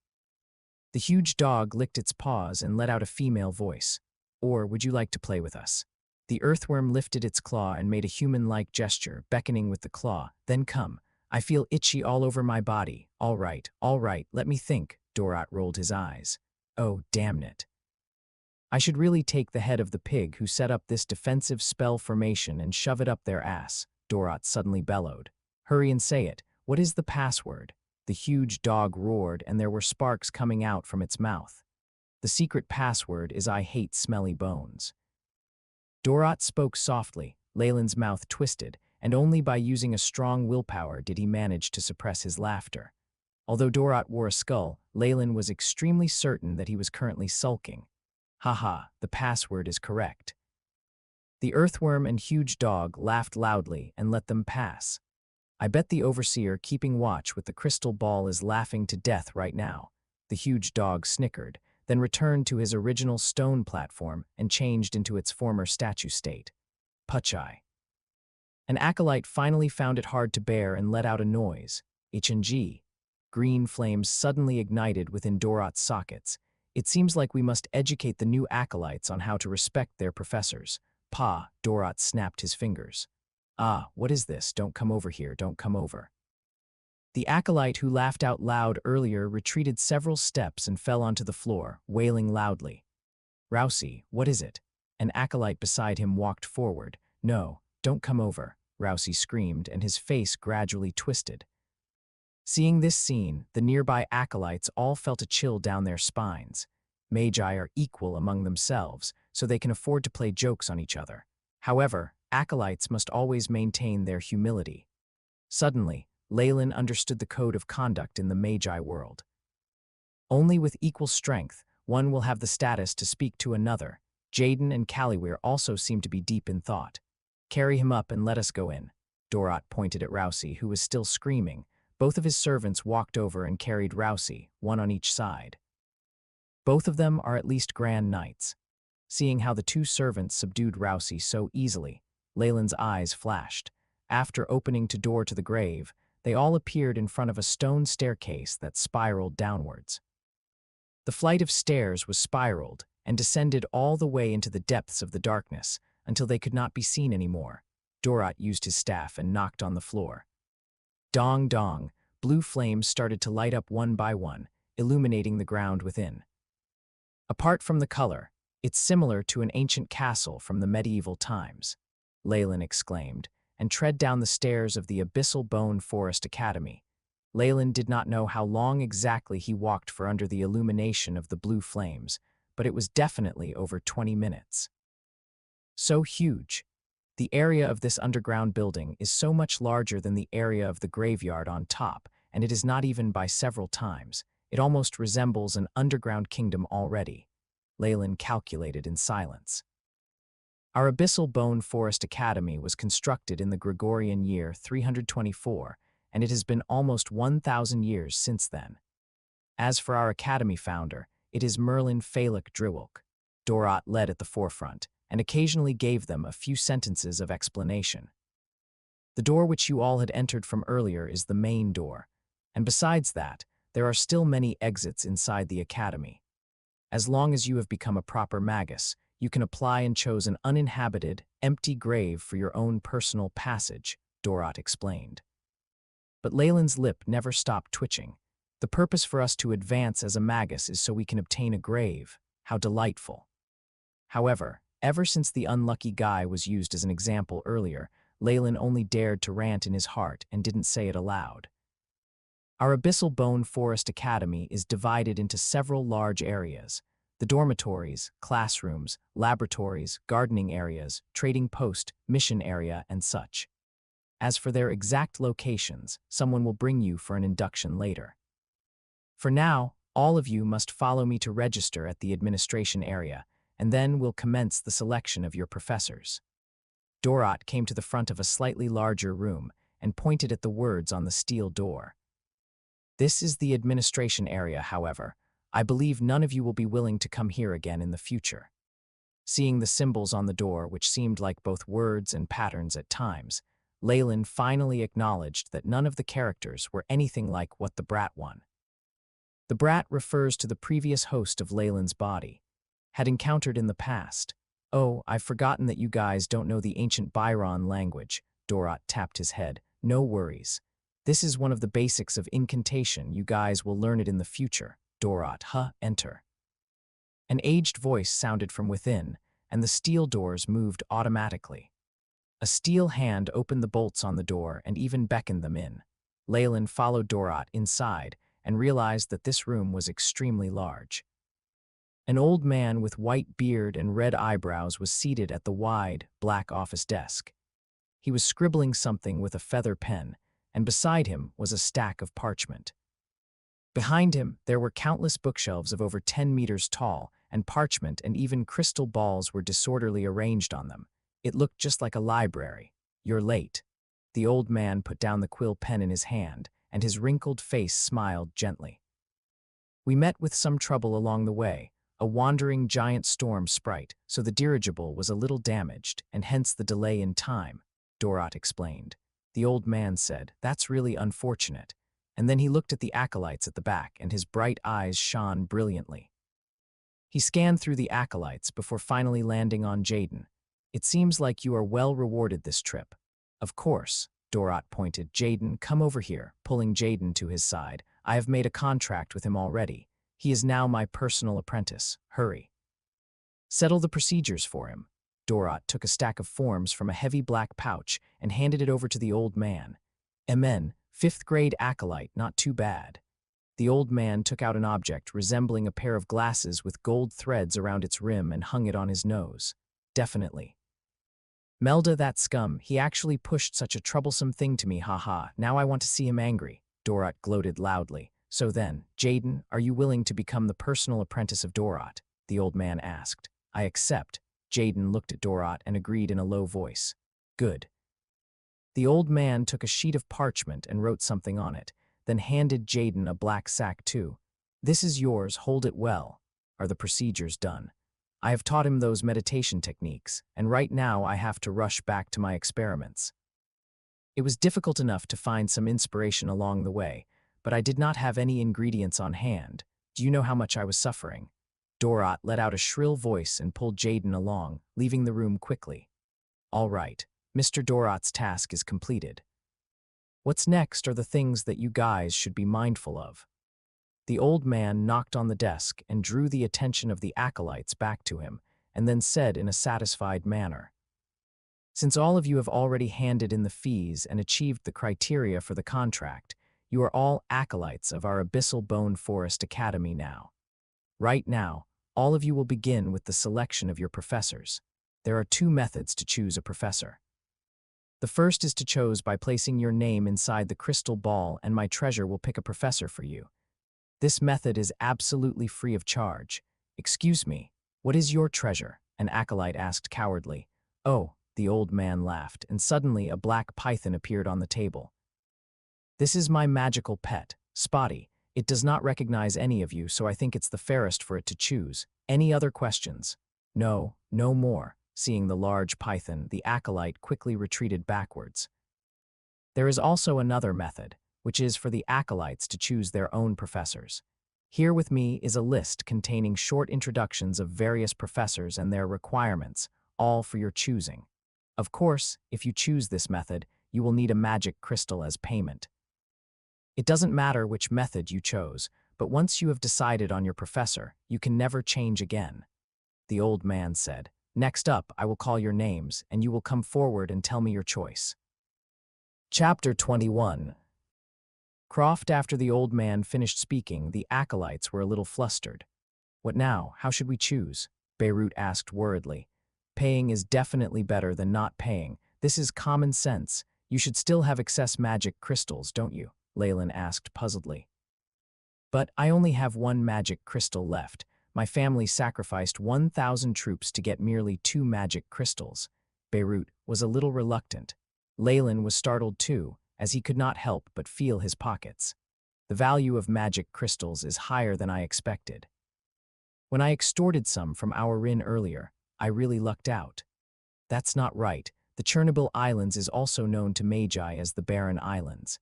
The huge dog licked its paws and let out a female voice. Or would you like to play with us? The earthworm lifted its claw and made a human-like gesture, beckoning with the claw. Then come. I feel itchy all over my body. All right, let me think. Dorot rolled his eyes. Oh, damn it. I should really take the head of the pig who set up this defensive spell formation and shove it up their ass. Dorot suddenly bellowed. Hurry and say it. What is the password? The huge dog roared, and there were sparks coming out from its mouth. The secret password is "I hate smelly bones." Dorat spoke softly, Leyland's mouth twisted, and only by using a strong willpower did he manage to suppress his laughter. Although Dorat wore a skull, Leyland was extremely certain that he was currently sulking. Haha, the password is correct. The earthworm and huge dog laughed loudly and let them pass. I bet the overseer keeping watch with the crystal ball is laughing to death right now. The huge dog snickered, then returned to his original stone platform and changed into its former statue state. Puchai. An acolyte finally found it hard to bear and let out a noise. H&G. Green flames suddenly ignited within Dorat's sockets. It seems like we must educate the new acolytes on how to respect their professors. Pa, Dorat snapped his fingers. Ah, what is this? Don't come over here, don't come over. The acolyte who laughed out loud earlier retreated several steps and fell onto the floor, wailing loudly. Rousey, what is it? An acolyte beside him walked forward. No, don't come over, Rousey screamed, and his face gradually twisted. Seeing this scene, the nearby acolytes all felt a chill down their spines. Magi are equal among themselves, so they can afford to play jokes on each other. However, acolytes must always maintain their humility. Suddenly, Leyland understood the code of conduct in the Magi world. Only with equal strength, one will have the status to speak to another. Jaden and Callyware also seem to be deep in thought. Carry him up and let us go in. Dorat pointed at Rousey, who was still screaming. Both of his servants walked over and carried Rousey, one on each side. Both of them are at least grand knights. Seeing how the two servants subdued Rousey so easily, Leyland's eyes flashed. After opening the door to the grave, they all appeared in front of a stone staircase that spiraled downwards. The flight of stairs was spiraled and descended all the way into the depths of the darkness until they could not be seen anymore. Dorat used his staff and knocked on the floor. Dong dong, blue flames started to light up one by one, illuminating the ground within. Apart from the color, it's similar to an ancient castle from the medieval times, Leyland exclaimed, and tread down the stairs of the Abyssal Bone Forest Academy. Leyland did not know how long exactly he walked for under the illumination of the blue flames, but it was definitely over 20 minutes. So huge. The area of this underground building is so much larger than the area of the graveyard on top, and it is not even by several times. It almost resembles an underground kingdom already. Leyland calculated in silence. Our Abyssal Bone Forest Academy was constructed in the Gregorian year 324, and it has been almost 1,000 years since then. As for our academy founder, it is Merlin Phalek Driwilk. Dorat led at the forefront, and occasionally gave them a few sentences of explanation. The door which you all had entered from earlier is the main door, and besides that, there are still many exits inside the academy. As long as you have become a proper magus, you can apply and choose an uninhabited, empty grave for your own personal passage, Dorat explained. But Leyland's lip never stopped twitching. The purpose for us to advance as a magus is so we can obtain a grave. How delightful. However, ever since the unlucky guy was used as an example earlier, Leyland only dared to rant in his heart and didn't say it aloud. Our Abyssal Bone Forest Academy is divided into several large areas: the dormitories, classrooms, laboratories, gardening areas, trading post, mission area, and such. As for their exact locations, someone will bring you for an induction later. For now, all of you must follow me to register at the administration area, and then we'll commence the selection of your professors. Dorat came to the front of a slightly larger room and pointed at the words on the steel door. This is the administration area, however. I believe none of you will be willing to come here again in the future. Seeing the symbols on the door, which seemed like both words and patterns at times, Leyland finally acknowledged that none of the characters were anything like what the brat one. The brat refers to the previous host of Leyland's body, had encountered in the past. Oh, I've forgotten that you guys don't know the ancient Byron language. Dorat tapped his head. No worries. This is one of the basics of incantation. You guys will learn it in the future. Dorat, enter. An aged voice sounded from within, and the steel doors moved automatically. A steel hand opened the bolts on the door and even beckoned them in. Leyland followed Dorat inside and realized that this room was extremely large. An old man with white beard and red eyebrows was seated at the wide, black office desk. He was scribbling something with a feather pen, and beside him was a stack of parchment. Behind him, there were countless bookshelves of over 10 meters tall, and parchment and even crystal balls were disorderly arranged on them. It looked just like a library. "You're late." The old man put down the quill pen in his hand, and his wrinkled face smiled gently. "We met with some trouble along the way, a wandering giant storm sprite, so the dirigible was a little damaged, and hence the delay in time," Dorot explained. The old man said, "That's really unfortunate." And then he looked at the acolytes at the back, and his bright eyes shone brilliantly. He scanned through the acolytes before finally landing on Jaden. "It seems like you are well rewarded this trip." "Of course," Dorot pointed. "Jaden, come over here," pulling Jaden to his side. "I have made a contract with him already. He is now my personal apprentice. Hurry. Settle the procedures for him." Dorot took a stack of forms from a heavy black pouch and handed it over to the old man. "Amen. 5th grade acolyte, not too bad." The old man took out an object resembling a pair of glasses with gold threads around its rim and hung it on his nose. "Definitely. Melda, that scum, he actually pushed such a troublesome thing to me, haha. Now I want to see him angry." Dorot gloated loudly. "So then, Jaden, are you willing to become the personal apprentice of Dorot?" the old man asked. "I accept." Jaden looked at Dorot and agreed in a low voice. "Good." The old man took a sheet of parchment and wrote something on it, then handed Jaden a black sack too. "This is yours, hold it well." "Are the procedures done?" "I have taught him those meditation techniques, and right now I have to rush back to my experiments." It was difficult enough to find some inspiration along the way, but I did not have any ingredients on hand. Do you know how much I was suffering? Dorot let out a shrill voice and pulled Jaden along, leaving the room quickly. "All right. Mr. Dorot's task is completed. What's next are the things that you guys should be mindful of." The old man knocked on the desk and drew the attention of the acolytes back to him, and then said in a satisfied manner, "Since all of you have already handed in the fees and achieved the criteria for the contract, you are all acolytes of our Abyssal Bone Forest Academy now. Right now, all of you will begin with the selection of your professors. There are 2 methods to choose a professor. The first is to choose by placing your name inside the crystal ball, and my treasure will pick a professor for you. This method is absolutely free of charge." "Excuse me, what is your treasure?" an acolyte asked cowardly. "Oh," the old man laughed, and suddenly a black python appeared on the table. "This is my magical pet, Spotty. It does not recognize any of you, so I think it's the fairest for it to choose. Any other questions?" "No, no more." Seeing the large python, the acolyte quickly retreated backwards. There is also another method, which is for the acolytes to choose their own professors. Here with me is a list containing short introductions of various professors and their requirements, all for your choosing. Of course, if you choose this method, you will need a magic crystal as payment. It doesn't matter which method you chose, but once you have decided on your professor, you can never change again. The old man said, "Next up, I will call your names, and you will come forward and tell me your choice." Chapter 21. Croft. After the old man finished speaking, the acolytes were a little flustered. "What now? How should we choose?" Beirut asked worriedly. "Paying is definitely better than not paying. This is common sense. You should still have excess magic crystals, don't you?" Leyland asked puzzledly. "But I only have 1 magic crystal left. My family sacrificed 1,000 troops to get merely 2 magic crystals." Beirut was a little reluctant. Leyland was startled too, as he could not help but feel his pockets. "The value of magic crystals is higher than I expected. When I extorted some from our Rin earlier, I really lucked out." "That's not right. The Chernobyl Islands is also known to Magi as the Barren Islands.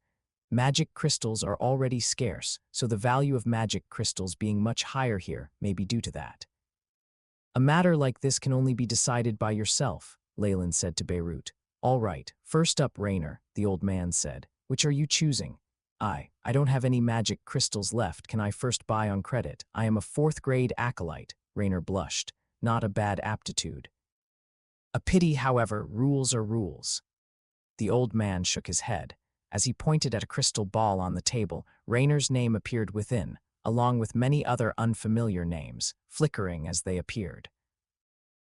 Magic crystals are already scarce, so the value of magic crystals being much higher here may be due to that." "A matter like this can only be decided by yourself," Leyland said to Beirut. "All right, first up, Rainer," the old man said. "Which are you choosing?" I don't have any magic crystals left. Can I first buy on credit? I am a 4th grade acolyte," Rainer blushed. "Not a bad aptitude." "A pity, however, rules are rules." The old man shook his head. As he pointed at a crystal ball on the table, Rainer's name appeared within. along with many other unfamiliar names, flickering as they appeared.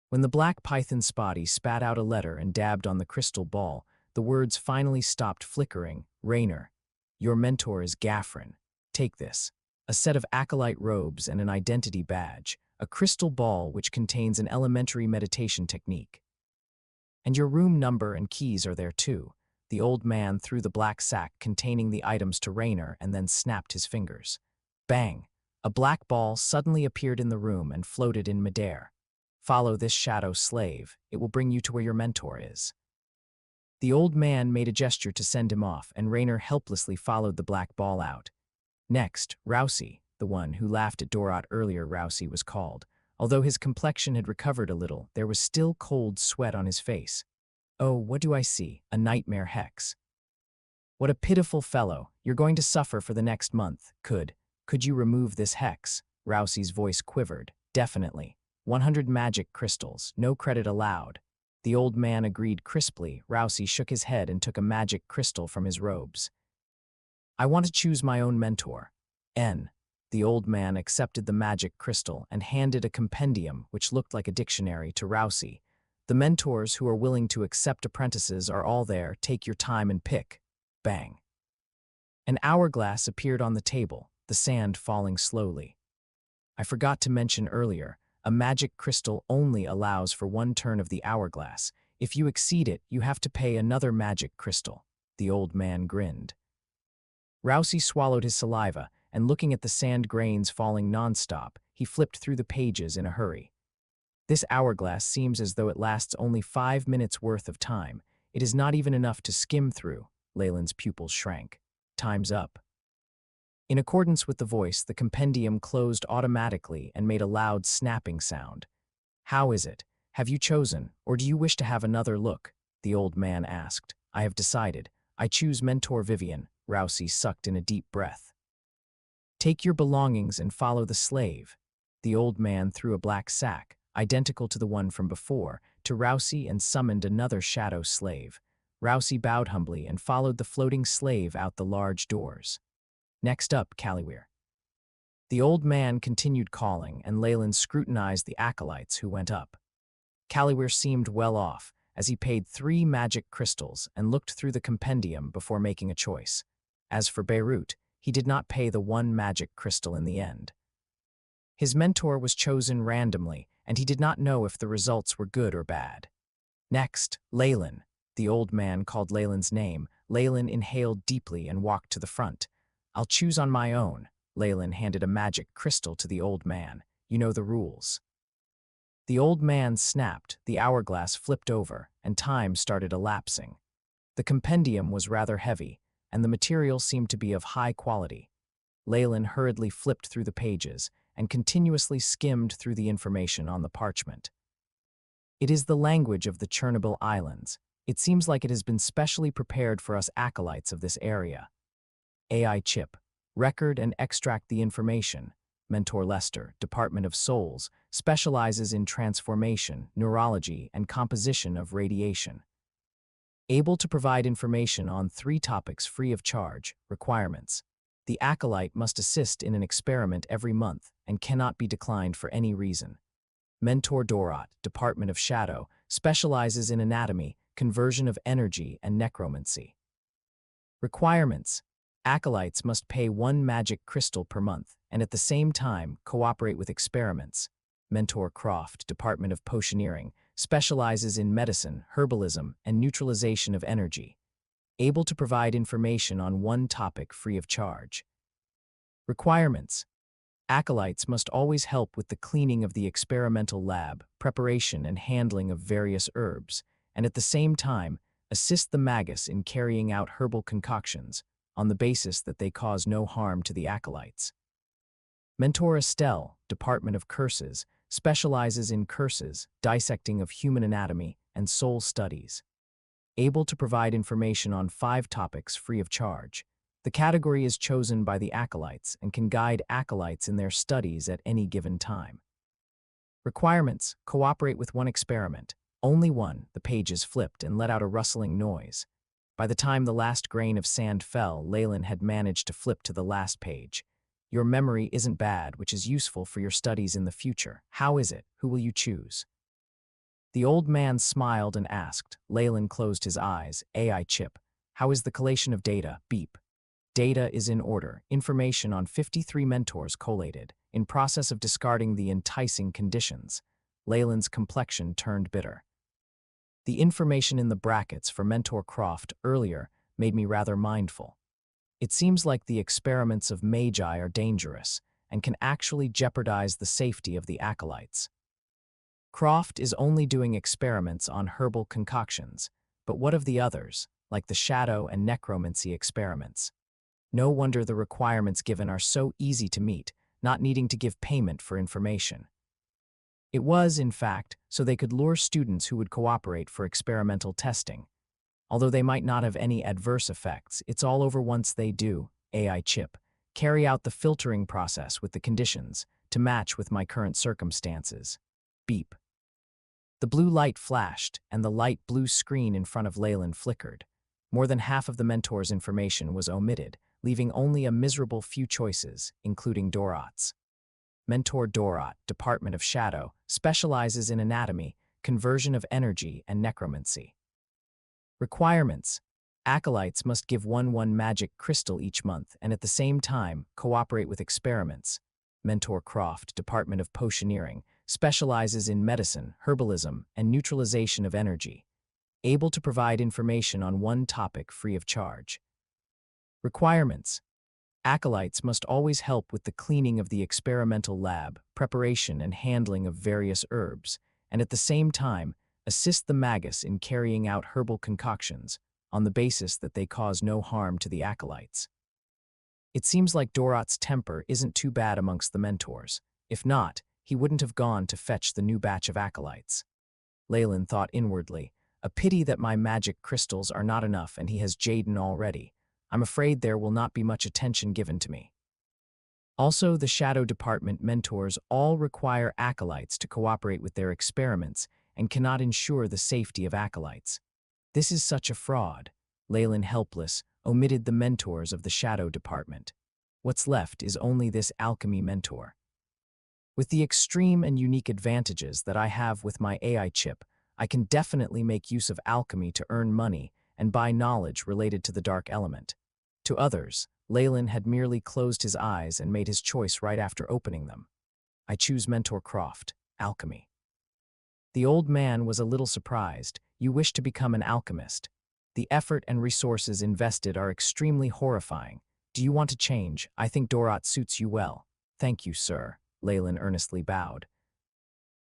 When the black python spotty spat out a letter and dabbed on the crystal ball, the words finally stopped flickering. Rainer, your mentor is Gaffrin. Take this. A set of acolyte robes and an identity badge, a crystal ball which contains an elementary meditation technique. And your room number and keys are there too. The old man threw the black sack containing the items to Rainer and then snapped his fingers. Bang! A black ball suddenly appeared in the room and floated in midair. Follow this shadow slave. It will bring you to where your mentor is. The old man made a gesture to send him off, and Rainer helplessly followed the black ball out. Next, Rousey, the one who laughed at Dorot earlier, Rousey was called. Although his complexion had recovered a little, there was still cold sweat on his face. Oh, what do I see? A nightmare hex. What a pitiful fellow. You're going to suffer for the next month. Could you remove this hex? Rousey's voice quivered. Definitely. 100 magic crystals, no credit allowed. The old man agreed crisply. Rousey shook his head and took a magic crystal from his robes. I want to choose my own mentor. N. The old man accepted the magic crystal and handed a compendium, which looked like a dictionary, to Rousey. The mentors who are willing to accept apprentices are all there. Take your time and pick. Bang. An hourglass appeared on the table, the sand falling slowly. I forgot to mention earlier, a magic crystal only allows for one turn of the hourglass. If you exceed it, you have to pay another magic crystal. The old man grinned. Rousey swallowed his saliva, and looking at the sand grains falling nonstop, he flipped through the pages in a hurry. This hourglass seems as though it lasts only 5 minutes worth of time. It is not even enough to skim through. Leyland's pupils shrank. Time's up. In accordance with the voice, the compendium closed automatically and made a loud snapping sound. How is it? Have you chosen, or do you wish to have another look? The old man asked. I have decided. I choose Mentor Vivian. Rousey sucked in a deep breath. Take your belongings and follow the slave. The old man threw a black sack, identical to the one from before, to Rousey and summoned another shadow slave. Rousey bowed humbly and followed the floating slave out the large doors. Next up, Caliwir. The old man continued calling, and Leyland scrutinized the acolytes who went up. Caliwir seemed well off, as he paid 3 magic crystals and looked through the compendium before making a choice. As for Beirut, he did not pay the 1 magic crystal in the end. His mentor was chosen randomly, and he did not know if the results were good or bad. Next, Leyland. The old man called Leyland's name. Leyland inhaled deeply and walked to the front. I'll choose on my own. Leyland handed a magic crystal to the old man. You know the rules. The old man snapped, the hourglass flipped over, and time started elapsing. The compendium was rather heavy, and the material seemed to be of high quality. Leyland hurriedly flipped through the pages and continuously skimmed through the information on the parchment. It is the language of the Chernobyl Islands. It seems like it has been specially prepared for us acolytes of this area. AI chip. Record and extract the information. Mentor Lester, Department of Souls, specializes in transformation, neurology, and composition of radiation. Able to provide information on 3 topics free of charge. Requirements. The acolyte must assist in an experiment every month and cannot be declined for any reason. Mentor Dorot, Department of Shadow, specializes in anatomy, conversion of energy, and necromancy. Requirements. Acolytes must pay 1 magic crystal per month and at the same time cooperate with experiments. Mentor Croft, Department of Potioneering, specializes in medicine, herbalism, and neutralization of energy. Able to provide information on 1 topic free of charge. Requirements. Acolytes must always help with the cleaning of the experimental lab, preparation and handling of various herbs, and at the same time assist the magus in carrying out herbal concoctions, on the basis that they cause no harm to the acolytes. Mentor Estelle, Department of Curses, specializes in curses, dissecting of human anatomy, and soul studies. Able to provide information on 5 topics free of charge. The category is chosen by the acolytes and can guide acolytes in their studies at any given time. Requirements. Cooperate with 1 experiment. Only 1. The pages flipped and let out a rustling noise. By the time the last grain of sand fell, Leyland had managed to flip to the last page. Your memory isn't bad, which is useful for your studies in the future. How is it? Who will you choose? The old man smiled and asked. Leyland closed his eyes. AI chip. How is the collation of data? Beep. Data is in order. Information on 53 mentors collated. In process of discarding the enticing conditions. Leyland's complexion turned bitter. The information in the brackets for Mentor Croft earlier made me rather mindful. It seems like the experiments of Magi are dangerous and can actually jeopardize the safety of the acolytes. Croft is only doing experiments on herbal concoctions, but what of the others, like the shadow and necromancy experiments? No wonder the requirements given are so easy to meet, not needing to give payment for information. It was, in fact, so they could lure students who would cooperate for experimental testing. Although they might not have any adverse effects, it's all over once they do, AI chip, carry out the filtering process with the conditions to match with my current circumstances. Beep. The blue light flashed, and the light blue screen in front of Leyland flickered. More than half of the mentor's information was omitted, leaving only a miserable few choices, including Dorot's. Mentor Dorot, Department of Shadow, specializes in anatomy, conversion of energy, and necromancy. Requirements. Acolytes must give 1 magic crystal each month and at the same time cooperate with experiments. Mentor Croft, Department of Potioneering, specializes in medicine, herbalism, and neutralization of energy, able to provide information on one topic free of charge. Requirements. Acolytes must always help with the cleaning of the experimental lab, preparation and handling of various herbs, and at the same time, assist the magus in carrying out herbal concoctions, on the basis that they cause no harm to the acolytes. It seems like Dorot's temper isn't too bad amongst the mentors. If not, he wouldn't have gone to fetch the new batch of acolytes. Leyland thought inwardly, a pity that my magic crystals are not enough and he has Jaden already. I'm afraid there will not be much attention given to me. Also, the Shadow Department mentors all require acolytes to cooperate with their experiments and cannot ensure the safety of acolytes. This is such a fraud. Leyland, helpless, omitted the mentors of the Shadow Department. What's left is only this alchemy mentor. With the extreme and unique advantages that I have with my AI chip, I can definitely make use of alchemy to earn money and buy knowledge related to the dark element. To others, Leyland had merely closed his eyes and made his choice right after opening them. I choose Mentor Croft, alchemy. The old man was a little surprised. You wish to become an alchemist. The effort and resources invested are extremely horrifying. Do you want to change? I think Dorot suits you well. Thank you, sir. Leyland earnestly bowed.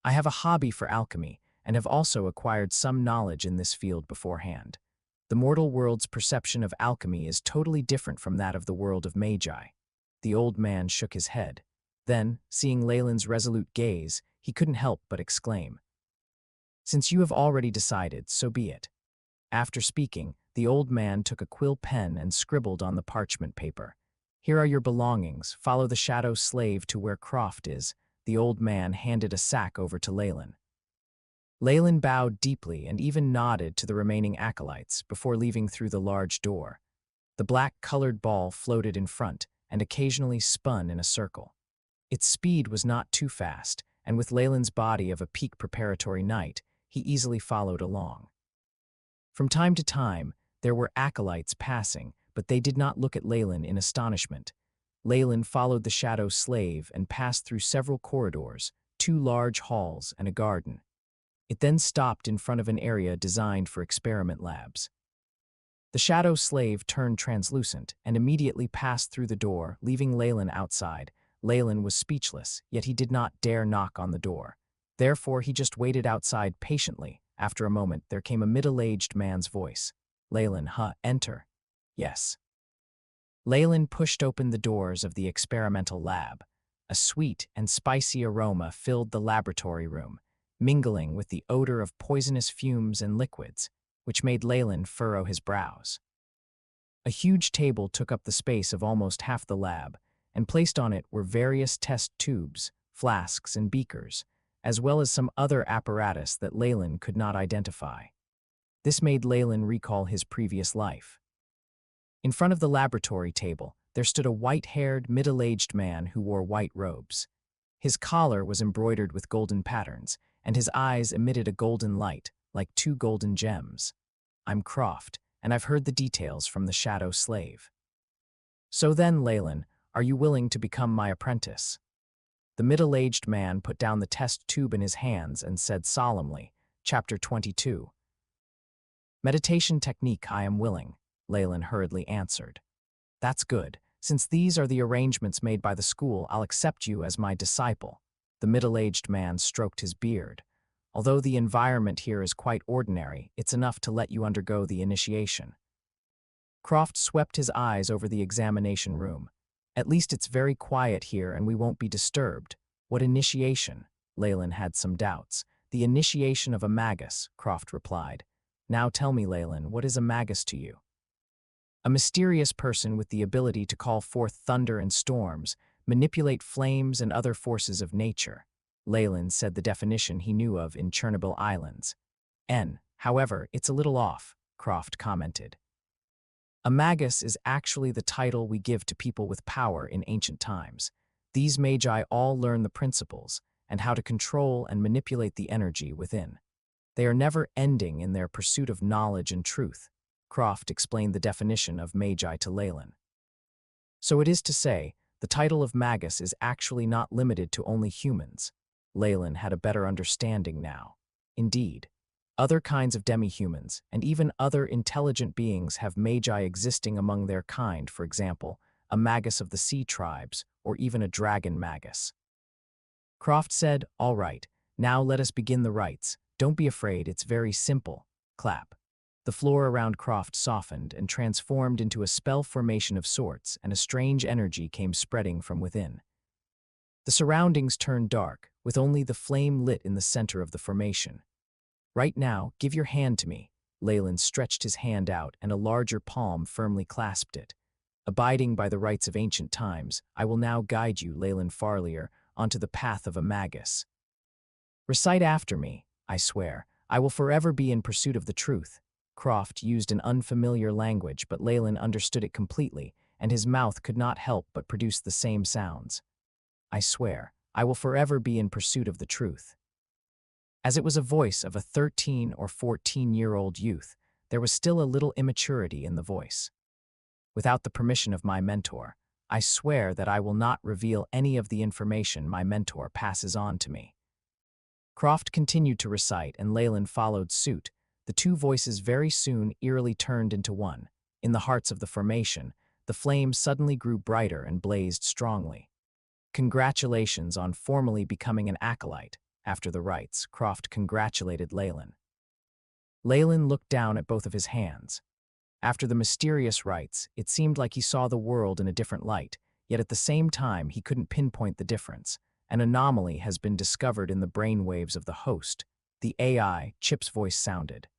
I have a hobby for alchemy and have also acquired some knowledge in this field beforehand. The mortal world's perception of alchemy is totally different from that of the world of Magi. The old man shook his head. Then, seeing Leyland's resolute gaze, he couldn't help but exclaim, "Since you have already decided, so be it." After speaking, the old man took a quill pen and scribbled on the parchment paper. "Here are your belongings. Follow the shadow slave to where Croft is." The old man handed a sack over to Leyland. Leyland bowed deeply and even nodded to the remaining acolytes before leaving through the large door. The black-colored ball floated in front and occasionally spun in a circle. Its speed was not too fast, and with Leyland's body of a peak preparatory knight, he easily followed along. From time to time, there were acolytes passing, but they did not look at Leyland in astonishment. Leyland followed the shadow slave and passed through several corridors, 2 large halls, and a garden. It then stopped in front of an area designed for experiment labs. The shadow slave turned translucent and immediately passed through the door, leaving Leyland outside. Leyland was speechless, yet he did not dare knock on the door. Therefore, he just waited outside patiently. After a moment, there came a middle-aged man's voice. "Leyland, enter." "Yes." Leyland pushed open the doors of the experimental lab. A sweet and spicy aroma filled the laboratory room, mingling with the odor of poisonous fumes and liquids, which made Leyland furrow his brows. A huge table took up the space of almost half the lab, and placed on it were various test tubes, flasks, and beakers, as well as some other apparatus that Leyland could not identify. This made Leyland recall his previous life. In front of the laboratory table, there stood a white-haired, middle-aged man who wore white robes. His collar was embroidered with golden patterns, and his eyes emitted a golden light, like two golden gems. "I'm Croft, and I've heard the details from the shadow slave." "So then, Leyland, are you willing to become my apprentice?" The middle-aged man put down the test tube in his hands and said solemnly, Chapter 22. "Meditation technique, I am willing," Leyland hurriedly answered. "That's good. Since these are the arrangements made by the school, I'll accept you as my disciple." The middle-aged man stroked his beard. "Although the environment here is quite ordinary, it's enough to let you undergo the initiation." Croft swept his eyes over the examination room. "At least it's very quiet here and we won't be disturbed." "What initiation?" Leyland had some doubts. "The initiation of a magus," Croft replied. "Now tell me, Leyland, what is a magus to you?" "A mysterious person with the ability to call forth thunder and storms, manipulate flames and other forces of nature." Leyland said the definition he knew of in Chernobyl Islands. However, it's a little off," Croft commented. "A magus is actually the title we give to people with power in ancient times. These magi all learn the principles and how to control and manipulate the energy within. They are never ending in their pursuit of knowledge and truth." Croft explained the definition of magi to Leyland. "So it is to say, the title of magus is actually not limited to only humans." Leyland had a better understanding now. "Indeed, other kinds of demi-humans and even other intelligent beings have magi existing among their kind, for example, a magus of the sea tribes or even a dragon magus." Croft said, "All right, now let us begin the rites. Don't be afraid, it's very simple." Clap. The floor around Croft softened and transformed into a spell formation of sorts, and a strange energy came spreading from within. The surroundings turned dark, with only the flame lit in the center of the formation. "Right now, give your hand to me." Leyland stretched his hand out, and a larger palm firmly clasped it. "Abiding by the rites of ancient times, I will now guide you, Leyland Farlier, onto the path of a magus. Recite after me. I swear, I will forever be in pursuit of the truth." Croft used an unfamiliar language, but Leyland understood it completely, and his mouth could not help but produce the same sounds. "I swear, I will forever be in pursuit of the truth." As it was a voice of a 13 or 14-year-old youth, there was still a little immaturity in the voice. "Without the permission of my mentor, I swear that I will not reveal any of the information my mentor passes on to me." Croft continued to recite, and Leyland followed suit. The two voices very soon eerily turned into one. In the hearts of the formation, the flame suddenly grew brighter and blazed strongly. "Congratulations on formally becoming an acolyte." After the rites, Croft congratulated Leyland. Leyland looked down at both of his hands. After the mysterious rites, it seemed like he saw the world in a different light, yet at the same time he couldn't pinpoint the difference. An anomaly has been discovered in the brainwaves of the host. The AI, Chip's voice sounded.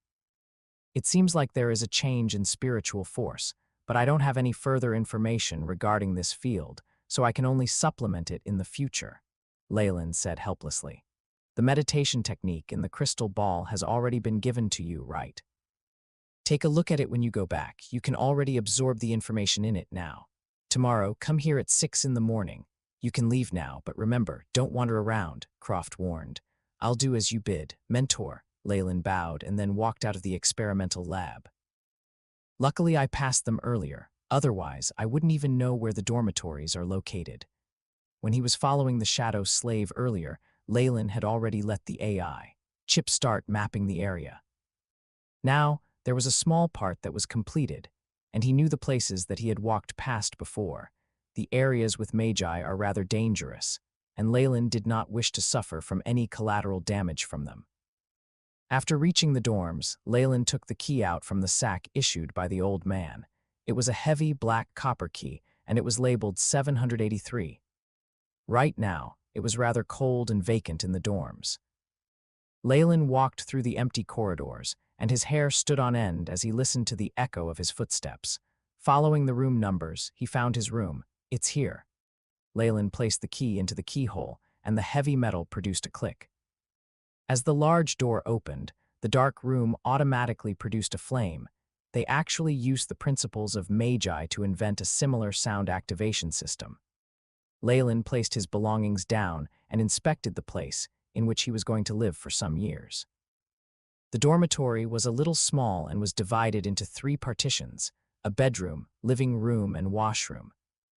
"It seems like there is a change in spiritual force, but I don't have any further information regarding this field, so I can only supplement it in the future," Leyland said helplessly. "The meditation technique in the crystal ball has already been given to you, right? Take a look at it when you go back. You can already absorb the information in it now. Tomorrow, come here at 6 in the morning. You can leave now, but remember, don't wander around," Croft warned. "I'll do as you bid, mentor." Leyland bowed and then walked out of the experimental lab. "Luckily, I passed them earlier. Otherwise, I wouldn't even know where the dormitories are located." When he was following the shadow slave earlier, Leyland had already let the AI, Chip, start mapping the area. Now, there was a small part that was completed, and he knew the places that he had walked past before. The areas with magi are rather dangerous, and Leyland did not wish to suffer from any collateral damage from them. After reaching the dorms, Leyland took the key out from the sack issued by the old man. It was a heavy black copper key, and it was labeled 783. Right now, it was rather cold and vacant in the dorms. Leyland walked through the empty corridors, and his hair stood on end as he listened to the echo of his footsteps. Following the room numbers, he found his room. "It's here." Leyland placed the key into the keyhole, and the heavy metal produced a click. As the large door opened, the dark room automatically produced a flame. They actually used the principles of Magi to invent a similar sound activation system. Leyland placed his belongings down and inspected the place in which he was going to live for some years. The dormitory was a little small and was divided into 3 partitions: a bedroom, living room, and washroom.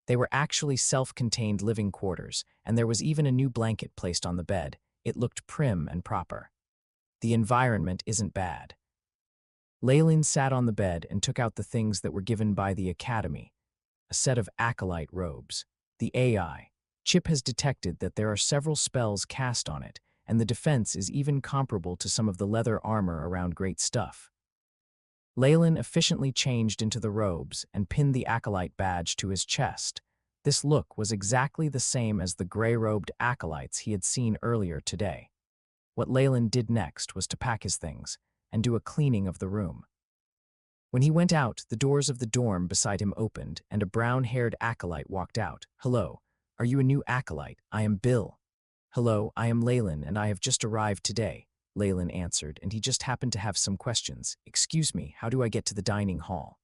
They were actually self-contained living quarters, and there was even a new blanket placed on the bed. It looked prim and proper. The environment isn't bad. Leyland sat on the bed and took out the things that were given by the academy: a set of acolyte robes. The AI chip has detected that there are several spells cast on it, and the defense is even comparable to some of the leather armor around Great Stuff. Leyland efficiently changed into the robes and pinned the acolyte badge to his chest. This look was exactly the same as the gray-robed acolytes he had seen earlier today. What Leyland did next was to pack his things and do a cleaning of the room. When he went out, the doors of the dorm beside him opened, and a brown-haired acolyte walked out. "Hello, are you a new acolyte? I am Bill." "Hello, I am Leyland, and I have just arrived today," Leyland answered, and he just happened to have some questions. "Excuse me, how do I get to the dining hall?"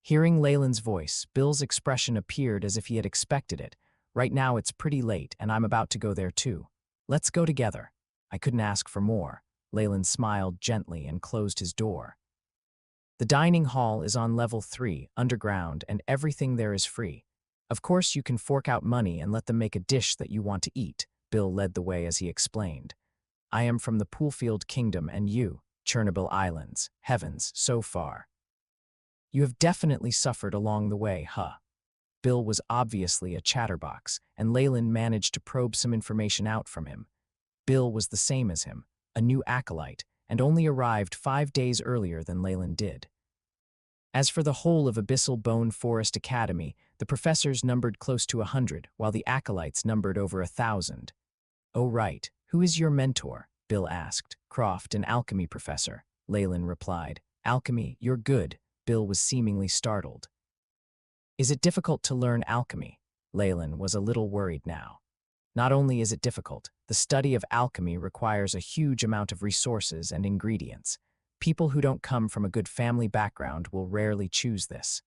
Hearing Leyland's voice, Bill's expression appeared as if he had expected it. "Right now it's pretty late, and I'm about to go there too. Let's go together." "I couldn't ask for more." Leyland smiled gently and closed his door. The dining hall is on level 3, underground, and everything there is free. Of course, you can fork out money and let them make a dish that you want to eat. Bill led the way as he explained. "I am from the Poolfield Kingdom, and you, Chernobyl Islands. Heavens, so far. You have definitely suffered along the way, huh?" Bill was obviously a chatterbox, and Leyland managed to probe some information out from him. Bill was the same as him, a new acolyte, and only arrived 5 days earlier than Leyland did. As for the whole of Abyssal Bone Forest Academy, the professors numbered close to 100, while the acolytes numbered over 1,000. "Oh right, who is your mentor?" Bill asked. "Croft, an alchemy professor," Leyland replied. "Alchemy, you're good." Bill was seemingly startled. "Is it difficult to learn alchemy?" Leyland was a little worried now. "Not only is it difficult, the study of alchemy requires a huge amount of resources and ingredients. People who don't come from a good family background will rarely choose this.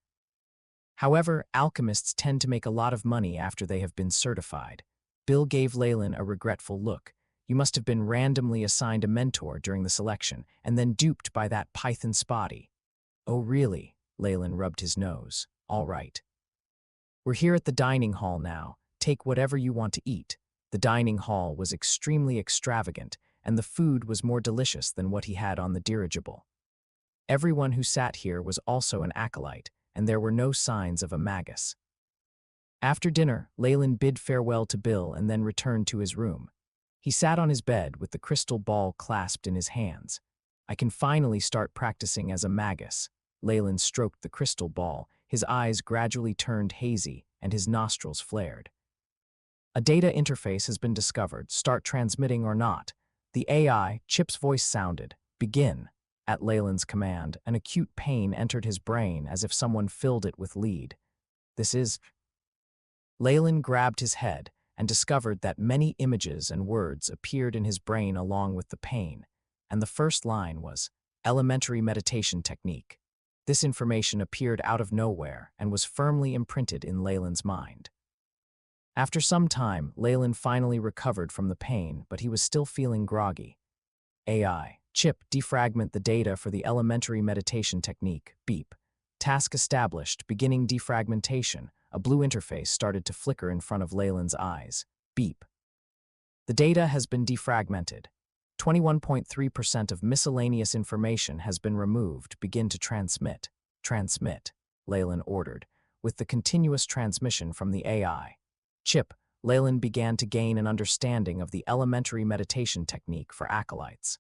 However, alchemists tend to make a lot of money after they have been certified." Bill gave Leyland a regretful look. "You must have been randomly assigned a mentor during the selection, and then duped by that Python Spotty." "Oh really?" Leyland rubbed his nose. "All right. We're here at the dining hall now. Take whatever you want to eat." The dining hall was extremely extravagant, and the food was more delicious than what he had on the dirigible. Everyone who sat here was also an acolyte, and there were no signs of a magus. After dinner, Leyland bid farewell to Bill and then returned to his room. He sat on his bed with the crystal ball clasped in his hands. "I can finally start practicing as a magus." Leyland stroked the crystal ball. His eyes gradually turned hazy, and his nostrils flared. "A data interface has been discovered. Start transmitting or not." The AI, Chip's voice sounded. "Begin." At Leyland's command, an acute pain entered his brain as if someone filled it with lead. "This is..." Leyland grabbed his head and discovered that many images and words appeared in his brain along with the pain, and the first line was, "Elementary meditation technique." This information appeared out of nowhere and was firmly imprinted in Leyland's mind. After some time, Leyland finally recovered from the pain, but he was still feeling groggy. AI, Chip, defragment the data for the elementary meditation technique. Beep. Task established. Beginning defragmentation. A blue interface started to flicker in front of Leyland's eyes. Beep. The data has been defragmented. 21.3% of miscellaneous information has been removed. Begin to transmit. Transmit, Leyland ordered, with the continuous transmission from the AI. Chip, Leyland began to gain an understanding of the elementary meditation technique for acolytes.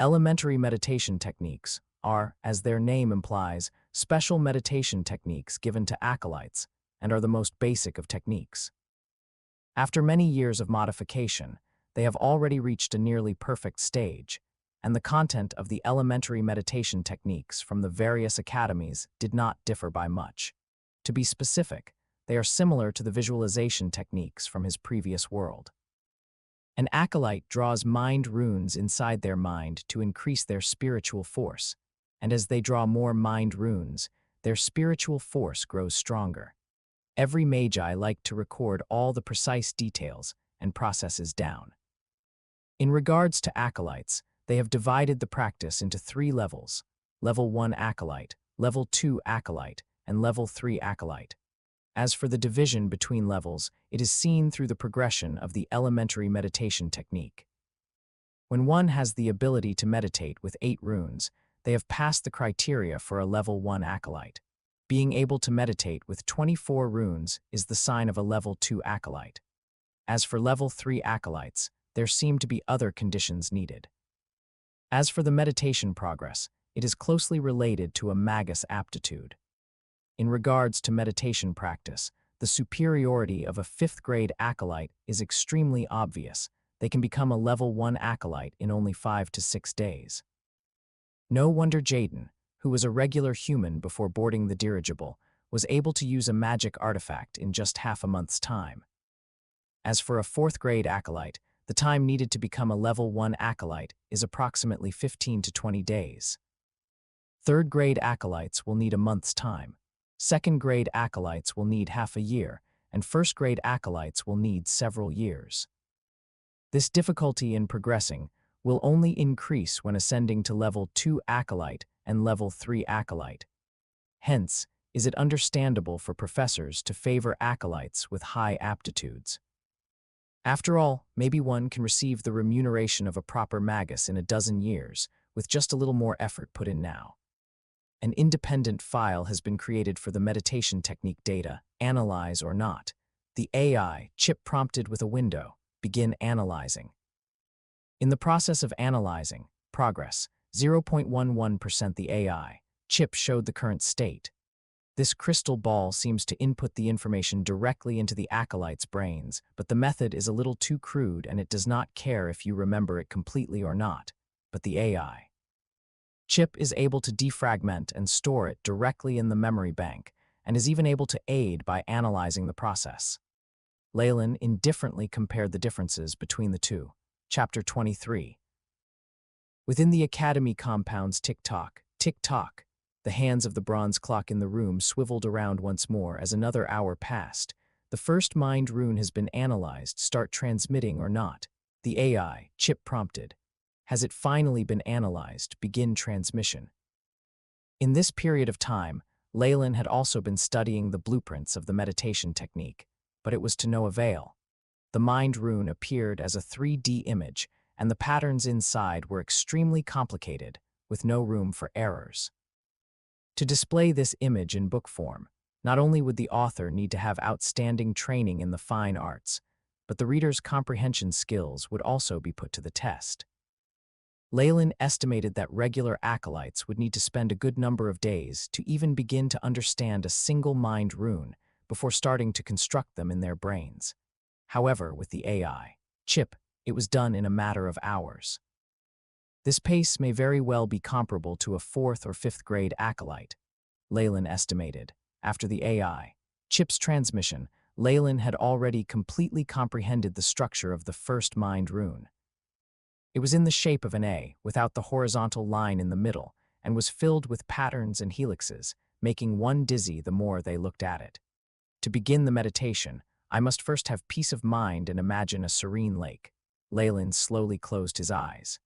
Elementary meditation techniques are, as their name implies, special meditation techniques given to acolytes and are the most basic of techniques. After many years of modification, they have already reached a nearly perfect stage, and the content of the elementary meditation techniques from the various academies did not differ by much. To be specific, they are similar to the visualization techniques from his previous world. An acolyte draws mind runes inside their mind to increase their spiritual force, and as they draw more mind runes, their spiritual force grows stronger. Every magi liked to record all the precise details and processes down. In regards to acolytes, they have divided the practice into 3 levels: Level 1 acolyte, Level 2 acolyte, and Level 3 acolyte. As for the division between levels, it is seen through the progression of the elementary meditation technique. When one has the ability to meditate with 8 runes, they have passed the criteria for a Level 1 acolyte. Being able to meditate with 24 runes is the sign of a Level 2 acolyte. As for Level 3 acolytes, there seem to be other conditions needed. As for the meditation progress, it is closely related to a magus aptitude. In regards to meditation practice, the superiority of a 5th grade acolyte is extremely obvious. They can become a Level 1 acolyte in only 5 to 6 days. No wonder Jaden, who was a regular human before boarding the dirigible, was able to use a magic artifact in just half a month's time. As for a 4th grade acolyte, the time needed to become a Level 1 acolyte is approximately 15 to 20 days. 3rd grade acolytes will need a month's time. 2nd grade acolytes will need half a year, and 1st grade acolytes will need several years. This difficulty in progressing will only increase when ascending to Level 2 acolyte and Level 3 acolyte. Hence, is it understandable for professors to favor acolytes with high aptitudes. After all, maybe one can receive the remuneration of a proper magus in a dozen years, with just a little more effort put in now. An independent file has been created for the meditation technique data, analyze or not. The AI, chip prompted with a window, begin analyzing. In the process of analyzing, progress, 0.11% the AI, chip showed the current state. This crystal ball seems to input the information directly into the acolyte's brains, but the method is a little too crude and it does not care if you remember it completely or not, but the AI. Chip is able to defragment and store it directly in the memory bank, and is even able to aid by analyzing the process. Leyland indifferently compared the differences between the two. Chapter 23. Within the academy compound's tick-tock, tick-tock, the hands of the bronze clock in the room swiveled around once more as another hour passed. The first mind rune has been analyzed. Start transmitting or not. The AI, chip prompted. Has it finally been analyzed? Begin transmission. In this period of time, Leyland had also been studying the blueprints of the meditation technique, but it was to no avail. The mind rune appeared as a 3D image, and the patterns inside were extremely complicated, with no room for errors. To display this image in book form, not only would the author need to have outstanding training in the fine arts, but the reader's comprehension skills would also be put to the test. Leyland estimated that regular acolytes would need to spend a good number of days to even begin to understand a single mind rune before starting to construct them in their brains. However, with the AI, chip, it was done in a matter of hours. This pace may very well be comparable to a 4th or 5th grade acolyte, Leyland estimated. After the AI, chip's transmission, Leyland had already completely comprehended the structure of the first mind rune. It was in the shape of an A, without the horizontal line in the middle, and was filled with patterns and helixes, making one dizzy the more they looked at it. To begin the meditation, I must first have peace of mind and imagine a serene lake. Leyland slowly closed his eyes.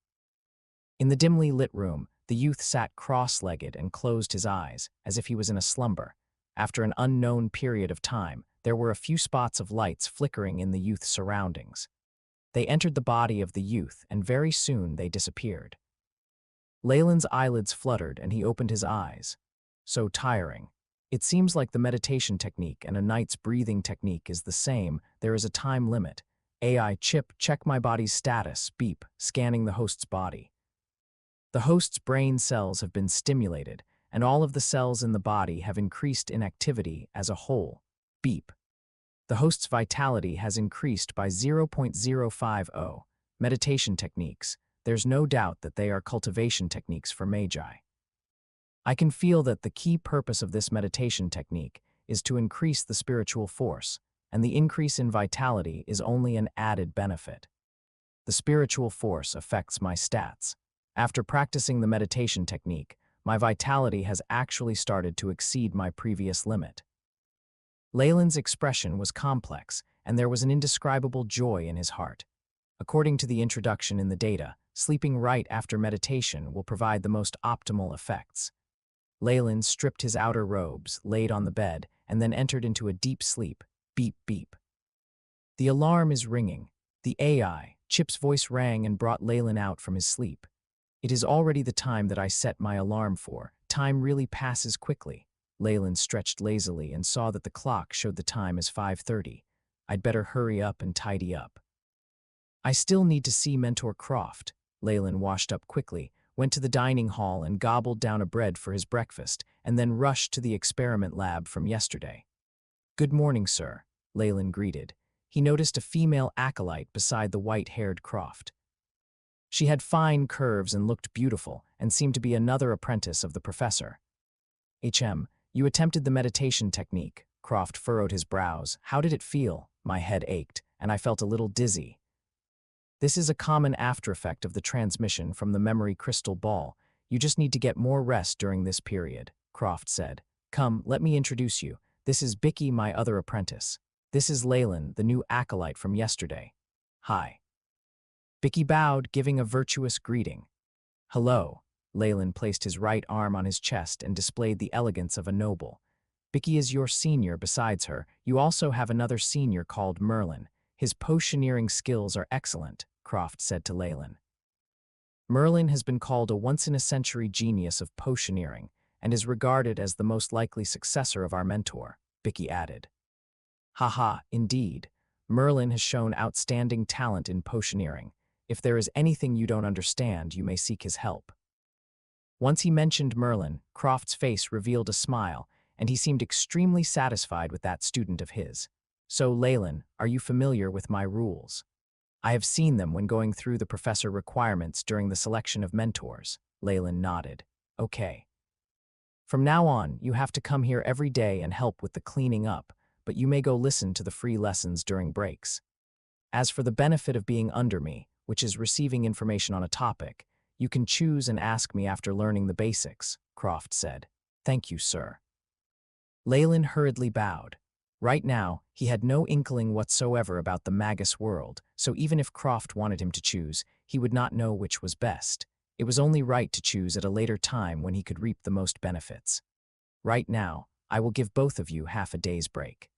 In the dimly lit room, the youth sat cross-legged and closed his eyes, as if he was in a slumber. After an unknown period of time, there were a few spots of lights flickering in the youth's surroundings. They entered the body of the youth, and very soon they disappeared. Leyland's eyelids fluttered, and he opened his eyes. So tiring. It seems like the meditation technique and a night's breathing technique is the same. There is a time limit. AI chip, check my body's status, beep, scanning the host's body. The host's brain cells have been stimulated, and all of the cells in the body have increased in activity as a whole. Beep. The host's vitality has increased by 0.050. Meditation techniques. There's no doubt that they are cultivation techniques for magi. I can feel that the key purpose of this meditation technique is to increase the spiritual force, and the increase in vitality is only an added benefit. The spiritual force affects my stats. After practicing the meditation technique, My vitality has actually started to exceed my previous limit. Leyland's expression was complex, and there was an indescribable joy in his heart. According to the introduction in the data, sleeping right after meditation will provide the most optimal effects. Leyland stripped his outer robes, laid on the bed, and then entered into a deep sleep. Beep, beep. The alarm is ringing. The AI, Chip's voice rang and brought Leyland out from his sleep. It is already the time that I set my alarm for. Time really passes quickly. Leyland stretched lazily and saw that the clock showed the time as 5:30. I'd better hurry up and tidy up. I still need to see Mentor Croft. Leyland washed up quickly, went to the dining hall and gobbled down a bread for his breakfast, and then rushed to the experiment lab from yesterday. Good morning, sir, Leyland greeted. He noticed a female acolyte beside the white-haired Croft. She had fine curves and looked beautiful, and seemed to be another apprentice of the professor. You attempted the meditation technique. Croft furrowed his brows. How did it feel? My head ached, and I felt a little dizzy. This is a common after-effect of the transmission from the memory crystal ball. You just need to get more rest during this period, Croft said. Come, let me introduce you. This is Bicky, my other apprentice. This is Leyland, the new acolyte from yesterday. Hi. Bicky bowed, giving a virtuous greeting. Hello. Leyland placed his right arm on his chest and displayed the elegance of a noble. Bicky is your senior besides her. You also have another senior called Merlin. His potioneering skills are excellent, Croft said to Leyland. Merlin has been called a once-in-a-century genius of potioneering and is regarded as the most likely successor of our mentor, Bicky added. Haha, indeed. Merlin has shown outstanding talent in potioneering. If there is anything you don't understand, you may seek his help. Once he mentioned Merlin, Croft's face revealed a smile, and he seemed extremely satisfied with that student of his. So, Leyland, are you familiar with my rules? I have seen them when going through the professor requirements during the selection of mentors. Leyland nodded. Okay. From now on, you have to come here every day and help with the cleaning up, but you may go listen to the free lessons during breaks. As for the benefit of being under me, which is receiving information on a topic, you can choose and ask me after learning the basics, Croft said. Thank you, sir. Leyland hurriedly bowed. Right now, he had no inkling whatsoever about the Magus world, so even if Croft wanted him to choose, he would not know which was best. It was only right to choose at a later time when he could reap the most benefits. Right now, I will give both of you half a day's break.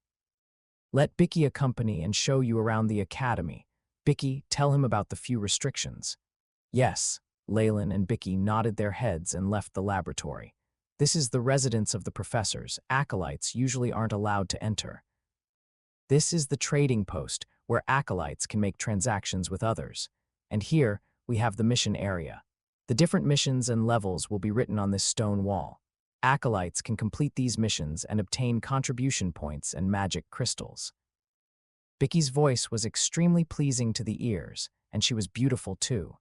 Let Bicky accompany and show you around the academy. Bicky, tell him about the few restrictions. Yes. Leyland and Bicky nodded their heads and left the laboratory. This is the residence of the professors. Acolytes usually aren't allowed to enter. This is the trading post, where acolytes can make transactions with others. And here, we have the mission area. The different missions and levels will be written on this stone wall. Acolytes can complete these missions and obtain contribution points and magic crystals. Bicky's voice was extremely pleasing to the ears, and she was beautiful too.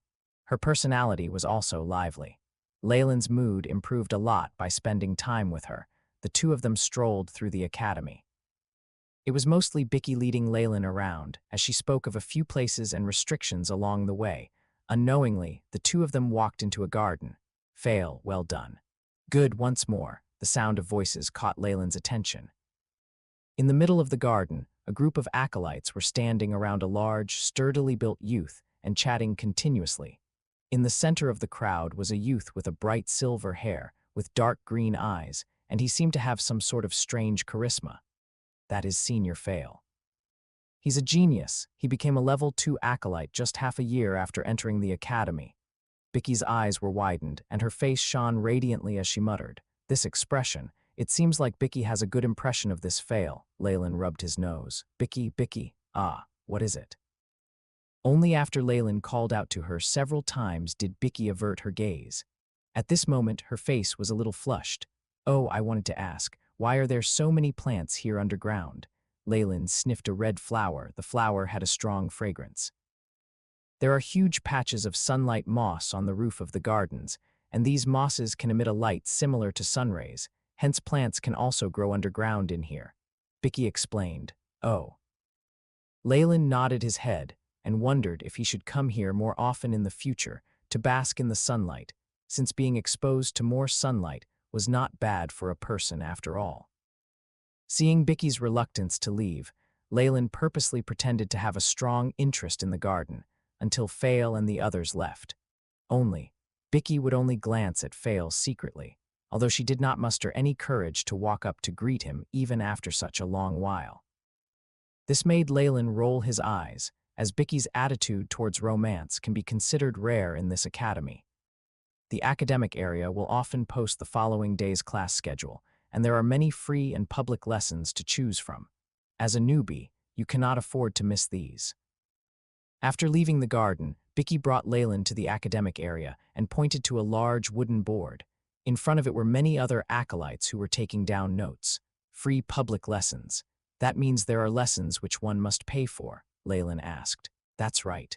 Her personality was also lively. Leyland's mood improved a lot by spending time with her. The two of them strolled through the academy. It was mostly Bicky leading Leyland around, as she spoke of a few places and restrictions along the way. Unknowingly, the two of them walked into a garden. Fail, well done. Good, once more. The sound of voices caught Leyland's attention. In the middle of the garden, a group of acolytes were standing around a large, sturdily built youth and chatting continuously. In the center of the crowd was a youth with a bright silver hair, with dark green eyes, and he seemed to have some sort of strange charisma. That is Senior Fail. He's a genius. He became a level 2 acolyte just half a year after entering the academy. Bicky's eyes were widened, and her face shone radiantly as she muttered, "This expression, it seems like Bicky has a good impression of this Fail." Leyland rubbed his nose. Bicky, what is it? Only after Leyland called out to her several times did Bicky avert her gaze. At this moment, her face was a little flushed. Oh, I wanted to ask, why are there so many plants here underground? Leyland sniffed a red flower. The flower had a strong fragrance. There are huge patches of sunlight moss on the roof of the gardens, and these mosses can emit a light similar to sun rays, hence plants can also grow underground in here. Bicky explained. Oh. Leyland nodded his head and wondered if he should come here more often in the future to bask in the sunlight. since being exposed to more sunlight was not bad for a person after all. Seeing Bicky's reluctance to leave, Leyland purposely pretended to have a strong interest in the garden until Fail and the others left. Bicky would only glance at Fail secretly, although she did not muster any courage to walk up to greet him even after such a long while. This made Leyland roll his eyes, as Bicky's attitude towards romance can be considered rare in this academy. The academic area will often post the following day's class schedule, and there are many free and public lessons to choose from. As a newbie, you cannot afford to miss these. After leaving the garden, Bicky brought Leyland to the academic area and pointed to a large wooden board. In front of it were many other acolytes who were taking down notes. Free public lessons. That means there are lessons which one must pay for, Leyland asked. That's right.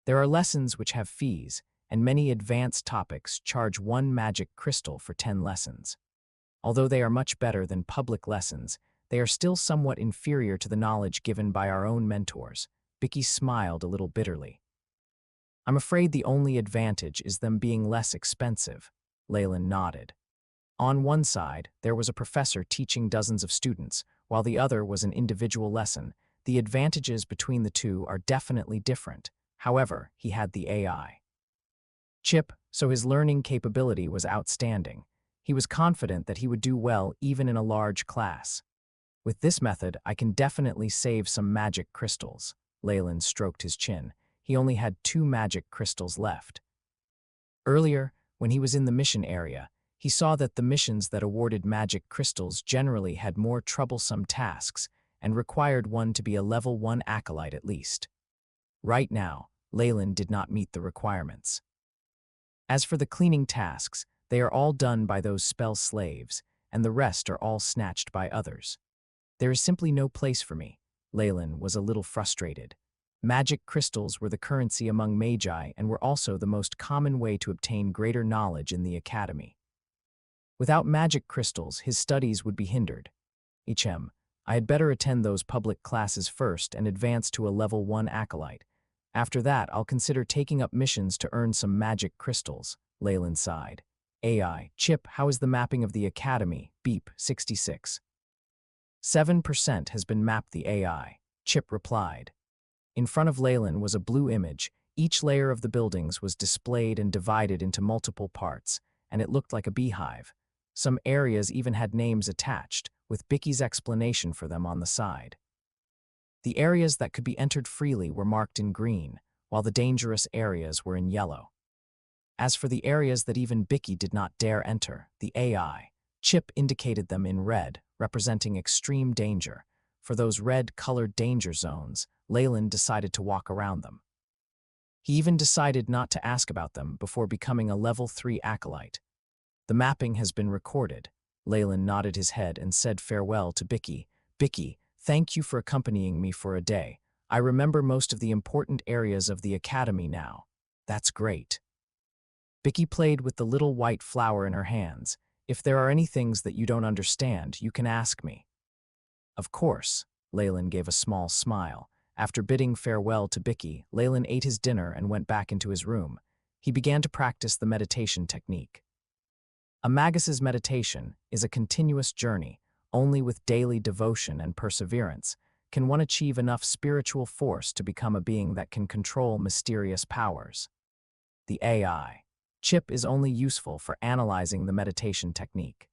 There are lessons which have fees, and many advanced topics charge 1 magic crystal for 10 lessons. Although they are much better than public lessons, they are still somewhat inferior to the knowledge given by our own mentors. Bicky smiled a little bitterly. I'm afraid the only advantage is them being less expensive, Leyland nodded. On one side, there was a professor teaching dozens of students, while the other was an individual lesson. The advantages between the two are definitely different. However, he had the AI chip, so his learning capability was outstanding. He was confident that he would do well even in a large class. With this method, I can definitely save some magic crystals. Leyland stroked his chin. He only had 2 magic crystals left. Earlier, when he was in the mission area, he saw that the missions that awarded magic crystals generally had more troublesome tasks and required one to be a level 1 acolyte at least. Right now, Leyland did not meet the requirements. As for the cleaning tasks, they are all done by those spell slaves, and the rest are all snatched by others. There is simply no place for me. Leyland was a little frustrated. Magic crystals were the currency among magi and were also the most common way to obtain greater knowledge in the academy. Without magic crystals, his studies would be hindered. I had better attend those public classes first and advance to a level 1 acolyte. After that, I'll consider taking up missions to earn some magic crystals, Leyland sighed. AI, Chip, how is the mapping of the academy? Beep, 66. 7% has been mapped, the AI, Chip replied. In front of Leyland was a blue image. Each layer of the buildings was displayed and divided into multiple parts, and it looked like a beehive. Some areas even had names attached, with Bicky's explanation for them on the side. The areas that could be entered freely were marked in green, while the dangerous areas were in yellow. As for the areas that even Bicky did not dare enter, the AI, Chip indicated them in red, representing extreme danger. For those red-colored danger zones, Leyland decided to walk around them. He even decided not to ask about them before becoming a level 3 acolyte. The mapping has been recorded. Leyland nodded his head and said farewell to Bicky. Bicky, thank you for accompanying me for a day. I remember most of the important areas of the academy now. That's great. Bicky played with the little white flower in her hands. If there are any things that you don't understand, you can ask me. Of course, Leyland gave a small smile. After bidding farewell to Bicky, Leyland ate his dinner and went back into his room. He began to practice the meditation technique. A magus's meditation is a continuous journey. Only with daily devotion and perseverance can one achieve enough spiritual force to become a being that can control mysterious powers. The AI chip is only useful for analyzing the meditation technique.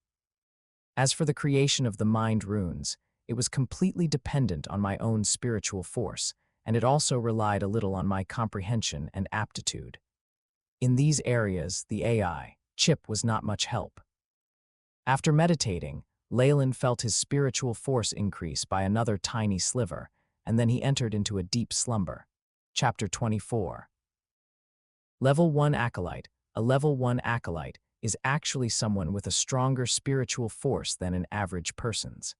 As for the creation of the mind runes, it was completely dependent on my own spiritual force, and it also relied a little on my comprehension and aptitude. In these areas, the AI chip was not much help. After meditating, Leyland felt his spiritual force increase by another tiny sliver, and then he entered into a deep slumber. Chapter 24. Level 1 Acolyte. A level 1 acolyte is actually someone with a stronger spiritual force than an average person's.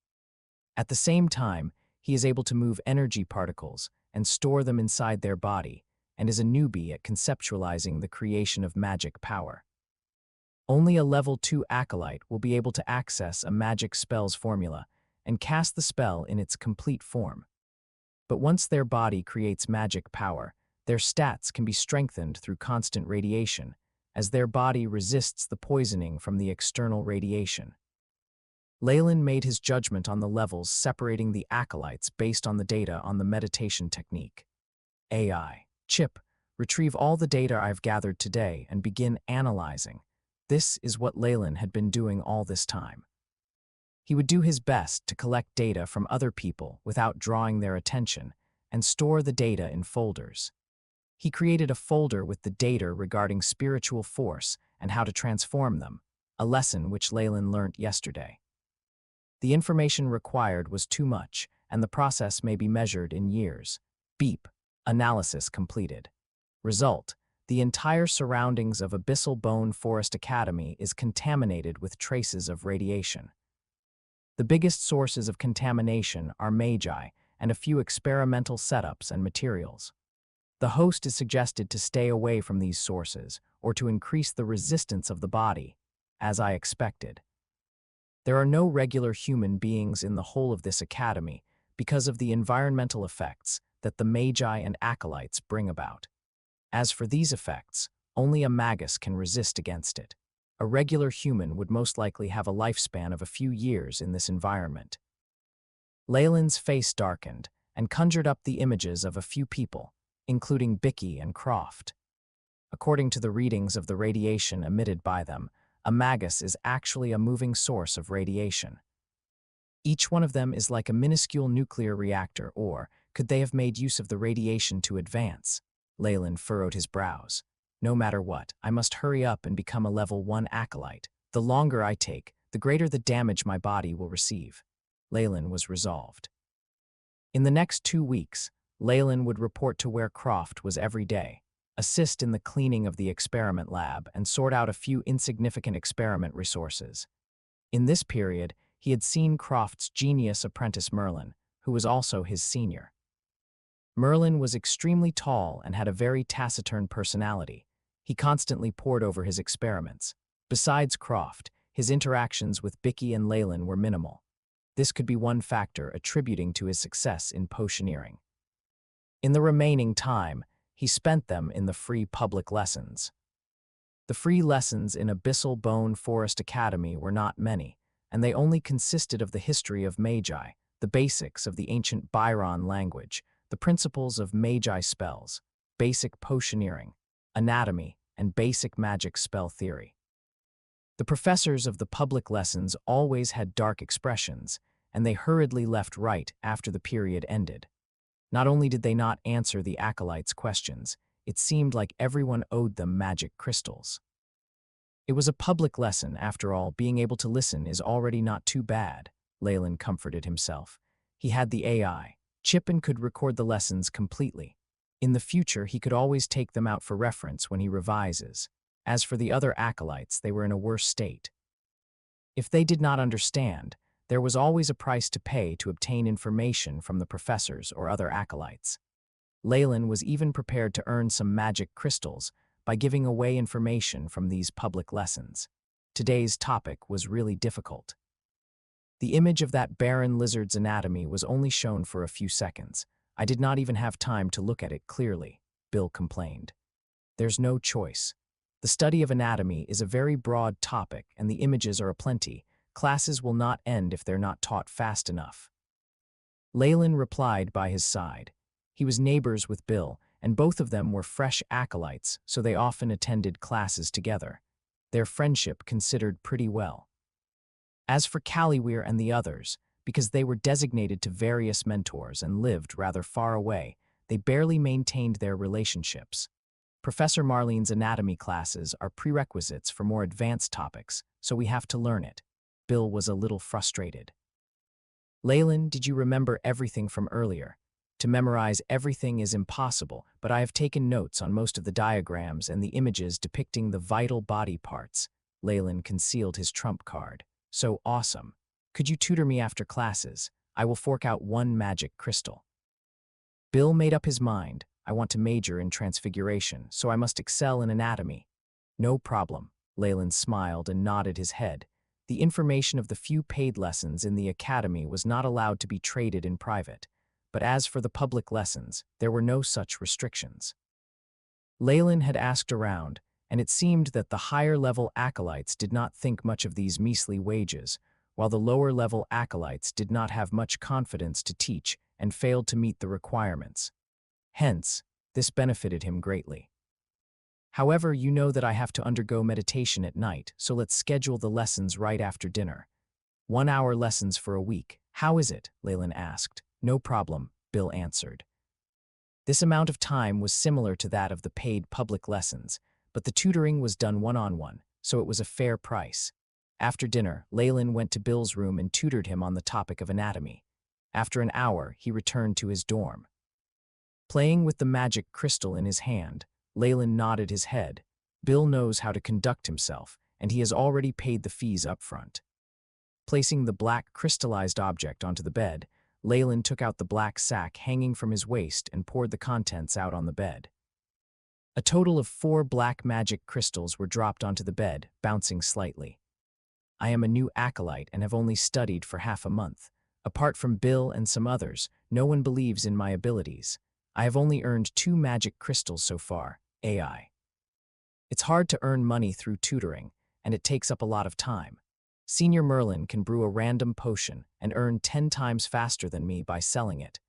At the same time, he is able to move energy particles and store them inside their body, and is a newbie at conceptualizing the creation of magic power. Only a level 2 acolyte will be able to access a magic spell's formula and cast the spell in its complete form. But once their body creates magic power, their stats can be strengthened through constant radiation, as their body resists the poisoning from the external radiation. Leyland made his judgment on the levels separating the acolytes based on the data on the meditation technique. AI. Chip, retrieve all the data I've gathered today and begin analyzing. This is what Leyland had been doing all this time. He would do his best to collect data from other people without drawing their attention and store the data in folders. He created a folder with the data regarding spiritual force and how to transform them, a lesson which Leyland learnt yesterday. The information required was too much, and the process may be measured in years. Beep. Analysis completed. Result: the entire surroundings of Abyssal Bone Forest Academy is contaminated with traces of radiation. The biggest sources of contamination are magi and a few experimental setups and materials. The host is suggested to stay away from these sources or to increase the resistance of the body, as I expected. There are no regular human beings in the whole of this academy because of the environmental effects that the magi and acolytes bring about. As for these effects, only a magus can resist against it. A regular human would most likely have a lifespan of a few years in this environment. Leyland's face darkened and conjured up the images of a few people, including Bicky and Croft. According to the readings of the radiation emitted by them, a magus is actually a moving source of radiation. Each one of them is like a minuscule nuclear reactor, or could they have made use of the radiation to advance? Leyland furrowed his brows. No matter what, I must hurry up and become a level 1 acolyte. The longer I take, the greater the damage my body will receive. Leyland was resolved. In the next 2 weeks, Leyland would report to where Croft was every day, assist in the cleaning of the experiment lab, and sort out a few insignificant experiment resources. In this period, he had seen Croft's genius apprentice Merlin, who was also his senior. Merlin was extremely tall and had a very taciturn personality. He constantly pored over his experiments. Besides Croft, his interactions with Bicky and Leyland were minimal. This could be one factor attributing to his success in potioneering. In the remaining time, he spent them in the free public lessons. The free lessons in Abyssal Bone Forest Academy were not many, and they only consisted of the history of magi, the basics of the ancient Byron language, the principles of magi spells, basic potioneering, anatomy, and basic magic spell theory. The professors of the public lessons always had dark expressions, and they hurriedly left right after the period ended. Not only did they not answer the acolytes' questions, it seemed like everyone owed them magic crystals. It was a public lesson, after all. Being able to listen is already not too bad, Leyland comforted himself. He had the AI. Chip and could record the lessons completely. In the future, he could always take them out for reference when he revises. As for the other acolytes, they were in a worse state. If they did not understand, there was always a price to pay to obtain information from the professors or other acolytes. Leyland was even prepared to earn some magic crystals by giving away information from these public lessons. Today's topic was really difficult. The image of that barren lizard's anatomy was only shown for a few seconds. I did not even have time to look at it clearly, Bill complained. There's no choice. The study of anatomy is a very broad topic and the images are aplenty. Classes will not end if they're not taught fast enough. Leyland replied by his side. He was neighbors with Bill, and both of them were fresh acolytes, so they often attended classes together. Their friendship considered pretty well. As for Callieweir and the others, because they were designated to various mentors and lived rather far away, they barely maintained their relationships. Professor Marlene's anatomy classes are prerequisites for more advanced topics, so we have to learn it. Bill was a little frustrated. Leyland, did you remember everything from earlier? To memorize everything is impossible, but I have taken notes on most of the diagrams and the images depicting the vital body parts. Leyland concealed his trump card. So awesome. Could you tutor me after classes? I will fork out 1 magic crystal. Bill made up his mind. I want to major in transfiguration, so I must excel in anatomy. No problem. Leyland smiled and nodded his head. The information of the few paid lessons in the academy was not allowed to be traded in private, but as for the public lessons, there were no such restrictions. Leyland had asked around, and it seemed that the higher-level acolytes did not think much of these measly wages, while the lower-level acolytes did not have much confidence to teach and failed to meet the requirements. Hence, this benefited him greatly. However, you know that I have to undergo meditation at night, so let's schedule the lessons right after dinner. 1-hour lessons for a week. How is it? Leyland asked. No problem, Bill answered. This amount of time was similar to that of the paid public lessons, but the tutoring was done one-on-one, so it was a fair price. After dinner, Leyland went to Bill's room and tutored him on the topic of anatomy. After an hour, he returned to his dorm. Playing with the magic crystal in his hand, Leyland nodded his head. Bill knows how to conduct himself, and he has already paid the fees up front. Placing the black crystallized object onto the bed, Leyland took out the black sack hanging from his waist and poured the contents out on the bed. A total of 4 black magic crystals were dropped onto the bed, bouncing slightly. I am a new acolyte and have only studied for half a month. Apart from Bill and some others, no one believes in my abilities. I have only earned 2 magic crystals so far, AI. It's hard to earn money through tutoring, and it takes up a lot of time. Senior Merlin can brew a random potion and earn 10 times faster than me by selling it.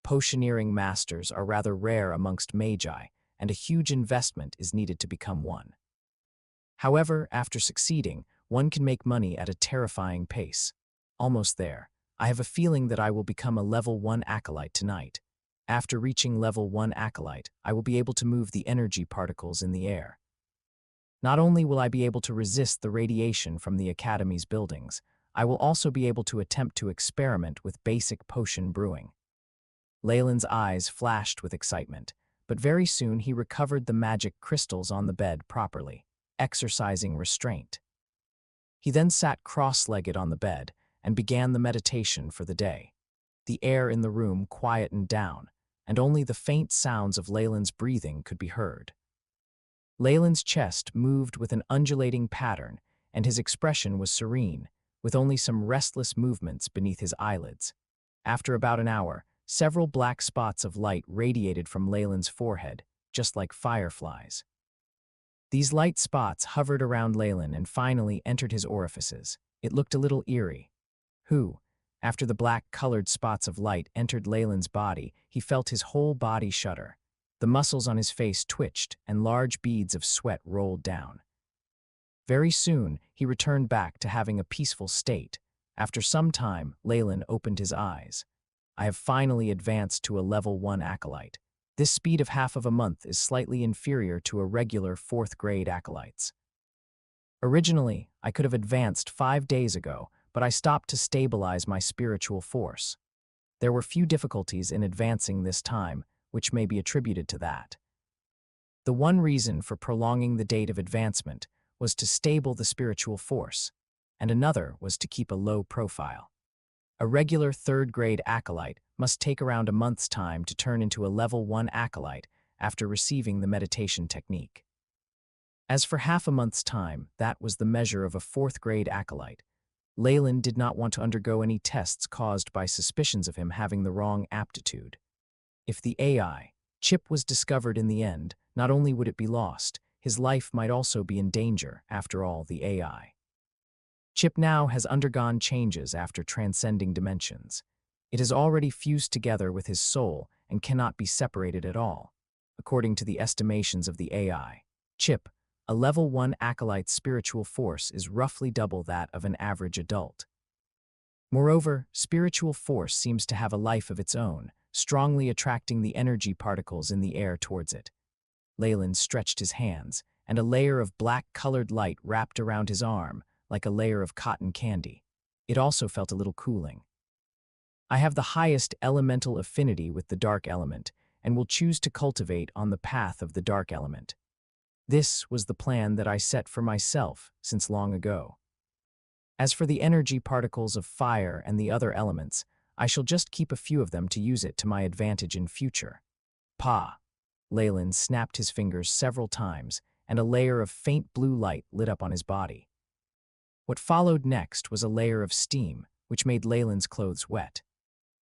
Potioneering masters are rather rare amongst magi, and a huge investment is needed to become one. However, after succeeding, one can make money at a terrifying pace. Almost there. I have a feeling that I will become a level 1 acolyte tonight. After reaching level 1 acolyte, I will be able to move the energy particles in the air. Not only will I be able to resist the radiation from the Academy's buildings, I will also be able to attempt to experiment with basic potion brewing. Leyland's eyes flashed with excitement, but very soon he recovered the magic crystals on the bed properly, exercising restraint. He then sat cross-legged on the bed and began the meditation for the day. The air in the room quietened down, and only the faint sounds of Leyland's breathing could be heard. Leyland's chest moved with an undulating pattern, and his expression was serene, with only some restless movements beneath his eyelids. After about an hour, several black spots of light radiated from Leyland's forehead, just like fireflies. These light spots hovered around Leyland and finally entered his orifices. It looked a little eerie. After the black-colored spots of light entered Leyland's body, he felt his whole body shudder. The muscles on his face twitched, and large beads of sweat rolled down. Very soon, he returned back to having a peaceful state. After some time, Leyland opened his eyes. I have finally advanced to a level 1 acolyte. This speed of half of a month is slightly inferior to a regular 4th-grade acolytes. Originally, I could have advanced 5 days ago, but I stopped to stabilize my spiritual force. There were few difficulties in advancing this time, which may be attributed to that. The one reason for prolonging the date of advancement was to stable the spiritual force, and another was to keep a low profile. A regular 3rd-grade acolyte must take around a month's time to turn into a level 1 acolyte after receiving the meditation technique. As for half a month's time, that was the measure of a 4th-grade acolyte. Leyland did not want to undergo any tests caused by suspicions of him having the wrong aptitude. If the AI chip was discovered in the end, not only would it be lost, his life might also be in danger. After all, the AI chip now has undergone changes after transcending dimensions. It has already fused together with his soul and cannot be separated at all. According to the estimations of the AI chip, a level 1 acolyte's spiritual force is roughly double that of an average adult. Moreover, spiritual force seems to have a life of its own, strongly attracting the energy particles in the air towards it. Leyland stretched his hands, and a layer of black-colored light wrapped around his arm, like a layer of cotton candy. It also felt a little cooling. I have the highest elemental affinity with the dark element, and will choose to cultivate on the path of the dark element. This was the plan that I set for myself since long ago. As for the energy particles of fire and the other elements, I shall just keep a few of them to use it to my advantage in future. Pa! Leyland snapped his fingers several times, and a layer of faint blue light lit up on his body. What followed next was a layer of steam, which made Leyland's clothes wet.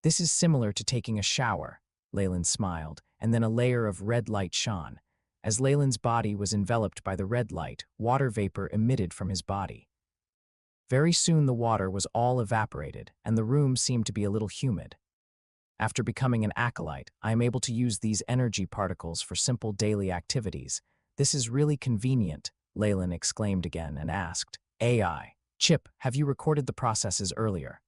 This is similar to taking a shower, Leyland smiled, and then a layer of red light shone. As Leyland's body was enveloped by the red light, water vapor emitted from his body. Very soon the water was all evaporated, and the room seemed to be a little humid. After becoming an acolyte, I am able to use these energy particles for simple daily activities. This is really convenient, Leyland exclaimed again and asked, AI, Chip, have you recorded the processes earlier?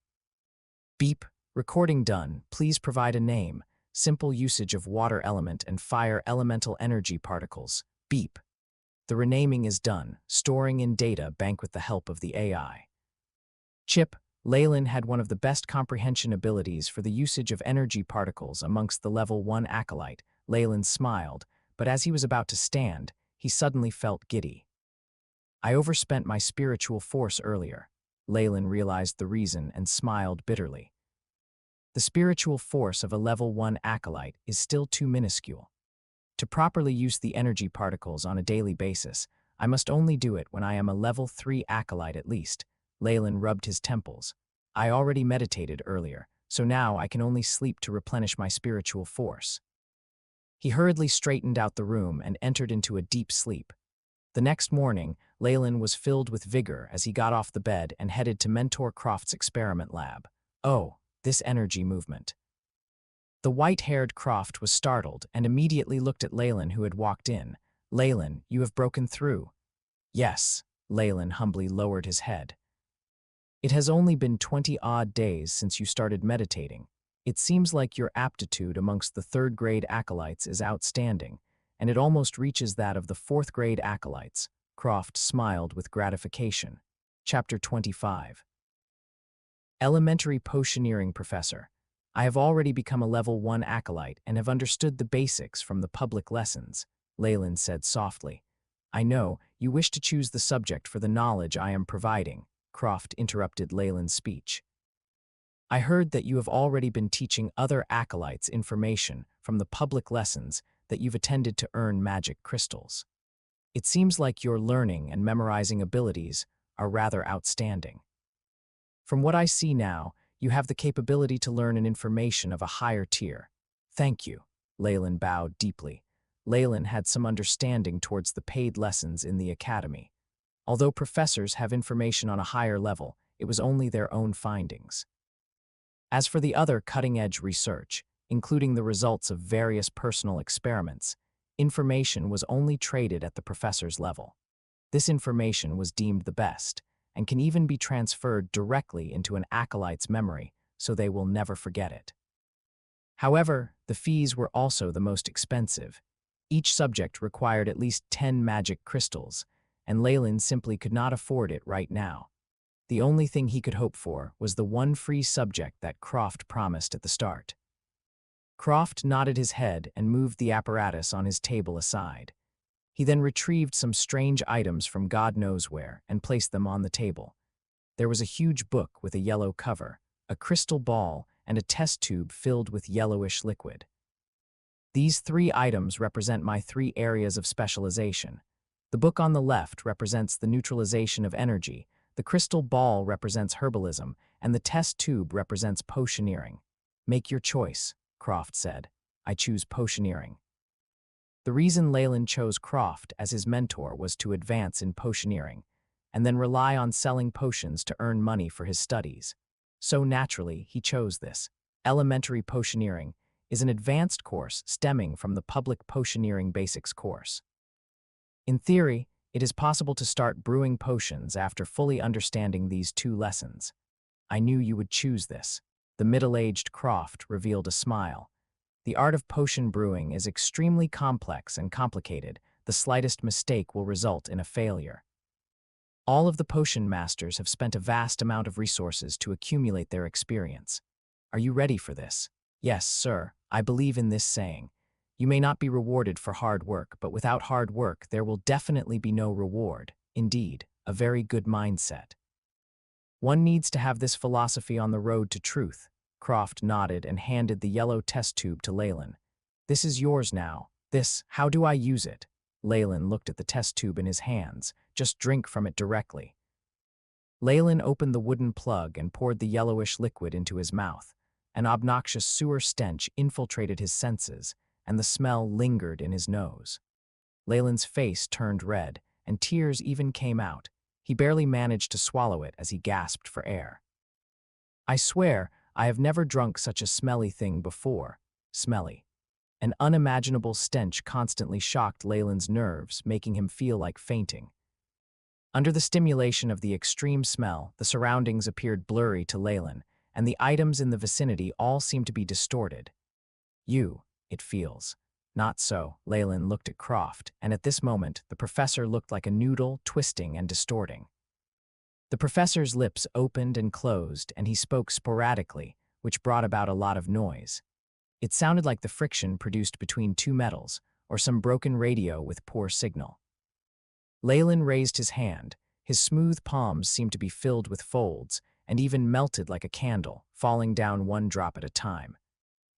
Beep, recording done, please provide a name, simple usage of water element and fire elemental energy particles. Beep. The renaming is done, storing in data bank with the help of the AI. Chip, Leyland had one of the best comprehension abilities for the usage of energy particles amongst the level 1 acolyte. Leyland smiled, but as he was about to stand, he suddenly felt giddy. I overspent my spiritual force earlier. Leyland realized the reason and smiled bitterly. The spiritual force of a level 1 acolyte is still too minuscule. To properly use the energy particles on a daily basis, I must only do it when I am a level 3 acolyte at least. Leyland rubbed his temples. I already meditated earlier, so now I can only sleep to replenish my spiritual force. He hurriedly straightened out the room and entered into a deep sleep. The next morning, Leyland was filled with vigor as he got off the bed and headed to Mentor Croft's experiment lab. Oh, this energy movement. The white-haired Croft was startled and immediately looked at Leyland, who had walked in. Leyland, you have broken through. Yes, Leyland humbly lowered his head. It has only been 20-odd days since you started meditating. It seems like your aptitude amongst the 3rd-grade acolytes is outstanding, and it almost reaches that of the 4th-grade acolytes. Croft smiled with gratification. Chapter 25. Elementary Potioneering Professor. I have already become a level 1 acolyte and have understood the basics from the public lessons, Leyland said softly. I know, you wish to choose the subject for the knowledge I am providing, Croft interrupted Leyland's speech. I heard that you have already been teaching other acolytes information from the public lessons that you've attended to earn magic crystals. It seems like your learning and memorizing abilities are rather outstanding. From what I see now, you have the capability to learn an information of a higher tier. Thank you, Leyland bowed deeply. Leyland had some understanding towards the paid lessons in the academy. Although professors have information on a higher level, it was only their own findings. As for the other cutting-edge research, including the results of various personal experiments, information was only traded at the professor's level. This information was deemed the best, and can even be transferred directly into an acolyte's memory, so they will never forget it. However, the fees were also the most expensive. Each subject required at least 10 magic crystals, and Leyland simply could not afford it right now. The only thing he could hope for was the one free subject that Croft promised at the start. Croft nodded his head and moved the apparatus on his table aside. He then retrieved some strange items from God knows where and placed them on the table. There was a huge book with a yellow cover, a crystal ball, and a test tube filled with yellowish liquid. These 3 items represent my 3 areas of specialization. The book on the left represents the neutralization of energy, the crystal ball represents herbalism, and the test tube represents potioneering. Make your choice, Croft said. I choose potioneering. The reason Leyland chose Croft as his mentor was to advance in potioneering, and then rely on selling potions to earn money for his studies. So naturally, he chose this. Elementary Potioneering is an advanced course stemming from the public Potioneering Basics course. In theory, it is possible to start brewing potions after fully understanding these 2 lessons. I knew you would choose this. The middle-aged Croft revealed a smile. The art of potion brewing is extremely complex and complicated. The slightest mistake will result in a failure. All of the potion masters have spent a vast amount of resources to accumulate their experience. Are you ready for this? Yes, sir. I believe in this saying. You may not be rewarded for hard work, but without hard work, there will definitely be no reward. Indeed, a very good mindset. One needs to have this philosophy on the road to truth. Croft nodded and handed the yellow test tube to Leyland. This is yours now. How do I use it? Leyland looked at the test tube in his hands. Just drink from it directly. Leyland opened the wooden plug and poured the yellowish liquid into his mouth. An obnoxious sewer stench infiltrated his senses, and the smell lingered in his nose. Leyland's face turned red, and tears even came out. He barely managed to swallow it as he gasped for air. I swear, I have never drunk such a smelly thing before. Smelly. An unimaginable stench constantly shocked Leyland's nerves, making him feel like fainting. Under the stimulation of the extreme smell, the surroundings appeared blurry to Leyland, and the items in the vicinity all seemed to be distorted. It feels. Not so. Leyland looked at Croft, and at this moment, the professor looked like a noodle, twisting and distorting. The professor's lips opened and closed, and he spoke sporadically, which brought about a lot of noise. It sounded like the friction produced between two metals, or some broken radio with poor signal. Leyland raised his hand. His smooth palms seemed to be filled with folds, and even melted like a candle, falling down one drop at a time.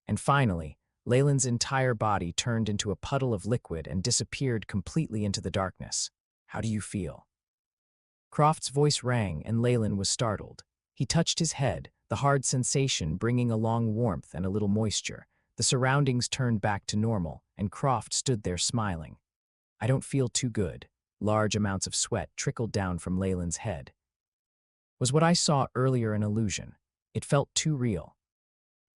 And finally, Leyland's entire body turned into a puddle of liquid and disappeared completely into the darkness. How do you feel? Croft's voice rang, and Leyland was startled. He touched his head, the hard sensation bringing along warmth and a little moisture. The surroundings turned back to normal, and Croft stood there smiling. I don't feel too good. Large amounts of sweat trickled down from Leyland's head. Was what I saw earlier an illusion? It felt too real.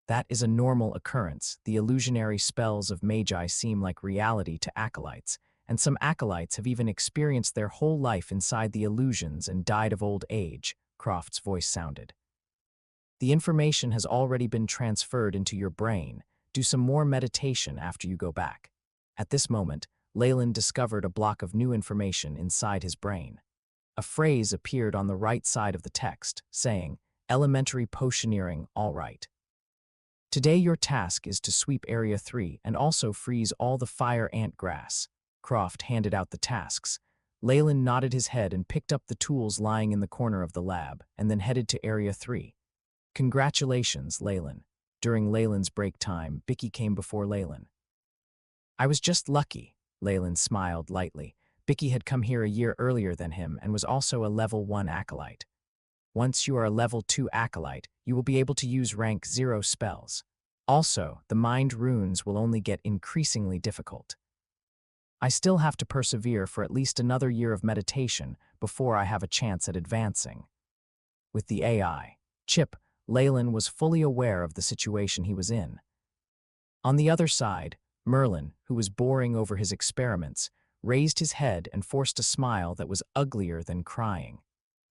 That is a normal occurrence. The illusionary spells of magi seem like reality to acolytes, and some acolytes have even experienced their whole life inside the illusions and died of old age, Croft's voice sounded. The information has already been transferred into your brain. Do some more meditation after you go back. At this moment, Leyland discovered a block of new information inside his brain. A phrase appeared on the right side of the text, saying, "Elementary potioneering, all right. Today your task is to sweep Area 3 and also freeze all the fire ant grass." Croft handed out the tasks. Leyland nodded his head and picked up the tools lying in the corner of the lab, and then headed to Area 3. Congratulations, Leyland. During Leyland's break time, Bicky came before Leyland. I was just lucky, Leyland smiled lightly. Bicky had come here a year earlier than him and was also a level 1 acolyte. Once you are a level 2 acolyte, you will be able to use rank 0 spells. Also, the mind runes will only get increasingly difficult. I still have to persevere for at least another year of meditation before I have a chance at advancing. With the AI chip, Leyland was fully aware of the situation he was in. On the other side, Merlin, who was boring over his experiments, raised his head and forced a smile that was uglier than crying.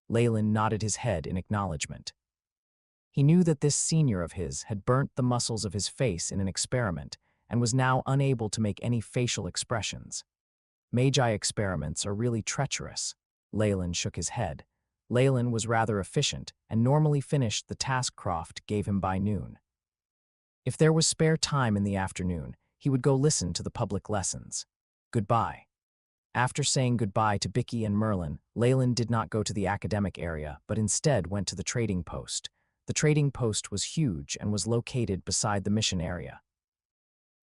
Leyland nodded his head in acknowledgement. He knew that this senior of his had burnt the muscles of his face in an experiment and was now unable to make any facial expressions. Magi experiments are really treacherous. Leyland shook his head. Leyland was rather efficient and normally finished the task Croft gave him by noon. If there was spare time in the afternoon, he would go listen to the public lessons. Goodbye. After saying goodbye to Bicky and Merlin, Leyland did not go to the academic area, but instead went to the trading post. The trading post was huge and was located beside the mission area.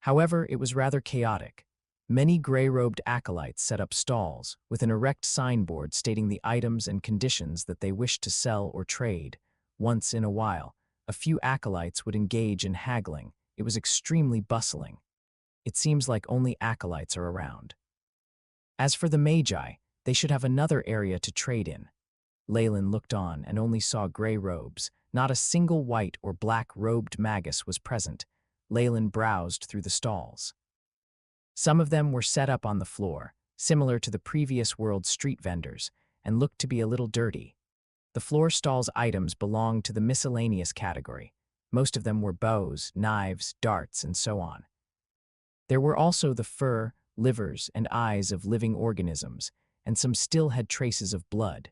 However, it was rather chaotic. Many gray-robed acolytes set up stalls, with an erect signboard stating the items and conditions that they wished to sell or trade. Once in a while, a few acolytes would engage in haggling. It was extremely bustling. It seems like only acolytes are around. As for the magi, they should have another area to trade in. Leyland looked on and only saw gray robes. Not a single white or black-robed magus was present. Leyland browsed through the stalls. Some of them were set up on the floor, similar to the previous world street vendors, and looked to be a little dirty. The floor stalls' items belonged to the miscellaneous category. Most of them were bows, knives, darts, and so on. There were also the fur, livers, and eyes of living organisms, and some still had traces of blood.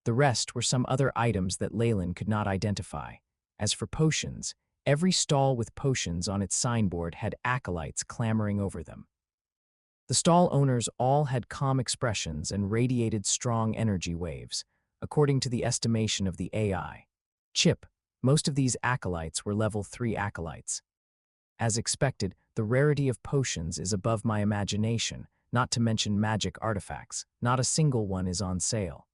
The rest were some other items that Leyland could not identify. As for potions, every stall with potions on its signboard had acolytes clamoring over them. The stall owners all had calm expressions and radiated strong energy waves, according to the estimation of the AI chip. Most of these acolytes were level 3 acolytes. As expected, the rarity of potions is above my imagination, not to mention magic artifacts. Not a single one is on sale.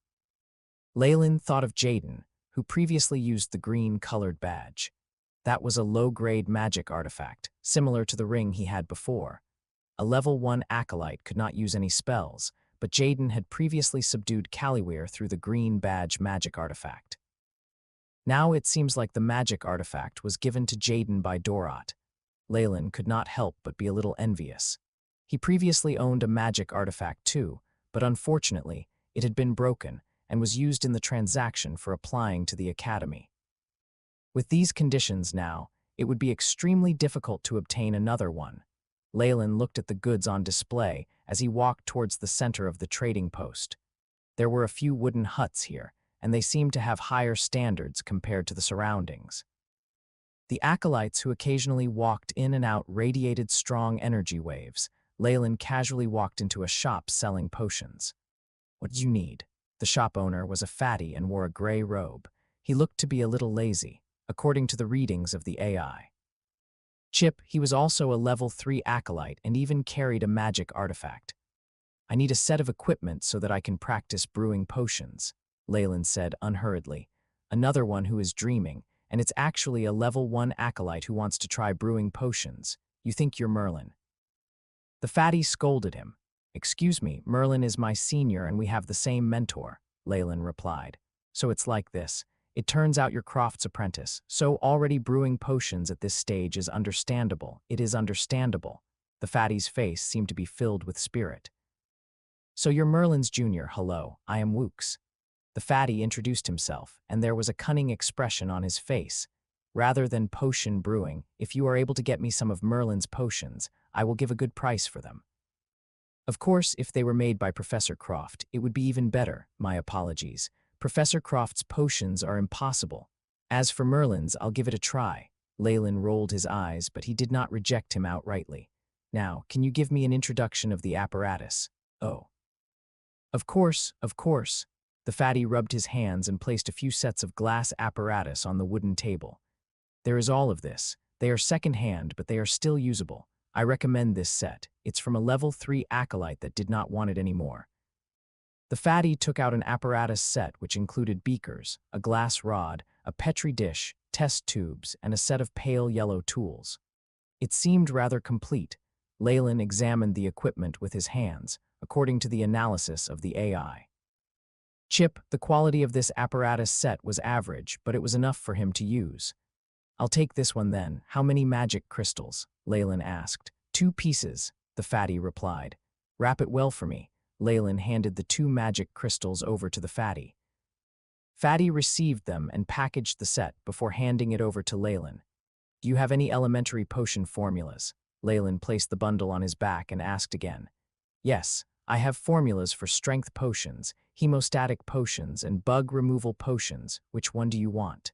Leyland thought of Jaden, who previously used the green-colored badge. That was a low-grade magic artifact, similar to the ring he had before. A level 1 acolyte could not use any spells, but Jaden had previously subdued Caliware through the green badge magic artifact. Now it seems like the magic artifact was given to Jaden by Dorot. Leyland could not help but be a little envious. He previously owned a magic artifact too, but unfortunately, it had been broken and was used in the transaction for applying to the academy. With these conditions now, it would be extremely difficult to obtain another one. Leyland looked at the goods on display as he walked towards the center of the trading post. There were a few wooden huts here, and they seemed to have higher standards compared to the surroundings. The acolytes who occasionally walked in and out radiated strong energy waves. Leyland casually walked into a shop selling potions. "What do you need?" The shop owner was a fatty and wore a gray robe. He looked to be a little lazy, according to the readings of the AI. Chip, he was also a level 3 acolyte and even carried a magic artifact. "I need a set of equipment so that I can practice brewing potions," Leyland said unhurriedly. "Another one who is dreaming, and it's actually a level 1 acolyte who wants to try brewing potions. You think you're Merlin." The fatty scolded him. "Excuse me, Merlin is my senior and we have the same mentor," Leyland replied. "So it's like this. It turns out you're Croft's apprentice, so already brewing potions at this stage is understandable. It is understandable." The fatty's face seemed to be filled with spirit. "So you're Merlin's junior. Hello, I am Wooks." The fatty introduced himself, and there was a cunning expression on his face. "Rather than potion brewing, if you are able to get me some of Merlin's potions, I will give a good price for them. Of course, if they were made by Professor Croft, it would be even better. My apologies. Professor Croft's potions are impossible. As for Merlin's, I'll give it a try." Leyland rolled his eyes, but he did not reject him outrightly. "Now, can you give me an introduction of the apparatus?" "Oh. Of course, of course." The fatty rubbed his hands and placed a few sets of glass apparatus on the wooden table. "There is all of this. They are second-hand, but they are still usable. I recommend this set. It's from a level 3 acolyte that did not want it anymore." The fatty took out an apparatus set which included beakers, a glass rod, a petri dish, test tubes, and a set of pale yellow tools. It seemed rather complete. Leyland examined the equipment with his hands, according to the analysis of the AI. "Chip, the quality of this apparatus set was average, but it was enough for him to use." "I'll take this one then. How many magic crystals?" Leyland asked. "2 pieces," the fatty replied. "Wrap it well for me." Leyland handed the 2 magic crystals over to the fatty. Fatty received them and packaged the set before handing it over to Leyland. "Do you have any elementary potion formulas?" Leyland placed the bundle on his back and asked again. "Yes, I have formulas for strength potions, hemostatic potions, and bug removal potions. Which one do you want?"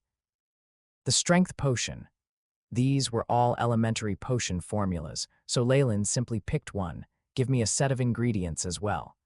"The strength potion." These were all elementary potion formulas, so Leyland simply picked one. "Give me a set of ingredients as well."